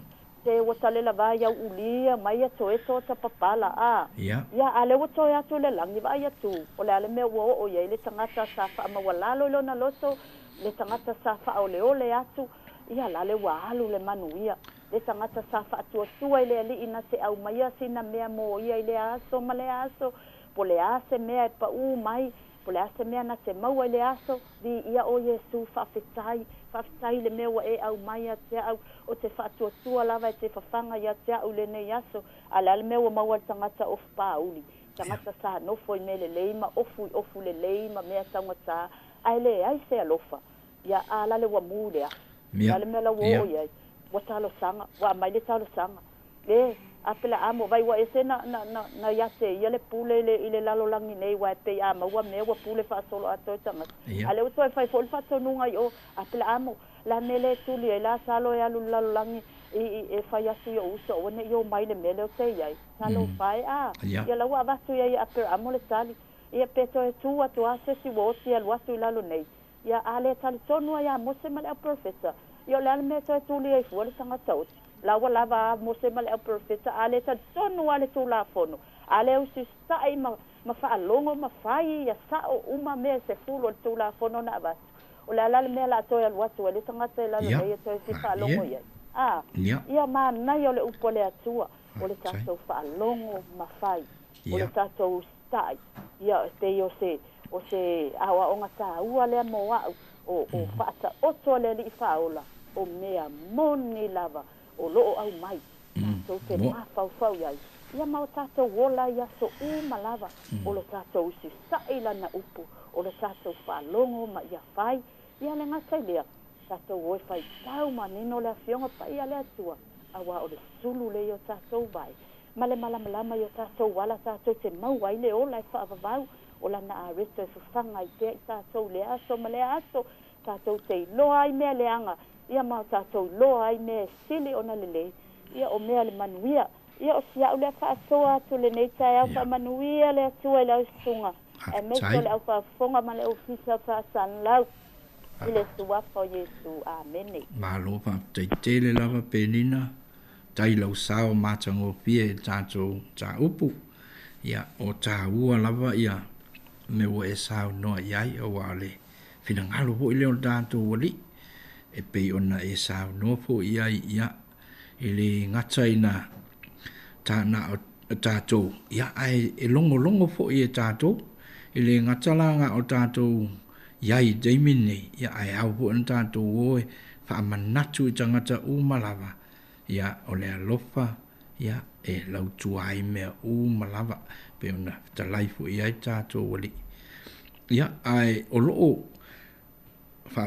te wata le lava ia ulia mai ato eto ta papala ia ale wato ia tu le langi vai atu ole ale me wo o ia le tangata sa fa mawalalo lo na loso le tangata sa fa ole atu ia la le walu le manuia le tangata sa fa atu ile ali ina se au mai sina mea mo ia ile aso male aso pole ase mea pa mai pole ase mea na se mau ile aso di ia o Yesu fa fitai le mea e au mai te au o te fa tua lava te fa fanga ia te au le nei aso ala le mea mau tangata of pauli tangata sa no foi mele leima ofu le leima mea tangata ai se alofa ia ala le wa mulea ia le mea la wo ia wa talo sanga wa mai le talo sanga apela amo vai wa ese na ya se ia le pule ile lalo langi nei wa pe ama wa me wa pule fa solo ato tama ale o toi fai fol fa tonunga yo apela amo la mele tuli la salo ya lalo langi e fa ya su yo uso one yo mai le mele o te ia salo fai ia la wa vasu ia apela amo le tali ia peto e tu atu ase si wo si al wasu lalo nei ia ale tali tonu ya mo se male professor yo la me to tuli e fo le sanga tau lawa lava mo se male profeta ale ta tonu ale tu la fono ale o si sai ma fa longo ma fai ya sa o uma me se fulo tu la fono na ba o la me la to ya watu ale tanga te la le to si fa longo ya ia ma na yo le upole atua o le ta so fa longo ma fai o le ta to stai ia te yo se o se awa onga ta ua le mo wa o fa ta o to le li fa ola o mea moni lava o loo au mai so te mafau ia mau tātou wola ia so malava o le tātou si saila na upu o le tātou whalongo ma ia whai ia le ngatai lea tātou oe whai tau manino le awhionga pa ia le atua awa o le sulu le o tātou vai ma le malamalama i o tātou wala tātou te mau ai le ola e whaavavau o la na areto e whawhanga i te tātou le aso ma le aso tātou te loa ai mea leanga ia mau tātou loa ai me sili ona lele ia o mea le manuia ia o sia ule fa soa tu le nei tai au fa manuia le atua le sunga e me so le au fa fonga ma le ofisa fa san lau ile sua fo Yesu amen malo pa te le lava penina tai lau sao matango pie tātou ta upu ia o ta ua lava ia me wo e sao no iai o wale fina ngalo ho ile o tātou wali e pe ona e sa no po ia ile ngataina ta na tato ia ai e longo po ia tato ile ngatalanga o tato ia i daimini ia ai au po tato o fa manatu tangata umalava ia ole alofa ia e lau tuai me umalava pe ona ta life ia tato wali ia ai olo fa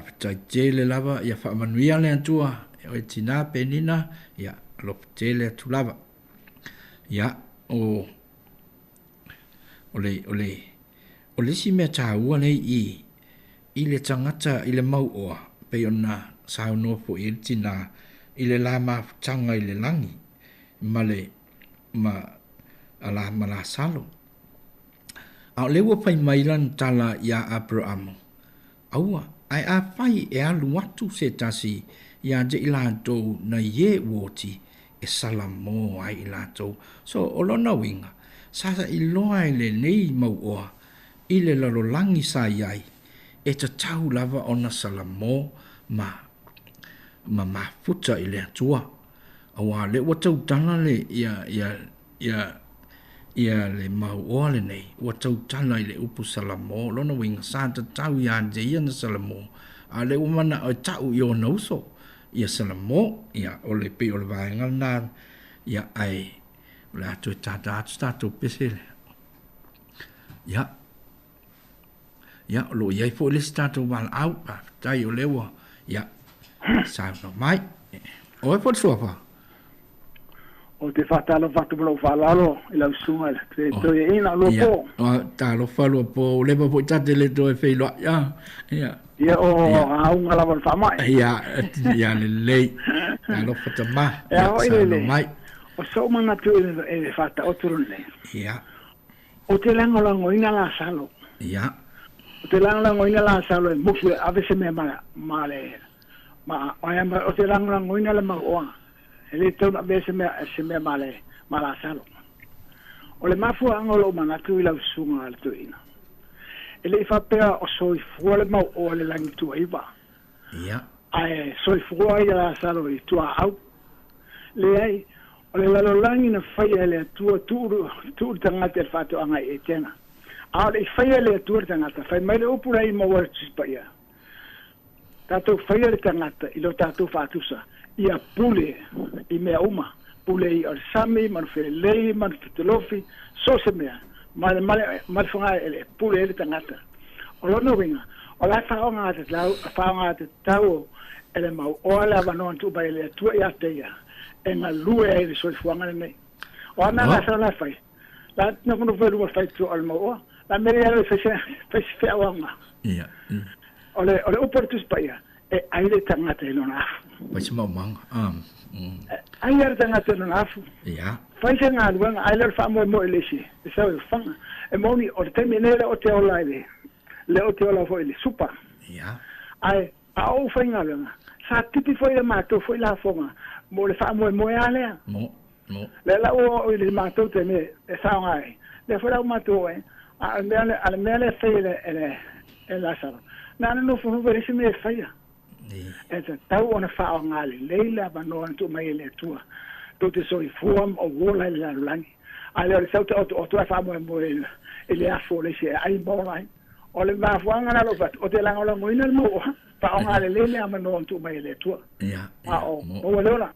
tele lava ia fa manuia le atua o tina penina ia lo tele tu lava ia o ole si me ta ua nei i le tangata i le mau oa pe ona sa no po i tina i le lama tanga i le langi ala mala salo a le wa pai mailan tala ia Abraham aua ai a fai e alu watu se tasi ia je ilato na ye woti e salamo ai ilato so olona winga sasa i loa le nei mau oa i le lalolangi sa iai e ta tau lava ona salamo ma futa i le atua awa le watau tana le ia le mau oa le nei watau tana i le upu salamo lona winga sa ta tau ia je ia na salamo a le umana o tau i o nauso ia salamo ia o le pe o le vaenga na ia ai le atu e tata atu tato pese le ia lo iai fo le tato wal au pa tai o lewa ia sa no mai o e fo sofa o te whatalo whatupolo whalalo i lau sunga te toi ina lo po. Ta lo whalo po lewa po tate le toi whailo. Ia o aunga lawa whamai. Ia le lei. Ta lo whatama. Ia o ile le. O so mana tu e whata o turu le. Ia. O te langolango ina la salo. Ia. O te langolango ina la salo e mufu ave se me ma le. O te langolango ina le magoa. Ele tau na vese me male mala salo. O le mafu angolo mana tu ila sunga al tuina. Ele fa pea o soi fuole mau o le langi tu iba. Ia. Ai soi fuole la salo i tu au. Le ai o le lalo langi na fai ele tu tanga te fatu anga e tena. A le fai ele tu tanga ta fai mai le opura i mo wa tsipia. Tato fai ele tanga i lo tato fatusa. Ia pule i mea uma pule i ar sami man fe lei man fitolofi so se mea mal fonga ele pule ele tangata o lo no vinga o la faonga te tau ele mau o la vano tu ba ele tu ia te ia en a lue ele so fuanga nei o ana la sa la fai la no no velu fai tu al mo la meria le fe awanga ia ole oportus pa ia e aile tangata no na Vai se mamang. Ai era tangata no afu. Ia. Fai se ngā luanga, ai lera wha mo elesi. E sau e whanga. E mauni, o te minera o te ola ele. Le o te ola fo ele. Supa. Ia. Ai, a o whai ngā luanga. Sa tipi foi le mātou, foi la whonga. Mo le wha mo e alea. Mo. Le la o le mātou te me, e sao ngai. Le foi la o mātou e. A mea le whai ele lasaro. Nā no fuhu verisi me e whaia. E te tau ona whao ngāle leila wanoa tu mai le tua. Tō te soi fuam o wola le larulangi. A leo le sau te o tua wha mo e le afo le se ai mōrai. O le mafuanga na lo fat. O te langola ngoina le moa. Whao ngāle leila wanoa tu mai le tua. Ia. O leona.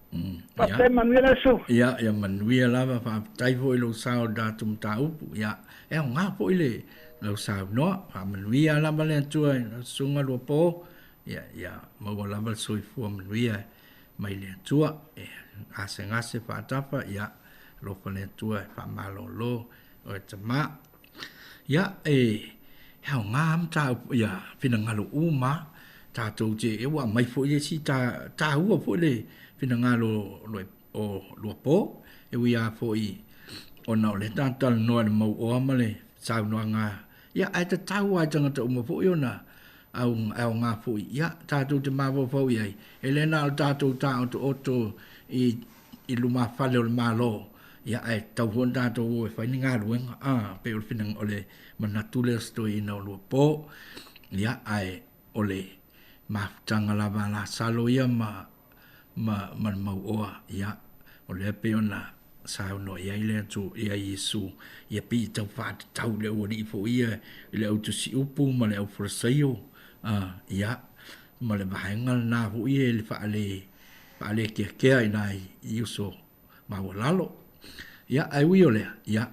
Pa te manuia so. Ia manuia lava wha taifo i lo sao datum ta upu. Ia. E o ngā po i le lo sao noa. Wha manuia lava le tua sunga lua po. Ia, mau lama soi fua manuia mai le tua e ngase whaatapa ia loko le tua e whamalolo o e tama ia heo ngā amta ia whina ngalo uma tātou te e wa mai fo i si tā hua fo le whina ngalo o lua po e wia fo i o nao le tātala noa le mau o amale sau noa ngā ia ai ta tau ai tangata uma fo i ona au ngā fui. Ia, tātou te māwau fau iai. E lena al tātou tāo to oto i luma whale o le mālo. Ia, ai, tau huan tātou o e whaini ngā ruenga. Pe o le whinang o le manatule stoi ina o lua pō. Ia, ai, o le mafutanga lava la salo ia ma mau oa. Ia, o le pe o na sao no ia ile tu ia Yesu. Ia pi tau whaata tau le o ri fo ia. Ile au tu si upu ma le au frasaio. Ia, ma le mahengal nā hui e le whaale kia inai i uso mawalalo. Ia, ai ui o lea, ia,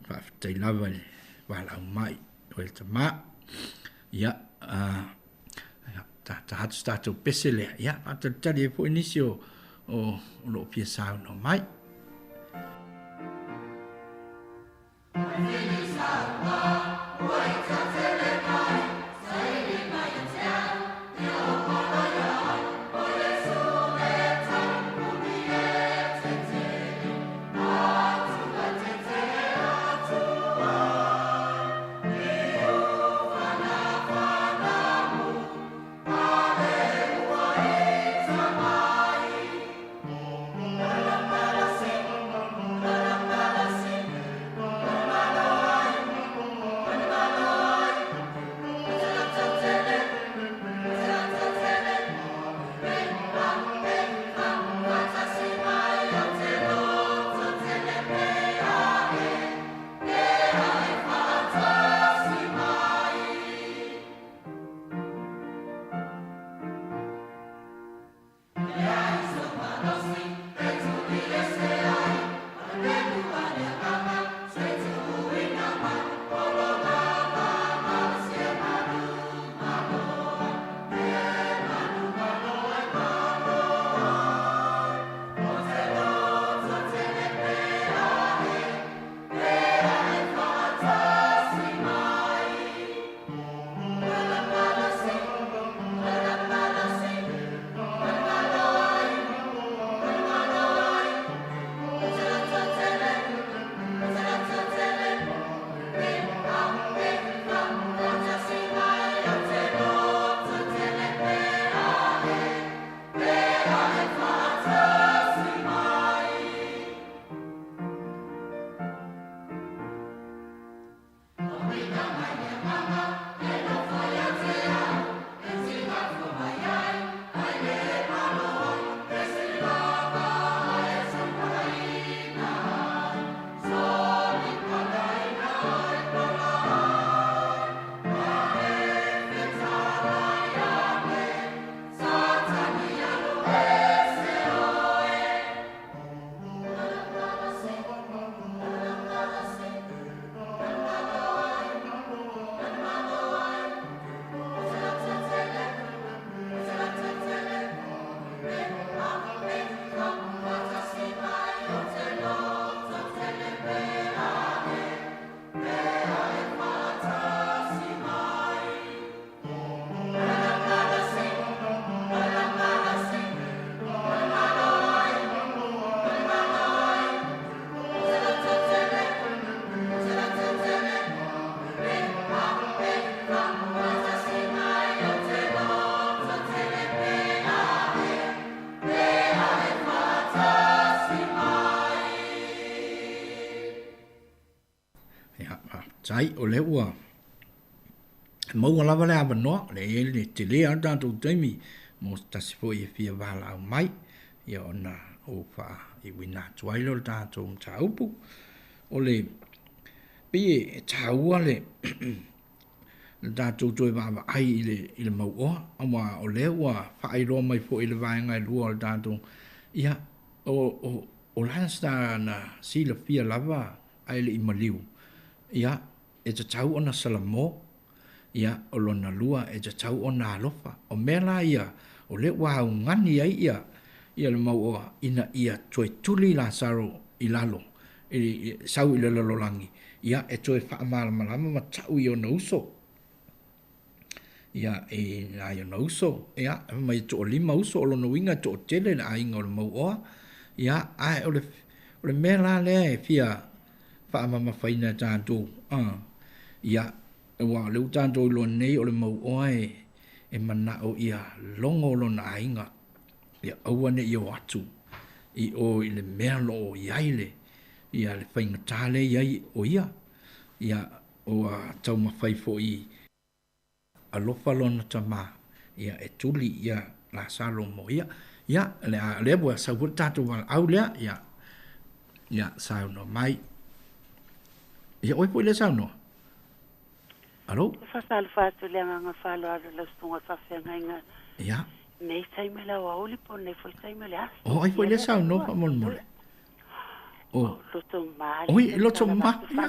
whaafitai lava le walau mai o le tama. Ia, ta hatu tātou pese lea, ia, atatari e po inisio o lo pia sao no mai. Para sai o le ua mau lava le avanoa le ele te le a tātou taimi mo tasi fo i fia wala au mai ia ona o wha i wina tuailo le tātou mta upu o le pie e tāua le le tātou toi wawa ai i le mau oa awa o le ua whaairoa mai fo i le vaenga i lua le tātou ia o lansta na sila fia lava ai le i maliu ia e te tau ona salamo ia o lona lua e te tau ona alofa o mela ia o le wau ngani ai ia le mau oa ina ia toi tuli la saro i lalo i sau i le lalolangi ia e toi whaamala malama ma tau i o na uso ia e la i o na uso ia mai to o lima uso o lona winga to o tele le ainga o le mau oa ia ai o le mela le e fia whaamama whaina tātou ia e wā leu tātou lo nei o le mau oe e mana o ia longo lo na ainga ia awane i o atu i o i le mea lo o iaile ia le whainga tāle iai o ia o a tau mawhai fo i alofa lo na tama ia e tuli ia la salo mo ia le bua sa hua tātou wala au lea ia sao no mai ia oi po le sao no alo fasal fatu le nga falo ala la stunga fa fenga ia nei sai me la wa oli po nei foi sai me la o ai foi le sao no fa mon mon o lo to ma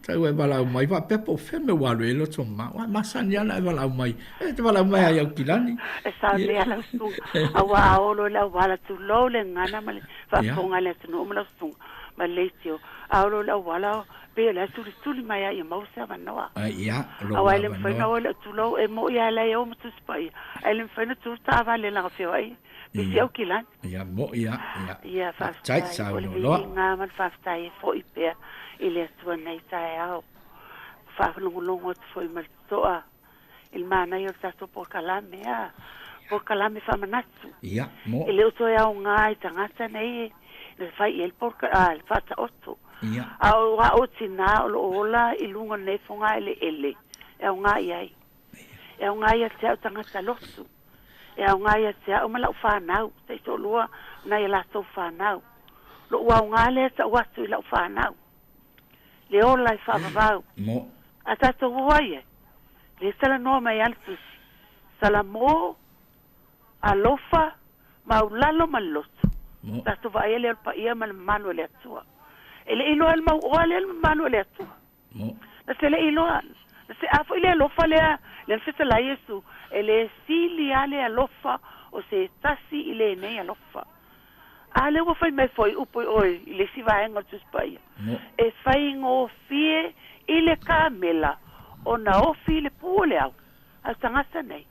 tai wa bala mai va pepo fe me wa lo to ma sanya la bala mai e te bala mai ai kilani e sa le ala stunga awa o la wala tu lo le ngana ma fa ponga le tu no ma la stunga ma le tio a la wala pe la tuli mai ai mo se va noa ia lo awale fa no le tu lo e mo ia la yo mo tu spai ele fa no tu ta va le la fe ai si au kilan ia mo ia fa tai sa lo nga man fa tai fo i pe ile tu nei tai au fa lo foi mal toa il mana io stato por calame fa manatsu ia mo ile to ia nga tangata nei le fai el por al fata otto au wa otina o la ilunga ne fonga ele e nga ai e nga ia te tanga losu e nga ia te o mala fa nau te so lua na ia la so fa nau lo wa nga le ta wa tu la fa nau le ola fa va mo ata to waie le sala no mai altus salamo alofa maulalo malotu tato va ele al paia mal manuel atua ele ilo al mau ole al manuel atua na se le ilo na se afo ile lofa le se la yesu ele sili ale alofa o se tasi ile nei alofa ale wo fai mai foi upo oi ile si va en altus paia e fai ngo fie ile kamela ona ofi le pule au al tangasa nei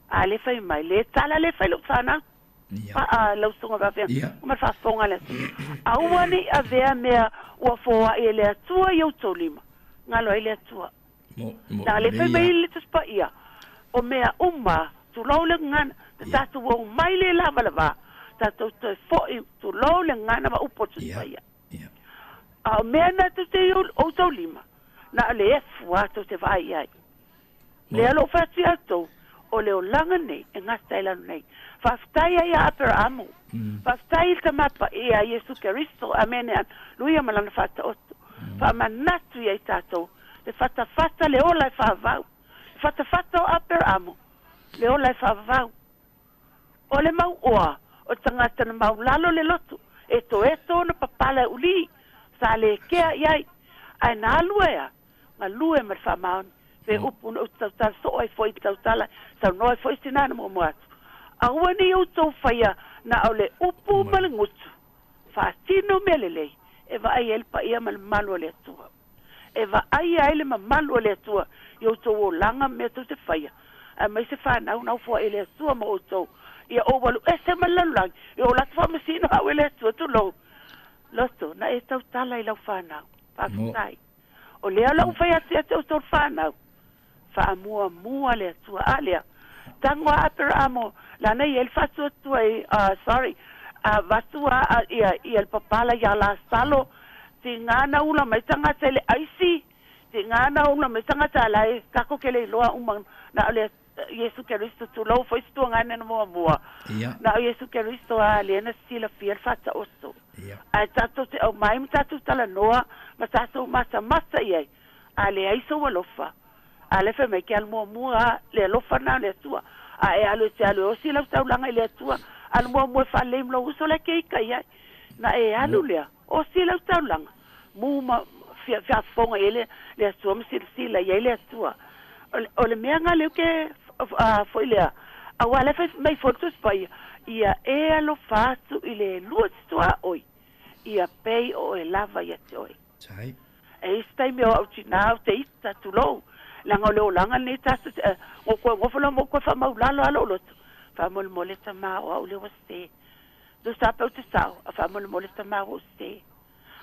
ale fai mai le tala le fai lo sana lo songa va fer ma fa fonga le awani avea mea wa fo ele tua yo tolima ngalo ele tua na le fai mai le tspa ia o mea umma tu lo le ngan ta tu wo mai le lava ta tu fo tu lo le ngana ma upo tu ia A mea na tu te o tau lima. Na le e fua to te vai ai. Le alo fati ato o le o langa nei e ngasta ila nei. Faftai ai a apera amo. Faftai il tamapa e a Yesu Keristo. Amene an. Luia malana fata oto. Fa manatu i ai tato. Le fata fata le ola e fa vau. Fata fata o apera amo. Le ola e fa vau. O le mau oa. O tangata na mau lalo le lotu. Eto na papala uli. Sa le kea iai. Ai na aluea. Ma lue ma fa maoni. Ve upu no tau so ai foi tau tala. Sa no ai foi sinana mo moatu. A ua ni o tau whaia na au le upu malingutu. Fa tino melelei. E va ai elpa ia mal malu le atua. E va ai ele ma malu le atua. Yo tau o langa me tau te whaia. A mai se whanau nau fua ele atua ma o tau. Ia o walu e se malalang. Ia o latu whamasino au ele atua tu lo. Loto, na e tau tala i lau whanau. Whaafitai. O lea lau whaia te ate o tau whanau. Whaamua mua le atua alea. Tangwa apera amo. Lana i el fatu atua i, sorry. Vatua i el papala i ala salo. Ti ngana ula mai tangata ele aisi. Ti ngana ula mai tangata ala e kako kele loa umang na ole Yesu Keristo tu lau foi stu ngana na mua. Na Yesu Keristo a lena sila fiel fata oso. Ai tato te au mai tato tala noa, ma tato masa iai. Ale aiso walofa. Ale fe me ke al mua le lofa na le tua. Ai alo te alo o sila tau langa le tua. Al mua fa le mlo uso le ke iai. Na e alu le o sila tau langa. Muma fia fonga ele le tua sila iai le tua. O le mea nga le ke foi lea. A wale fe mai fotos pai. Ia e alo fatu i le lua tua oi. Ia pei o e lava ia te oi. Sai. E istai me o au tinau te ita tu lou. Langa leo langa ne tasu. O koe ngofala mo koe wha maulalo alo loto. Wha mole ta mao au leo se. Do sapau te sao. A wha mole ta mao se.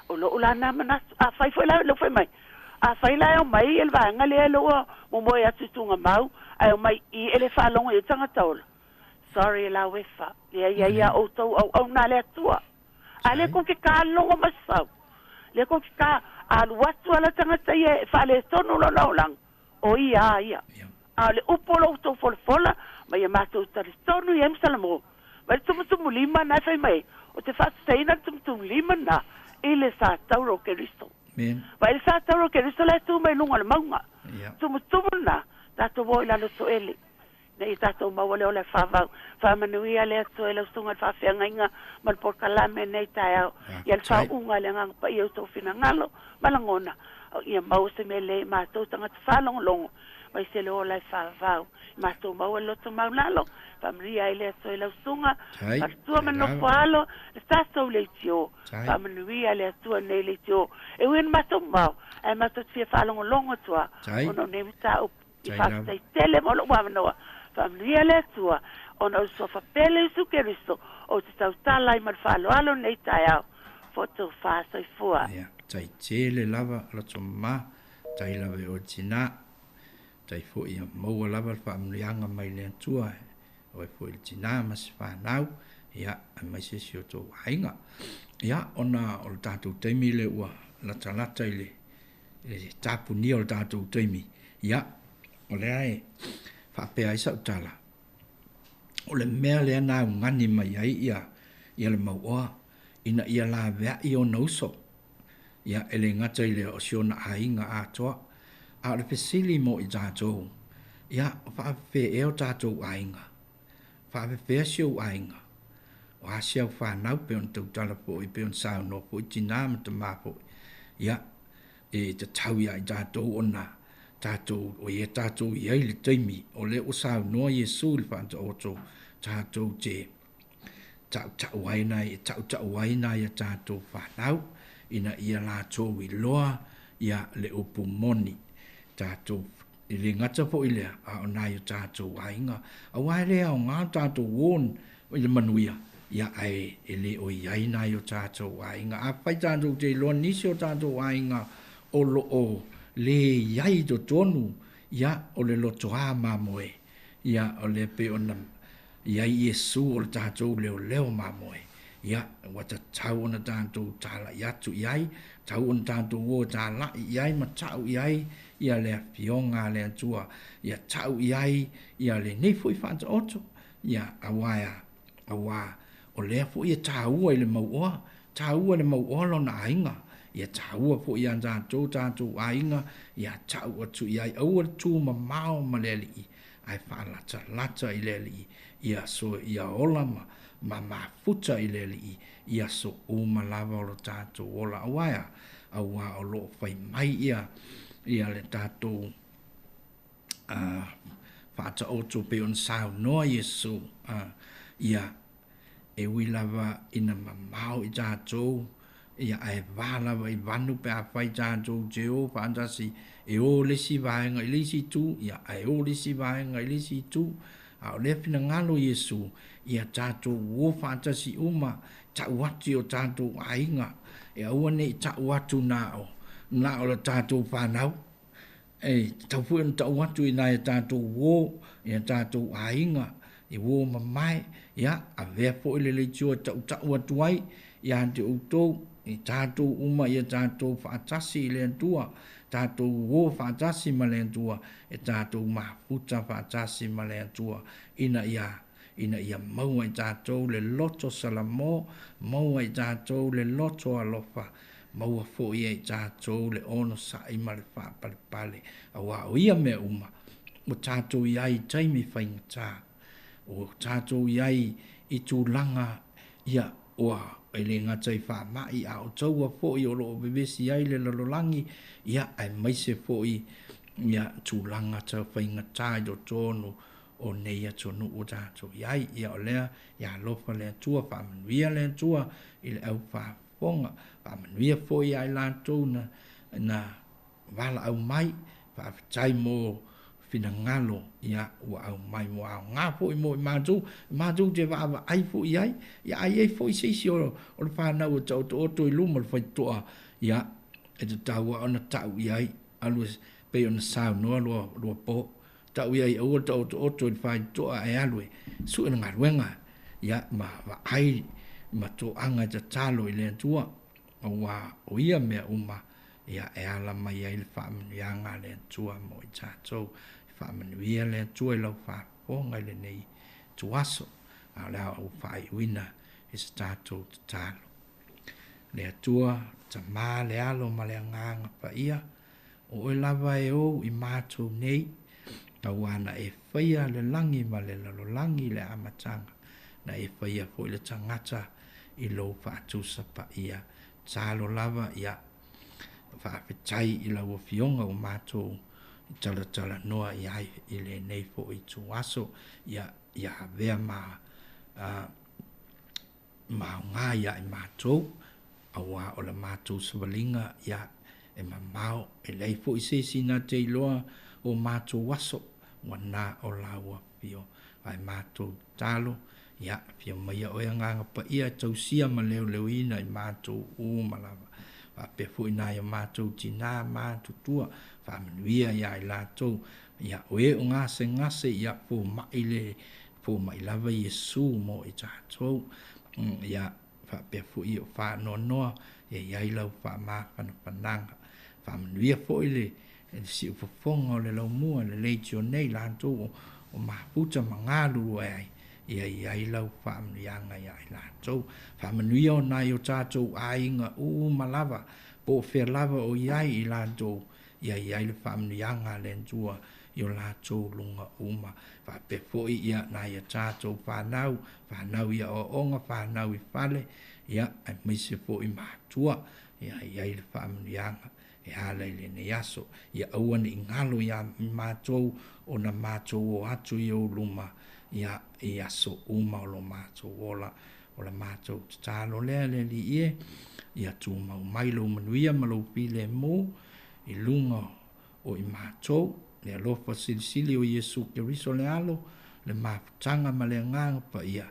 O lo ulana manasu. A whai foi la lo foi mai. A whai la o mai el vanga le loa. Mo moe atu tunga mau. Ai o mai i ele wha longa i tanga taola. Sorry la wefa. Ia o tau au na le atua. Ale ko ke ka longa masau. Le ko ke ka alu watu ala tangata ia fa le tonu lo lang. O ia. Ale upolo to fola ma ia mato tari tonu ia msalamo. Ma tumu lima na fai mai. O te fa steina tumu lima na ile sa tauro Keristo. Men. Ma ile sa tauro Keristo le tu mai lunga le maunga. Tumu na tato voi la lo so ele. Nei tato mawale o le whawau. Whamanuia le atu e lau sunga whawhiangainga mal porkalame nei tai au. Ia le whaunga le ngang pa i au tau whina ngalo malangona. Ia mau se me le mātou tangata whalongolongo. Mai se le o lai whawau. Mātou mau e loto mau lalo. Whamanuia e le atu e lau sunga. Martua manofo alo. Le tatou le tio. Whamanuia le atu e nei le tio. E uen mātou mau. E mātou tia whalongolongo tua. Ono ne mita upu. I whakatei tele molo wamanoa. Whamria le atua, ona o sofa pele Yesu Keristo, o te tau tala i marwhalo alo nei tai au, foto whasa i fua. Tai tele lava, lato ma, tai lava o tina, tai fo ia maua lava whamrianga mai le atua, o e fo il tina mas whanau, ia, mai se si o tō hainga. Ia, ona o le tātou teimi le ua, lata i le tāpu ni o le tātou teimi, ia, o le ai, whapea isa utala. O le mea le ana ngani mai ai ia le mauoa, ina ia la vea i o nauso. Ia ele ngata i le o siona ainga atoa, a le pesili mo i tātou. Ia whape e o tātou ainga. Whape sio ainga. O asia whanau pe on tau tala po i pe on sao no po i tinama te mapo. Ia e te tau ia i tātou ona. Tātou, o ia tātou i ai le teimi, o le o sao noa Yesu le whanta oto, tātou te tau waina i tātou whanau, ina ia lātou i loa, ia le upu moni, tātou, i le ngata po i lea, a o nai o tātou wainga, a wai lea o ngā tātou won, o i le manuia, ia ai, e le o i ai nai o tātou wainga, a pai tātou te loa nisi o tātou wainga, o lo o, le iai do tonu, ia o le loto a mamoe, ia o le pe ona, iai Yesu o le tātou leo mamoe, ia ua tatau ona tātou tālai atu i ai, tau ona tātou o tālai i ai, ma tau i ai, ia le fionga le atua, ia tau i ai, ia le nei fo i whanta oto, ia awaia, awa, o lea fo ia tāua i le mauoa, tāua le mauoa lo na ainga, ia tāua fo ia tātou ainga, ia tau atu i ai, aua tū ma mao ma le li, ai whaalata lata i le li, ia so ia ola ma futa i le li, ia so o ma lava o lo tātou ola awaia, awa o lo whai mai ia le tātou whaata oto pe on sao noa Yesu, ia e wilava ina mamau i tātou, ia e wālawa i vanu pe a whai tātou te o whaantasi, e o lesi vāenga i lesi tu, ia e o lesi vāenga i lesi tu, a o lea pina ngalo Yesu, ia tātou o whaantasi uma, tau ati o tātou ainga, e aua nei tau atu nao la tātou whanau, e tau pui an tau atu i nai tātou o, ia tātou ainga, i o mamai, ia a vea po i le tua tau atu ai, ia ante utou, i tātou uma, ia tātou whaatasi i le antua, tātou o whaatasi ma le antua, e tātou mafuta whaatasi ma le antua, ina ia maua i tātou le loto salamo, maua i tātou le loto alofa, maua fo ia i tātou le ono sa i ma le whaapalipale, a wā o ia mea uma, o tātou iai taimi whaingata, o tātou iai i tūlanga ia oa e le ngata i whaamai a o taua fo i o loo bebesi iai le lalolangi, ia ai maise fo i ia tūlanga tau whaingata i o tōnu o nei atonu o tātou iai, ia o lea, ia lofa le atua, whaamanuia le atua, i le au whaafonga, whaamanuia fo i ai lātou na wala au mai, whaafitai mō whina ngalo, ia ua au mai mo au ngā fo i mō i mātou te wāwa ai fo i ai, ia ai fo i seisi o le whanau o tau to oto i luma le whaitoa, ia e te taua ona tau i ai, alu pe ona sao noa lua po, tau i ai au tau to oto i whaitoa e alue, su ina ngā ruenga, ia ma wa ai, ma to anga te talo i le tua, o ia mea uma, ia e ala mai ai le whaamanuianga le tua mo i tātou, whaamanuia le tua i lau whaafonga i le nei tuaso, a lea au whai wina i sa tātou te talo. Le tua, ta mā le alo ma le nganga pa ia, o e lava e o i mātou nei, na wana e whaia le langi ma le lalolangi le amatanga, na e whaia po i le tangata i lo whaatusa pa ia, talo lava ia, whaapetai i lau fionga o mātou, i tala noa i ai i le nei po i tu aso, ia vea ma ngā ia i mātou, awa o le mātou sawalinga, ia e mamau, e lei po i sesi nā te iloa o mātou waso, wana o laua pio, ai mātou talo, ia pio maia o nganga pa ia tausia ma leo ina i mātou o malava, a pe fu ina ia mātou tina mātou tua, whaamanuia ia i lātou, ia oe o ngase ia po mai lava Yesu mo i tātou, ia pe fu i o whaanoa noa, ia i lau whaamāwhana pananga, whaamanuia po i le si upafonga o le lau mua, le leitio nei lātou o maputa mangalu ai, ia i lau whaamanuianga ia i lātou, whaamanuia o nai o tātou ainga malava, po whea lava o iai i lātou, ia i le whaamanuianga le ntua, i o lātou lunga uma, whapefoi ia nai o tātou whanau ia o onga, whanau i whale, ia ai maise po i mātua, ia i le whaamanuianga, e hala i le ne aso, ia auane i ngalo ia mātou, o na mātou o atu i o luma, ia i aso uma o lo mātou ola, o la mātou tālo lea le li ie, ia tū mau mailo manuia malo pile mō, i lunga o i mātou, le alofa silisili o Yesu Keriso le alo, le mafutanga ma le nganga pa ia,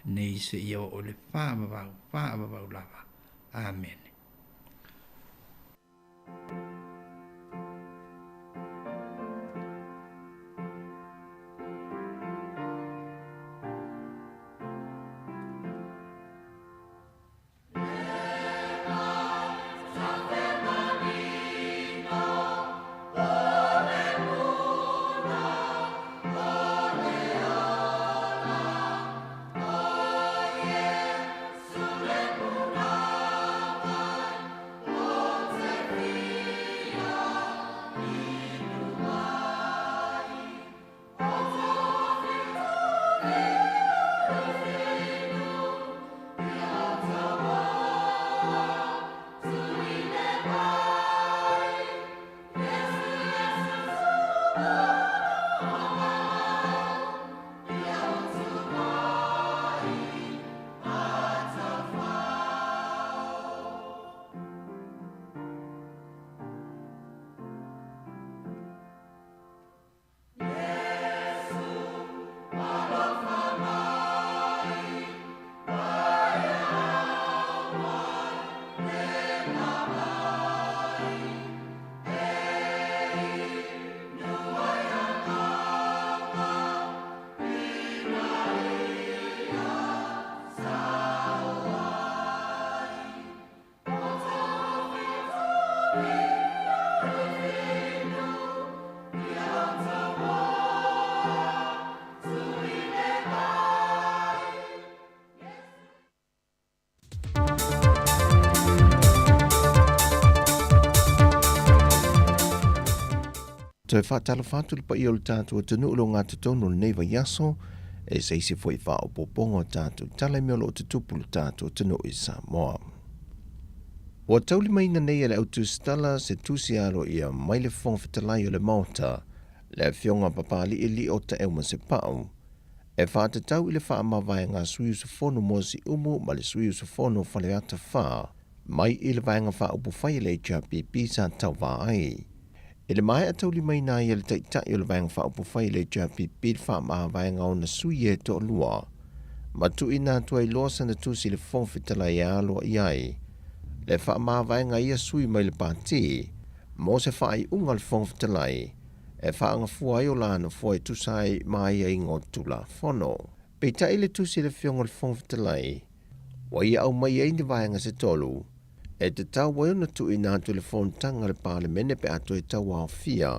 nei se ia o le whaavavau lava. Amen. Toi whaatala whātu le pa i o le tātua tanu ulo ngā tutonu le neiva yaso, e seisi fwoi wha o popongo tātu tala mea lo te tupu le tātua tanu i Samoa. Wa tauli mai na nei le autu stala se tusi alo ia mai le fonga whatalai o le maota, le fionga papali i li o ta euma se pao, e whaata tau i le wha amawai ngā sui usufono mosi umu ma le sui usufono whale ata wha, mai i le vaenga wha upu whai le JPP sa tau wā ai. E le mai atauli mai nā ia le taitai o le vaenga wha upu whai le JPP wha amawai ngā o na sui e to lua, ma tu i nā tua i loa sana tusi le fonga whatalai e aloa i ai, le wha amawai ngā ia sui mai le pāti, mo se wha i unga le fonga whatalai, e wha anga fua i o lana fua i tusai mai a ingo tula whono. Pei tai le tusi le fionga le fonga whatalai, wa ia au mai e ni vaenga se tolu, e te tau wai ona tu i nā telefon tanga le pāle mene pe ato e tau au fia,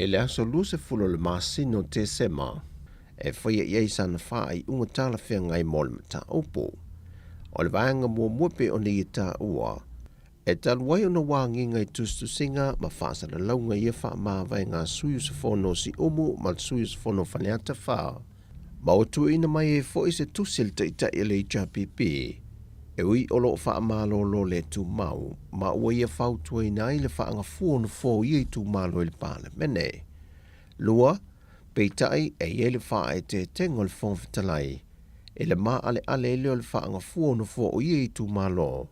e le aso luse fulo le masino te sema, e whaia iei sana wha i unga tala whia ngai mole mata opo. O le vaenga mua muepe o ni i tā ua, e talu wai ona wāngi ngai tustu singa ma whaasa na launga ia wha māwai ngā suyu sa whono si umu ma suyu sa whono whaneata wha. Ma o tu ina mai e fo i se tusil ta ita i le JPP, e ui olo wha mālolo le tu mau, ma ua ia whau tua i nai le wha anga fuonu fō i tu mālo i le pāle mene. Lua, peitai e ie le wha e te tengo le whong fitalai, e le maa ale leo le wha anga fuonu fō i tu mālo,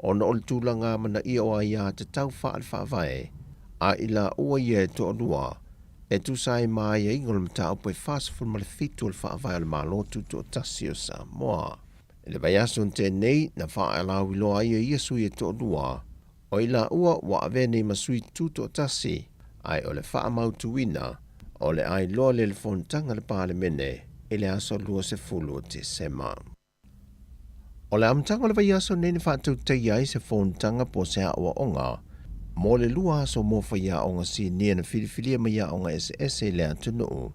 ona o le tūlanga mana i o ia te tau wha le wha vai, a ila ua ia to lua, e tu sai mai e ingol mta upo e whasafun ma le fitu le wha vai le mālo tu to tasi o Samoa. Le vai aso te nei na wha ala wiloa ia ia sui e to lua, o ila ua wa avene ma sui tu to tasi, ai o le wha mautu wina, o le ai loa le fontanga le pāle mene, e le aso lua se fulu te sema. O le amtanga le vai aso nene whātau te iai se fontanga po se awa onga, mo le lua aso mo whaia onga si nia na whiriwhiria mai a onga SS e le atunu,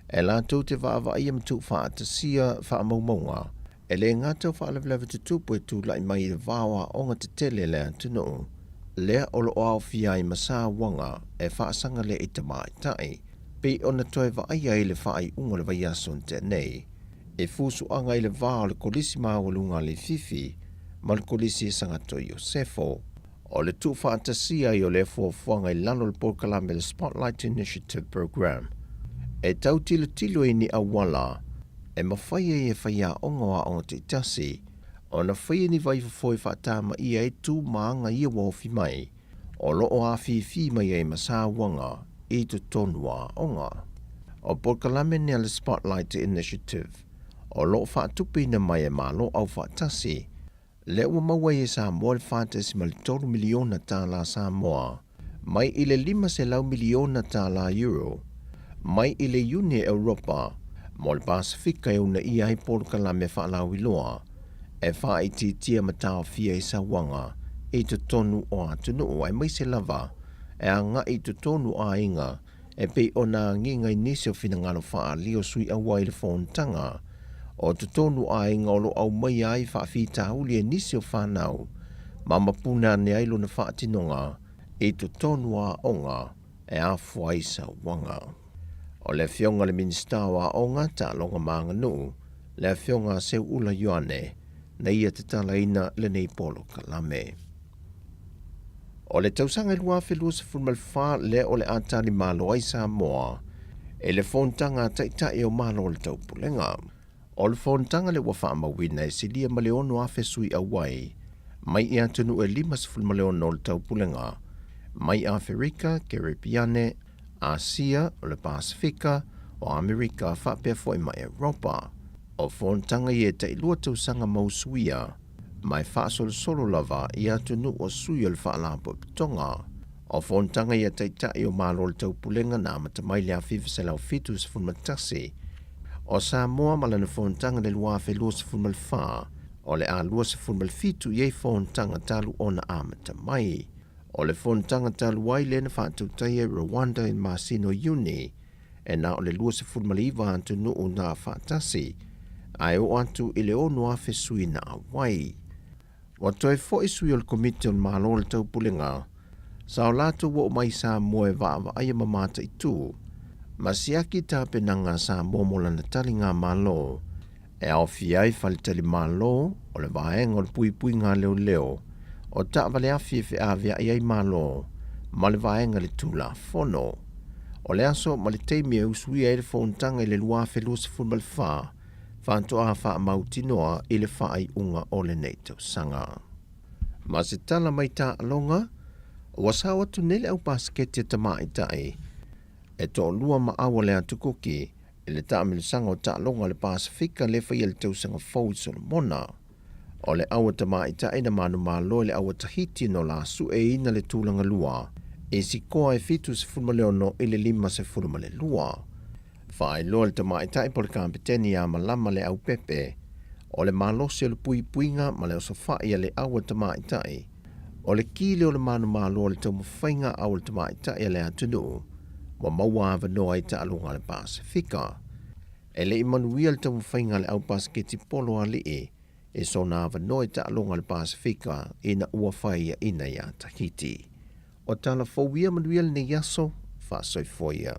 e la tau te whaava ia mtu whaatasia whaamaumaunga, e le ngata o whaalawelawa te tupu e tu lai mai le vāwa onga te tele le atunu, lea olo o au fia i masa wanga e whaasanga le i tamai tai, pe ona toi wa aia i le whaai unga le vai aso te nei, e fusu anga i le vāo le kolisi mawalunga le fifi, ma le kolisi sangato Iosefo, o le tu whaatasia i o le fuafuanga i lalo le Porkalame le Spotlight Initiative Program, e tau tilo i ni awala, e mawhaia e whaia ongoa o te tasi, o na whaia ni vai fwoi whaatama ia e tū maanga ia wofi mai, o lo o a fi mai e masa wanga i tu tonua onga. O Porkalame ni le Spotlight Initiative, o lo whaatupi na mai e malo au whaatasi, le ua maua e Samoa le whaatasi ma le 3 miliona tāla Samoa, mai i le 5 miliona tāla euro, mai i le Uni Europa, mo le Pasifika e una ia i Porkalame whaalau iloa, e wha i tia matao fia i Sawanga, i te tonu o atunu ai mai se lava, e anga i te tonu a inga, e pe o nā nginga i nisi o whina ngalo wha lio sui awa i le whontanga, o te tonu a inga o lo au mai ai wha whita uli e nisi o whanau, ma mapuna ne ailo na wha atinonga, i te tonu a onga, e a fua i Sawanga. O le fionga le minista wa onga ta longa manga nu, le fionga se ula yoane, na ia te talaina le nei Porkalame. O le tausanga lua whelua sa fulmal wha le o le atali malo ai Samoa, e le fontanga taitai o malo le taupulenga. O le fontanga le wafa mawina e silia maleono a fesui awai, mai i atunu e 5 fulmaleono le taupulenga, mai Afrika, Caribbeane, Asia o le Pasifika o Amerika whapea fwoi mai Europa. O fontanga i e te ilua tausanga mausuia, mai whaasolo lava i atunu o sui o le whaalapo tonga. O fontanga ia taitai o malo le taupulenga na matamai le awhiwa se lau fitu se funmatasi. O Samoa malana fontanga le lua whelua se funmalwha, o le a lua se funmalfitu iei fontanga talu ona a matamai. O le fontanga talu wai le na whaatautai e Rwanda in Masino Uni, e na o le lua se funmaliwa antu nuu na whaatasi, ai o antu i le onu a whesui na awai. Wa toi fo isui o le komite o le malo le taupulenga, sa o lato wo mai sa moe wa aia mamata i tu, ma siaki ta penanga sa momola na tali ngā malo, e au fiai fali tali malo, o le vaenga o le pui ngā leo, o ta vale afi e awia iai malo, ma le vaenga le tula fono. O le aso ma le teimi e usui e le fontanga i le lua whelua se funmalwha, whanto a wha mautinoa i le whaai unga o le neitau sanga. Ma se tala mai ta alonga, o wasawa tu nele au pasketi a tamai tai, e to lua ma awa le atukoki, e le taamile sanga o ta alonga le Pasifika le whai le tau sanga fau Solomona. O le awa tamai tai na manu malo le awa Tahiti no la su e ina le tūlanga lua, e si koa e fitu se fulmaleo no i le 5 se fulmale lua. Whaai loa le tamai tai po le kampeteni a malama le au pepe, o le malosi o le puinga ma le osofai a le awa tamai tai, o le kile o le manu malo le tau mawhainga au le tamai tai a le atunu, wa maua ava noa i ta alunga le Pasifika. E le imanuia le tau mawhainga le au pasketi polo a li e so na ava noa i ta alunga le Pasifika ina ua whaia ina ia Tahiti. O tala fawia manuia le ne yaso, fa soifoia.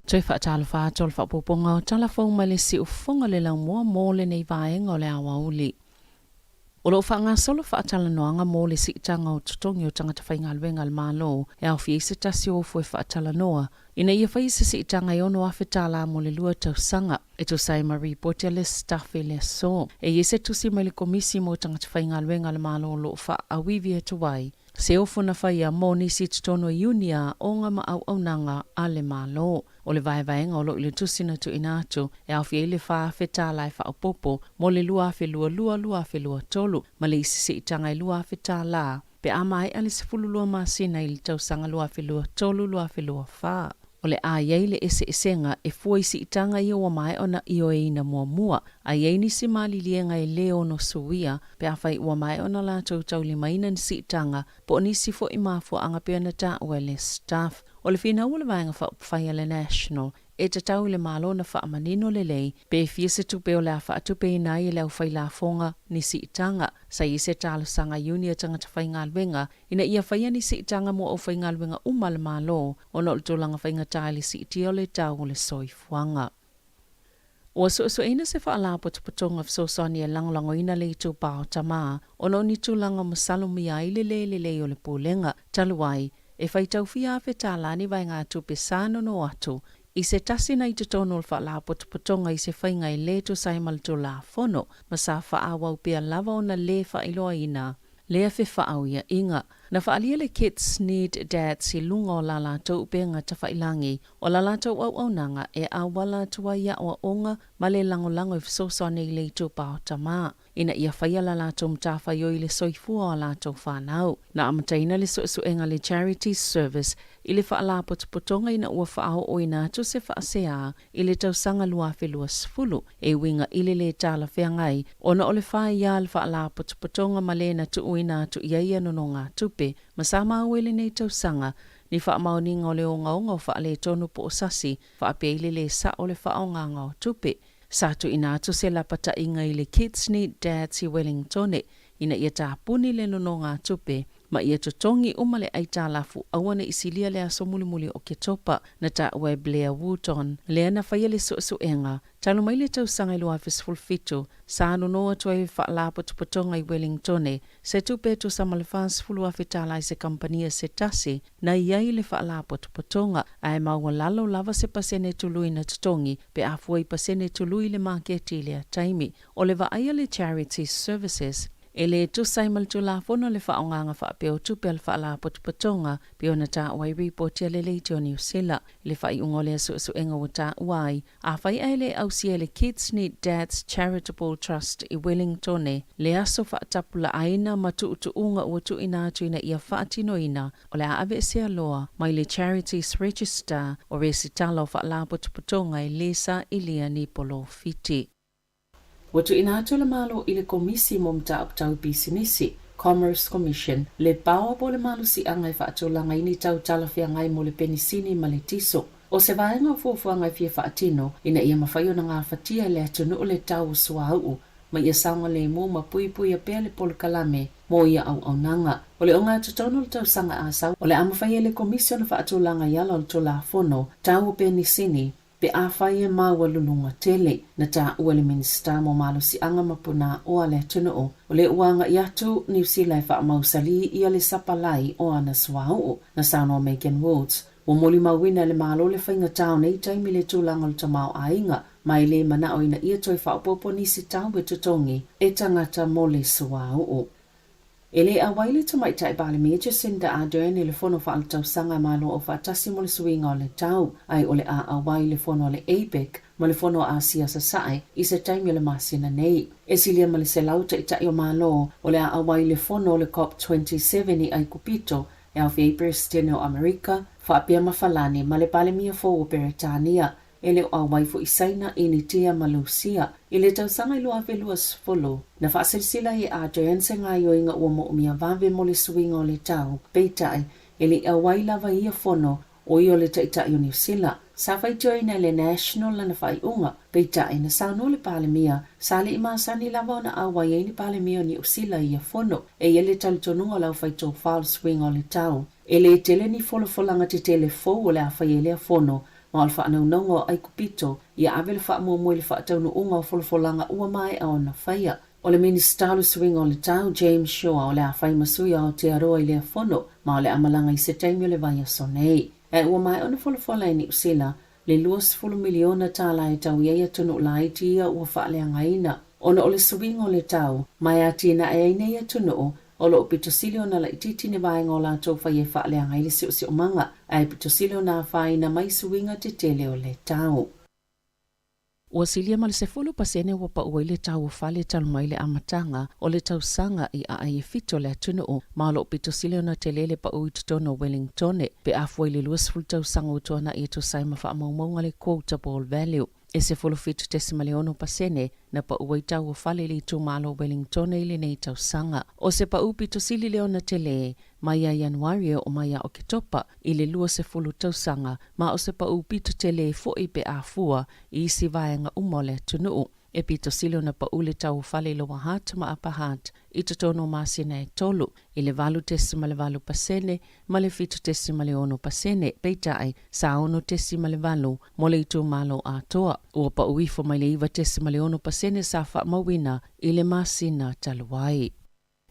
Toi whaatalo whaatol whapoponga o talafong malesi u fonga le lau mua mō le nei vaenga o le awa uli. O lo wha ngā solo whaatala noanga mō le sikitanga o tutongi o tangata whainga alwenga al mālo e au fie se tasi o fwe whaatala noa. Ina ia whai se sikitanga i ono awhetala mo le lua tau sanga. E to sai Marie Botia le staff e le so. E iese tusi mai le komisi mo tangata whainga alwenga al mālo o lo wha awivi e tuwai. Se ofuna whai a mō nisi tutono iunia o ngā ma au nanga a le mālo. O le vaevaenga o lo ile tusina tu inatu e au fie le wha whetala e wha opopo mo le lua whelua tolu ma le isi se itanga i lua whetala pe amai ale se fululua masina i le tausanga lua whelua tolu lua whelua wha. O le a iei le esenga e fua isi itanga i o mai ona i o eina mua. A iei ni si mali lienga e leo no suia pe a whai ua mai ona la tau li maina ni si itanga po ni si fo i mafua anga pia na ta ue le staff. O le fina ua le vaenga whai le national e te tau le malo na wha manino le lei pe fie se tupe o le a wha tupe i nai le au whai la fonga ni si itanga sa i se talo sanga unia tangata whai ngalwenga ina ia whai ni si itanga mo au whai ngalwenga le malo o no le tolanga whai ngatali si iti o le tau le soifuanga. O so ina se wha ala potonga fsosani e langolango ina le itu pao tama o no ni tulanga masalo mia i le o le pulenga taluai e whai tau fia whetala ni vai ngā tupe sano no atu i se tasi na i te tono wha la potonga i se whainga i le to sai malto la fono ma sa wha awau pia lava o na le wha iloa ina. Lea whi wha au ia inga. Na wha alia le kids need dad si lunga o la lātou penga ta wha ilangi o la lātou au nanga e a wala tua ia o onga ma le lango i fsosane i le itu pao tama. Ina ia whaia la lātou mtawha yo i le soifua o lātou whanau. Na amataina le suenga le charity service i le wha ala potonga ina ua whaao o ina tu se wha sea i le tausanga lua whelua sfulu e winga i le tala whiangai ona o le wha ia le wha ala potonga ma le na tu uina tu iaia no ngā tupe ma sa mauele nei tausanga ni wha mauninga o le o ngaunga o wha le tonu po o sasi wha apeile le sa o le wha o nganga o tupe. Satu ina tu se lapata inga i le Kids Need Dad si Wellingtone ina ia tāpuni le nono ngā tupe ma ia totongi umale ai talafu awana isilia le aso muli o ke topa na ta ua Blair Wooton le ana whaia le suenga talo mai le tausanga i loa fesfulfitu sa anu noa tua i whaalapo tupatonga i Wellingtone se tupetu sa malefas fulua fitala i se kampania se tasi na iai le whaalapo tupatonga ai maua lalo lava se pasene tului na tutongi pe afua i pasene tului le maketi le taimi o le vaaya le charity services ele tu saimal tu la fono le faonganga fa peo tu pel fa la potpotonga peo na ta wai report ya le le New Zealand le fa iungole su enga wata wai a fa ele au le Kids Need Dads Charitable Trust i Wellington le aso fa tapula aina matu tu unga utu ina tu ina ia fa tino ina o le ave se loa mai le charities register o resitalo fa la potpotonga i lesa ilia ni polo fiti. Watu inato le malo ile komisi momta aptau bisinisi, Commerce Commission, le bawa po le malo si angai whaato langa ini tau talawhia ngai mo le penisini ma le tiso. O se vaenga fuafua ngai fia whaatino, ina ia mawhaio na ngā whatia le atunu o le tau sua au, ma ia saunga le mo ma pui a pia le polo kalame, mo ia au nanga. O le onga tutono le tau sanga asau, o le amawhaia le komisio na whaato langa yala o le tola fono, tau penisini, pe a faia maua lulunga tele na ta ua le minista mo malo si anga mapuna o ale tuno o le uanga iatu New Zealand fa mausali ia le sapalai o ana swau na sano Megan Woods o moli mawina le malo le fainga tau nei taimi le tūlanga le tamau ainga mai le mana o ina ia toi fa popo nisi tau be tutongi e tangata mo le swau o. Ele a waile tamai tai bale me Jacinda Ardern le fono fa altau sanga malo o fa tasi mo le swinga o le tau ai ole a waile fono le APEC mo le fono a sia sa sai i se taimi le masina nei e silia ma le selauta itai o malo o le a waile fono le COP27 ai kupito e au fei presidente o Amerika fa apia mafalani ma le bale mia fo o Britania ele o waifu isaina ini tia malusia ile tau sanga ilo ave luas folo na faasilsila i a joense nga yo inga ua mo mia vave mo le swinga o le tau peitai ele a wailava ia fono o i o le taita i New Zealand sa fai joina le national na fai unga peitai na sauno le pale mia sali ima sani lava na a wai ni pale mia New Zealand ia fono e ele tal tonunga lau fai to fall swing o le tau ele tele ni folo folanga te telefo o le a fai ele a fono ma alfa ana unongo ai kupito ia avel fa mo mo le fa tau unga folfolanga ua mai a ona faia o le minister swing o le tau James Shaw o le a fai masuia o te aroa i le fono ma o le amalanga i se taimi o le vaia sonei e ua mai ona folofola i New Zealand le 2 miliona tala e tau ia tunu lai tia ua fa le ngaina ona o le swing o le tau mai atina e ina ia tunu o lo pitosilio na la ititi ne vai ngola to fa ye fa le ngai se o manga ai pitosilio na fa ina mai suinga te tele o le tau o silia mal se folo pasene wo pa o le tau fa le tal mai le amatanga o le tau sanga i a ai fito le tuno o ma lo pitosilio na telele pa o tono Wellington pe afoi le luas ful tau sanga o tona e to sai ma fa mo ngale quotable value e se folo fitu tesimaleono pasene na pa uai tau o fale li tu malo Wellington ili nei tau sanga. O se pa upi to sili leona tele, maia Januario o maia o kitopa ili lua se folo tau sanga, ma o se pa upi to tele fo i pe a fua i isi vaenga umole tunu. E pito silo na pa ule tau fale lo wahat ma apahat, i tono masina e tolu, i le valu tesima le valu pasene, ma le fitu tesima le ono pasene, peitai, sa ono tesima le valu, mo le itu malo a toa, ua pa uifo mai le iwa tesima le ono pasene sa fa mawina, i le masina taluai.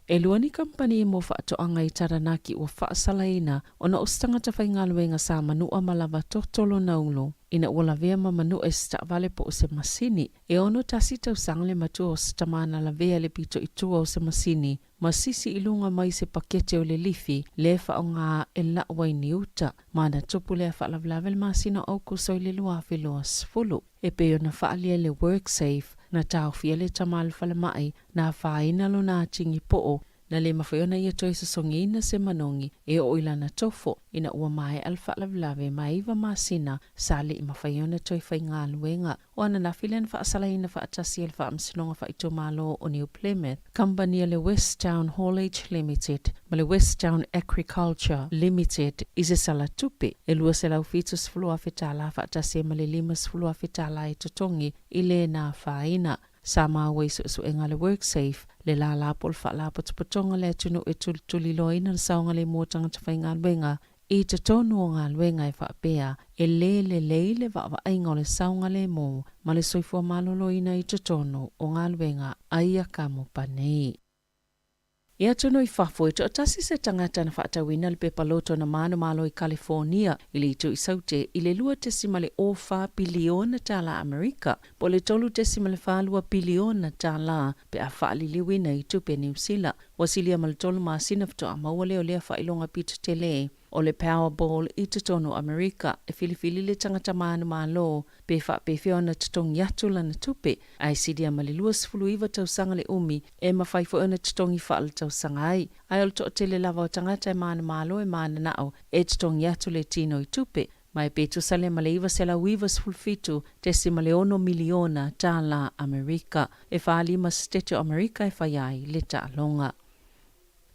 E luani kampani mo whaatoanga i taranaki o whaasalaina o na ostangata whaingaluenga sa manua malava totolo naulo. Ina ua vea ma manu e sta vale po o se masini. E ono tasi tau sangle matua o stamana la vea le pito itua o se masini. Masisi ilunga mai se pakete o le lifi le whaonga e lawa i niuta. Mana tupu le whaalavel masina au kusoi le luafi loas fulu. E peo na whaalia le WorkSafe na tau fiele tamal whalamai na whaina lo na tingi po'o na le mawhaiona ia toi sa songina se manongi e o ilana tofo ina ua mai alfa lavlave maiva masina sali i mawhaiona toi whainga luenga o ana na filen whaasalaina whaatasi el whaamsinonga whaito malo o New Plymouth Company le West Town Haulage Limited ma le West Town Agriculture Limited i se sala tupe e lua se lau fitus flua fitala whaatasi ma le limas flua fitala e totongi i le na whaina Sama wei su enga le WorkSafe le la la pol fa la potonga le tunu e tuli loina le saunga le mo tanga tawhainga lwenga i te tonu o ngā lwenga e whaapea e le wa ainga le saunga le mo ma le soifua malolo ina i te tonu o ngā lwenga aia ka mo panei. Ia tunu i whafo i te otasi se tangata na whaatawina le pepaloto na manu malo i California i le itu i saute i le 2.4 biliona tala Amerika po le 3.4 biliona tala pe a whaaliliwina i tupe New Zealand wasilia maltolu maasina fto a mawale o lea whailonga pita tele o le Powerball i te tono Amerika e filifili le tangata manu malo pe whaapewhio na tatong yatula na tupe ai sidia malilua sifuluiva tausanga le umi e mawhaifo ana tatongi whaal tausanga ai ol to tele lava o tangata e manu malo e mana nao e tatong yatu le tino i tupe mai petu sale maleiva sela wiva sfulfitu tesima leono miliona tala Amerika e whaalima stetio Amerika e whaiai le taalonga.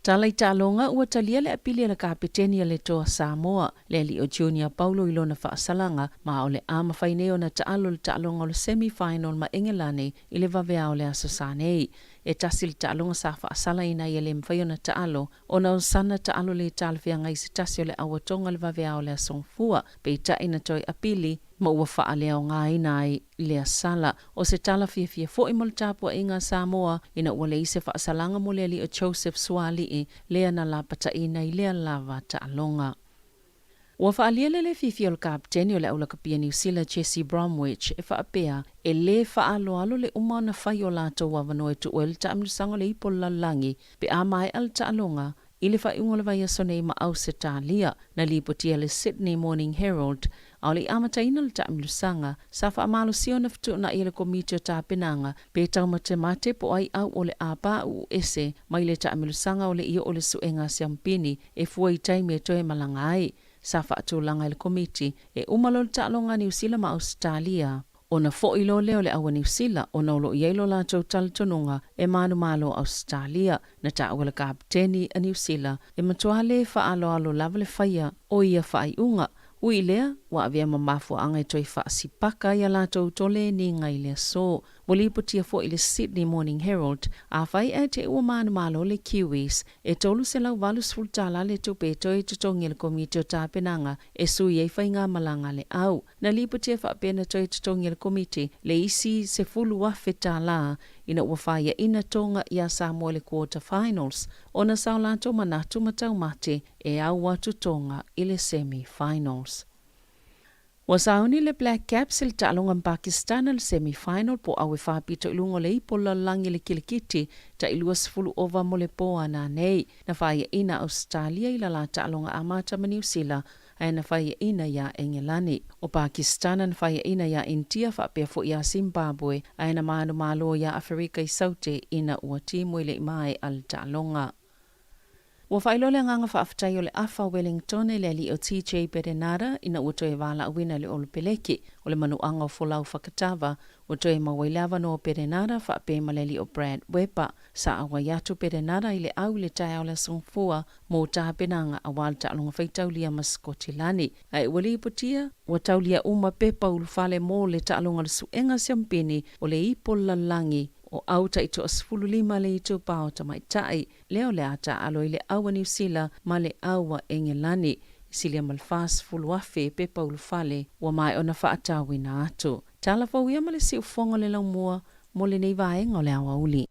Tala i tālonga ua talia le apili ala kapitenia le toa Samoa, le li o Junior Paulo ilona whaasalanga, ma o le ama whaineo na taalo le tālonga o le semi-final ma Engelane i le vavea o le asasanei. E tasi le tālonga sa whaasala ina i le mwhaio na taalo, o na usana taalo le tālawhianga i se tasi o le awatonga le vavea o le asongfua, pe i taina toi apili, ma ua wha lea o ngā ina i lea sala. O se tala fia fo i mol tāpua i ngā Samoa, ina ua le i se whaasalanga mo lea li o Joseph Swali i lea na la pata ina i lea lava tālonga. Ua whaalele le fifi o le kapteni o le aula kapia New Zealand Jesse Bromwich e whaapea e le whaaloalo le umana whai o lato wawano e tu oel ta amnusango le ipo lalangi pe a mai al tālonga i le whaiunga le vai asonei ma au se tālia na lipotia le Sydney Morning Herald au le amataina le taamlusanga sa whaamalo sio na fitu na i le komiti o tāpenanga pe tau mate po ai au o le apa u ese mai le taamlusanga o le ia o le suenga siampini e fua i taimi e toe malanga ai. Sa whaatulanga i le komiti e umalo le tālonga New Zealand ma Australia. O na fo'ilo leo le awa New Zealand o na ulo ielo la tau talitonunga e manu malo Australia na ta'awa le kapteni a New Zealand e matua le whaalo lava le whaia o ia whaiunga. Ui lea, wa avea mamafu angai toi whaasipaka ia la tau tole ni ngai lea so. Wali putia fo i le Sydney Morning Herald, a whai e te ua manu malo le Kiwis, e tolu se lau walu sfultala le tupe toi tutongi le komiti o tāpenanga, e sui e whai ngā malanga le au. Na li putia whaapena toi tutongi le komiti, le isi se fulu wafe tāla, ina ua whaia ina tonga ia Samoa le quarter finals, o na sao lanto manatu matau mate, e au watu tonga i le semi-finals. Wasauni le Black Caps il ta'alonga Pakistan al semi-final po awe whapito ilungo le ipo lalangi le kilikiti ta ilua sifulu ova mo le poa na nei na whaia ina Australia ila la ta'alonga amata ma New Zealand ai na whaia ina ya Engelani. O Pakistan na whaia ina ya India whapea fo ya Zimbabwe ai na manu malo ya Afrika i saute ina ua timu ile mai al ta'alonga. Ua whailole nganga whaafatai o le Afa Wellington e le ali o TJ Perenara ina ua toe wala awina le Olupeleki o le manuanga o folau whakatawa ua toe mawailawa no Perenara whaape maleli o Brad Weber sa awa yatu Perenara i le au le tai o le songfua mo tahapenanga a walta alonga whaitaulia maskotilani. Ai wali ipotia ua taulia uma pepa ulufale mo le ta alonga le suenga siampini o le ipo lalangi o auta ito asfulu lima le ito pao tamaitai, leo le ata alo ile awa New Zealand ma le awa Engelani, isilia malfas fuluafe pepa ulufale wa mai ona whaatawina atu. Tala fawia ma le si ufonga le laumua mo le nei vaenga o le awa uli.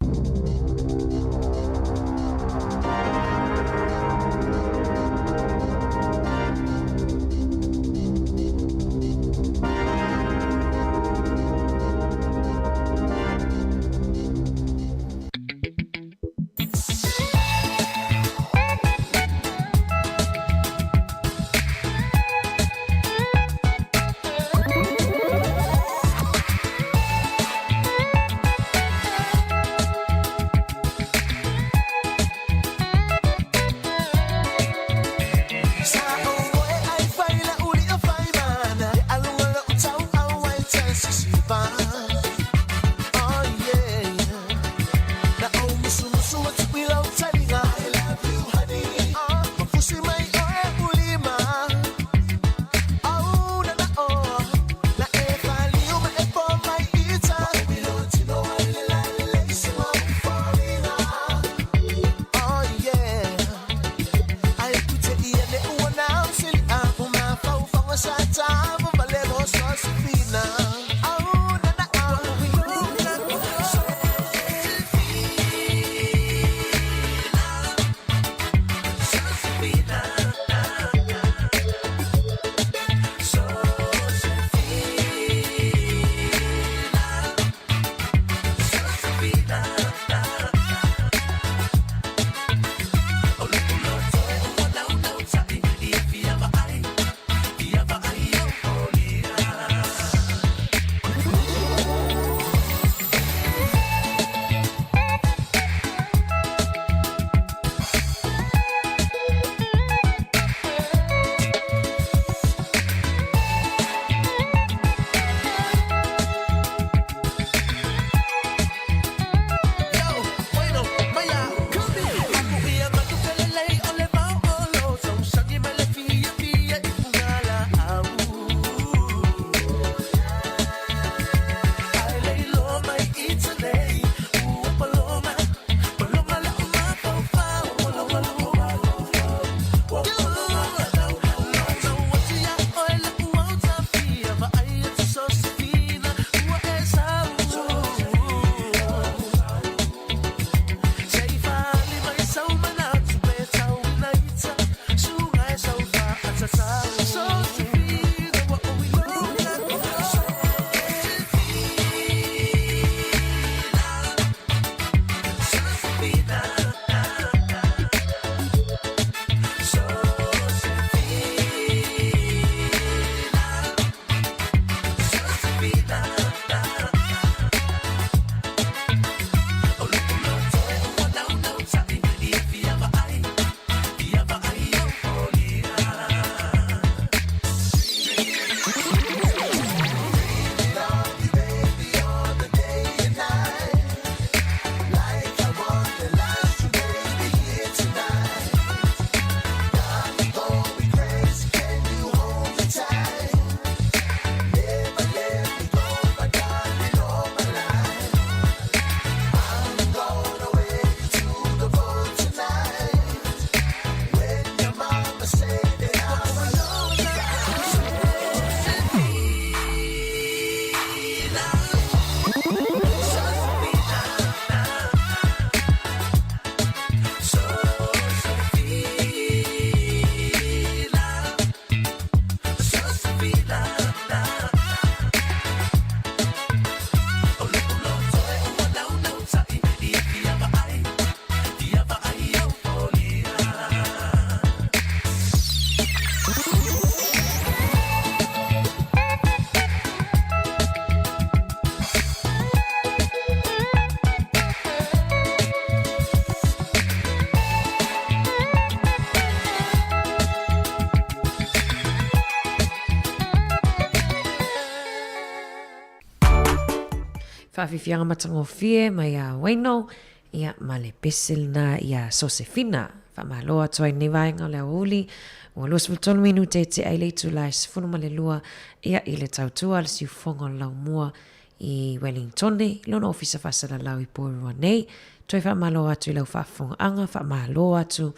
whaafifianga matangofie mai a waino ia male pesel na ia Josefina whamaloa toai ne vaenga le uli o luas futolu minute te ai leitu lai sifunu male lua ia i le tautua le siufonga lau mua i Wellington lona ofisa fasala lau i Porua nei toi whamaloa atu i lau whafonga anga whamaloa atu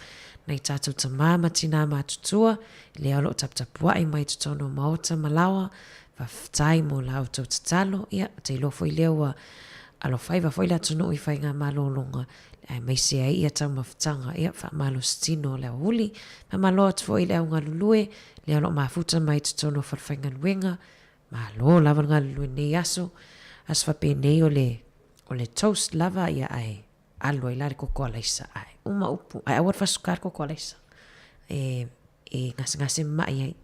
nei tātou tamama tina mātutua le alo taptapua i mai tutono maota malawa whaftai mo lau tau tatalo ia te ilofo i lewa alo whaiva whaila tunu i whainga malolonga ai mai se ai ia tau mawhtanga ia whamalo stino leo huli mamalo atu i leo ngalulue le alo mafuta mai tutono whawhainga luenga malo lava ngalulue nei aso as whape nei o le toast lava ia ai alo i lari koko alaisa ai uma upu ai awat fasukar koko alaisa e ngase mai ai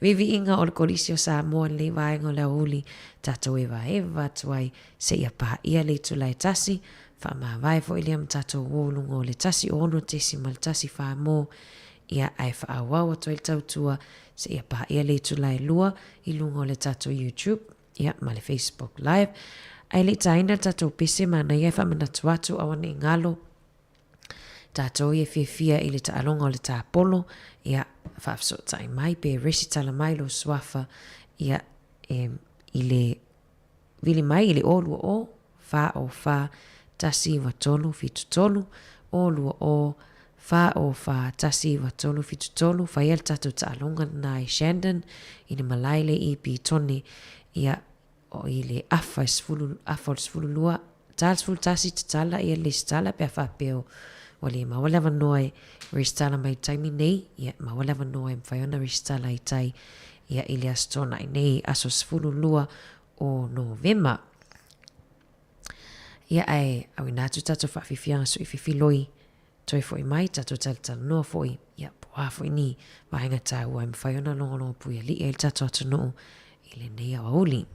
vivi inga o le kolisi o Samoa le vaenga o le uli tatou eva tuai se ia pa ia le tulai tasi fa ma vai fo ile mtatou wolunga o le tasi ono tesi mal tasi fa mo ia ai fa awa to il tautua se ia pa ia le tulai lua i lunga o le tatou YouTube ia ma le Facebook live ai le taina tatou pese mana ia fa mana tuatu awane ngalo tatou ia fia i le taalonga o le tapolo ia whaafso tai mai pe resi tala mai lo swafa ia i le vili mai i le olua o fa tasi watolu fitu tolu olua o fa tasi watolu fitu tolu fa ia le tatou taalonga na i Shandon i le malaile i pi toni ia o i le afa sfulu lua talsfulu tasi tatala ia le stala pe afa peo wale mawala vanoi ristala mai taimi nei ia mawala vanoi mfaiona ristala i tai ia ili astona nei aso sfulu lua o Novemba ia ai awinatu tato whaafifianga su ififiloi toi foi mai tato taltal noa foi ia poa foi ni vahenga tau ai mfaiona longo puia li el tato atu noo ili nei awauli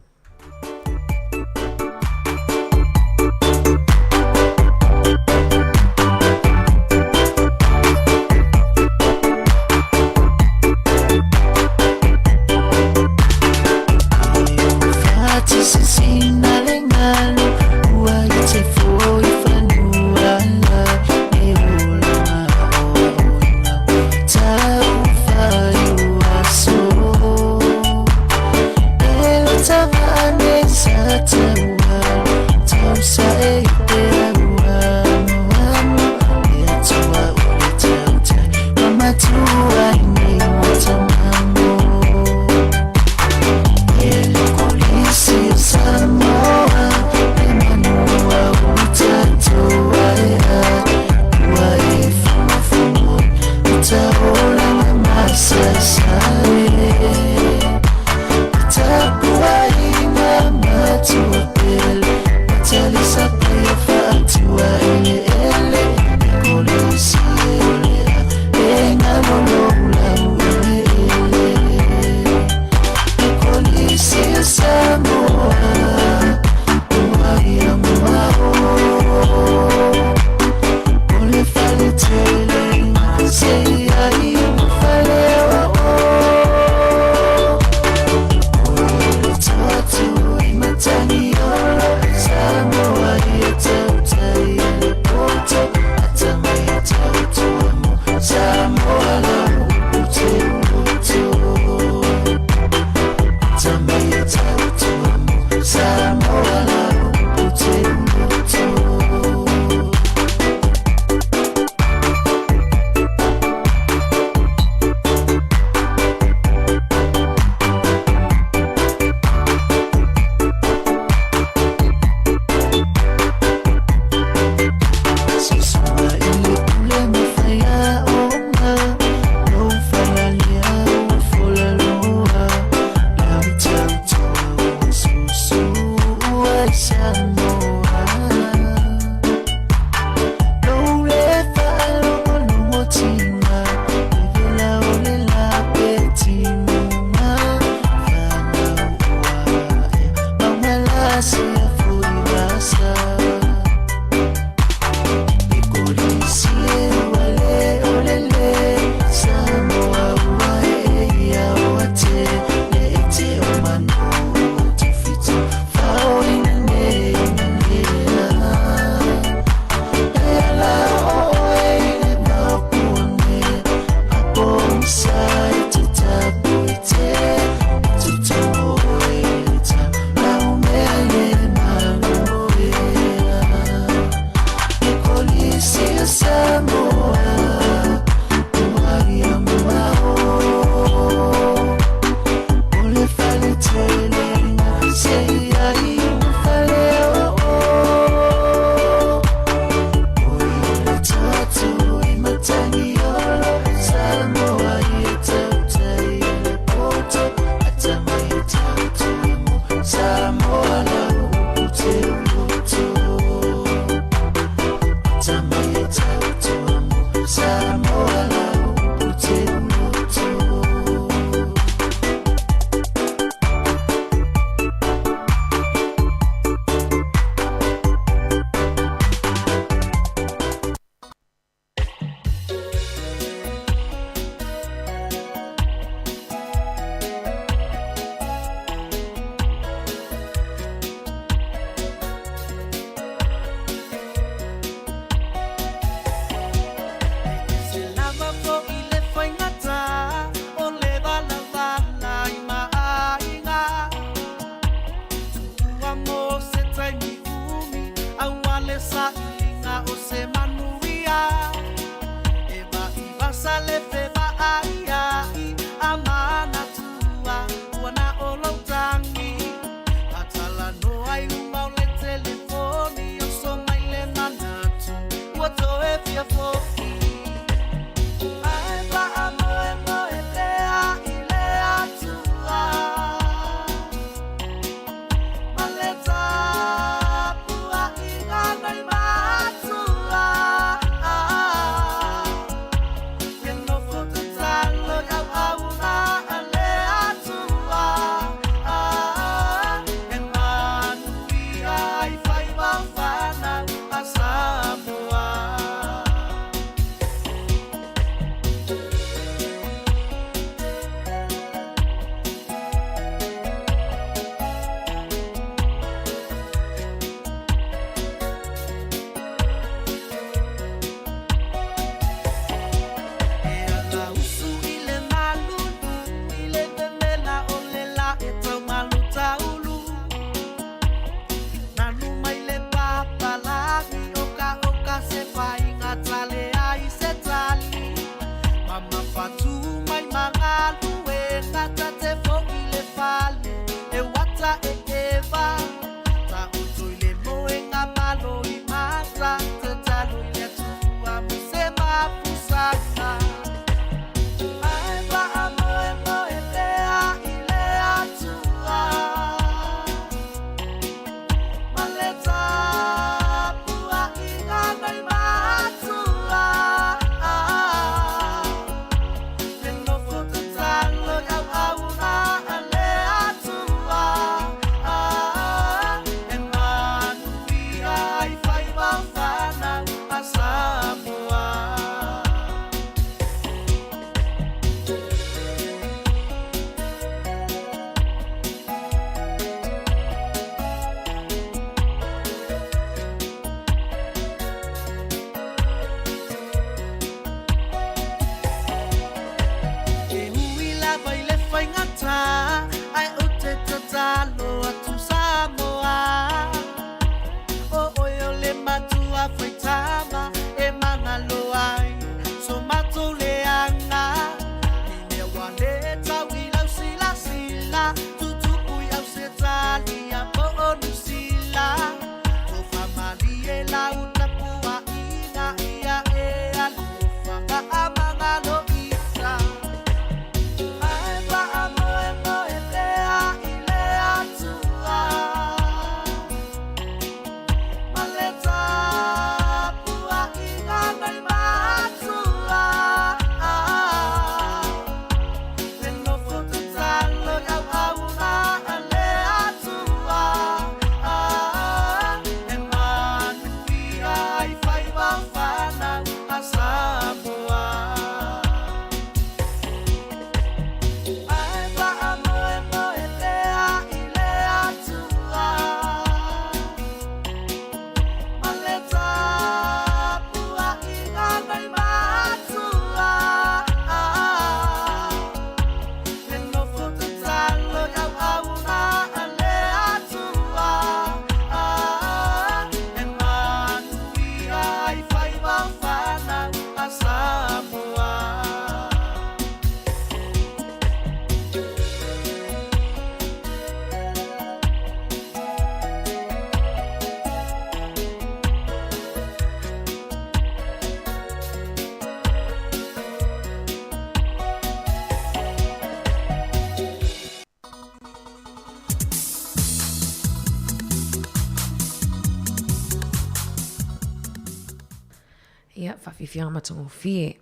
ia whawhiwhianga matango fie.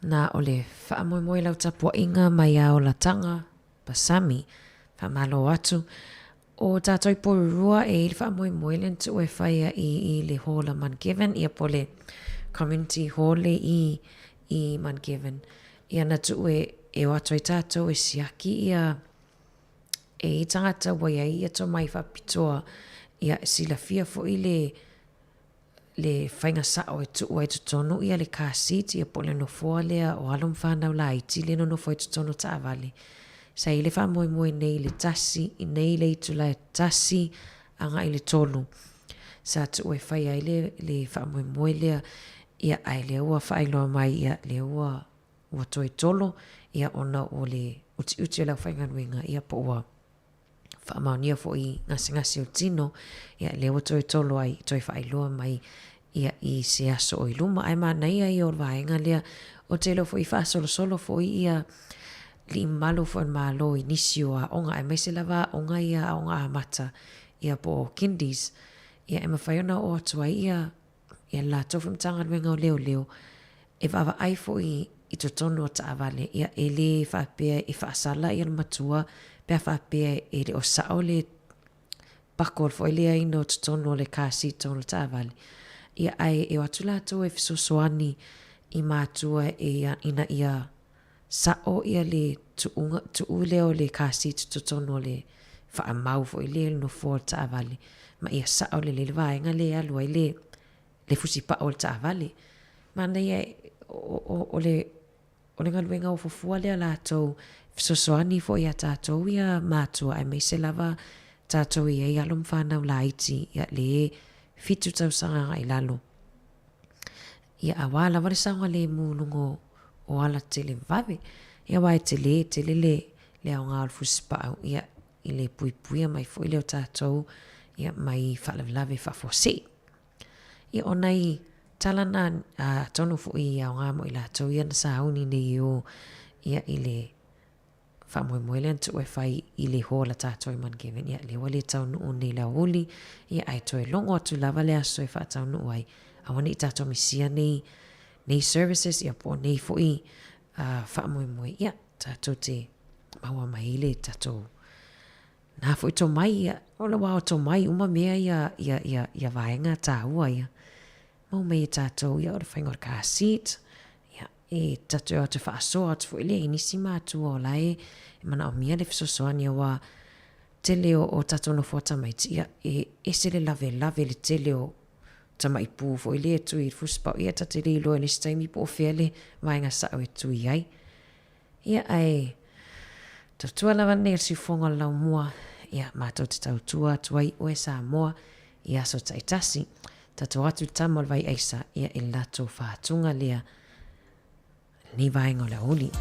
Na ole whaamoemoe lau tapua inga mai a o la tanga, pasami, whamalo atu. O tātou porurua e ili whaamoemoe len tu e whaia i le hola Mangiven, ia pole community hall i Mangiven. Ia na tu e watu i tātou e siaki ia e tangata waia ia to mai whapitoa ia sila fia fo i le whainga sao e tu ua e tutonu ia le kāsiti ia pole no fua lea o alum whanau la iti le no fo e tutonu ta avale. Sa i le whamoemoe nei le tasi, i nei le itu la tasi anga i le tolu. Sa tu ua whaia i le whamoemoe lea ia ai le ua whailoa mai ia le ua toi tolo ia ona o le uti lau whainganuinga ia po ua whaamaunia fo i ngasi o tino ia le ua toi tolo ai toi whailoa mai ia i se aso o iluma ai mana ia i o vaenga lea o te lo fo i whaasolo solo fo i ia li malo fo malo i nisi o a onga ai meise lava onga ia a onga a mata ia po kindies ia ema whaiona o atua ia la tofu mtanga luenga o leo e vava ai fo i totonu o ta avale ia e le whaapea e whaasala i al matua pea whaapea e le o sao le pakol fo i lea ino totonu o le kasi tonu ta avale ia ai e watu lato e fisosoani i mātua e ina ia sao ia le tu leo le kasi totonu o le whaamau fo i lea no fo ta avale ma ia sao le vaenga le alua i le fusipa o ta avale mana ia o le ngaluenga o fufua lea lātou fisosoani fo ia tātou ia mātua ai meise lava tātou ia i alum whanau la iti ia le fitu tausanga i lalo. Ia awa lava le saunga le mūlungo o ala te le vave ia wai te le au ngā alfusipau ia i le puipuia mai fo i leo tātou ia mai whalavlave whafose. Ia onai talana tonu fo i au ngā mo i lātou ia na sauni nei o ia i le whamoemoe lean tu e whai i le hola tātou i Mangiven ia le wale tau nuu nei la uli ia ai toi longo atu lava le aso e wha tau nuu ai awane i tātou misia nei services ia po nei fo i whamoemoe ia tātou te maua mai le tātou nā fo i tō mai ia ola wao tō mai uma mea ia vaenga tā ua ia mau mei tātou ia ora whainga ora kāsit ia e tātou atu whaasoa atu fo i le inisi mātua o lai e mana o mia le fisosoani a wā te leo o tātou no fōta mai ia e se le lave le te leo tama i pū fo i le tu i fuspau ia tate le ilo e le staimi po o whiale vaenga sao e tu i ai ia ai tautua lava nei si fonga lau mua ia mātou te tautua tuai o e Samoa ia so taitasi tato atu tamal vai eisa ia e lato whātunga lea ni vaenga le oli.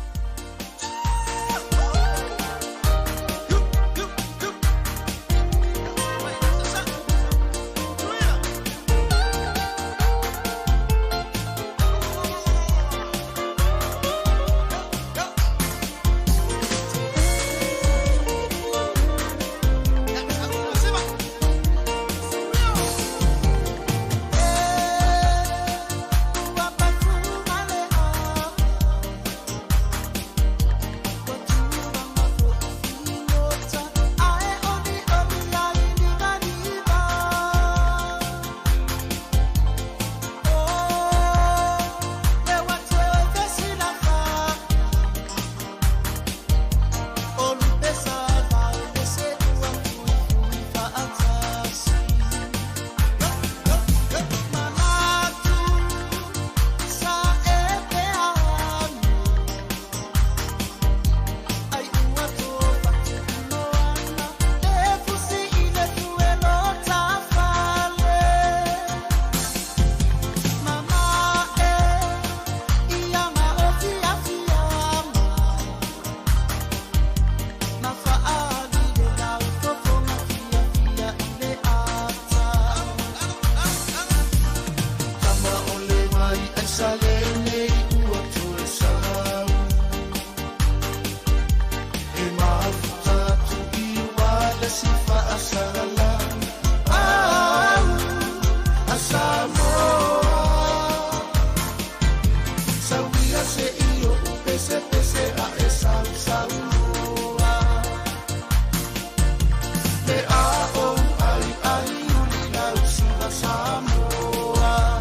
usiva Samoa.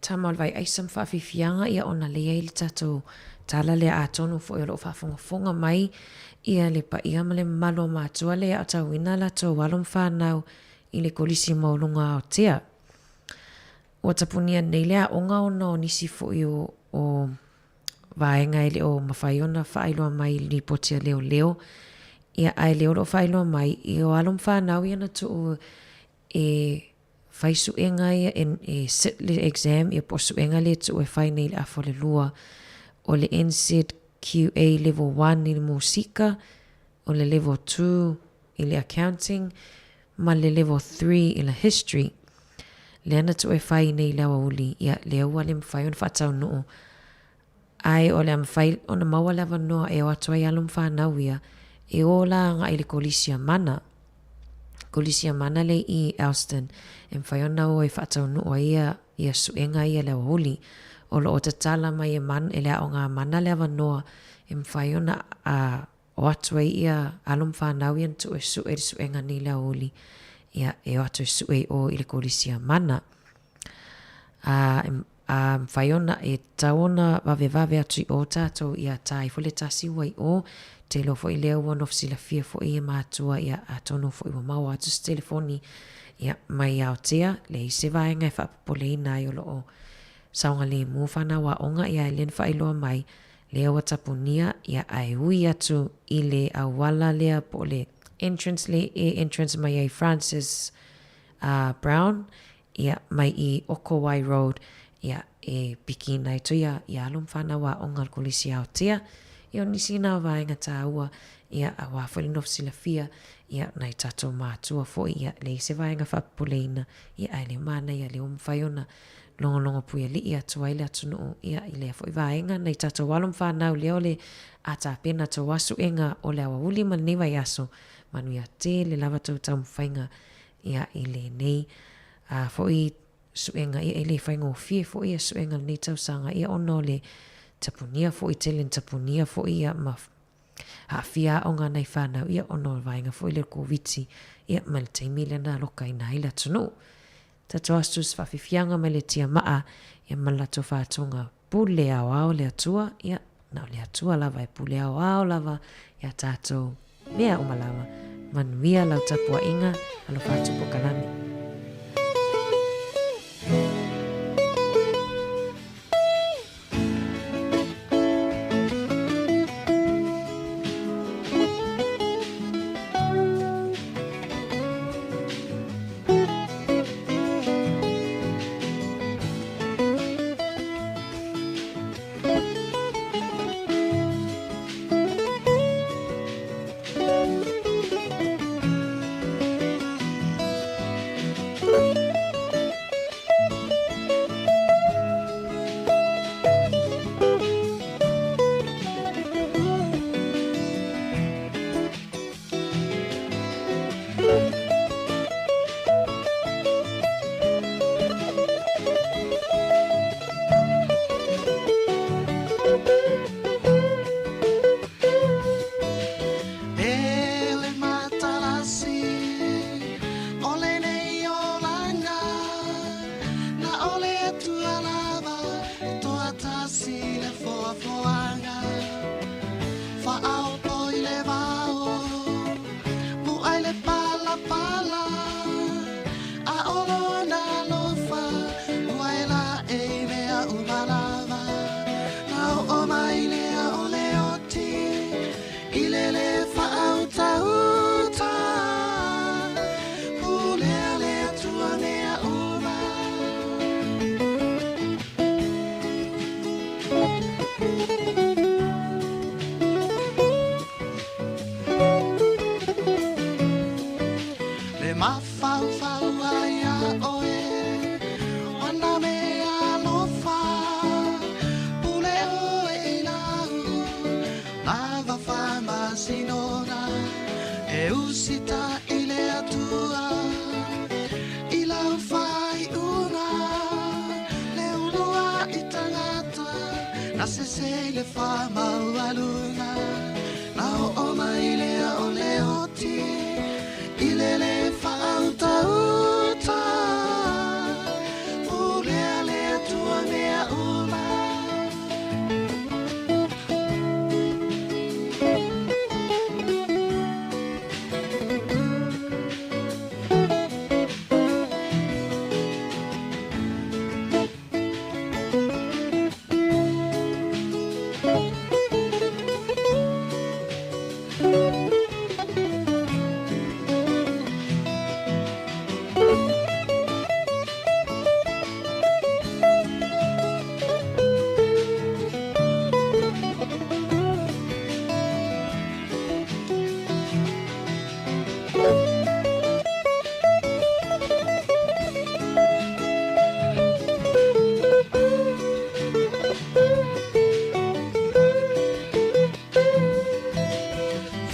Tamal vai aisam whawhiwhianga ia ona lea ili tatou tala lea a tonu fo i lo whafonga mai ia le pa ia male malo mātua lea a tauina la tau walom whanau i le kolisi maulunga o tea. O tapunia nei lea onga ona o nisi fo i o vaenga ele o mawhaiona whaailoa mai li potia leo leo. Ia ai leo lo whaailoa mai i o alom whanau ia na tu e whaisu enga ia e sit le exam ia posu enga le tu e whai nei le afo le lua o le NZQA level 1 i le musika, o le level 2 i le accounting, ma le level 3 i le history. Le ana tu e whai nei lewa uli ia le ua le mwhai on whatau nuu. Ai o le mwhai o na maua lewa noa e o atua i alum whanau ia e o la nga i le kolisia mana. Kolisia mana le i Elston e mwhai o na o e whatau nuu ia suenga ia lewa uli. O lo o te tala mai e man e lea o ngā mana lewa noa e mwhai o na o atua ia alum whanau ia tu e suenga ni lewa uli. Ia e o atu sue o i le kolisia mana. whaiona e taona vave atu o tātou ia tai fo le tasi wai o te lo fo i leo one of sila fia fo i mātua ia atono fo i wa mau atu si telefoni ia mai Aotea le i se vaenga e whapapole ina i o loo saunga le mūwhana wa onga ia e len whailoa mai leo wa tapunia ia ai ui atu i le awala lea po le entrance le entrance mai ai Francis Brown ia mai i Okowai Road ia e piki nai to ia alum whana wa onga kulisi Aotea ia nisi na vaenga tā ua ia a wawhalinof sila fia ia nai tato mātua fo ia le se vaenga whapuleina ia ai le mana ia le umwhaiona longo puia li ia tua ile atunu ia ile fo i vaenga nai tato walum whanau leo le ata pena to wasu enga o le awa uli man newa yaso manu ia te le lava tau tau mwhainga ia ile nei fo i suenga ia ile whainga o fie fo ia suenga nei tau sanga ia ono le tapunia fo i telen tapunia fo ia maf fia onga nei whanau ia ono vaenga fo ile koviti ia mal taimile na loka ina ila tunu tato astus whawhiwhianga mai le tia maa ia malato whātonga pule au le atua ia nau le atua lava e pule au lava ia tātou mea umalawa manuia lau tapua inga alo whātupo kalami.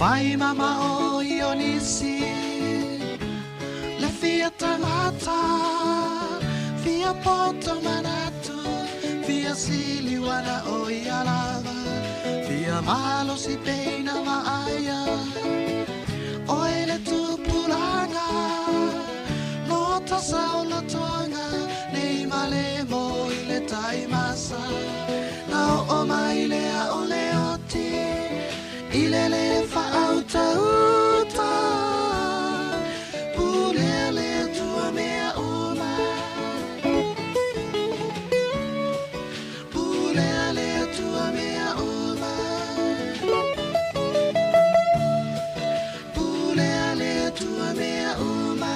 Vai mama o ionisi le fia tangata fia poto manatu fia sili wana o ialava fia malo si peina maaya o ele tu pulanga nota saula tonga nei male mo ile le tai masa na o mai lea o le oti ile le whaauta uta pulea le tua mea uma pulea le tua mea uma pulea le tua mea uma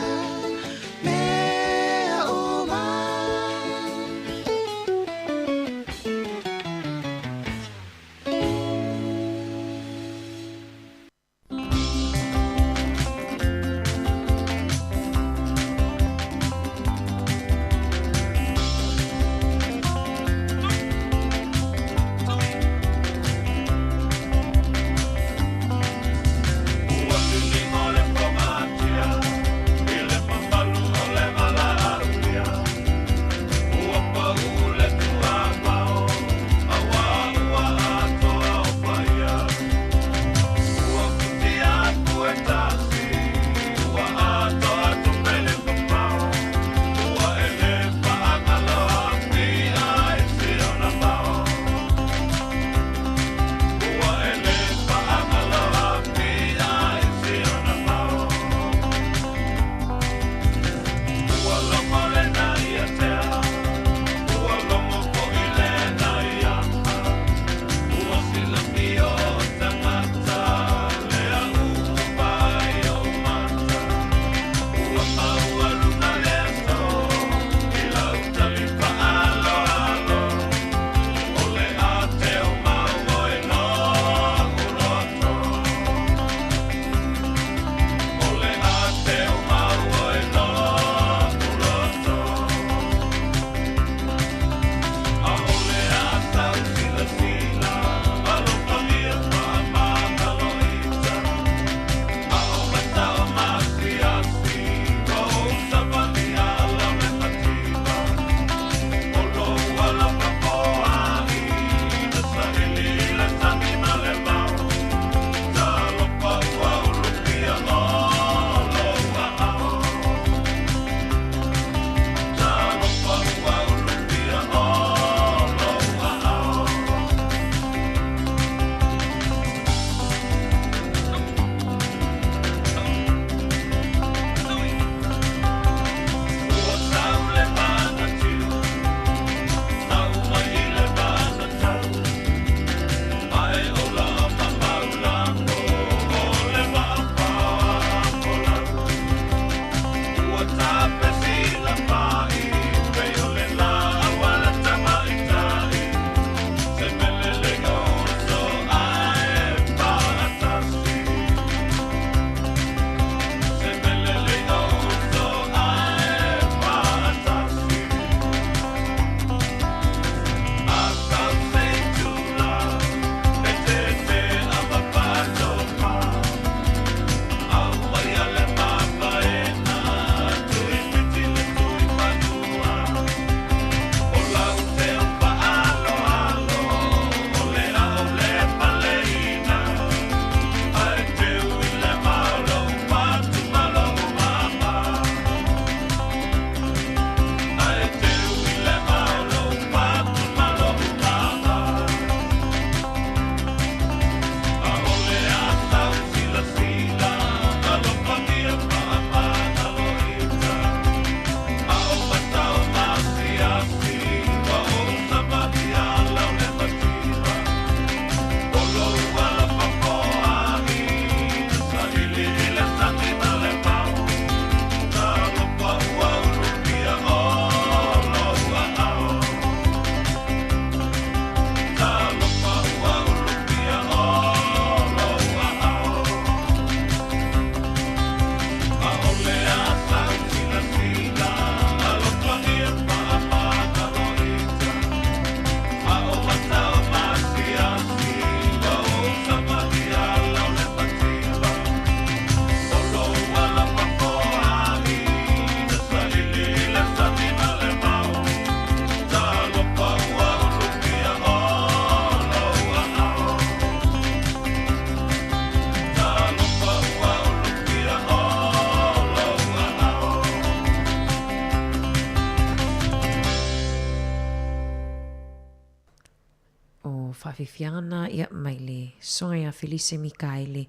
fianga ia mai le songa ia Felice Mikaele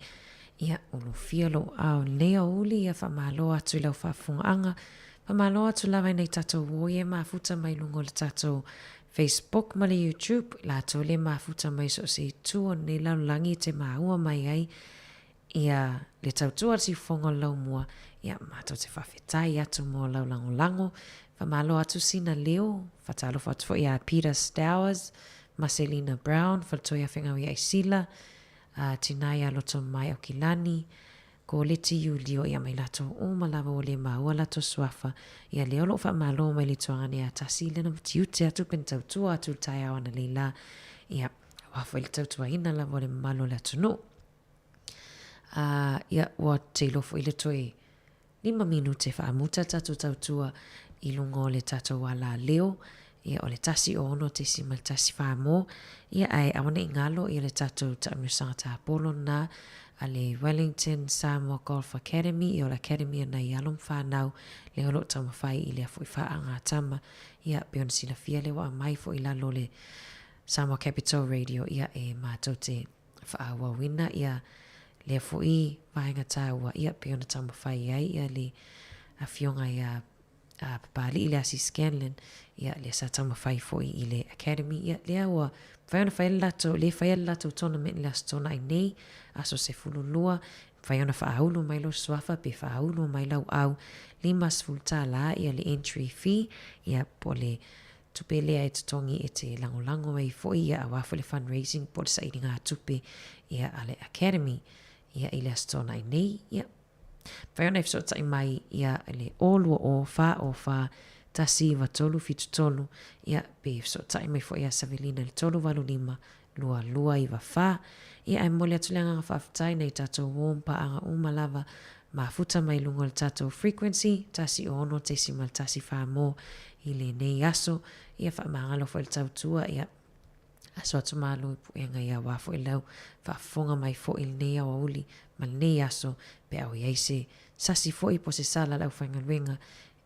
ia ulu fia lo au lea uli ia whamaloa atu i lau whafungaanga whamaloa atu lawa nei tatou woie mafuta mai lungo le tatou Facebook ma le YouTube la to le mafuta mai so se tu nei lau langi te maua mai ai ia le tautua si fonga lau mua ia mato te whawhetai atu mo lau lango whamaloa atu sina leo whatalo whatu ia Peter Stowers Marcelina Brown, Faltoia Whengawi Aisila, Tinaya Loto Mai Okilani, ko leti Yulio ia mai lato o malawa o le maua lato swafa, ia leo lo wha malo mai le toangane a tasile na tiute atu pentautua atu tai awana leila, ia wafa ili tautua ina la vole malo lato no. Ia wa te lofo ili toi 5 minute wha amuta tatu tautua ilungo le tato wala leo, ia o le tasi o ono te si mal tasi whamo, ia ai awana ingalo ia le tatou taunusanga ta Apollo na a le Wellington Samoa Golf Academy, ia o le Academy na i alum whanau, le olo tamawhai i le afu i whaanga tama, ia peona sila fia le wa mai fo i lalo le Samoa Capital Radio, ia e mātou te whaawa wina, ia le afu i vahenga tāua, ia peona tamawhai ai, ia le a fionga ia papali ile asi Scanlon ia le sa tama fai foi ile Academy ia le awa faiona fai lato le fai lato tournament le stona nei aso se fululua faiona fa aulu mai lo swafa pe fa aulu mai lau au limas fultala ia le entry fee ia pole tupele ai tongi e te lango mai foi ia awa le fundraising por sa idinga tupe ia ale Academy ia ile stona nei ia Whaiona so tai mai ia le olu o fa tasi wa tolu fitu tolu ia pe so tai mai fo ia Savelina le tolu walu lima lua i wa fa ia ai mole atulenga whaftai nei tatou wompa anga umalava mafuta mai lungo le tatou frequency tasi ono te simal tasi wha mo i le nei aso ia wha maangalo fo il tautua ia aso atu malu puenga ia wafo ilau whafonga mai fo il nei awa uli mal nei aso pe au iai se sasi fo i po se sala lau whaingaluenga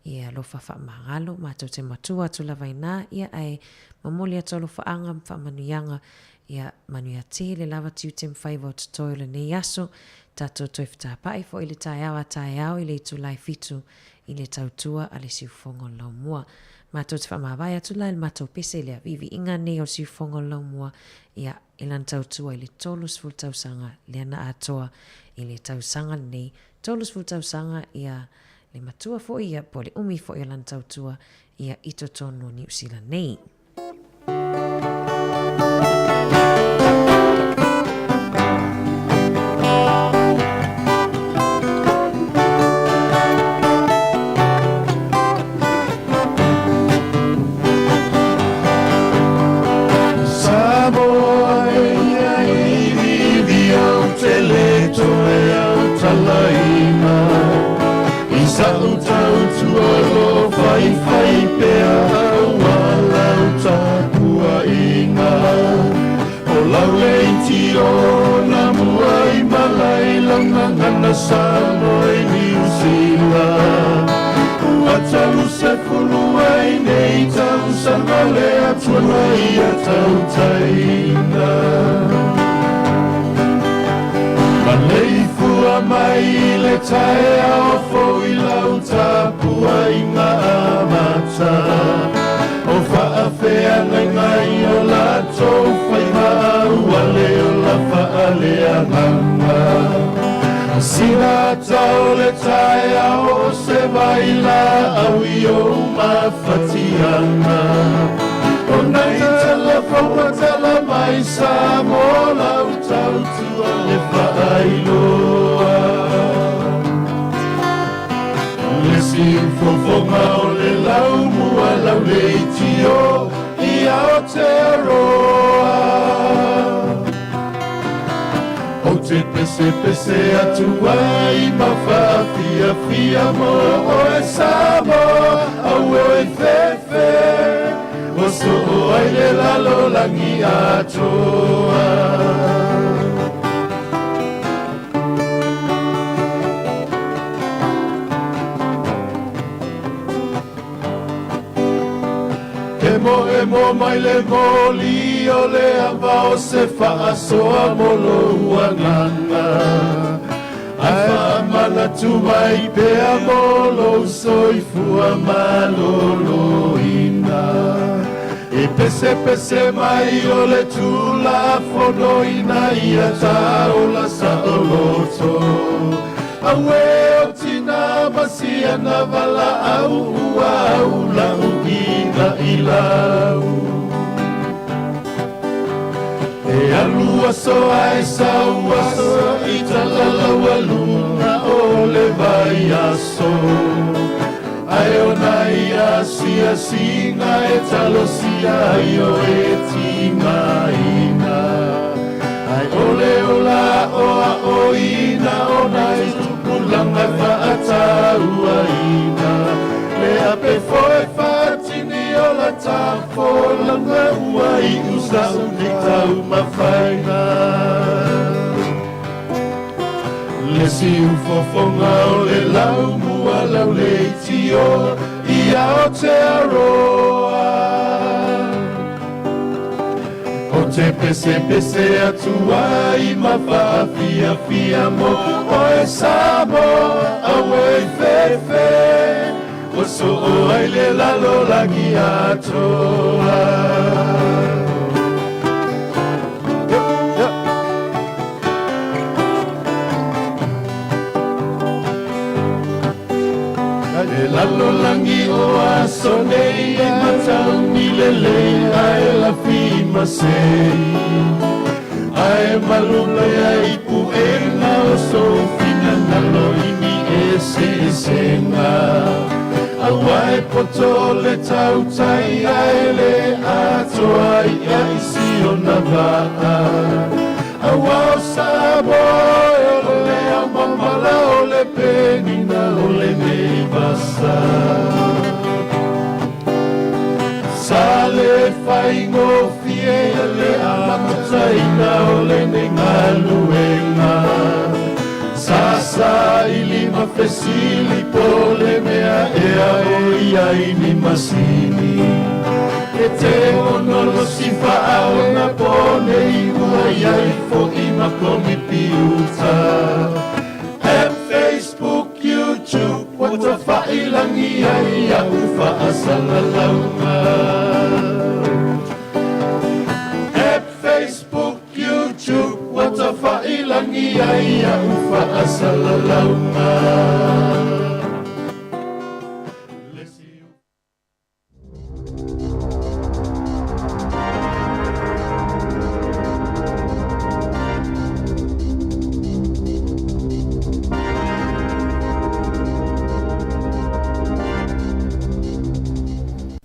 ia lofa wha maangalo mātou te matua atu la vaina ia ai mamoli atolo whaanga wha manuyanga ia manuia te le lava tiu te mwhaiva o tutoio le nei aso tatou toi whatapai fo i le tai au i le itu lai fitu i le tautua a le siufongo lau mua Mātou te whamawai atu lai mātou pese lea vivi inga nei o siufongo lau mua ia ilan tautua i le tolus ful tausanga lea na atoa i le tausanga nei tolus ful tausanga ia le matua fo ia po le umi fo ilan tautua ia ito tono ni usila nei. Samoi New Zealand Watalu se fuluai nei tau samale atuanai a tau taina Malei fua mai le tae ao fo i lau tapua i ngā amata O whaafea ngai o lato whai mau ale o la whaalea nganga Sina tau le tae ao se vaila au i o mawhatianga O nei telefonga tala mai sa mo lau tau tua le whaailoa Le sinfofonga o le lau mua lau le itio I ao te aroa O te pese atu ai ma fia mo o e samo au o e fefe O so o ai le lalo langi atoa E mo mai le moli mai o le ava o se whaasoa molo uanganga. Ai whaamana tu mai pea molo soifua malolo ina. E pese pese mai o le tula fono ina ia taola sa o loto. Awe o tina masia na vala au ua au la uina ilau. E alua so ai saua so i talala waluna o le vai aso. Ai o nai a sia singa e talosia i o e tinga ina. Ai ole ola o a o ina o nai tupulanga fa ataua ina. Le ape foe fatini o la tafo langa ua i usa uni tau mawhaina. Le si ufofonga o le lau mua lau le tio ia o te aroa. O te pese pese atua i mawha fia fia mo o e samo au e fefe. O so o ai le lalo lagi atoa. E lalo langi o aso nei e matau ni lele ae la fima sei. Ae malula ya ipu e na o so fina nalo ini e se senga. Awae poto le tau tai ae le atoa i a isi o na vaa. Awao sabo e o le amamala o le penina o le nei basa. Sa le whaingo fie le amamataina o le nei ngaluenga. Sasa i lima fesili po le mea ea o ia ini masini. E te onolo si whaao na pone i ua iai fo i makomi piuta. And Facebook, YouTube, wata whailangi ai a uwha asala launga. And Facebook, YouTube, wata whailangi ai a uwha asala launga.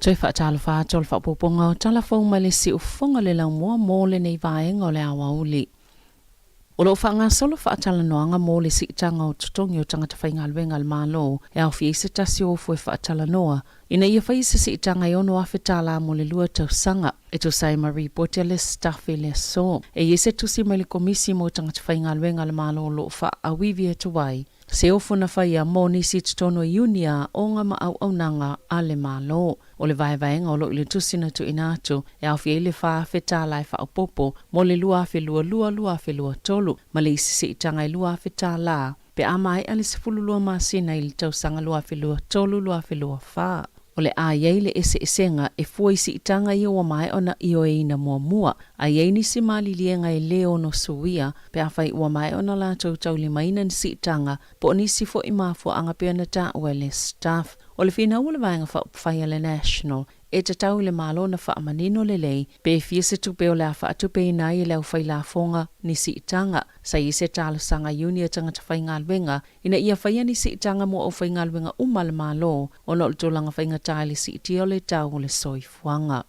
Toi whaatalo whaatol whapoponga o talafong malisi u fonga le lau mua mō le nei vaenga o le awa uli. O lo whaanga solo whaatala noanga mō le sikitanga o tutongi o tangata whainga alwenga al malo e au fie se tasi o fwe whaatala noa. Ina ia whai se sikitanga i ono awhetala mo le lua tau sanga e to sai Marie Botia le staff e le so. E iese tusi mai le komisi mo tangata whainga alwenga al malo o lo wha awivi e tuwai. Se ofuna whai a mō nisi tutono iunia o ngā ma au nanga a le malo. O le vaevaenga o lo ile tusina tu inatu e au fie le wha whetala e wha opopo mo le lua whe lua tolu ma le isi se itanga i lua whetala pe amai ale se fululua masina i le tausanga lua whe lua tolu lua whe lua wha. O le a iei le ese esenga e fua isi itanga i o mai ona i o e ina mua. A iei nisi mali lienga e leo no suia pe a whai ua mai ona la tau li maina nisi itanga po nisi fo i mafua anga pia na ta ue le staff. O le whina ua le vaenga whai le national e te tau le malo na wha manino le lei pe fie se tupe o le a wha tupe i nai le au whai la fonga nisi itanga. Sa i se talo sanga iunia tangata whai ngalwenga ina ia whai nisi itanga mo au whai ngalwenga le malo o no le tolanga whai ngatali si iti o le tau le soifuanga.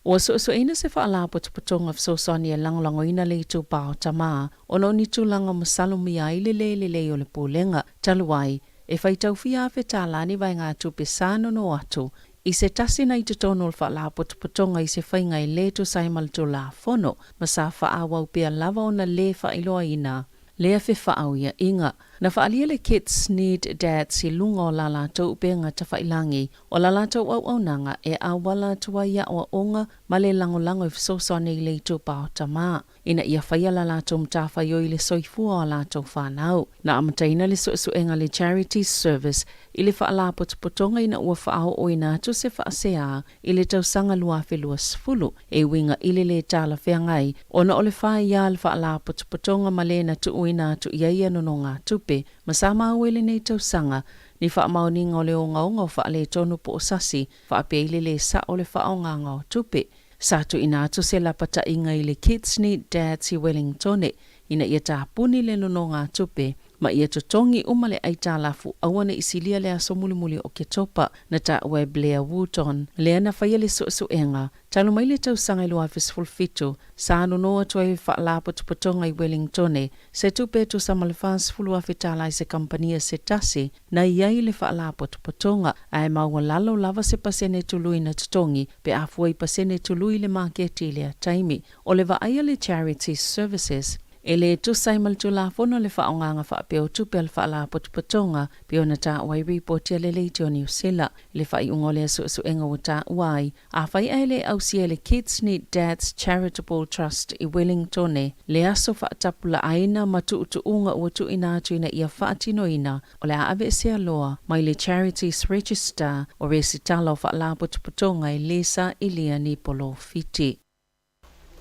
O so ina se wha putonga fsosani e langlango ina le itu pao tama o no ni tulanga masalumi ai le o le pulenga taluai e whai tau fia whetalani vai ngā tupe sano no atu i se tasi na i te tono wha putonga i se whainga i le to sai malto la fono ma sa wha awau pia lava o na le wha iloa ina lea whewhaau ia inga. Na whaalia le Kids Need Dads i lunga o la lātou upenga tawhailangi o la lātou au nanga e awala tua ia o onga ma le langolango i whasosone i le itu pao tamaa. Ina ia whaia la lātou mtawhai o i le soifua o lātou whanau. Na amataina le suenga le Charity Service i le whaala potopotonga ina ua whaao o ina atu se whaasea i le tausanga luafe lua sifulu e winga ili le tala whiangai ona o le whae ia le whaala potopotonga ma le na tu uina atu iaia nono ngā tupe ma sa mauele nei tausanga ni whaamauninga o le o ngaunga o whaale tonu po o sasi whaapeile le sa o le whaonga o tupe. Satu ina atu se lapata inga i le Kids Need Dads i Wellington ina ia tāpuni le nono ngā tupe ma ia totongi umale ai tālafu awana isilia le aso mulimuli o ke topa na ta ue Blair Wooton le ana whaia le suenga talo mai le tausanga i lua fisfulfitu sa anu noa tua i whaalapo tupatonga i Wellington se tupe tu sa malefans fulua fitala i se kampania se tasi na iai le whaalapo tupatonga ai maua lalo lava se pasene tului na tutongi pe afuai pasene tului le maketi le taimi o le vaaya le Charity Services. Ele tu saimal tu la fono le whaonganga whaapeo tupe al whaala potupatonga pio na ta wai reportia le leitio New Zealand le whai ungole suenga o ta wai a whai ele au si le Kids Need Dads Charitable Trust i Wellington le aso whaatapula aina matu utu unga o tu ina atu ina ia whaatino ina o le ave sea loa mai le Charities Register o resitalo whaala potupatonga i Lesa Ilia Nipolo Fiti.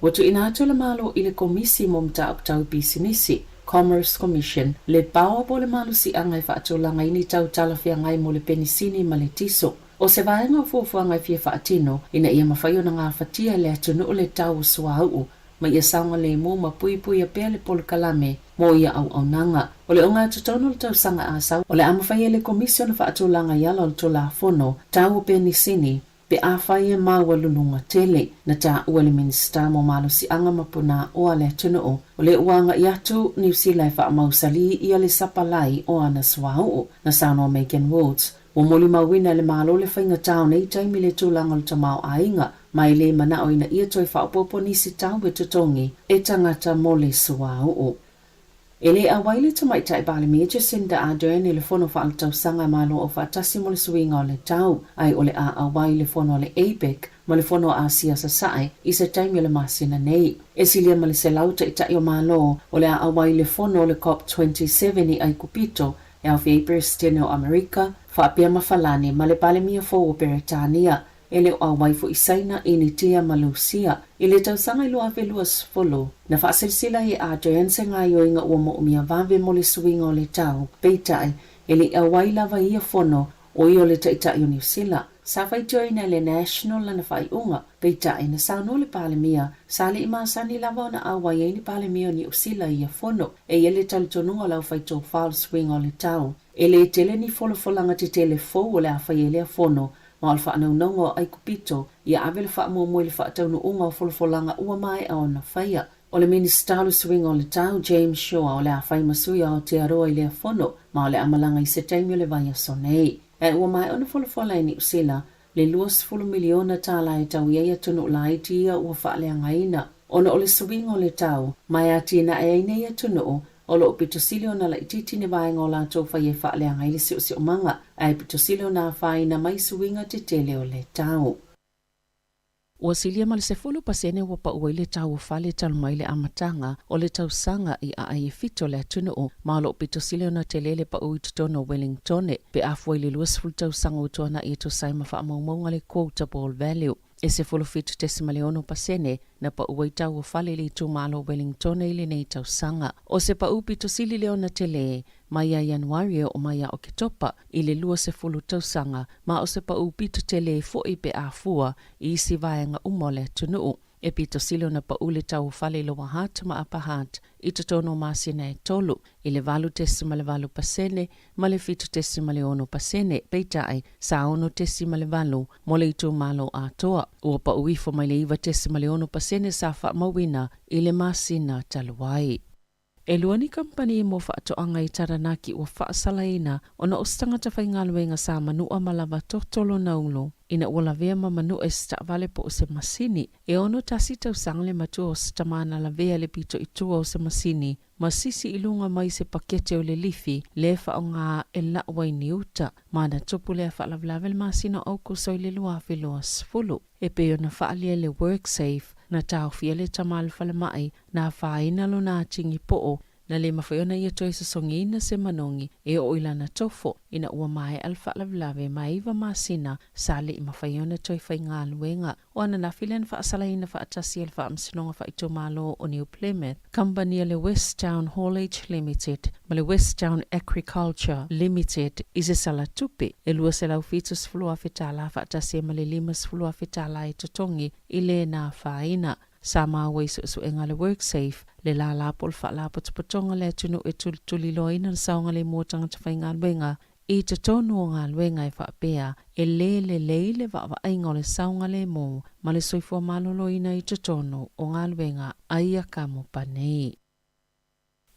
Watu inato le malo ile komisi momta aptau bisinisi, Commerce Commission, le bawa po le malo si angai whaatolanga ini tau talawhia ngai mo le penisini ma le tiso. O se vaenga fuafua ngai fia whaatino, ina ia mawhaio na ngā whatia le atunu o le tau sua au, ma ia saunga le mo ma pui a pia le polo kalame, mo ia au nanga. O le onga tutono le tau sanga asau, o le amawhaia le komisio na whaatolanga yala o le tola fono, tau penisini, pe awhaia maua lulunga tele na ta ua le minista mo malo si anga mapuna o ale tuno o le uanga iatu New Zealand wha mausali i ale sapalai o ana swao na sano Megan Woods. O moli mawina le malo le whainga tau nei taimi le tūlanga le tamau ainga mai le mana o ina ia toi wha upopo nisi tau be tutongi e tangata mo le swao. Ele awaile tamai tai bale me Jacinda Ardern le fono fa altau sanga malo o fa tasi mo le swinga o le tau ai ole a awaile fono le APEC mo le fono a sia sa sai i se taimi le masina nei e silia ma le selauta itai o malo o le a awaile fono le COP27 i ai kupito e au fia Prestino America fa apia mafalani ma le bale mia fo o Peretania ele o awaifu isaina ini tia malusia ile tausanga ilo ave luas folo na whaasilsila i a joense ngā yoinga ua mo umia vave mo le suinga o le tau peitai ele awai lava ia fono o i o le taitai o New Zealand sa whai joina le national na whai unga peitai na sauno le palemia sa le imasani lava na awai e ni palemia o New Zealand ia fono e ele talitonunga lau whai tō whal swinga o le tau ele tele ni folofolanga te telefo o le a whai ele a fono ma alfa anau ai kupito ia avele fa mo mo le fa tau unga folfolanga ua mai a ona faia o le minister swing o le tau James Shaw o le a fai masuia o te aroa i le fono ma o le amalanga i se taimi o le vaia sonei e ua mai ona folfola ni usila le 2 miliona tala e tau ia tunu lai tia ua fa le ngaina ona o le swing o le tau mai atina e ina ia tunu o lo pitosilio na la ititi ne vai ngola to fa ye fa le ngai si o manga ai pitosilio na fa ina mai suinga te tele o le tau o silia mal se fulu pasene wa pa o le tau fa le tal mai le amatanga o le tau sanga i a ai fito le tunu o ma lo pitosilio na telele pa o tono Wellington pe afoi le luas ful tau sanga o tona i to sai ma fa mo ngale quotable value e se fulu fitu tesimaleono pasene na pa uai tau o fale le tu malo Wellington ile nei tau sanga. O se pa upi to sili leona tele, maia Januario o maia o ketopa ile lua se fulu tau sanga, ma o se pa upi to tele fo i pe a fua i isi vaenga umole tunu. E pito silo na pa ule tau fale lo wahat ma apahat, i tono masina e tolu, ile valu tesimale valu pasene, male fitu tesimale ono pasene, peitai, sa ono tesimale valu, mole itu malo a toa, ua pa uifo maile iwa tesimale ono pasene sa fa mawina, ile masina taluai. E luani kampani mo whaatoanga I Taranaki o whaasalaina o na ostangata whaingaluenga sa manua malava totolo naulo. Ina ua vea ma manua sta vale po o se masini. E ono tasi tau sangle matua o stamana la vea le pito itua o se masini. Masisi ilunga mai se pakete o le lifi le whaonga e lawa ni uta. Mana tupu le whaalavlavel masina au kusoi le lua whiloa sfulu. E peo na whaalia le WorkSafe na tau fia le tamal whalemai na whaina lo na tingi po'o na le mawhaiona ia toi sa songina se manongi e o ilana tofo ina ua mai alfa lavlave maiva masina sale I mawhaiona toi whainga luenga o ana na filen whaasalaina whaatasi al whaamsinonga whaito malo o New Plymouth. Company le Westtown Haulage Limited ma le Westtown Agriculture Limited ise sala tupe e lua se lau fitus flua fitala whaatasi ma le limas flua fitala I totongi ile na whaina. Sama away su enga le WorkSafe le la la pol fa la potonga le tunu e tuliloina na saunga le motanga te whainga luenga I te tonu o ngā luenga e whaapea e le wa ainga le saunga le mo ma le soifua maloloina I te tonu o ngā luenga aia kamo panei.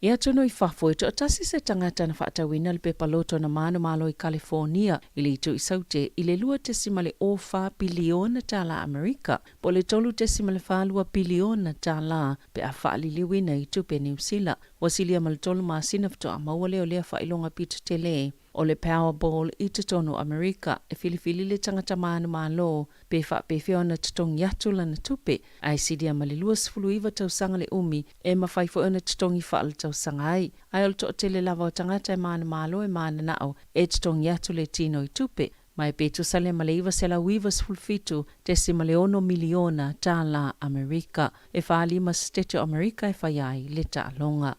Ia tunu I whafo to atasi se tangata na whaatawina le pepaloto na manu malo I California ili itu I saute I le lua tesima le o 4 biliona tala Amerika po le tolu tesima le 4 biliona tala pe a whaaliliwina I tupe New Zealand wasilia mal tolu maasina fto a mawale o lea whailonga pita tele o le Powerball I te tonu Amerika e filifili le tangata manu malo pe whiona te tong yatula na tupe ai sidia malilua sfuluiva tau sanga le umi e mawhaifo ona te tongi whaal tau sanga ai ol to tele lava o tangata e manu malo e mana nao e te tong yatule tino I tupe mai petu sale maleiva sela wiva sfulfitu tesima leono miliona tala Amerika e whaalima stetio Amerika e whaiai le ta'alonga.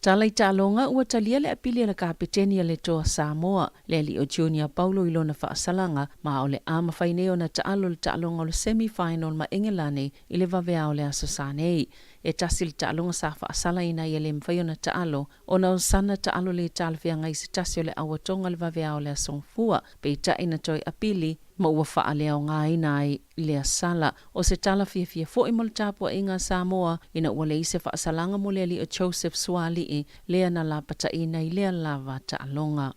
Tala I ta'alonga ua talia le apili na kapitenia le toa Samoa le li o Junior Paulo ilona whaasalanga ma o le ama whaineo na ta'alo le ta'alonga o le semi-final ma Engelane I le vavea o le asasanei. E tasil ta'alonga sa whaasala ina I le mwhaiona ta'alo o na sana ta'alo le ta'alwhianga I se tasio le awatonga le vavea o le asongfua pe ta ina toi apili ma ua whaalea o ngā ina I le asala o se tala fia fo I mol tapua inga Samoa ina ua le ise whaasalanga mo le li o Joseph Swali lea na la pata ina I lea lava ta'alonga.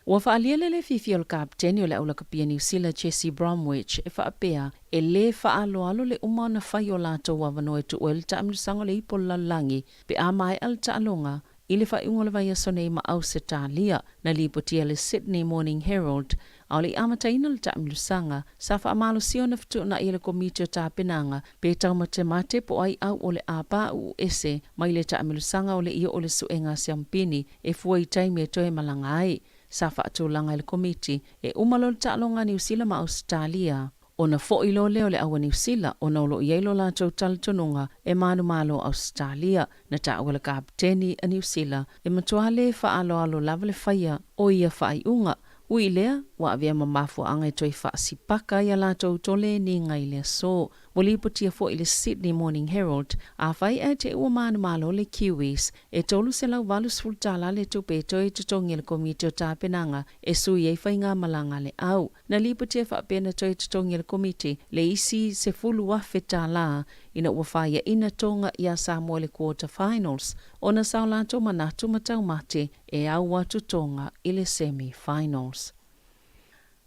Ua whaalele le fifia o le kapteni o le aula kapia New Zealand Jesse Bromwich e whaapea e le whaaloalo le umana whai o lato wawano e tu o le taamilusango le ipo lalangi pe a mai al ta'alonga I le whaiunga le vai asonei ma au se tālia na lipotia le Sydney Morning Herald au le amataina le taamilusanga sa whaamalo sio na fitu na I le komiti o tāpenanga pe tau mate po ai au o le apa u ese mai le taamilusanga o le ia o le suenga siampini e fuai taimi e toe malanga ai. Sa whaatulanga I le komiti e umalo le ta'alonga New Zealand ma Australia. O na fo'ilo leo le awa New Zealand o na ulo ielo la tau talitonunga e manu malo Australia na ta'awa le kapteni a New Zealand e matua le whaalo lava le whaia o ia whaiunga. Ui lea, wa avea mamafu anga I toi whaasipaka ia la tau tole ni ngai lea so. Wali putia fo I le Sydney Morning Herald a whai e te ua manu malo le Kiwis e tolu se lau walu sfultala le tupe toi tutongi le komiti o tāpenanga e sui e whainga malanga le au. Na li putia whaapena toi tutongi le komiti le isi se fulu wafeta la ina ua whaia ina tonga ia Samoa le quarter finals o na sao lato manatu matau mate e au watu tonga I le semi-finals.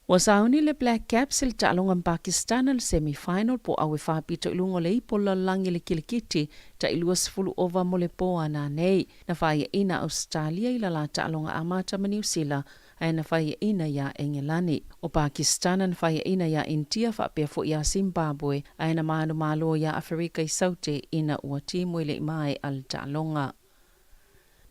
Wasauni le Black Caps il ta'alonga Pakistan al semi-final po awe whapito ilungo le ipo lalangi le kilikiti ta ilua sifulu ova mo le poa na nei na whaia ina Australia ila la ta'alonga amata ma New Zealand ai na whaia ina ya Engelani. O Pakistan na whaia ina ya India whapea fo ya Zimbabwe ai na manu malo ya Afrika I saute ina ua timu ile mai al ta'alonga.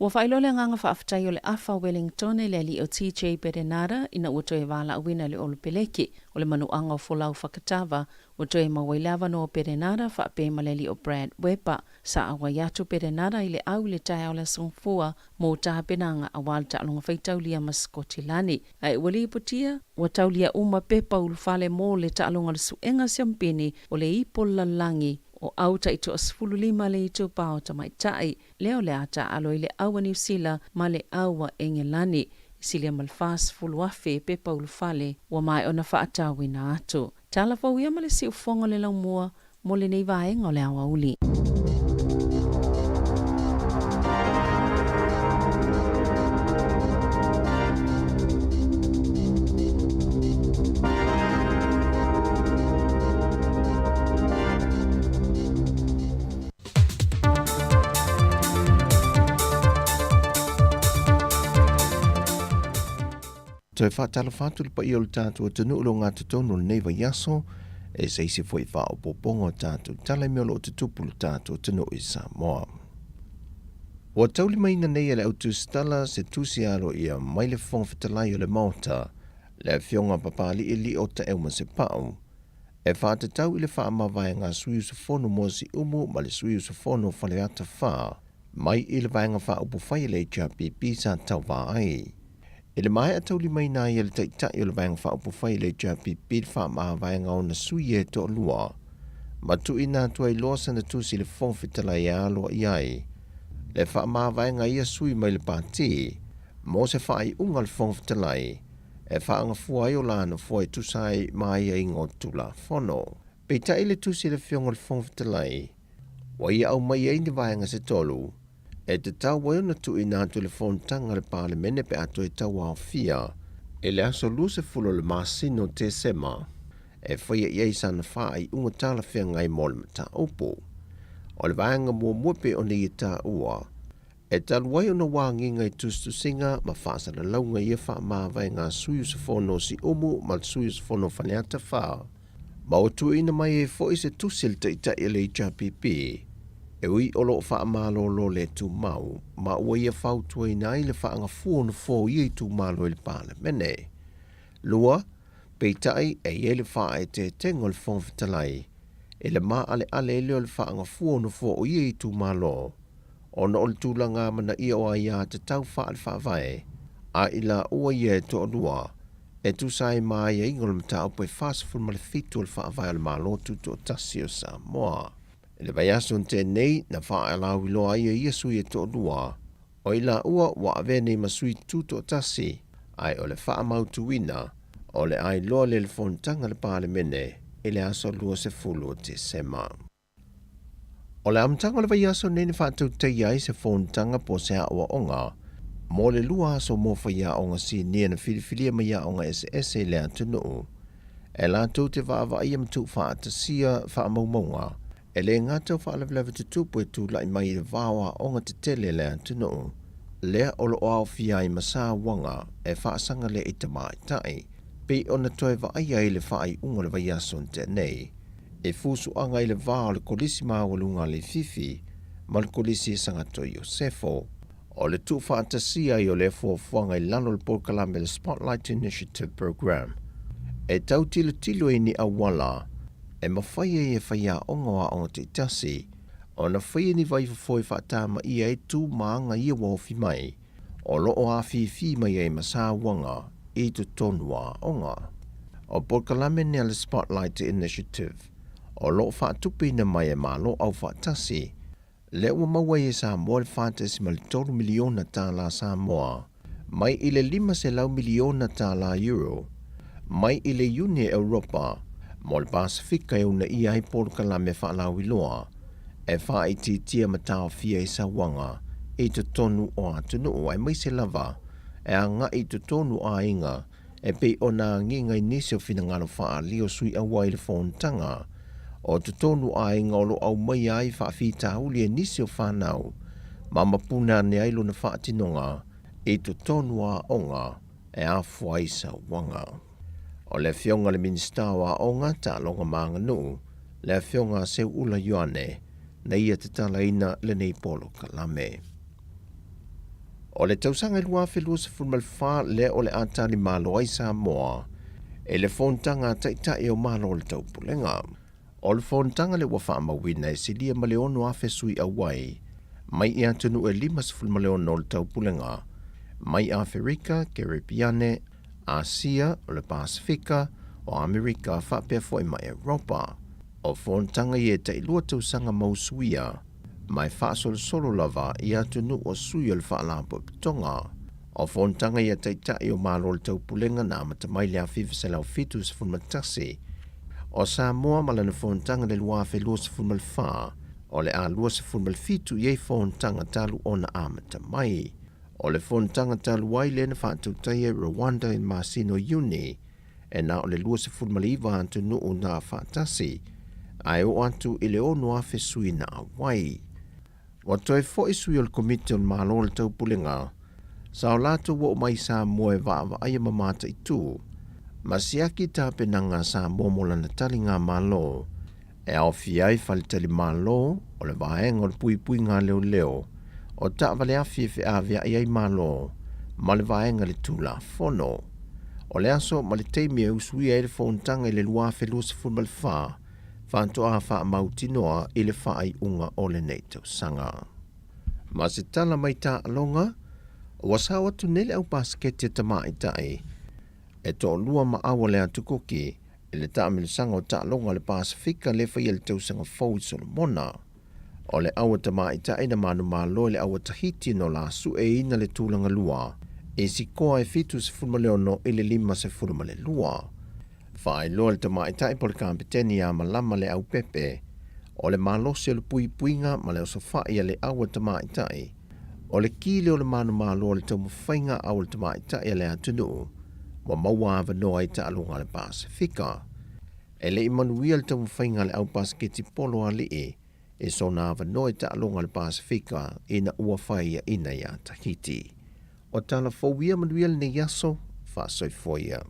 Ua whailole nganga whaafatai o le afa Wellington e le li o TJ Perenara ina ua toe wala awina le olupeleki o le manuanga o folau whakatawa ua toe mawailava no Perenara whaape ma le li o Brad Weber sa awa yatu Perenara I le au le tai au le songfua mo tahapenanga a walta alonga whaitaulia ma Skotilani. Ai wali iputia ua taulia uma pepa ulufale mo le ta alonga le suenga siampini o le ipo lalangi o auta ito asfulu lima le ito pao tamaitai leo le ata alo ile awa New Zealand ma le awa Engelani silia malfas fulu afe pepa ulufale wa mai ona whaatawina atu. Tala whauia ma le si ufonga le laumua mo le nei vaenga o le awa uli. toi whātala whātu le pa i o le tātua tanu ulo ngā tutonu le neiva yaso, e seisi fwoi wha o popongo tātua tala mea lo te tupu le tātua tanu i Samoa. Wa tauli maina nei le autu stala se tusi aro ia mai le fonga whatalai o le maota, le fionga papali i li o ta euma se pau, e whātatau i le wha amawai ngā sui usafono mo si umu ma le sui usafono whale ata wha, mai i le vaenga wha upu whai le JPP sa tau wā ai. E le mai atauli mai nā i le taitai o le vaenga wha upu whai le JPP wha amawai ngā o na sui e to lua, ma tu i nā tua i losa na tusi le fonga whatalai e aloa i ai, le wha amawai ngā ia sui mai le pāti, mo se wha i unga le fonga whatalai, e whaanga fuai o lana fuai tusai mai a ingo tula whono. Pei tai le tusi le fionga le whongwhitalai, wa ia au mai e ni vaenga se tolu, e te tau wai ona tu i nā telefon tanga le pāle mene pe ato e tau au fia, e le aso luse fulo le masino te sema, e whaia iei sana wha i unga tala whia ngai mole mata opo. O le vaenga mua muepe o ni i tā ua, e taluai ona wānginga i tustu singa ma whaasa na launga ia wha mawai ngā suyu sa whono si umu ma suyu sa whono whaneata wha. Ma o tu ina mai e fo se tusil ta ita i le JPP, e ui olo wha malo lo le tu mau, ma ua ia whau tua ina i le wha anga fuono fo ia i tu malo i le pāle mene. Lua, peitai e ia le wha e te tengo le whongwhitalai, e le maa ale leo le wha anga fuono fo ia i tu malo, ona o le tūlanga mana ia o aia te tau wha le whaavae, a ila ua ia e to lua, e tu sai mai e ingol mta au poi whasafun ma le fitu le whaavae le malotu to tasi o Samoa. E le vai aso te nei na wha alau iloa ia ia sui e to lua, o ila ua wa avene ma sui tu to tasi, ai o le wha mautu ina, o le ai loa le fontanga le pāle mene, e le aso lua se fulu te sema. O le amtanga le vai aso nene whātou te iai se fontanga po se awa onga, mo le lua aso mo whaia onga si nia na whiliwhilia mai a onga SS e le atunu. E la tau te whaava ia mtu whaatasia whaamaumaunga, e le ngata whaalawlewa te tupu e tu lai mai le wāwa onga te tele le atunu. Lea olo o au fia i masa wanga e whaasanga le i tamai tai, pe ona toi wa aia i le whaai unga le vai aso te nei. E fusu anga i le vāo le kolisi mawalunga le fifi, ma le kolisi sangato Iosefo. O le tu whaatasia i o le fuafuanga i lano le Porkalame le Spotlight Initiative Program. E tau tilo i ni awala, e mawhaia i e whaia ongoa o te tasi, o na whaia ni vai fafoi whaatama i e tu maanga i a waofi mai, o lo o a fifi mai e masawanga i tu tonua onga. O Porkalame ni le Spotlight Initiative, o lo whaatupi na mai e malo au whaatasi, le ua maua e Samoa le whaatasi ma le 3 miliona tāla Samoa, mai i le 5 miliona tāla euro, mai i le Uni Europa, mo le Pasifika e una i ai Porkalame whaalau iloa, e wha i tia matao fia i Sawanga, i te tonu o atunu ai mai se lava, e anga i te tonu a inga, e pe o na nginga i nisi o finangalo wha lio sui awa i le fontanga, o te tonu a inga o lo au mai ai wha fita uli e nisi o whanau, ma mapuna ne ailo na wha atinonga, i te tonu a onga, e a fuaisa wanga. O le fionga le minista wa onga ta longa maanga nu, le fionga se ula yoane, na ia te talaina le nei polo kalame. O le tausanga lua whelua sa fulmal wha le o le atali malo ai Samoa, e le fontanga taitai o malo le taupulenga. O le fontanga le wafa mawina e silia maleono a fesui awai, mai i atunu e 5 maleono le taupulenga, mai Afrika, Caribbeane, Asia, o le Pasifika, o Amerika whapea foi mai Europa. O fontanga i e te ilua tausanga mausuia, mai whaasol solo lava i atunu o sui o le whaalapo pitonga. O fontanga i e taitai o malo le taupulenga na matamai le a whiwhisalau fitu sa funmatasi. O Samoa malana fontanga le lua whelua sa funmalwha, o le a lua sa funmalfitu i e fontanga talu o na amatamai. O le fontanga talu ai le na whaatautai e Rwanda in Masino Uni, e na o le lua sa funmaliva atunu o na whaatasi, ai o atu i le ono a whesui na awai. Wa toi fo isui o le komite o malo le taupulenga, Sao latu wo mai sa moe va ai mamata I tu. Masiaki ta penanga sa momola na talinga malo. E au fiai falitali malo o le vaenga o le pui ngā leo. O ta vale afi fe avia ai malo. Ma le vaenga le tula fono. O le aso ma le teimi e usui e le fontanga I le lua felua se fulma le faa. Fanto a faa mautinoa I le faa I unga o le neitau sanga. Ma se tala mai ta alonga, o wasawa tu nele au basketi tama I tae. E to lua ma awa le atukoki, e le ta amele sanga o ta alonga le Pasifika le fai le tau sanga fau Solomona. O le awa tama I tae na manu malo le awa Tahiti no la su e ina le tūlanga lua. E si koa e fitu se fulma leo no I le lima se fulma le lua. Fai loa le tama I tae pole kampeteni a malama le au pepe. O le malose o le puinga ma le osofa ia le awa tama I tae. O le kile o le manu malo le tau mawhainga au le tama I tae le atunu. Wa maua ava noa I ta alunga le Pasifika. E le imanuia le tau mawhainga le au pasketi polo a lee. E so na ava noa I ta alunga le Pasifika ina ua whaia ina ia Tahiti. O tala fawia manuia le ne yaso, fa soi foia.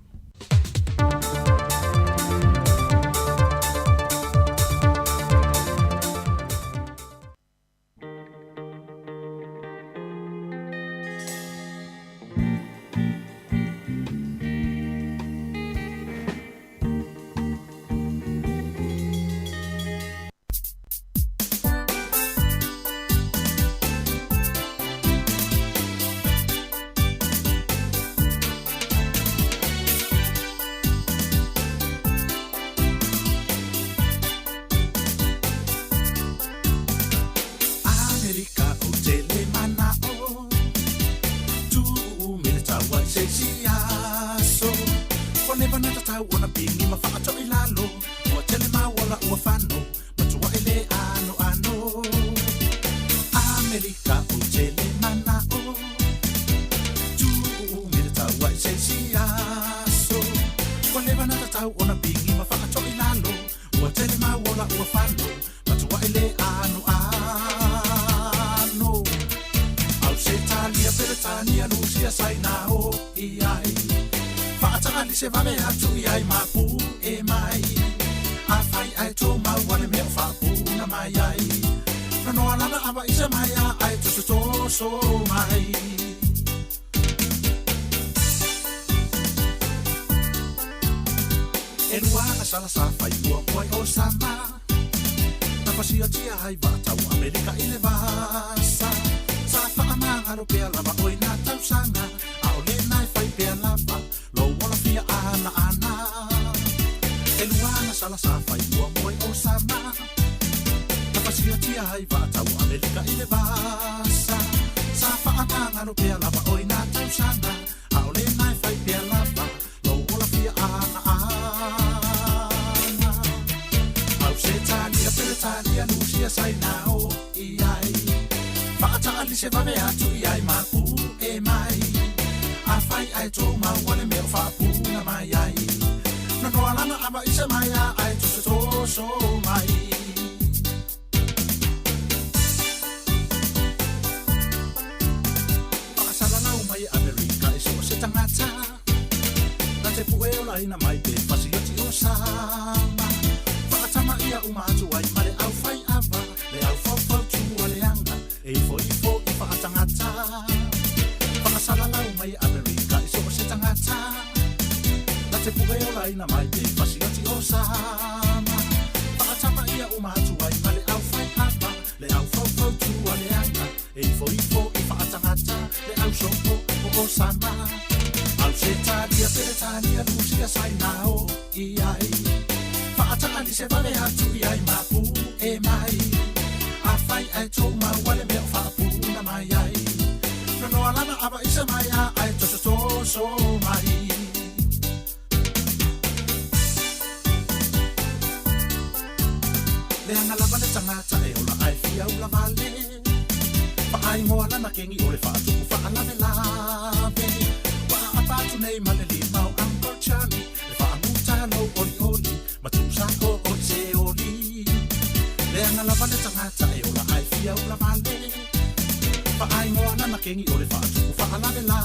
ai ngoa na kengi o le fatu fa ala le la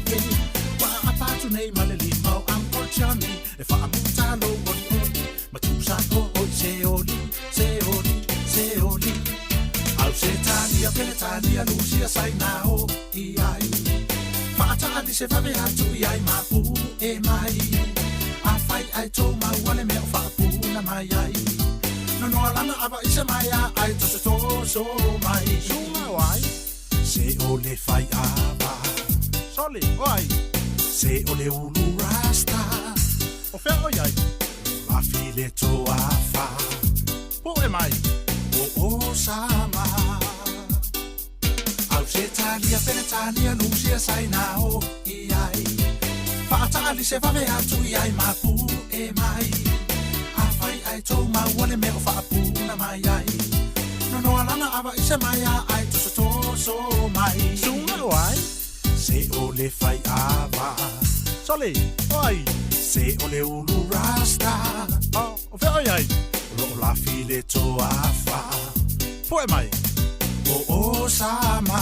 pe wa apatu nei maleli mau Uncle Johnny e fa amutalo o ma tu sa ko o se oli au se tania pele tania lucia sai nao i ai fa tali se va be atu i ai mapu e mai a fai ai to ma wale me fa pu na mai ai no alana aba isa mai ai to so mai sunga wai se ole fai aba soli wai se ole ulu rasta o fe oi ai la file to afa po e mai o sama au se talia pele talia lucia sai nao i ai fa tali se va me atu i ai mapu e mai ai to ma wale me fa puna mai ai no alana aba isa mai ai to so mai sunga wai se ole fai aba soli oi se ole ulu rasta o fe ai lo la file to afa foi mai o sama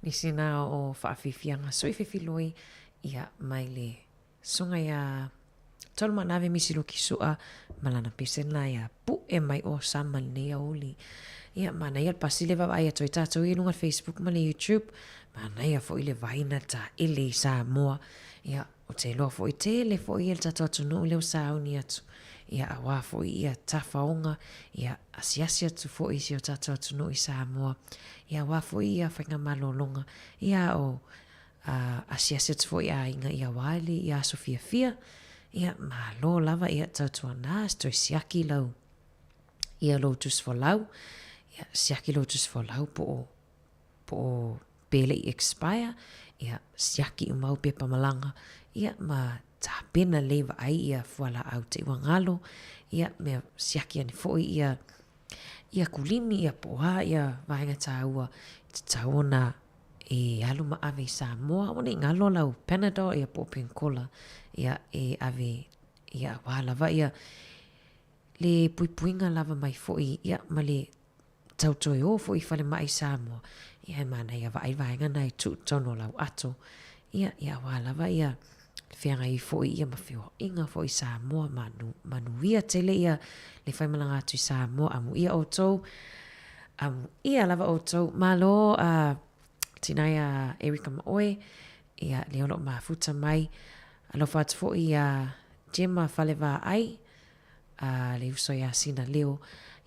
Ni sina o whaafifianga soifefiloi ia mai le sunga ia tolu manawe misilo kisua malana pisena ia pu e mai o samal nea oli. Ia mana ia pasile va ia toi tato i lunga Facebook ma le YouTube mana ia fo ile vaina ta ile Samoa ia o te loa fo i tele fo i el tato atunu leo sauni atu. Ia awa fo ia tafaonga ia asiasia tu fo i si o tato atunu i Samoa. Ia wafo ia whainga malolonga. Ia o asiasia tu fo ia inga ia wale ia Sofia Fia. Ia malo lava ia tautua nās toi siaki lau. Ia lotus fo lau. Ia siaki lotus fo lau po pele i expire. Ia siaki umau pe pamalanga. Ia ma tapena leva ai ia fuala au te wangalo. Ia mea siaki ani fo ia kulimi ia poha ia vahenga tāua te tāona e alu ma ave Samoa ona i ngalo lau Panadol ia po penkola ia e ave ia wālava ia le puipuinga lava mai foi ia ma le tautoi o foi whale mai Samoa ia mana ia vahenga nai tu tono lau ato ia wālava ia whianga i foi ia mawhiwa inga foi Samoa manu ia tele ia le whai malanga atu Samoa amu ia o tau amu ia lava o tau malo tinai Erika Maoe ia leono mafuta mai alofa atu fo ia Gemma Faleva ai le uso ia sina leo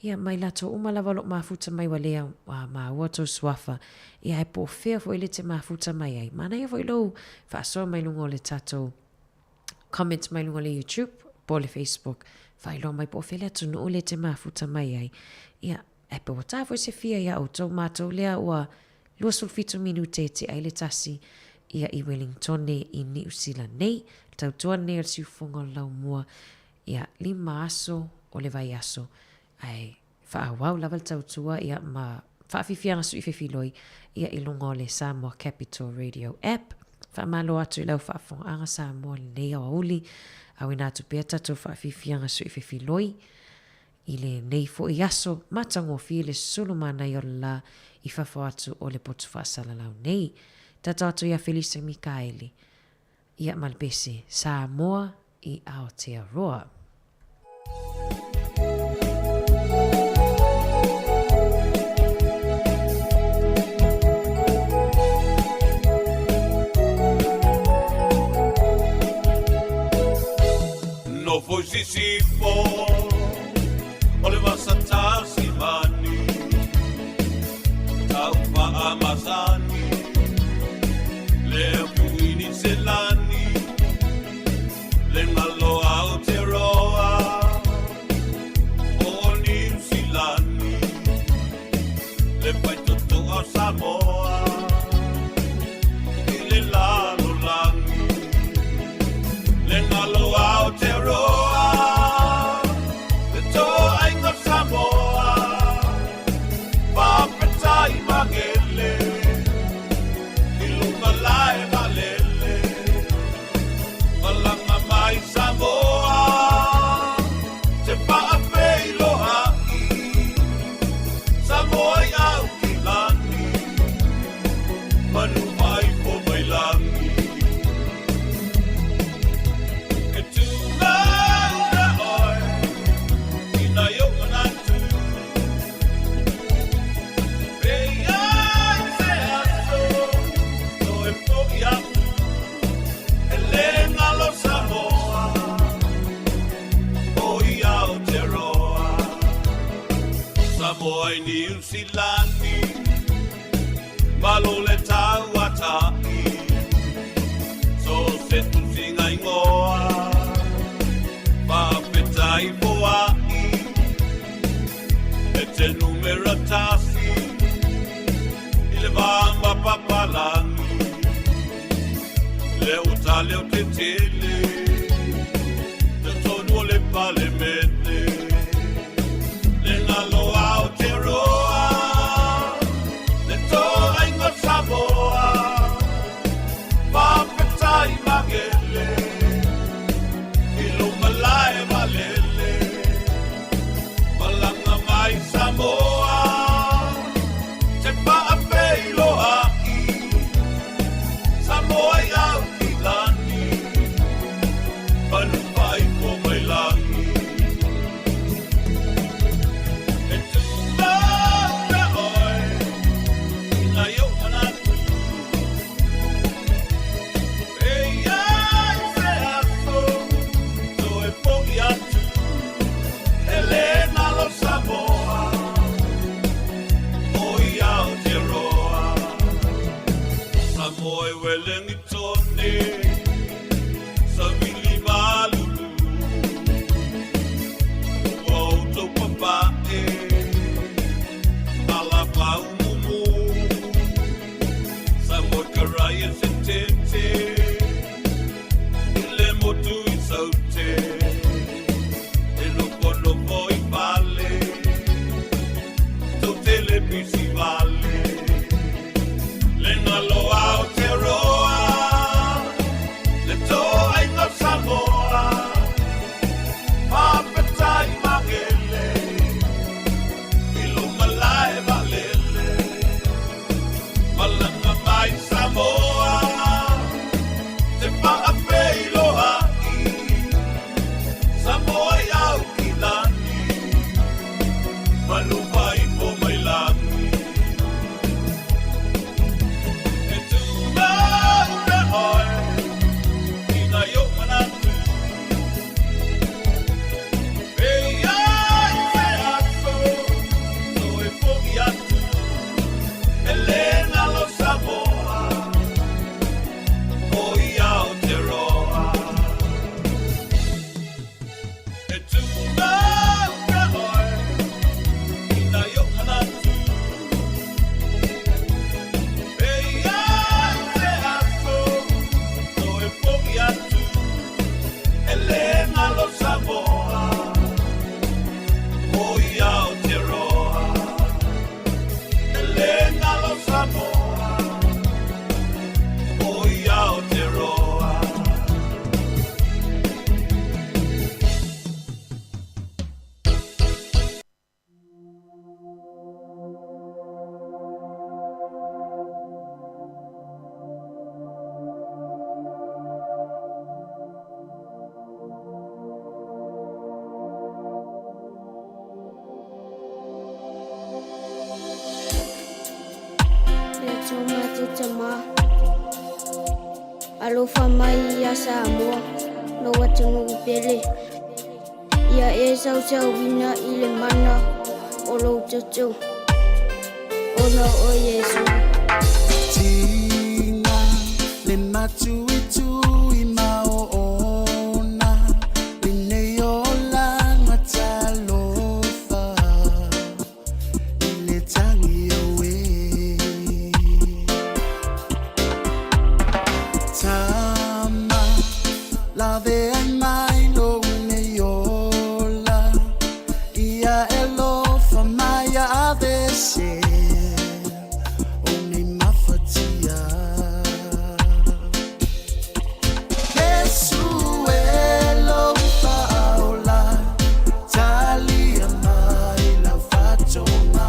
ia mai lato uma lava lo mafuta mai walea ma wato swafa ia e po fea fo ile te mafuta mai ai mana ia fo ilo fa so mai lungo le tato comment mai lungo le YouTube po le Facebook fa ilo mai po fea tu no le te mafuta mai ai ia e po wata fo se fia ia o tau mato lea ua lua sulfito minute te ai le tasi ia i Wellington ne i New Zealand nei tau tua ne ar siufonga lau mua ia 5 aso o le vai aso ai whaawau lawal tau tua ia ma whaafifianga sui whiwhiloi ia i lungo le Samoa Capital Radio app whaamalo atu i lau whaafonga anga Samoa le nei au uli au ina atu pia tatu whaafifianga sui whiwhiloi i le nei fo i aso matango fi le sulumana i o la i whafo atu o le potu whaasala lau nei tata atu ia Felisa Mikaeli ia malpese Samoa i Aotearoa. No foi Sisifo o le vasatasi mani tau Amazani le puini selani le malo Aotearoa o New Zealand le pai toto a Samoa i le lalo langi le malo Aotearoa le to ainga Samoa pa ai ni usilani Malole tauatai So se tu singa ingoa Papetai poai E te numera tasi Ile vamba papalangi Le uta le te tele Te tonu le pale mene Le ngalo au te roa Le toa ingo Samoa Papetai magele Ilumalae malele Malanga mai Samoa Te paapei loai Samoa iau ki lani Panupai ko mai langi E tu laura oi Ina yo manatu E ai se aso So e pogi atu Elena lo Samoa Oi au te roa Samoa e welengi tone Savili malulu Wauto papae Alapa umumu Samoa karaya se tete Ile motu i saute Lopo i vale Tote le pisi vale Le ngalo au te roa Le toa ingo Samoa Papetai magele Ilumalae valele Malanga mai Samoa Te paapei loai Samoa iau ki lani Manupai po mai langi E tu laura oi Ina yo manatu E ai se aso So e pogi atu Elena lo Samoa O iau te roa E tu laura oi Ina yo manatu E ai se aso So e pogi atu Elena lo Samoa O iau te roa Elena lo Samoa O iau te roa Alofa mai ia Samoa no watunu pele ia e sau sau vina ile mana o lo tutu ona o Yesu Tina le matu itu i mao ona Ine yola matalofa Ile tangi owe Tama lave ai mai lo une yola Ia elofa mai avese Oni mafatia Yesu elofa ola Talia mai la fatoma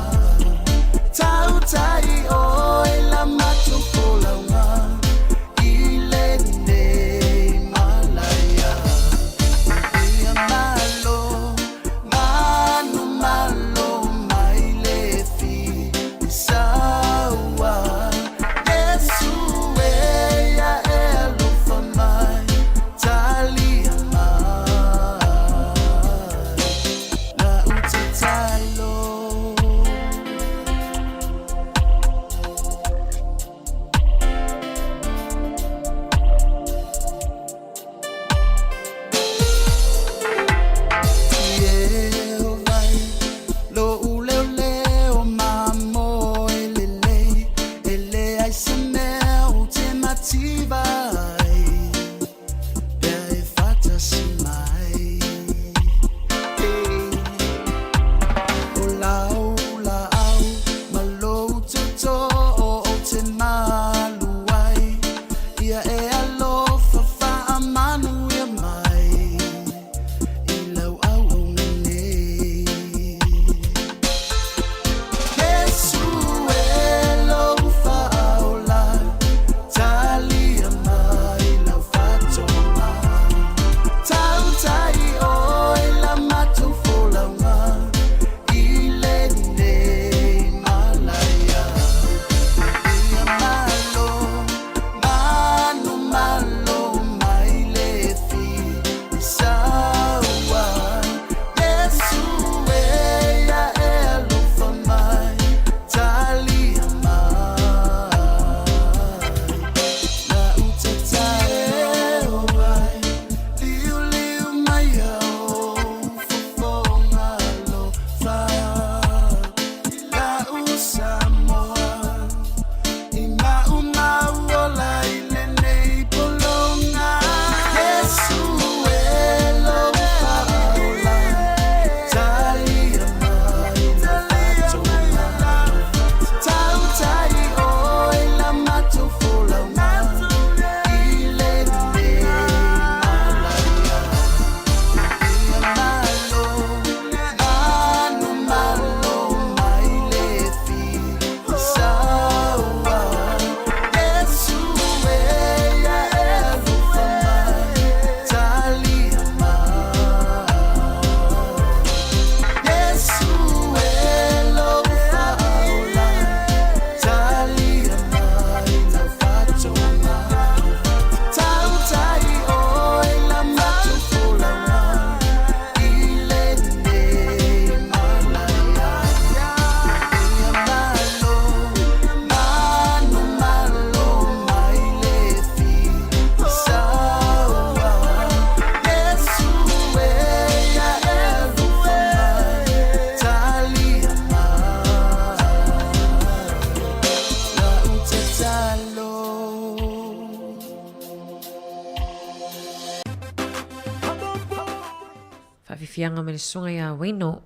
whawhiwhianga me le sunga ia Waino,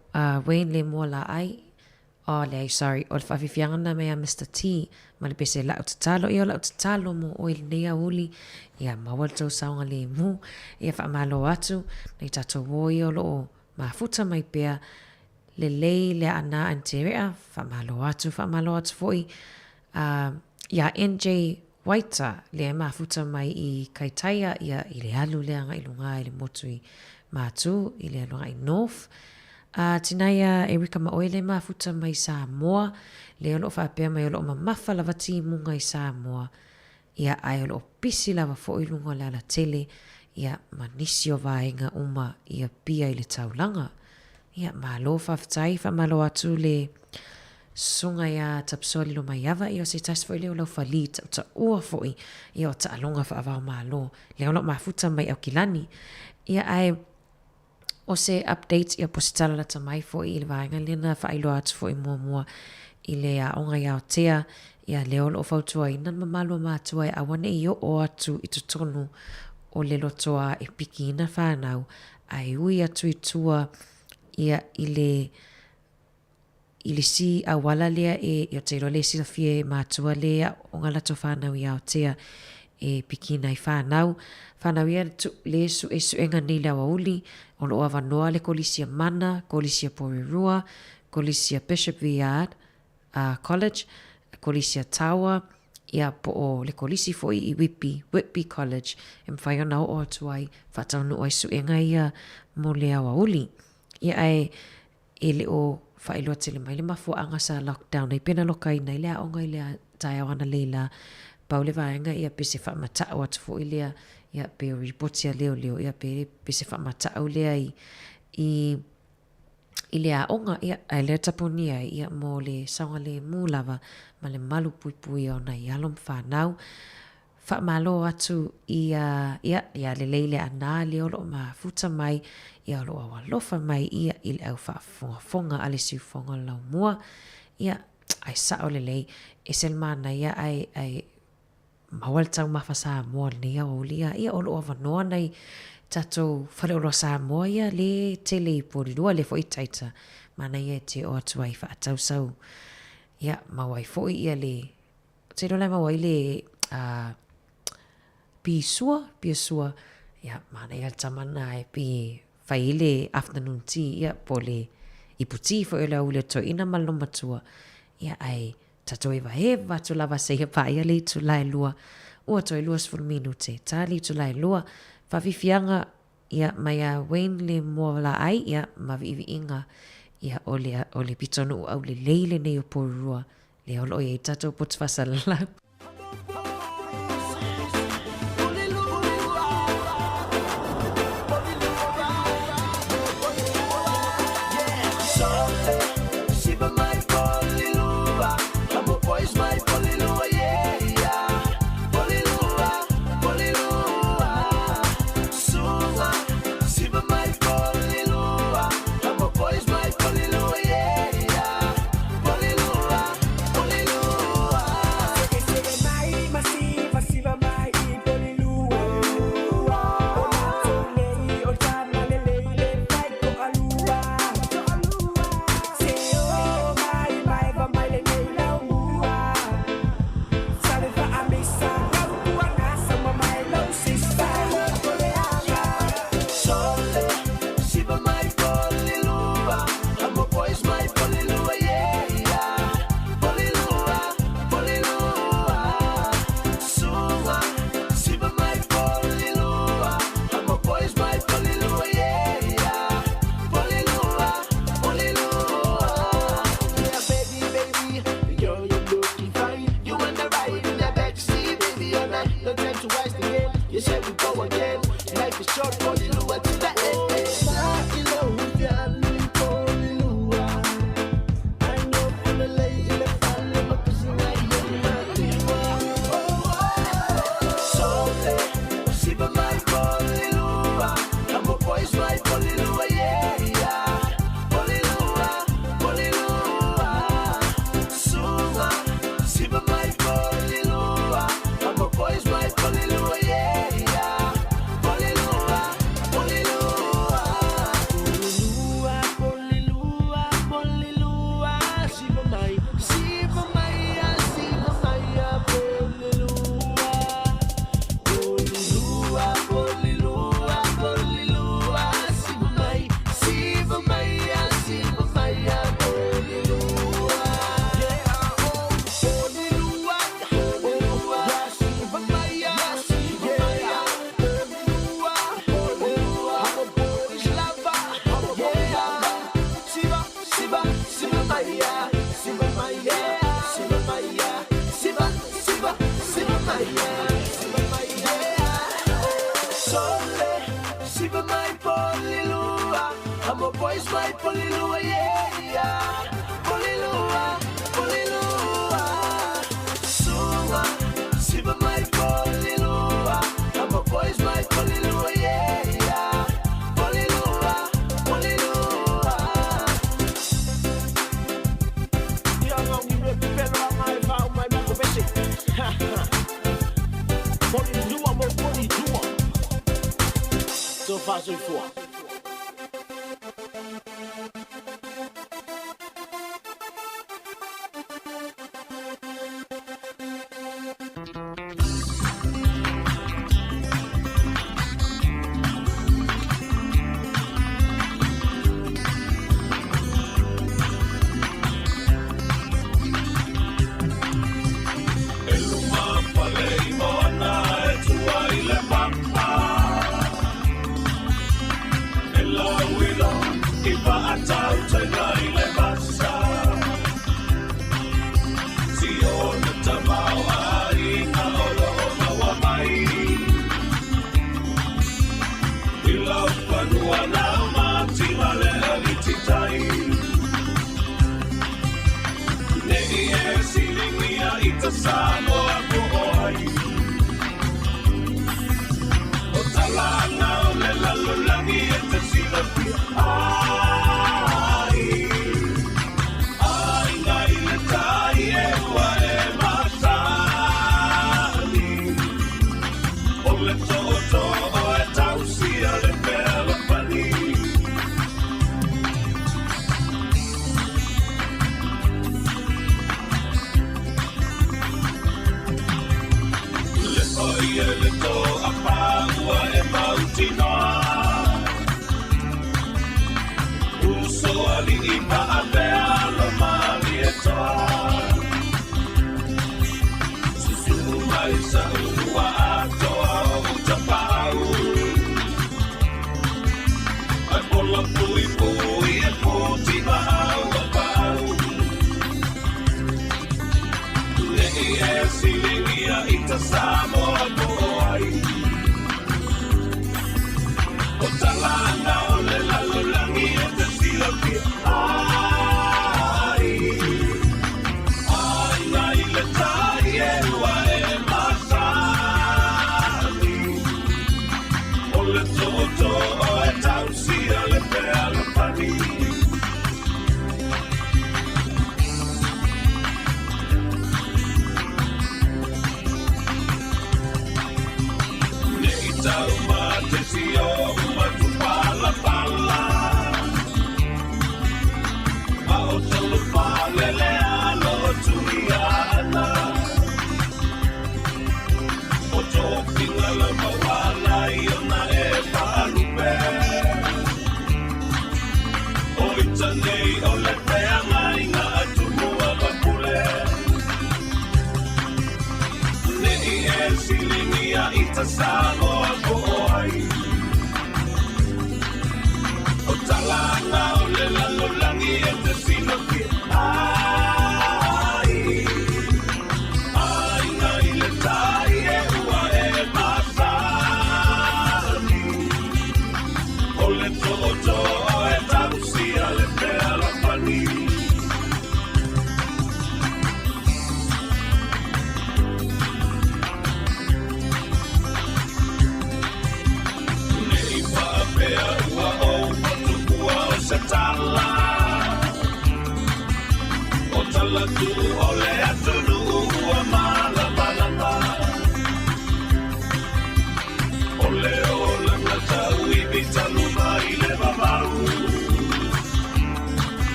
Wayne le mua la ai, o le ai, sorry, o le whawhiwhianga na mea Mr. T, ma le pese lau tatalo, ia lau tatalo mo o il nea uli, ia mawal tau saunga le mu, ia whaamalo atu, nei tato woi o loo mafuta mai pea, le lei le ana anterea, whaamalo atu foi, ia NJ Waita, le mafuta mai I Kaitaia, ia I le alu le anga ilunga I le motui matu, I le alunga I North, tinaia Erika Maoile mafuta mai Samoa, le olo whaapea mai olo mamafa lava ti munga I Samoa, ia ai olo pisi lava fo ilunga le ala tele, ia manisi o vaenga uma ia pia I le taulanga, ia malo whaftai, whamalo atu le sunga ia tapsoli lo mai ava ia se tas foi le o fali ta ua foi ia ta alonga fa ava malo le ono mafuta mai au kilani ia ai o se updates ia postala la tamai foi il vainga le na fa ilo atu foi mua I le a onga ia tea ia le ono fautua ina mamalo matua a wane io o atu I tutonu o le lotoa e piki ina whanau ai ui atu I tua ia ili si awala lea ia teiro le si fie matua lea o ngala to whanau ia o tea e pikina I whanau ia le su enga ni la wauli o lo avanoa le kolisia mana, kolisia Porirua, kolisia Bishop Viard College, kolisia Tawa ia po o le kolisi foi I Whitby College whai ona o atuai whataunu ai su enga ia mo lea wauli ia ai ele o whailua tele mai le mafuanga sa lockdown ai pena lokai nei lea onga I lea tae wana leila pau le vaenga ia pese whamata o atu fo ilea ia pe o ripotia leo ia pese whamata o lea I lea onga ia ai lea taponia ia mo le saunga le mūlava ma le malu pui o na I alom whanau whamalo atu ia le leile ana leo lo ma futa mai ia lo awalofa mai ia I le au whaafonga ale siufonga lau mua ia ai sao le lei e selmana ia ai mawal tau mafa Samoa ni ia o lia ia o lo awanoa nei tato whare olo Samoa ia le tele I Porirua le foi taita mana ia te o atu ai whaatau sau ia mawai foi ia le te rolai mawai le Pisua ia mana ia tamana e pi faile afternoon tea ia pole iputi fo ela ule to ina maloma tua ia ai tato eva eva to lava se pa ia le to lai lua o to lua for minute tali to lai lua fa vifianga ia maya Wayne le mola ai ia ma vivi inga ia ole pitonu au le leile nei o Porirua le olo ia tato puts fasala boys my polilua yeah polilua sunga siba my polilua I'm a boys my polilua yeah polilua yo no ni me pelo my go besi polilua mo polilua so far so far.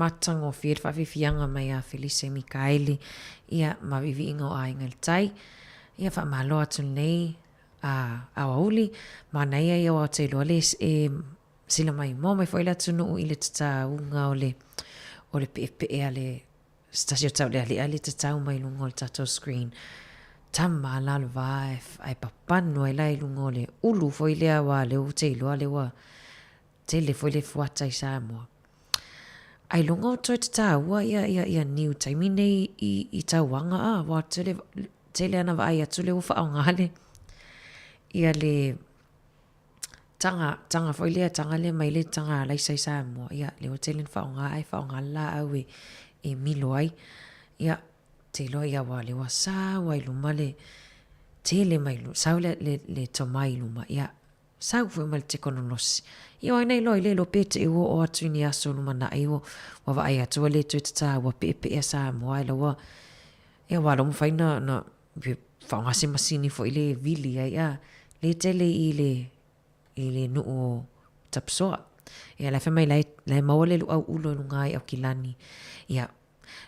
matango fir fa fianga mai a Felice Mikaeli ia mavivi ingo a ingal tai ia fa malo atu nei a auli mana ia o te loles sila mai mo mai foi la tunu ile tata unga ole pepe ale stasio tau le ale tata mai lungo tato screen tamma la vai ai papano ai lai lungo le ulu foi le wa le u te lo ale wa te foi le fuata isa mo ai lungo to tata wa ia new time nei I tawanga wa tele ana vai atu le ufa ngale ia le tanga foi le tanga le mai le tanga lai sai sa mo ia le hotelin fa nga la awe e miloi ia te lo ia wa le wasa wa lumale tele mai lu sa le tomai luma ia sa fu mal te kononos ia nei lo le lo pete e o atu ni aso luma na e o wa va ia to le to ta wa pe sa mo ai lo wa ia wa lo fa na fa nga se masini foi le vili ia le tele ile no o tapsoa ia la fema la maole lu au ulo ngai au kilani ia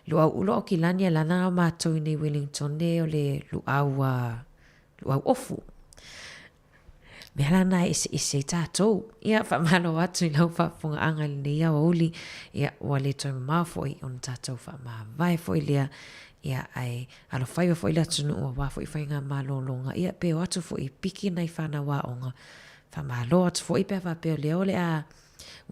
lu au ulo kilani la na ma to ni Wellington ne o le lu au ofu me la na ise tato ia fa malo atu lau fa funga anga le ia oli ia wale to ma foi on tato fa ma vai foi le ia ai alo fai foi la tunu o wa foi fainga malo longa ia pe atu foi piki nai fana wa onga fa malo atu foi pe fa pe le ole a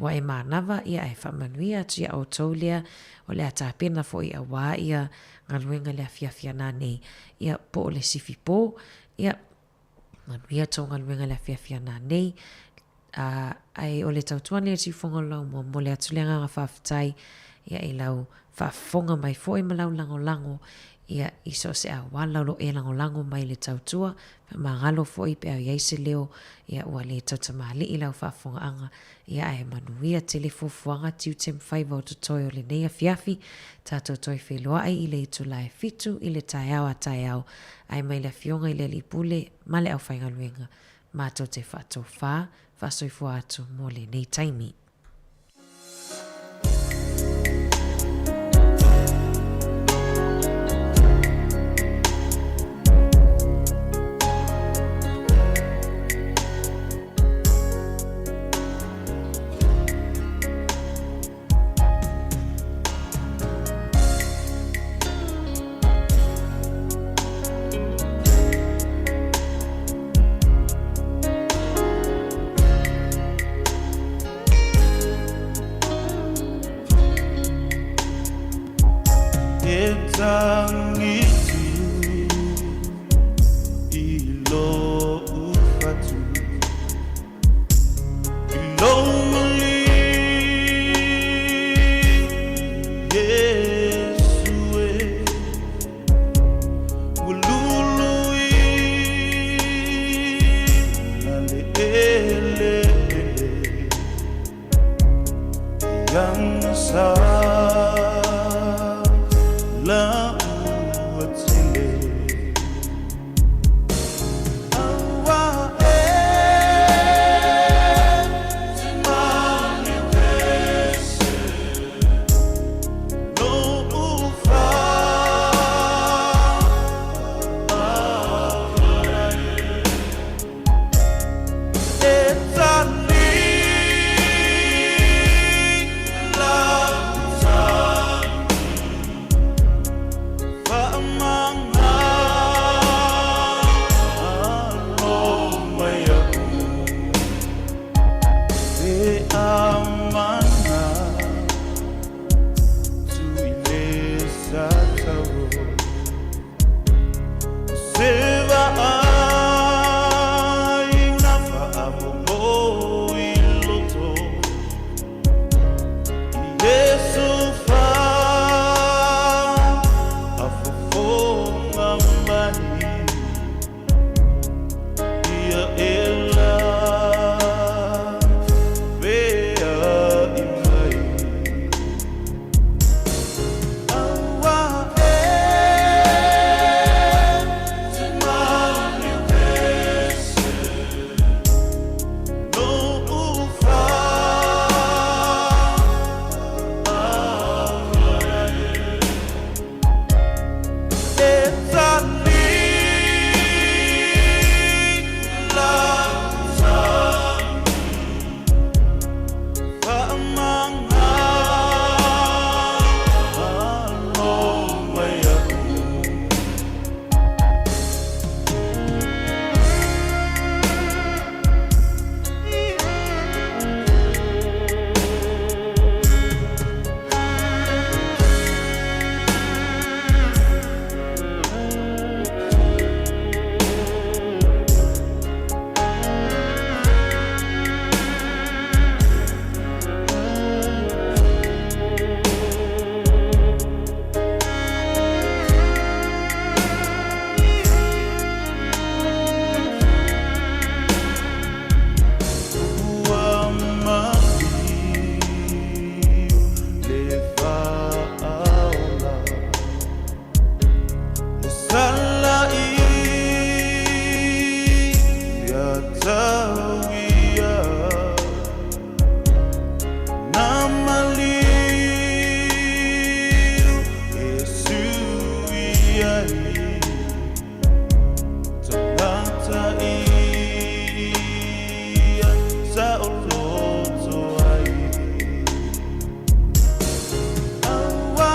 wa e manava ia ai fa manuia tu ia autolia ole ata pena foi a wa ia ngaluenga le afia na nei ia po le sifi po ia manuia tu ngaluenga le afia na nei ai ole tautuani si fonga lo mo le atu le nga fa ftai ia I lau fa fonga mai foi malau lango ia iso se a wala lo e lango mai le tautua ma ngalo foi pe ia se leo ia ua le tautamali I lau fa fonga anga ia e manuia telefofuanga tiu tem 5 o tutoio le nei afiafi tato toi feloa ai I le itu lai fitu I le taiao ai mai le fionga I le lipule ma le au whainga luenga ma to te fato fa soifua atu mo le nei taimi. Yang sa la tawia namaliu Yesuiai tangata ia sa oloto ai awa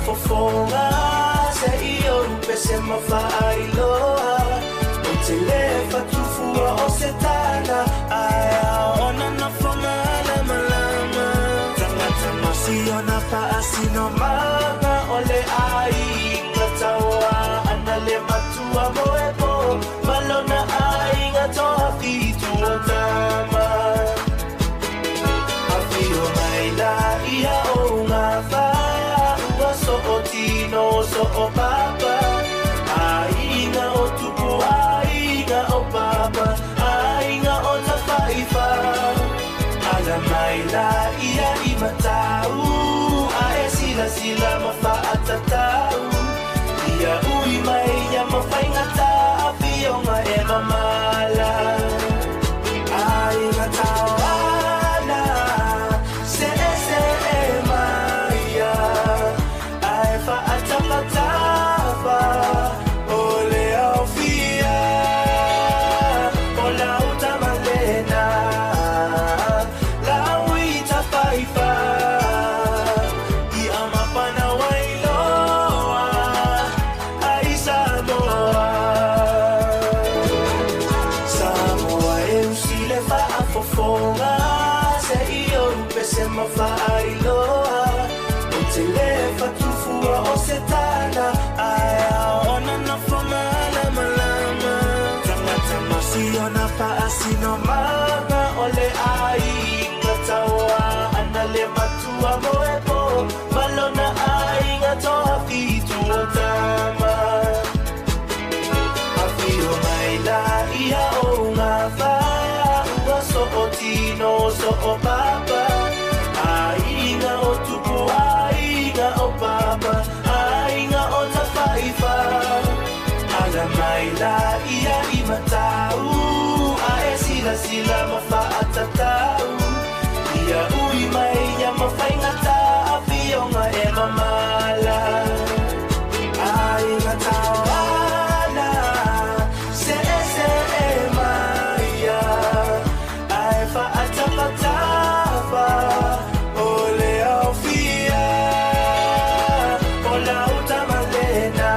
fofonga se io rupese ma failoa o te lefa tufua o se tana aya ona na fonga lama lama tangata masi ona pa asino manga ole ai ngatawa anale matua moebo malona ai ngatoa fitu tama afio mai la ia o ngafa so otino so o papa ainga o tupu ainga o papa ainga o tafaifa ala mai la ia I matau a e sila mafa atatau ia ui mai ia mafaingata afionga e mamala ainga tawana se maia fa atapatapa ole aufia ola utamalena la uita faifa I amapana wailoa ai Samoa e usile fa afofonga se io rupese ma fa ailoa te lefa tufua o se tana aya ona na fona lama lama tangata masi ona pa asino manga ole ai ngatawa anale matua moepo malona ai ngatoa fitu tama afio mai la ia o ngafa ua so o tino so o papa ainga o tupu o papa ainga o tafaifa ala mai la ia I matau a e sila mafa atatau ia ui mai ia mafaingata afionga e mamala ainga tawana se maia ai fa atapatapa ole aufia ola utamalena